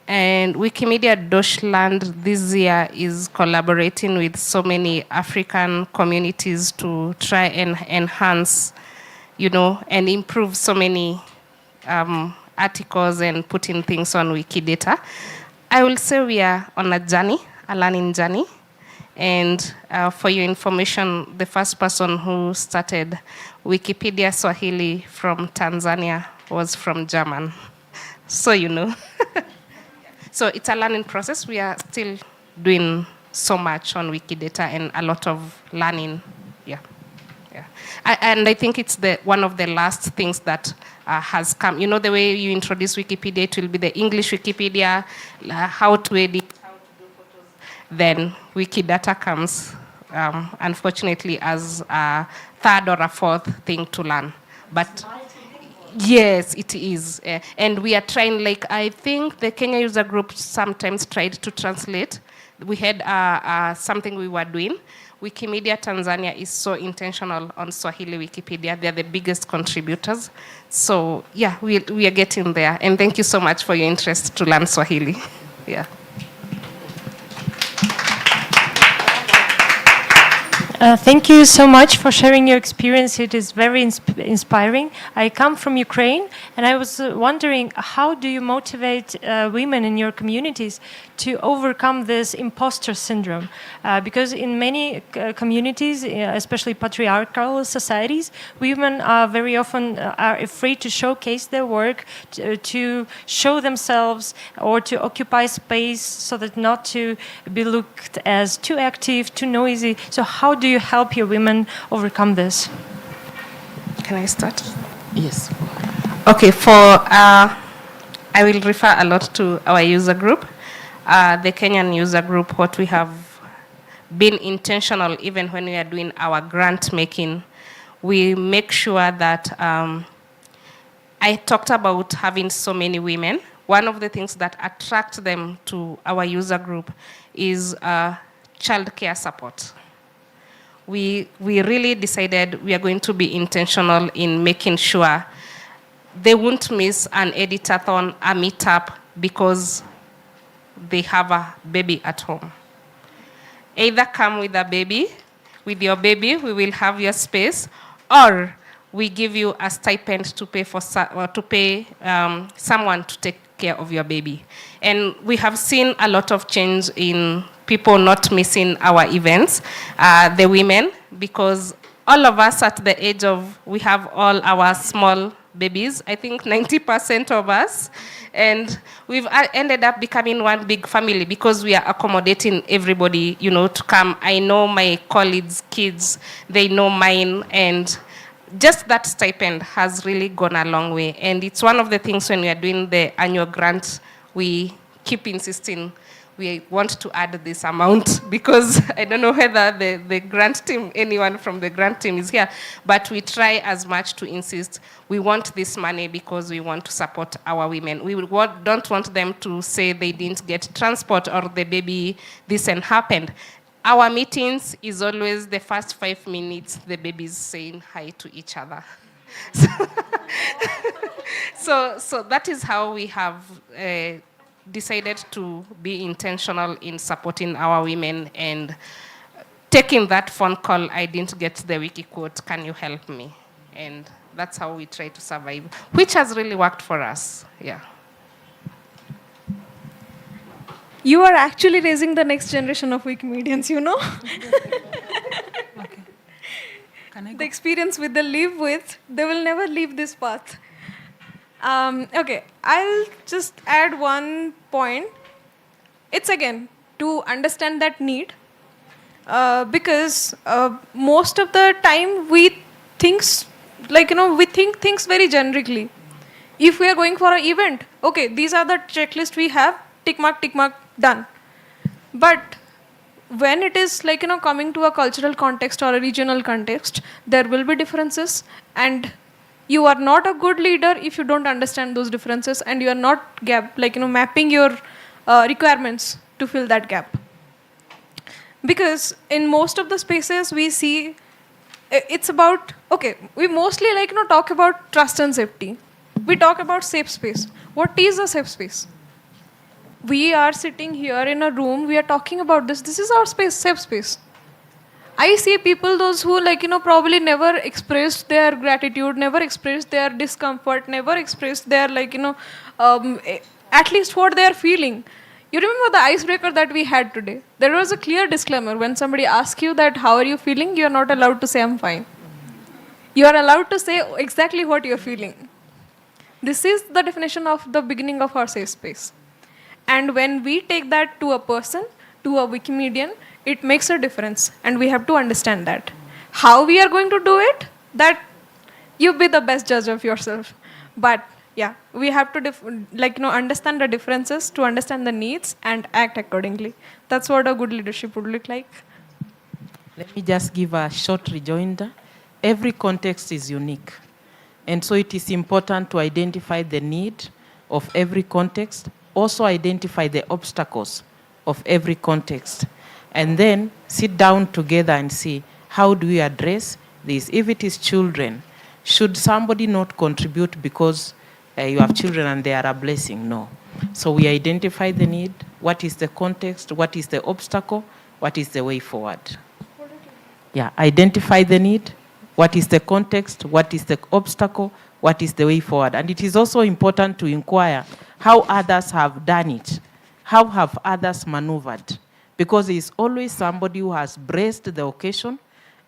And Wikimedia Deutschland this year is collaborating with so many African communities to try and enhance, and improve so many articles and putting things on Wikidata. I will say we are on a journey, a learning journey. And for your information, the first person who started Wikipedia Swahili from Tanzania was from German. So you know. So it's a learning process. We are still doing so much on Wikidata and a lot of learning. Yeah. And I think it's one of the last things that has come. You know, the way you introduce Wikipedia, it will be the English Wikipedia, how to edit, how to do photos. Then Wikidata comes, unfortunately, as a third or a fourth thing to learn. But yes, it is. And we are trying, I think the Kenya user group sometimes tried to translate. We had something we were doing. Wikimedia Tanzania is so intentional on Swahili Wikipedia. They're the biggest contributors. So yeah, we are getting there. And thank you so much for your interest to learn Swahili. Yeah. Thank you so much for sharing your experience. It is very inspiring. I come from Ukraine, and I was wondering, how do you motivate women in your communities to overcome this imposter syndrome? Because in many communities, especially patriarchal societies, women are very often are afraid to showcase their work, to show themselves, or to occupy space so that not to be looked as too active, too noisy. So how do you help your women overcome this? Can I start? Yes. Okay, I will refer a lot to our user group. The Kenyan user group, what we have been intentional, even when we are doing our grant making, we make sure that, I talked about having so many women. One of the things that attract them to our user group is childcare support. We really decided we are going to be intentional in making sure they won't miss an editathon, a meetup, because they have a baby at home. Either come with your baby, we will have your space, or we give you a stipend to pay someone to take care of your baby. And we have seen a lot of change in people not missing our events, the women, because all of us at the age of, we have all our small babies, I think 90% of us, and we've ended up becoming one big family because we are accommodating everybody, to come. I know my colleagues' kids, they know mine, and just that stipend has really gone a long way. And it's one of the things when we are doing the annual grant, we keep insisting we want to add this amount, because I don't know whether the grant team, anyone from the grant team is here, but we try as much to insist we want this money because we want to support our women. We don't want them to say they didn't get transport or the baby, this and happened. Our meetings is always the first 5 minutes, the babies saying hi to each other. So that is how we have decided to be intentional in supporting our women and taking that phone call, I didn't get the wiki quote, can you help me? And that's how we try to survive, which has really worked for us, yeah. You are actually raising the next generation of Wikimedians, Okay. The experience with the live with, they will never leave this path. Okay, I'll just add one point. It's again to understand that need, because most of the time we we think things very generically. If we are going for an event, okay, these are the checklist we have, tick mark, done. But when it is coming to a cultural context or a regional context, there will be differences, and you are not a good leader if you don't understand those differences and you are not mapping your requirements to fill that gap. Because in most of the spaces we see, it's about, okay, we mostly talk about trust and safety. We talk about safe space. What is a safe space? We are sitting here in a room, we are talking about this. This is our space, safe space. I see people, those who probably never expressed their gratitude, never expressed their discomfort, never expressed their at least what they are feeling. You remember the icebreaker that we had today? There was a clear disclaimer. When somebody asks you that, how are you feeling? You are not allowed to say, I'm fine. You are allowed to say exactly what you are feeling. This is the definition of the beginning of our safe space. And when we take that to a person, to a Wikimedian, it makes a difference. And we have to understand that. How we are going to do it, that you be the best judge of yourself. But yeah, we have to understand the differences, to understand the needs and act accordingly. That's what a good leadership would look like. Let me just give a short rejoinder. Every context is unique. And so it is important to identify the need of every context, also identify the obstacles of every context, and then sit down together and see, how do we address this? If it is children, should somebody not contribute because you have children and they are a blessing? No. So we identify the need, what is the context, what is the obstacle, what is the way forward. Yeah, identify the need, what is the context, what is the obstacle, what is the way forward. And it is also important to inquire how others have done it. How have others maneuvered? Because there is always somebody who has braced the occasion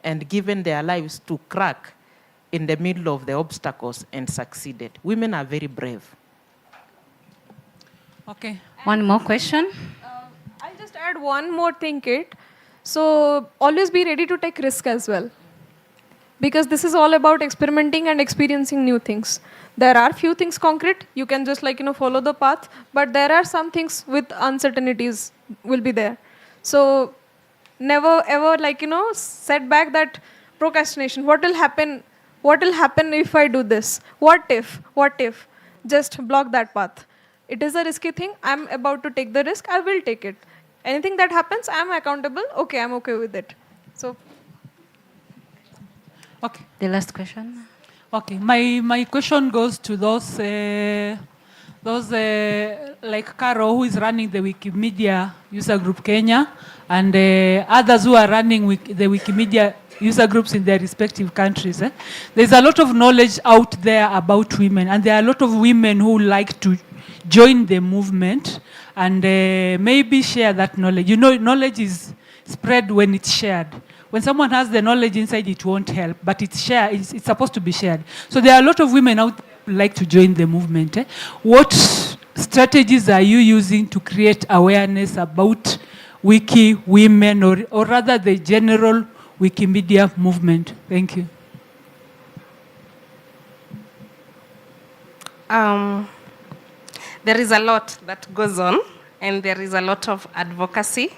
and given their lives to crack in the middle of the obstacles and succeeded. Women are very brave. Okay. One more question. I'll just add one more thing, Kate. So always be ready to take risk as well. Because this is all about experimenting and experiencing new things. There are few things concrete, you can just follow the path, but there are some things with uncertainties will be there. So never ever set back that procrastination. What will happen? What will happen if I do this? What if? What if? Just block that path. It is a risky thing. I'm about to take the risk. I will take it. Anything that happens, I'm accountable. Okay, I'm okay with it. So. Okay. The last question. Okay, my question goes to those like Caro, who is running the Wikimedia User Group Kenya, and others who are running the Wikimedia user groups in their respective countries. There's a lot of knowledge out there about women, and there are a lot of women who like to join the movement and maybe share that knowledge. You know, knowledge is spread when it's shared. When someone has the knowledge inside, it won't help, but it's shared. It's supposed to be shared. So there are a lot of women out there who like to join the movement. What strategies are you using to create awareness about Wiki women, or rather the general Wikimedia movement? Thank you. There is a lot that goes on, and there is a lot of advocacy.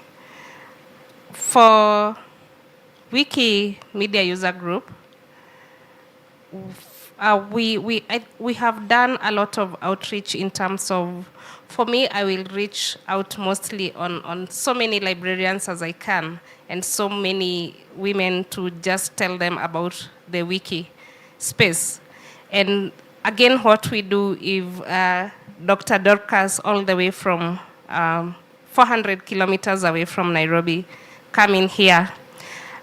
For Wikimedia User Group, we have done a lot of outreach in terms of, for me, I will reach out mostly on so many librarians as I can, and so many women, to just tell them about the Wiki space. And again, what we do, if Dr. Dorcas, all the way from 400 kilometers away from Nairobi, come in here,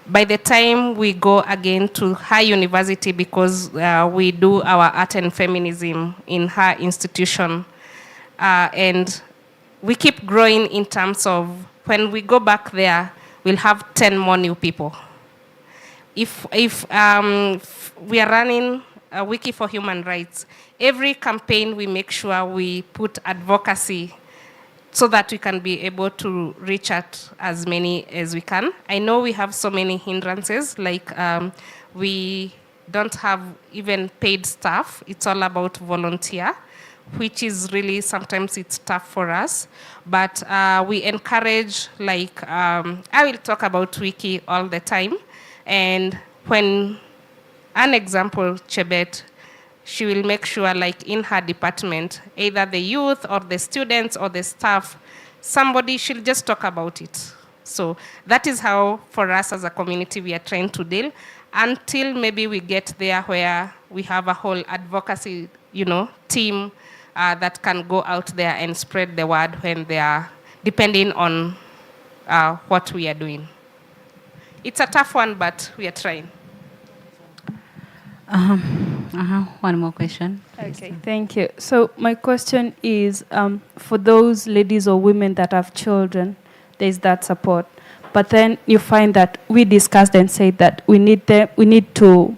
by the time we go again to her university, because we do our art and feminism in her institution, and we keep growing in terms of, when we go back there, we'll have 10 more new people. If we are running Wiki for Human Rights, every campaign we make sure we put advocacy so that we can be able to reach out as many as we can. I know we have so many hindrances, like we don't have even paid staff. It's all about volunteer, which is really, sometimes it's tough for us. But we encourage, like, I will talk about Wiki all the time. And when, an example, Chebet, she will make sure, like in her department, either the youth or the students or the staff, somebody should just talk about it. So that is how, for us as a community, we are trying to deal until maybe we get there where we have a whole advocacy, team that can go out there and spread the word when they are depending on what we are doing. It's a tough one, but we are trying. One more question. Okay, thank you. So my question is, for those ladies or women that have children, there's that support. But then you find that we discussed and said that we need to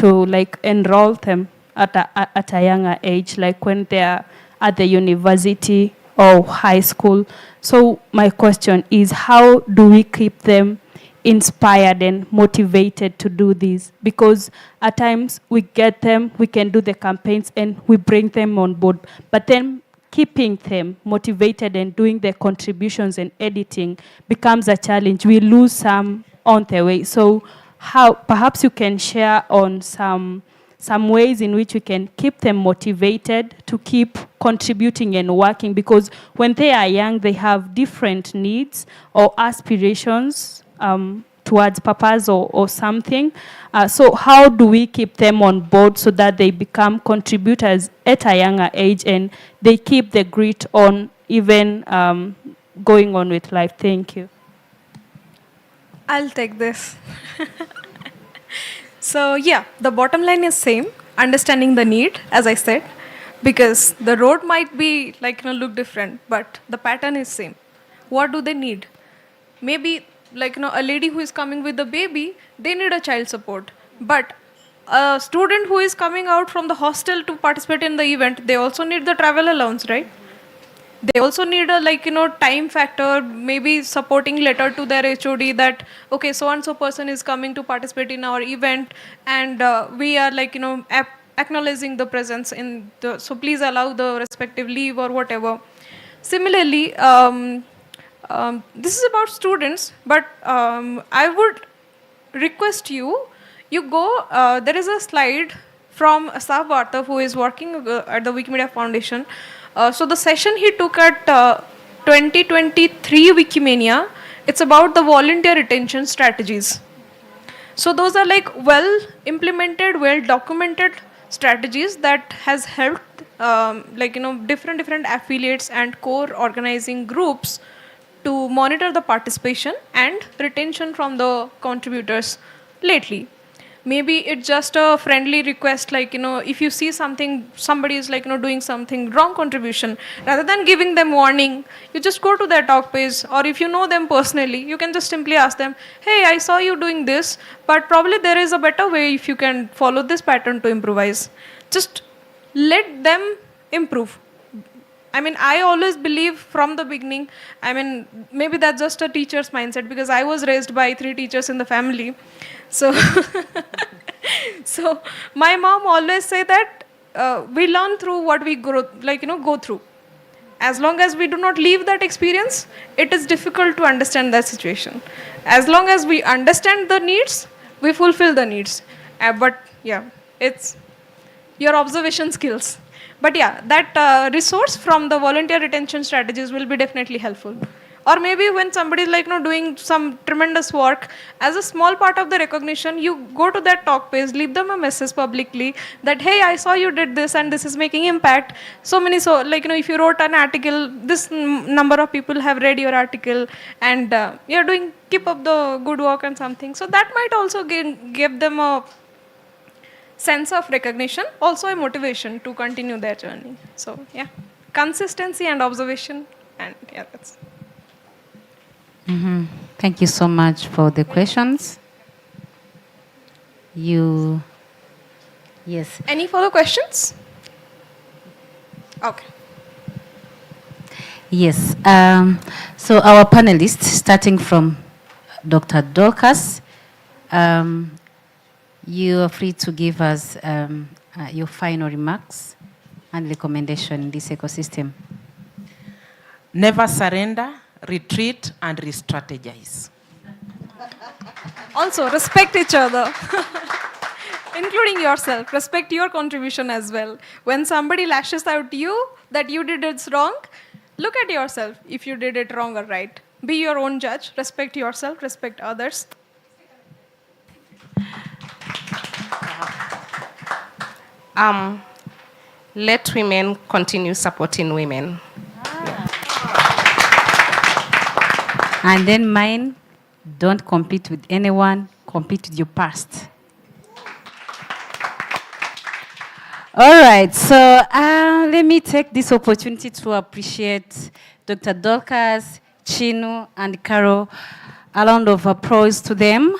like enroll them at a younger age, like when they're at the university or high school. So my question is, how do we keep them inspired and motivated to do this? Because at times we get them, we can do the campaigns and we bring them on board, but then keeping them motivated and doing the contributions and editing becomes a challenge. We lose some on the way. So how, perhaps you can share on some ways in which we can keep them motivated to keep contributing and working, because when they are young, they have different needs or aspirations towards purpose or something. So how do we keep them on board so that they become contributors at a younger age and they keep the grit on even going on with life? Thank you. I'll take this. So yeah, the bottom line is same, understanding the need, as I said, because the road might be look different, but the pattern is same. What do they need? Maybe a lady who is coming with a baby, they need a child support. But a student who is coming out from the hostel to participate in the event, they also need the travel allowance, right? They also need a time factor, maybe supporting letter to their HOD that, okay, so and so person is coming to participate in our event, and we are acknowledging the presence in the, so please allow the respective leave or whatever. Similarly, this is about students, but I would request you go, there is a slide from Asaf Vartav, who is working at the Wikimedia Foundation. So the session he took at 2023 Wikimania, it's about the volunteer retention strategies. So those are well implemented, well documented strategies that has helped different affiliates and core organizing groups to monitor the participation and retention from the contributors lately. Maybe it's just a friendly request, if you see something, somebody is doing something wrong contribution, rather than giving them warning, you just go to their talk page, or if you know them personally, you can just simply ask them, hey, I saw you doing this, but probably there is a better way if you can follow this pattern to improvise. Just let them improve. I always believe from the beginning, maybe that's just a teacher's mindset, because I was raised by 3 teachers in the family. So, so my mom always say that we learn through what we go through. As long as we do not leave that experience, it is difficult to understand that situation. As long as we understand the needs, we fulfill the needs. But yeah, it's your observation skills. But yeah, that resource from the volunteer retention strategies will be definitely helpful. Or maybe when somebody is doing some tremendous work, as a small part of the recognition, you go to that talk page, leave them a message publicly that, hey, I saw you did this and this is making impact. So if you wrote an article, this number of people have read your article, and you're keep up the good work and something. So that might also give them a sense of recognition, also a motivation to continue their journey. So yeah, consistency and observation, and yeah, that's. Thank you so much for the questions. You Yes. Any further questions? Okay. Yes. So our panelists, starting from Dr. Dorcas, you are free to give us your final remarks and recommendation in this ecosystem. Never surrender, retreat, and re-strategize. Also, respect each other, including yourself. Respect your contribution as well. When somebody lashes out you that you did it wrong, look at yourself if you did it wrong or right. Be your own judge. Respect yourself. Respect others. Let women continue supporting women. And then mine, don't compete with anyone, compete with your past. All right, so let me take this opportunity to appreciate Dr. Dorcas, Chinu, and Carol. A round of applause to them.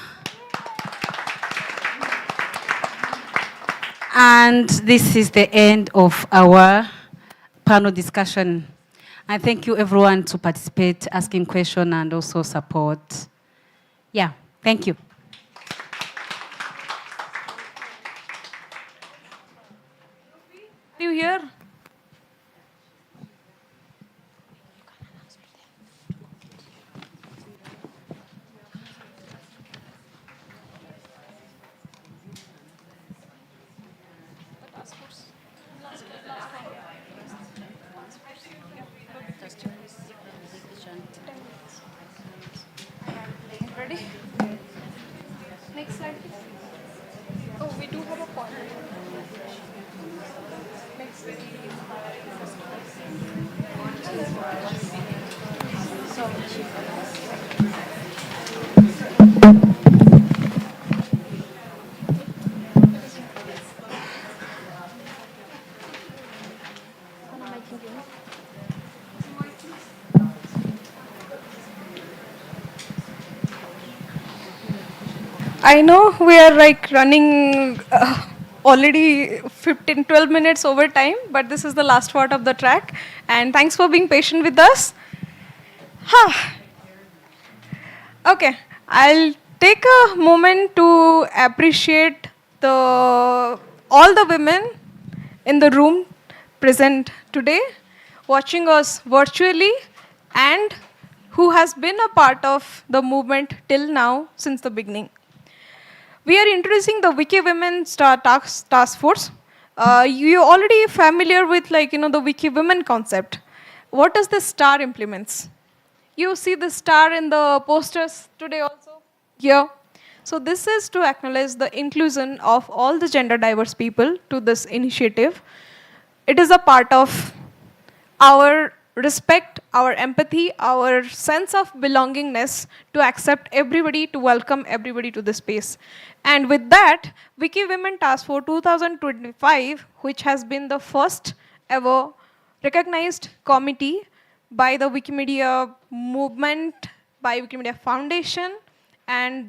And this is the end of our panel discussion. I thank you everyone to participate, asking questions, and also support. Yeah, thank you. Are you here? Ready? Next slide, please. Oh, we do have a point. Next. I know we are like running already 12 minutes over time, but this is the last part of the track. And thanks for being patient with us. Okay, I'll take a moment to appreciate all the women in the room present today, watching us virtually, and who has been a part of the movement till now since the beginning. We are introducing the Wiki Women Task Force. You're already familiar with the Wiki Women concept. What does the star implements? You see the star in the posters today also here. So this is to acknowledge the inclusion of all the gender diverse people to this initiative. It is a part of our respect, our empathy, our sense of belongingness to accept everybody, to welcome everybody to this space. And with that, Wiki Women Task Force 2025, which has been the first ever recognized committee by the Wikimedia movement, by Wikimedia Foundation. And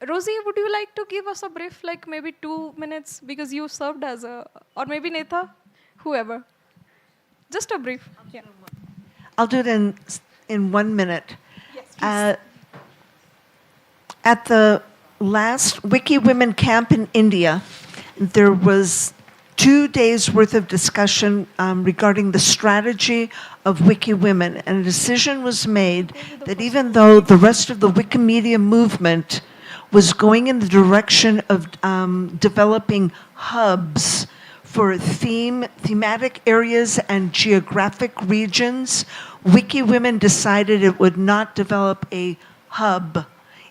Rosie, would you like to give us a brief, like maybe 2 minutes, because you served as or maybe Netha, whoever. Just a brief. Yeah. I'll do it in 1 minute. Yes, at the last Wiki Women Camp in India, there was 2 days worth of discussion regarding the strategy of Wiki Women, and a decision was made that even though the rest of the Wikimedia movement was going in the direction of developing hubs for thematic areas and geographic regions, Wiki Women decided it would not develop a hub.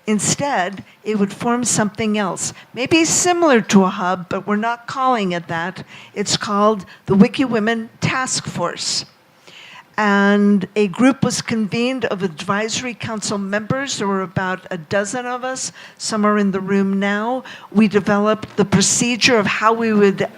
Instead, it would form something else, maybe similar to a hub, but we're not calling it that. It's called the Wiki Women Task Force. and a group was convened of advisory council members. There were about a dozen of us. Some are in the room now. We developed the procedure of how we would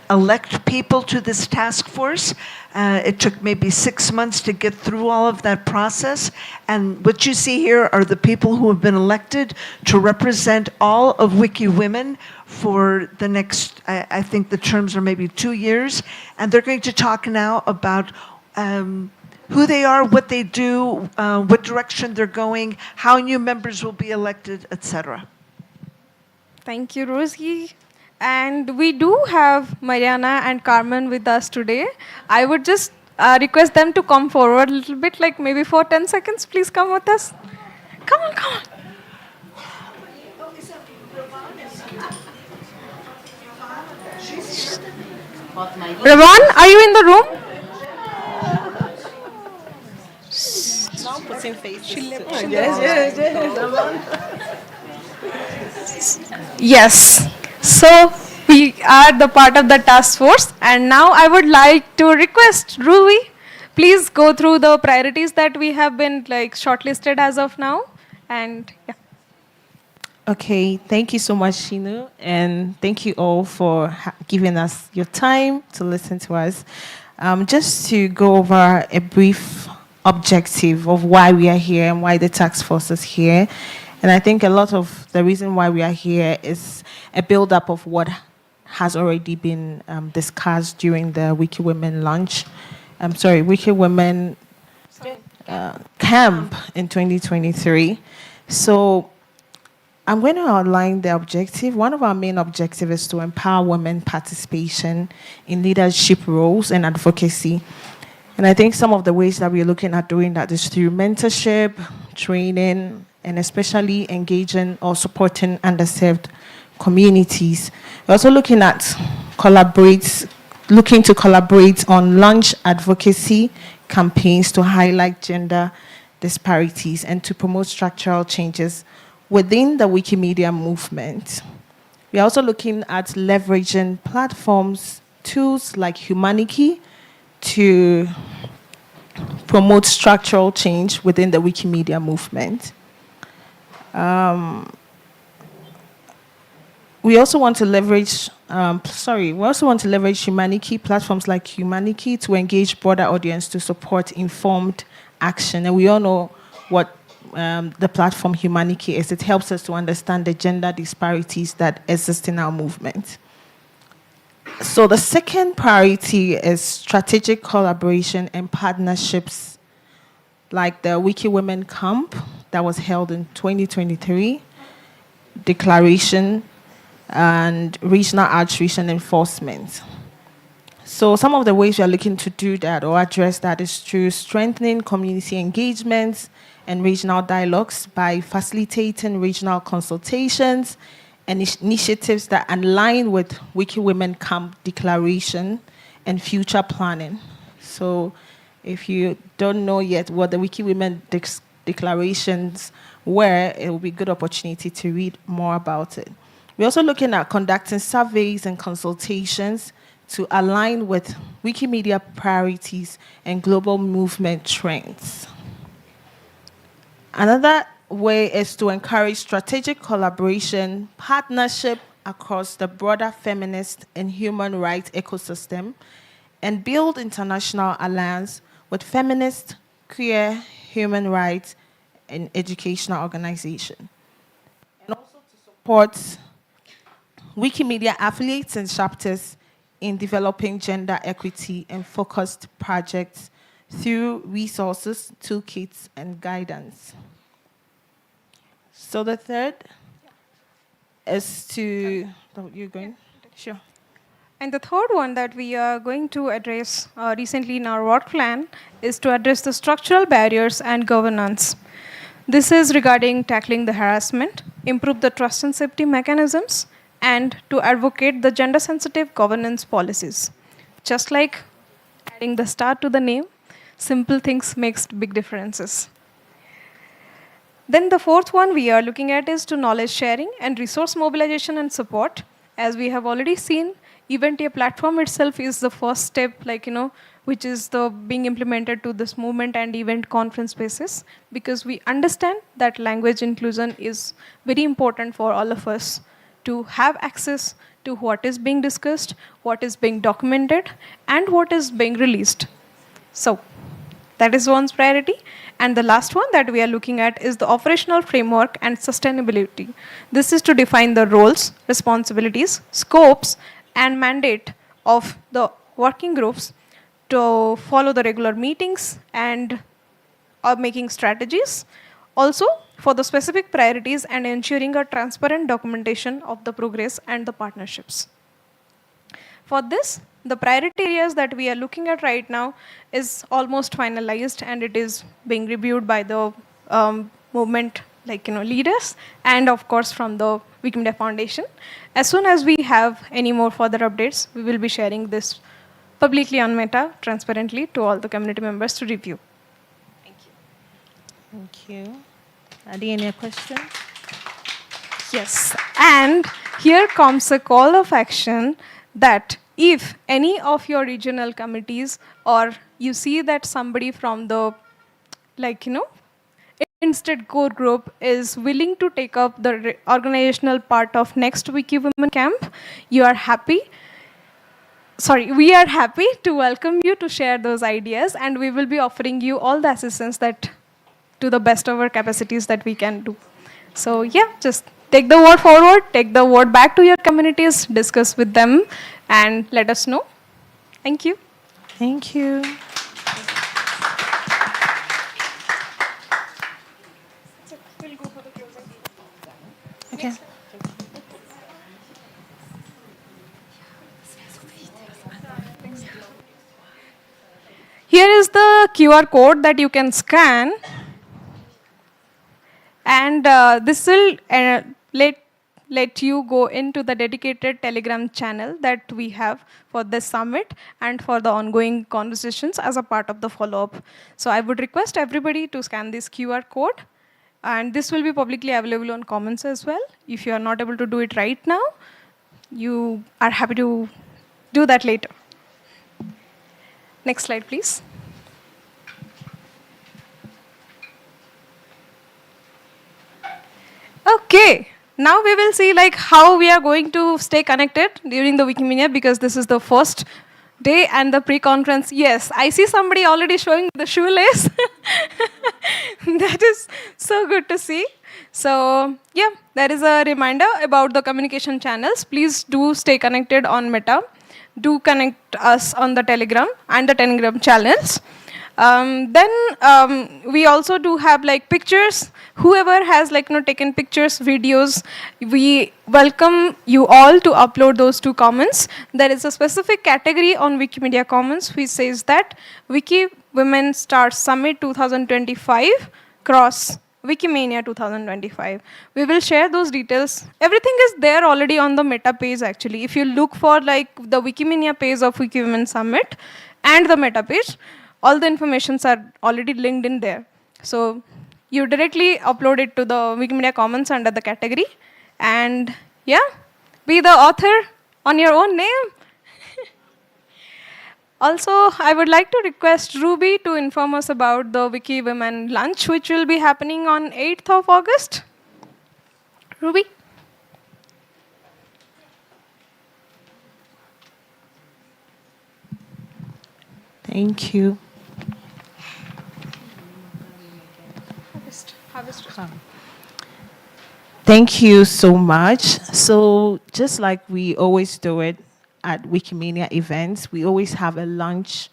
elect people to this task force. It took maybe 6 months to get through all of that process. And what you see here are the people who have been elected to represent all of Wiki Women for the next, I think the terms are maybe 2 years. And they're going to talk now about who they are, what they do, what direction they're going, how new members will be elected, etc. Thank you, Rosie. And we do have Mariana and Carmen with us today. I would just request them to come forward a little bit, like maybe for 10 seconds. Please come with us. Come on, come on. Ravan, are you in the room? Now putting faces. Yes. So we are the part of the task force, and now I would like to request Ruby, please go through the priorities that we have been like shortlisted as of now, and yeah. Okay, thank you so much, Shinu, and thank you all for giving us your time to listen to us. Just to go over a brief objective of why we are here and why the task force is here. And I think a lot of the reason why we are here is a build-up of what has already been discussed during the Wiki Women launch. Wiki Women camp in 2023. So I'm going to outline the objective. One of our main objectives is to empower women participation in leadership roles and advocacy. And I think some of the ways that we're looking at doing that is through mentorship, training, and especially engaging or supporting underserved communities. We're also looking to collaborate on launch advocacy campaigns to highlight gender disparities and to promote structural changes within the Wikimedia movement. We're also looking at leveraging platforms, tools like Humaniki to promote structural change within the Wikimedia movement. We also want to leverage Humaniki, platforms like Humaniki, to engage broader audience to support informed action. And we all know what the platform Humaniki is. It helps us to understand the gender disparities that exist in our movement. So the second priority is strategic collaboration and partnerships, like the Wiki Women Camp that was held in 2023, declaration, and regional outreach and enforcement. So some of the ways we are looking to do that or address that is through strengthening community engagements and regional dialogues by facilitating regional consultations and initiatives that align with Wiki Women Camp declaration and future planning. So if you don't know yet what the Wiki Women declarations were, it will be a good opportunity to read more about it. We're also looking at conducting surveys and consultations to align with Wikimedia priorities and global movement trends. Another way is to encourage strategic collaboration, partnership across the broader feminist and human rights ecosystem, and build international alliance with feminist, queer, human rights, and educational organizations. And also to support Wikimedia affiliates and chapters in developing gender equity and focused projects through resources, toolkits, and guidance. So the third is to, you're going? Sure. And the third one that we are going to address recently in our work plan is to address the structural barriers and governance. This is regarding tackling the harassment, improve the trust and safety mechanisms, and to advocate the gender-sensitive governance policies. Just like adding the star to the name, simple things makes big differences. Then the fourth one we are looking at is to knowledge sharing and resource mobilization and support. As we have already seen, Eventia platform itself is the first step, like, which is the being implemented to this movement and event conference spaces, because we understand that language inclusion is very important for all of us to have access to what is being discussed, what is being documented, and what is being released. So that is one's priority. And the last one that we are looking at is the operational framework and sustainability. This is to define the roles, responsibilities, scopes, and mandate of the working groups to follow the regular meetings and making strategies. Also, for the specific priorities and ensuring a transparent documentation of the progress and the partnerships. For this, the priority areas that we are looking at right now is almost finalized, and it is being reviewed by the movement leaders, and of course from the Wikimedia Foundation. As soon as we have any more further updates, we will be sharing this publicly on Meta transparently to all the community members to review. Thank you. Adi, any questions? Yes, and here comes a call of action that if any of your regional committees, or you see that somebody from the Instead core group is willing to take up the organizational part of next Wiki Women Camp, we are happy to welcome you to share those ideas, and we will be offering you all the assistance that to the best of our capacities that we can do. So yeah, just take the word forward, take the word back to your communities, discuss with them, and let us know. Thank you. Thank you. Okay. Here is the QR code that you can scan, and this will let you go into the dedicated Telegram channel that we have for this summit and for the ongoing conversations as a part of the follow-up. So I would request everybody to scan this QR code, and this will be publicly available on Commons as well. If you are not able to do it right now, you are happy to do that later. Next slide, please. Okay, now we will see how we are going to stay connected during the Wikimedia, because this is the first day and the pre-conference. Yes, I see somebody already showing the shoelace. That is so good to see. So yeah, that is a reminder about the communication channels. Please do stay connected on Meta. Do connect us on the Telegram and the Telegram channels. Then we also do have pictures. Whoever has taken pictures, videos, we welcome you all to upload those to Commons. There is a specific category on Wikimedia Commons which says that Wiki Women Start Summit 2025 cross Wikimania 2025. We will share those details. Everything is there already on the Meta page actually. If you look for the Wikimania page of Wiki Women Summit and the Meta page, all the informations are already linked in there. So you directly upload it to the Wikimedia Commons under the category, and yeah, be the author on your own name. Also, I would like to request Ruby to inform us about the Wiki Women Lunch, which will be happening on 8th of August. Ruby? Thank you. Thank you so much. So just like we always do it at Wikimania events, we always have a lunch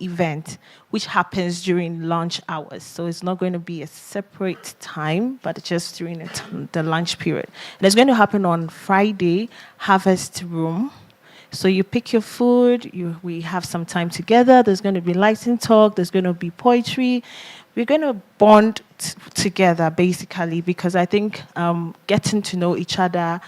event, which happens during lunch hours. So it's not going to be a separate time, but just during the lunch period. And it's going to happen on Friday, Harvest Room. So you pick your food, we have some time together. There's going to be lighting talk, there's going to be poetry. We're going to bond together, basically, because I think getting to know each other,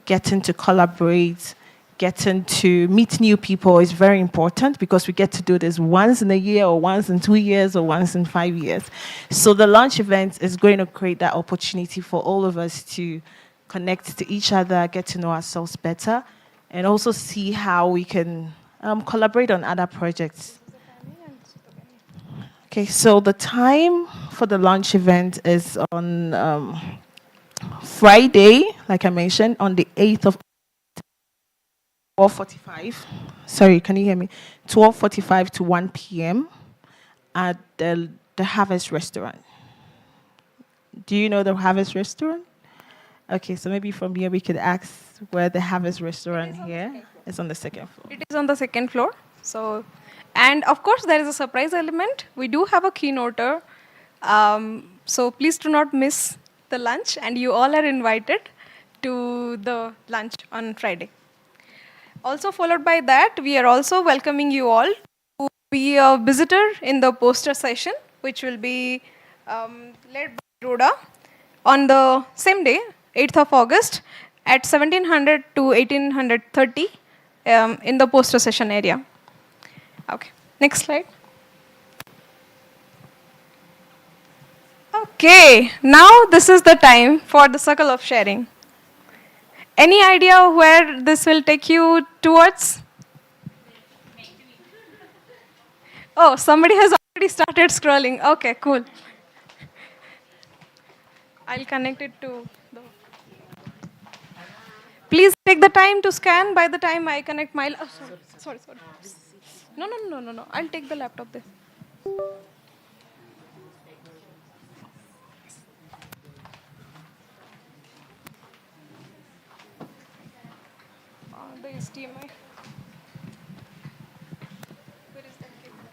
getting to collaborate, getting to meet new people is very important, because we get to do this once in a year or once in 2 years or once in 5 years. So the launch event is going to create that opportunity for all of us to connect to each other, get to know ourselves better, and also see how we can collaborate on other projects. Okay, so the time for the launch event is on Friday, like I mentioned, on the 8th of 12:45. Sorry, can you hear me? 12:45 to 1 p.m. at the Harvest Restaurant. Do you know the Harvest Restaurant? Okay, so maybe from here we could ask where the Harvest Restaurant here is on the second floor. It is on the second floor. So, and of course, there is a surprise element. We do have a keynoter. So please do not miss the lunch, and you all are invited to the lunch on Friday. Also followed by that, we are also welcoming you all to be a visitor in the poster session, which will be led by Rhoda on the same day, 8th of August, at 1700 to 1830 in the poster session area. Okay, next slide. Okay, now this is the time for the circle of sharing. Any idea where this will take you towards? Oh, somebody has already started scrolling. Okay, cool. I'll connect it to the... Please take the time to scan by the time I connect my... Oh, sorry. No. I'll take the laptop there. The HDMI. Where is that cable?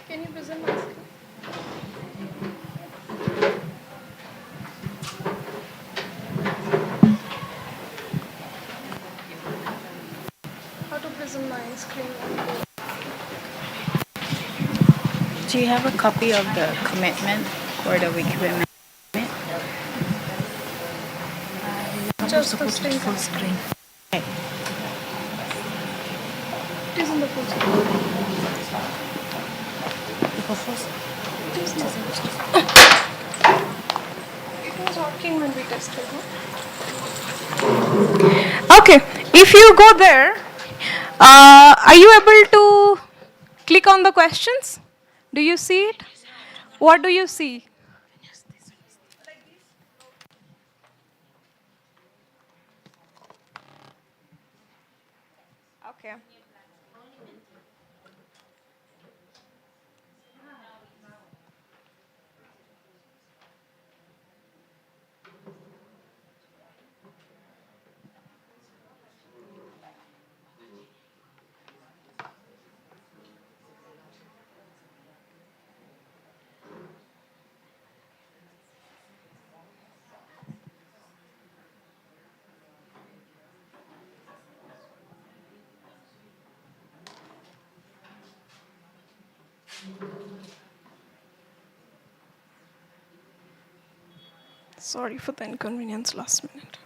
Can you present my screen? How to present my screen? Do you have a copy of the commitment for the Wiki Women? Just the screen. Full screen. Okay. It is in the full screen. It was working when we tested. Okay, if you go there, are you able to click on the questions? Do you see it? What do you see? Okay. Sorry for the inconvenience last minute.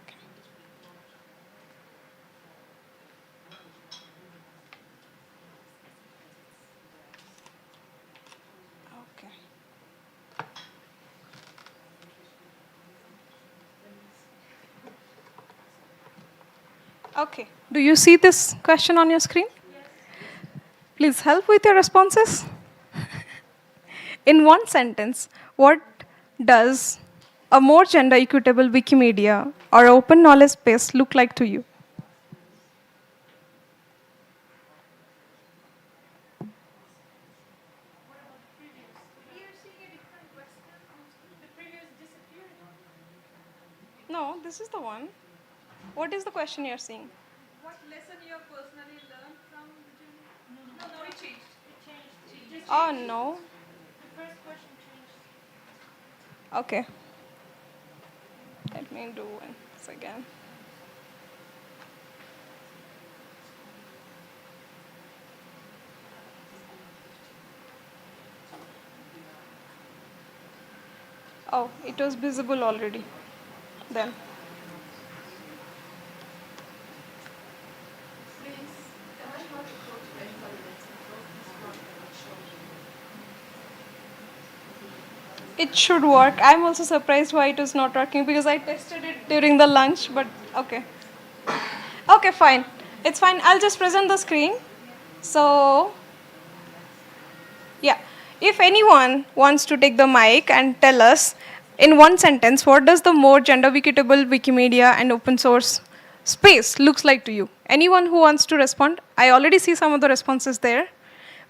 Okay. Okay. Do you see this question on your screen? Please help with your responses. In one sentence, what does a more gender equitable Wikimedia or open knowledge space look like to you? No, this is the one. What is the question you're seeing? What lesson you have personally learned from Wikimedia? No, it changed. It changed. Oh, no. The first question changed. Okay. Let me do once again. Oh, it was visible already. Then. It should work. I'm also surprised why it was not working because I tested it during the lunch, but okay. Okay, fine. It's fine. I'll just present the screen. So, yeah. If anyone wants to take the mic and tell us in one sentence, what does the more gender equitable Wikimedia and open source space looks like to you? Anyone who wants to respond? I already see some of the responses there.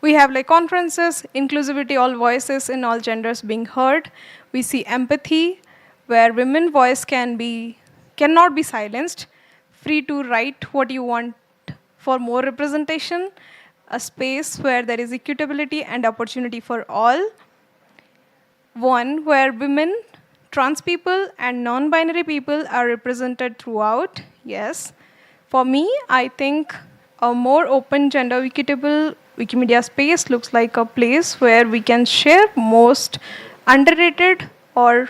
We have like conferences, inclusivity, all voices in all genders being heard. We see empathy, where women's voice cannot be silenced, free to write what you want for more representation, a space where there is equitability and opportunity for all. One where women, trans people, and non-binary people are represented throughout. Yes. For me, I think a more open, gender equitable Wikimedia space looks like a place where we can share most underrated or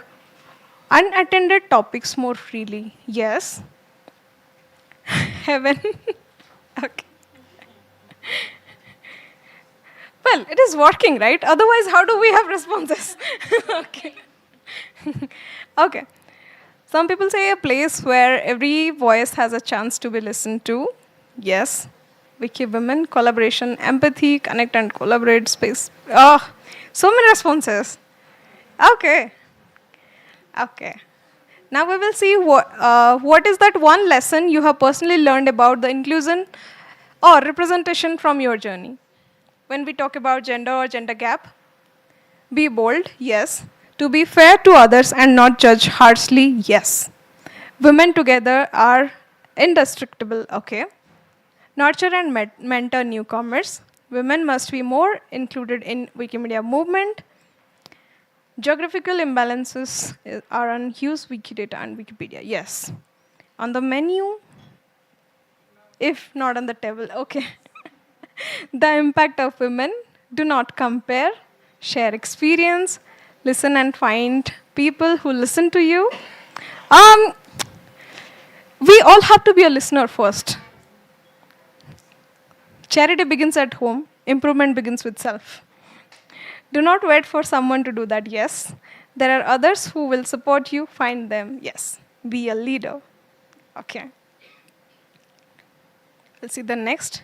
unattended topics more freely. Yes. Heaven. Okay. Well, it is working, right? Otherwise, how do we have responses? Okay. Okay. Some people say a place where every voice has a chance to be listened to. Yes. Wiki women, collaboration, empathy, connect and collaborate space. Oh, so many responses. Okay. Okay. Now we will see what is that one lesson you have personally learned about the inclusion or representation from your journey. When we talk about gender or gender gap, be bold, yes. To be fair to others and not judge harshly, yes. Women together are indestructible, okay. Nurture and mentor newcomers. Women must be more included in Wikimedia movement. Geographical imbalances are on Hughes, Wikidata, and Wikipedia. Yes. On the menu, if not on the table, okay. The impact of women. Do not compare. Share experience. Listen and find people who listen to you. We all have to be a listener first. Charity begins at home. Improvement begins with self. Do not wait for someone to do that, yes. There are others who will support you, find them, yes. Be a leader. Okay. We'll see the next.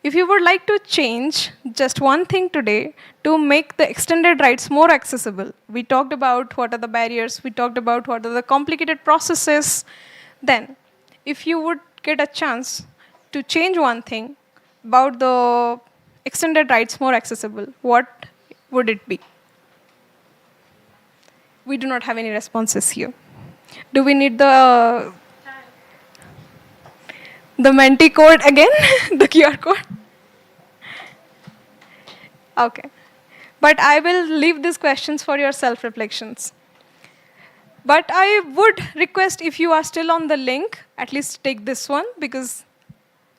If you would like to change just one thing today to make the extended rights more accessible, we talked about what are the barriers, we talked about what are the complicated processes, then if you would get a chance to change one thing about the extended rights more accessible, what would it be? We do not have any responses here. Do we need the Menti code again? The QR code? Okay. But I will leave these questions for your self-reflections. But I would request if you are still on the link, at least take this one because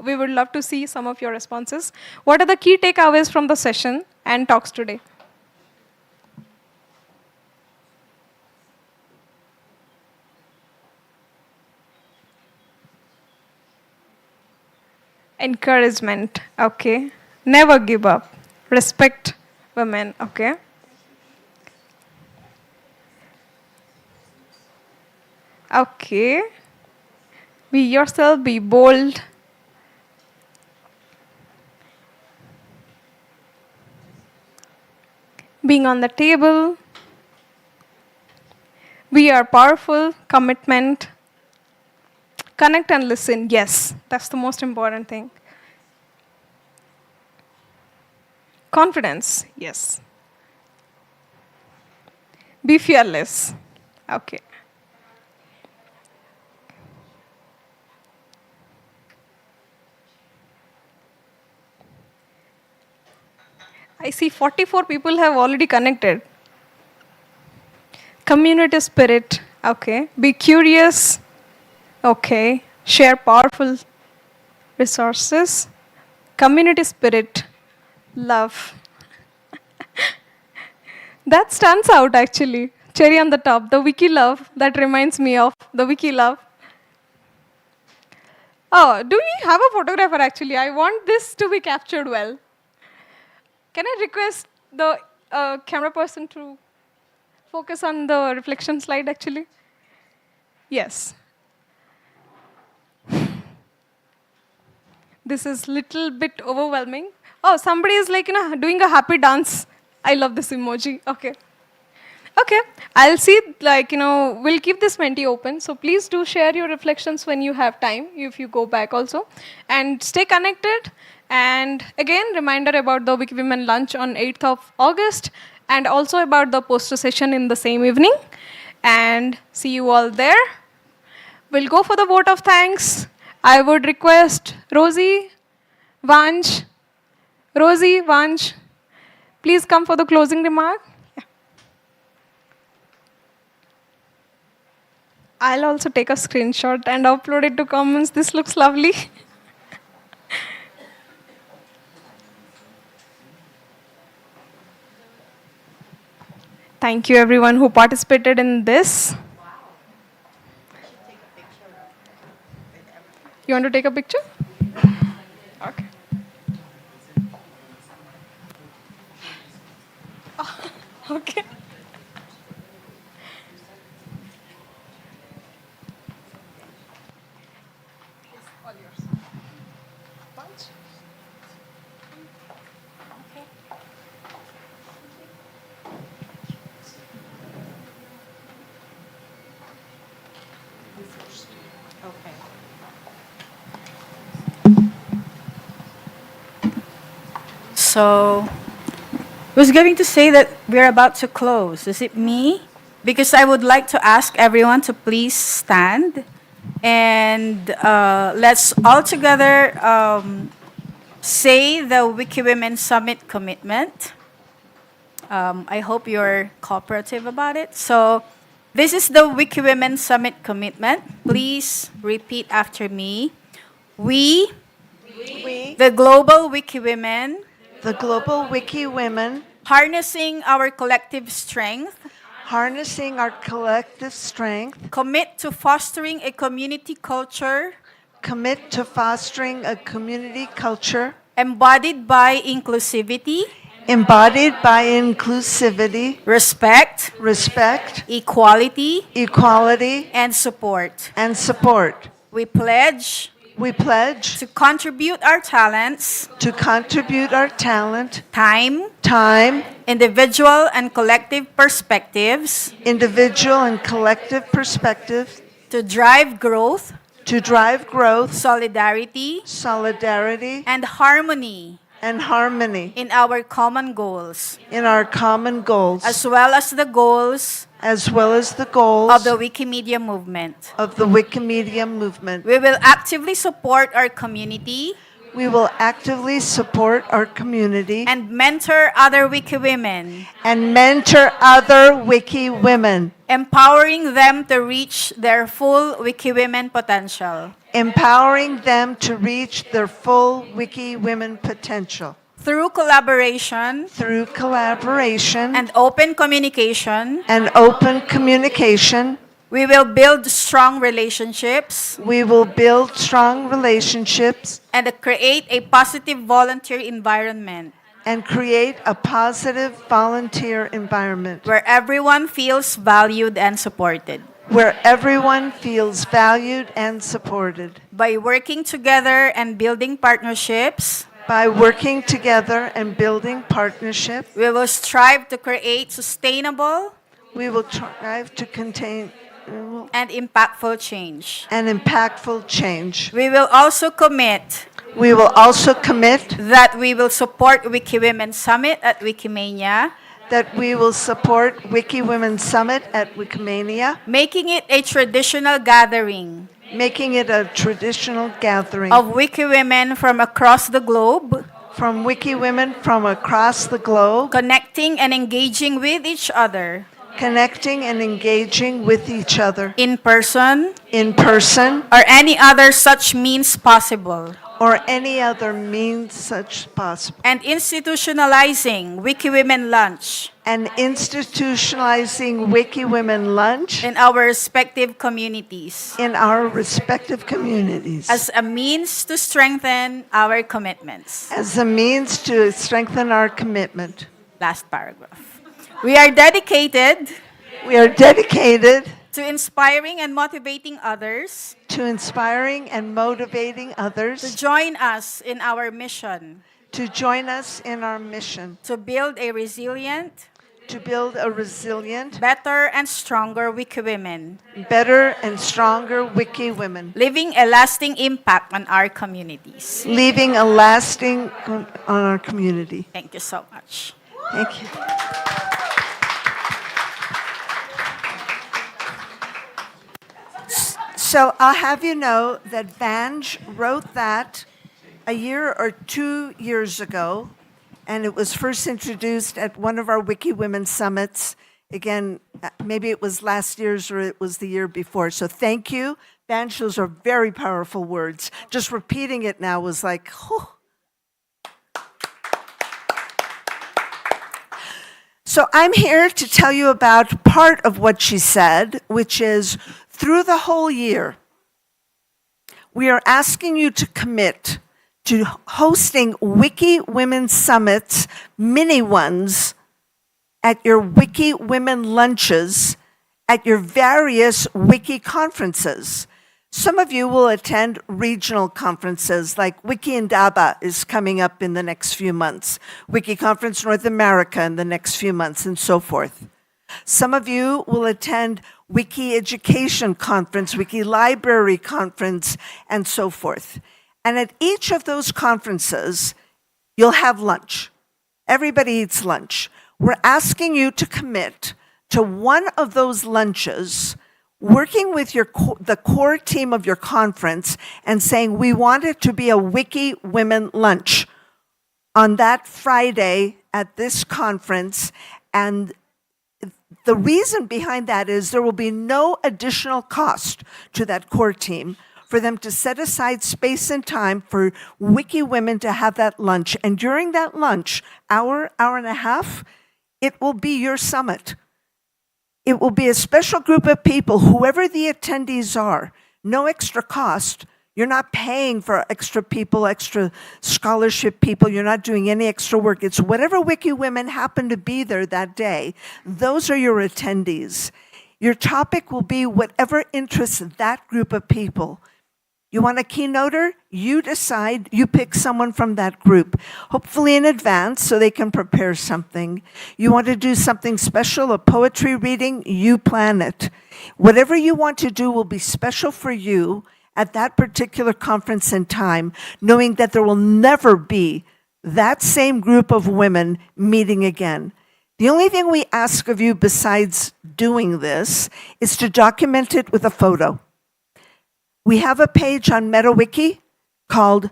we would love to see some of your responses. What are the key takeaways from the session and talks today? Encouragement, okay. Never give up. Respect women, okay. Okay. Be yourself, be bold. Being on the table. We are powerful, commitment. Connect and listen, yes, that's the most important thing. Confidence, yes. Be fearless, okay. I see 44 people have already connected. Community spirit, okay. Be curious, okay. Share powerful resources. Community spirit, love. That stands out actually. cherry on the top, the Wiki love. That reminds me of the Wiki love. Oh, do we have a photographer actually? I want this to be captured well. Can I request the camera person to focus on the reflection slide actually? Yes. This is little bit overwhelming. Oh, somebody is like, doing a happy dance. I love this emoji. Okay. Okay, I'll see, we'll keep this Menti open. So please do share your reflections when you have time, if you go back also. And stay connected. And again, reminder about the Wiki Women lunch on 8th of August. And also about the poster session in the same evening. And see you all there. We'll go for the vote of thanks. I would request Rosie, Vanj, please come for the closing remark. Yeah. I'll also take a screenshot and upload it to comments. This looks lovely. Thank you everyone who participated in this. You want to take a picture? Okay. Oh, okay. So, who's going to say that we're about to close? Is it me? Because I would like to ask everyone to please stand and let's all together say the Wiki Women Summit commitment. I hope you're cooperative about it. So, this is the Wiki Women Summit commitment. Please repeat after me. We the Global Wiki Women, the Global Wiki Women, harnessing our collective strength, commit to fostering a community culture, embodied by inclusivity, respect, equality, and support. We pledge to contribute our talents, time, individual and collective perspectives, to drive growth, solidarity, and harmony in our common goals, as well as the goals of the Wikimedia movement. We will actively support our community and mentor other Wiki women, empowering them to reach their full Wiki women potential. Through collaboration and open communication, we will build strong relationships and create a positive volunteer environment where everyone feels valued and supported. By working together and building partnerships, we will strive to create sustainable and impactful change. We will also commit that we will support Wiki Women Summit at Wikimania, making it a traditional gathering of Wiki women from across the globe, connecting and engaging with each other in person or any other such means possible. or any other means such possible. And institutionalizing Wiki Women Lunch. And institutionalizing Wiki Women Lunch. In our respective communities. In our respective communities. As a means to strengthen our commitments. As a means to strengthen our commitment. Last paragraph. We are dedicated. We are dedicated. To inspiring and motivating others. To inspiring and motivating others. To join us in our mission. To join us in our mission. To build a resilient. To build a resilient. Better and stronger Wiki women. Better and stronger Wiki women. Leaving a lasting impact on our communities. Leaving a lasting on our community. Thank you so much. Thank you. So I'll have you know that Vange wrote that a year or 2 years ago, and it was first introduced at one of our Wiki Women Summits. Again, maybe it was last year's or it was the year before. So thank you. Vange, those are very powerful words. Just repeating it now was like, whew. So I'm here to tell you about part of what she said, which is through the whole year, we are asking you to commit to hosting Wiki Women Summits, mini ones, at your Wiki Women lunches, at your various Wiki conferences. Some of you will attend regional conferences, like Wiki Indaba is coming up in the next few months, Wiki Conference North America in the next few months, and so forth. Some of you will attend Wiki Education Conference, Wiki Library Conference, and so forth. And at each of those conferences, you'll have lunch. Everybody eats lunch. We're asking you to commit to one of those lunches, working with the core team of your conference and saying, we want it to be a Wiki Women lunch on that Friday at this conference. And the reason behind that is there will be no additional cost to that core team for them to set aside space and time for Wiki women to have that lunch. And during that lunch, hour and a half, it will be your summit. It will be a special group of people, whoever the attendees are, no extra cost. You're not paying for extra people, extra scholarship people. You're not doing any extra work. It's whatever Wiki women happen to be there that day. Those are your attendees. Your topic will be whatever interests that group of people. You want a keynoter? You decide, you pick someone from that group, hopefully in advance so they can prepare something. You want to do something special, a poetry reading? You plan it. Whatever you want to do will be special for you at that particular conference and time, knowing that there will never be that same group of women meeting again. The only thing we ask of you besides doing this is to document it with a photo. We have a page on MetaWiki called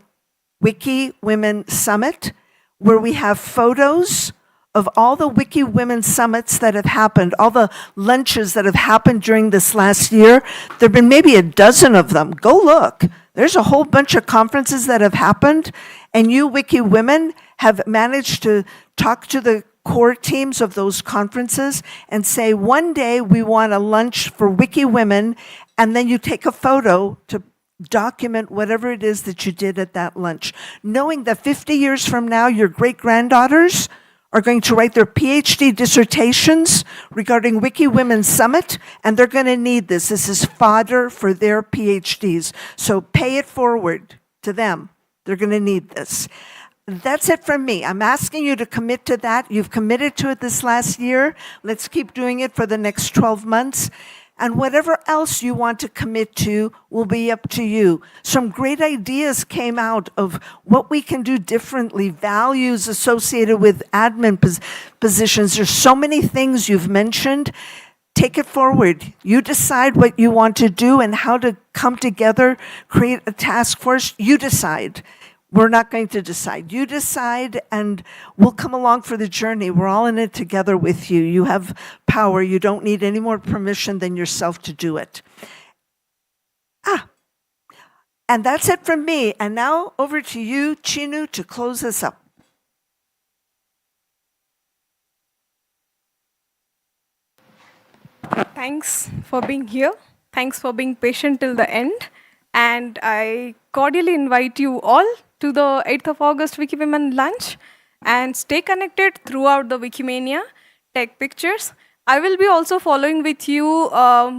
Wiki Women Summit, where we have photos of all the Wiki Women Summits that have happened, all the lunches that have happened during this last year. There have been maybe a dozen of them. Go look. There's a whole bunch of conferences that have happened, and you Wiki women have managed to talk to the core teams of those conferences and say, one day we want a lunch for Wiki women, and then you take a photo to document whatever it is that you did at that lunch, knowing that 50 years from now, your great-granddaughters are going to write their PhD dissertations regarding Wiki Women Summit, and they're going to need this. This is fodder for their PhDs. So pay it forward to them. They're going to need this. That's it from me. I'm asking you to commit to that. You've committed to it this last year. Let's keep doing it for the next 12 months. And whatever else you want to commit to will be up to you. Some great ideas came out of what we can do differently, values associated with admin positions. There's so many things you've mentioned. Take it forward. You decide what you want to do and how to come together, create a task force. You decide. We're not going to decide. You decide, and we'll come along for the journey. We're all in it together with you. You have power. You don't need any more permission than yourself to do it. And that's it from me. And now over to you, Chinu, to close us up. Thanks for being here. Thanks for being patient till the end. And I cordially invite you all to the 8th of August Wiki Women lunch and stay connected throughout the Wikimania. Take pictures. I will be also following with you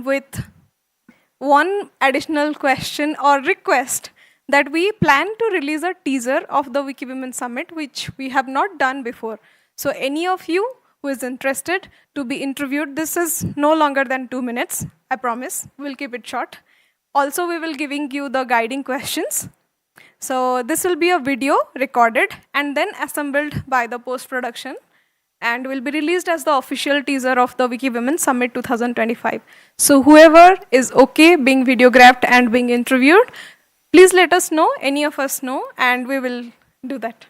with one additional question or request that we plan to release a teaser of the Wiki Women Summit, which we have not done before. So any of you who is interested to be interviewed, this is no longer than 2 minutes, I promise. We'll keep it short. Also, we will giving you the guiding questions. So this will be a video recorded and then assembled by the post-production and will be released as the official teaser of the Wiki Women Summit 2025. So whoever is okay being videographed and being interviewed, please let us know, any of us know, and we will do that.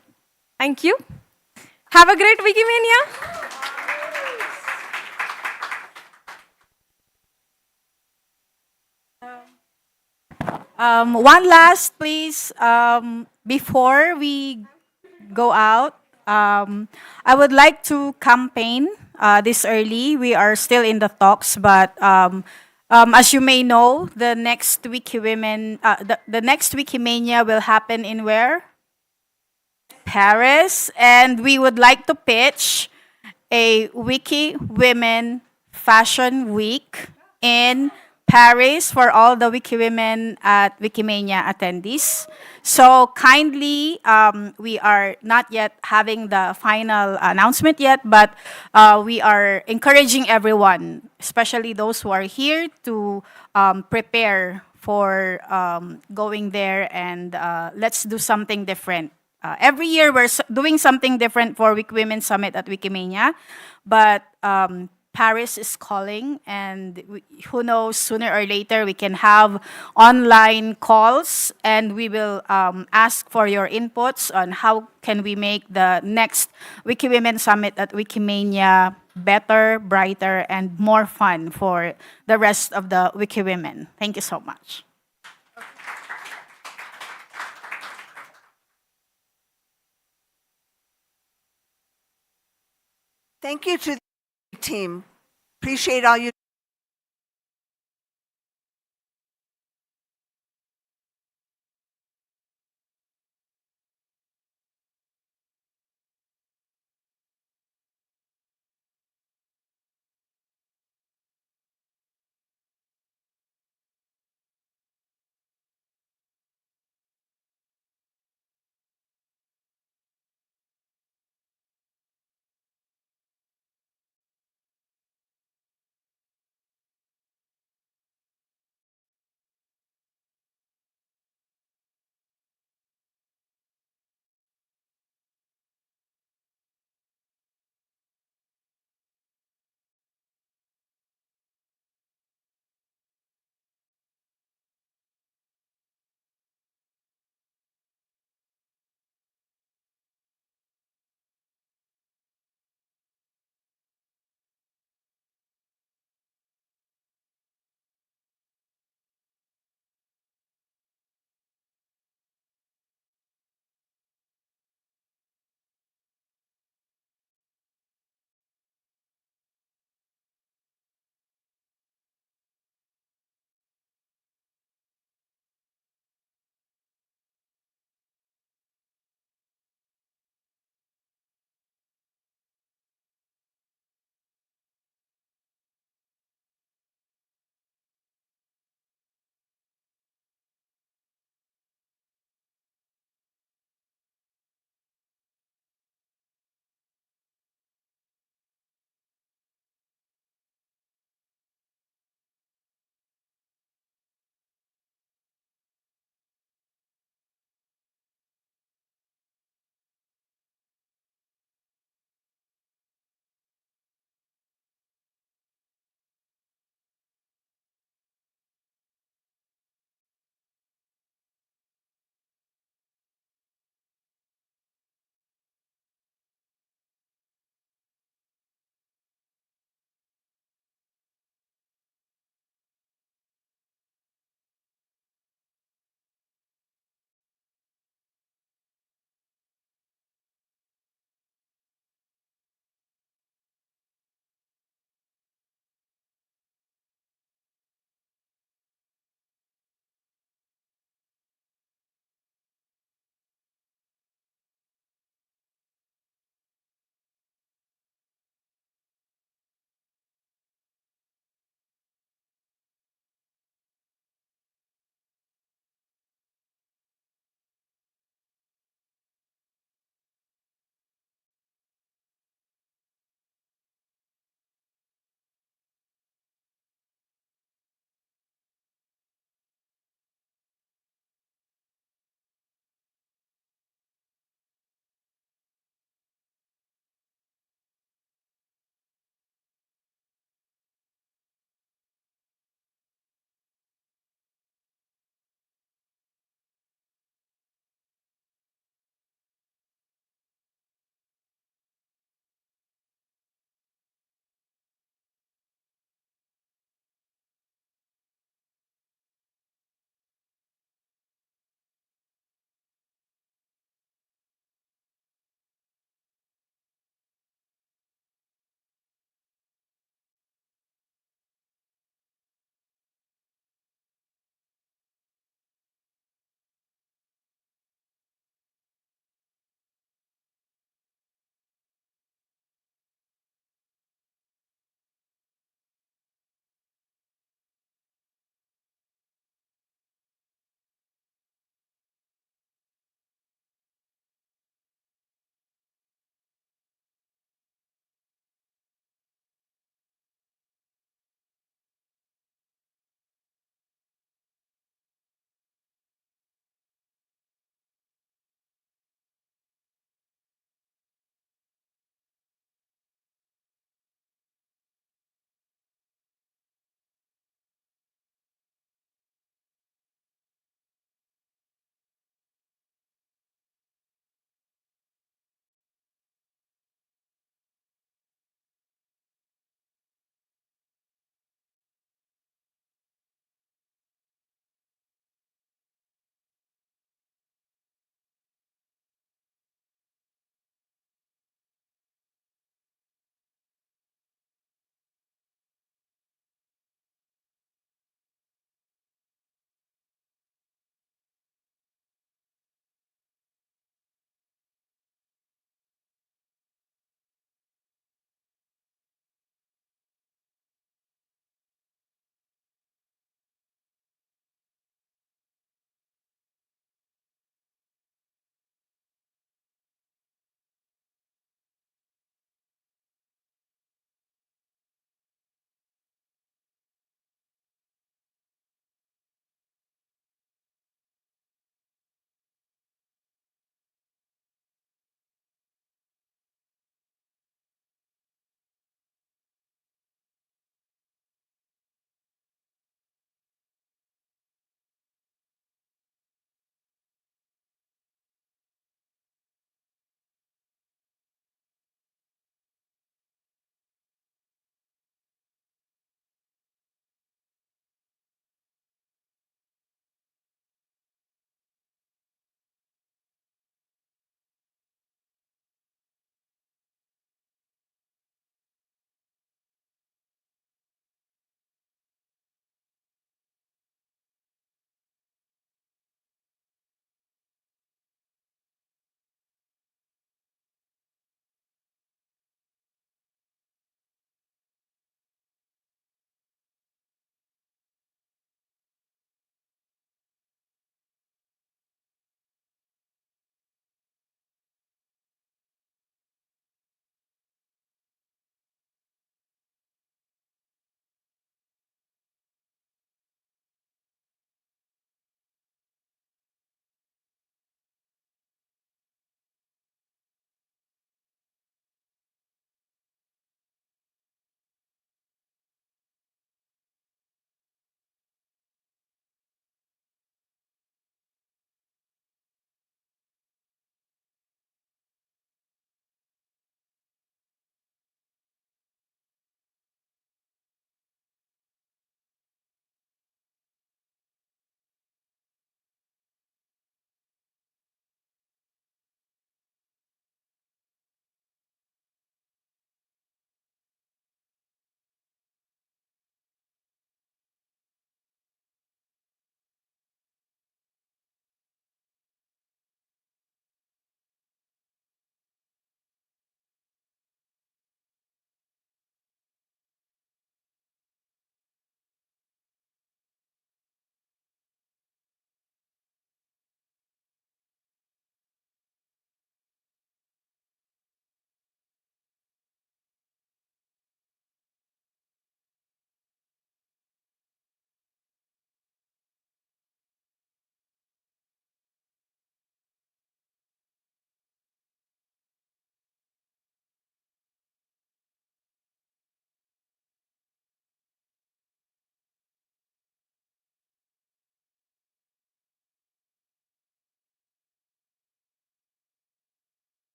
Thank you. Have a great Wikimania. One last, please, before we go out, I would like to campaign this early. We are still in the talks, but as you may know, the next Wiki Women, the next Wikimania will happen in where? Paris, and we would like to pitch a Wiki Women Fashion Week in Paris for all the Wiki Women at Wikimania attendees. So kindly, we are not yet having the final announcement yet, but we are encouraging everyone, especially those who are here, to prepare for going there, and let's do something different. Every year we're doing something different for Wiki Women Summit at Wikimania, but Paris is calling, and who knows, sooner or later we can have online calls, and we will ask for your inputs on how can we make the next Wiki Women Summit at Wikimania better, brighter, and more fun for the rest of the Wiki Women. Thank you so much. Thank you to the team. Appreciate all you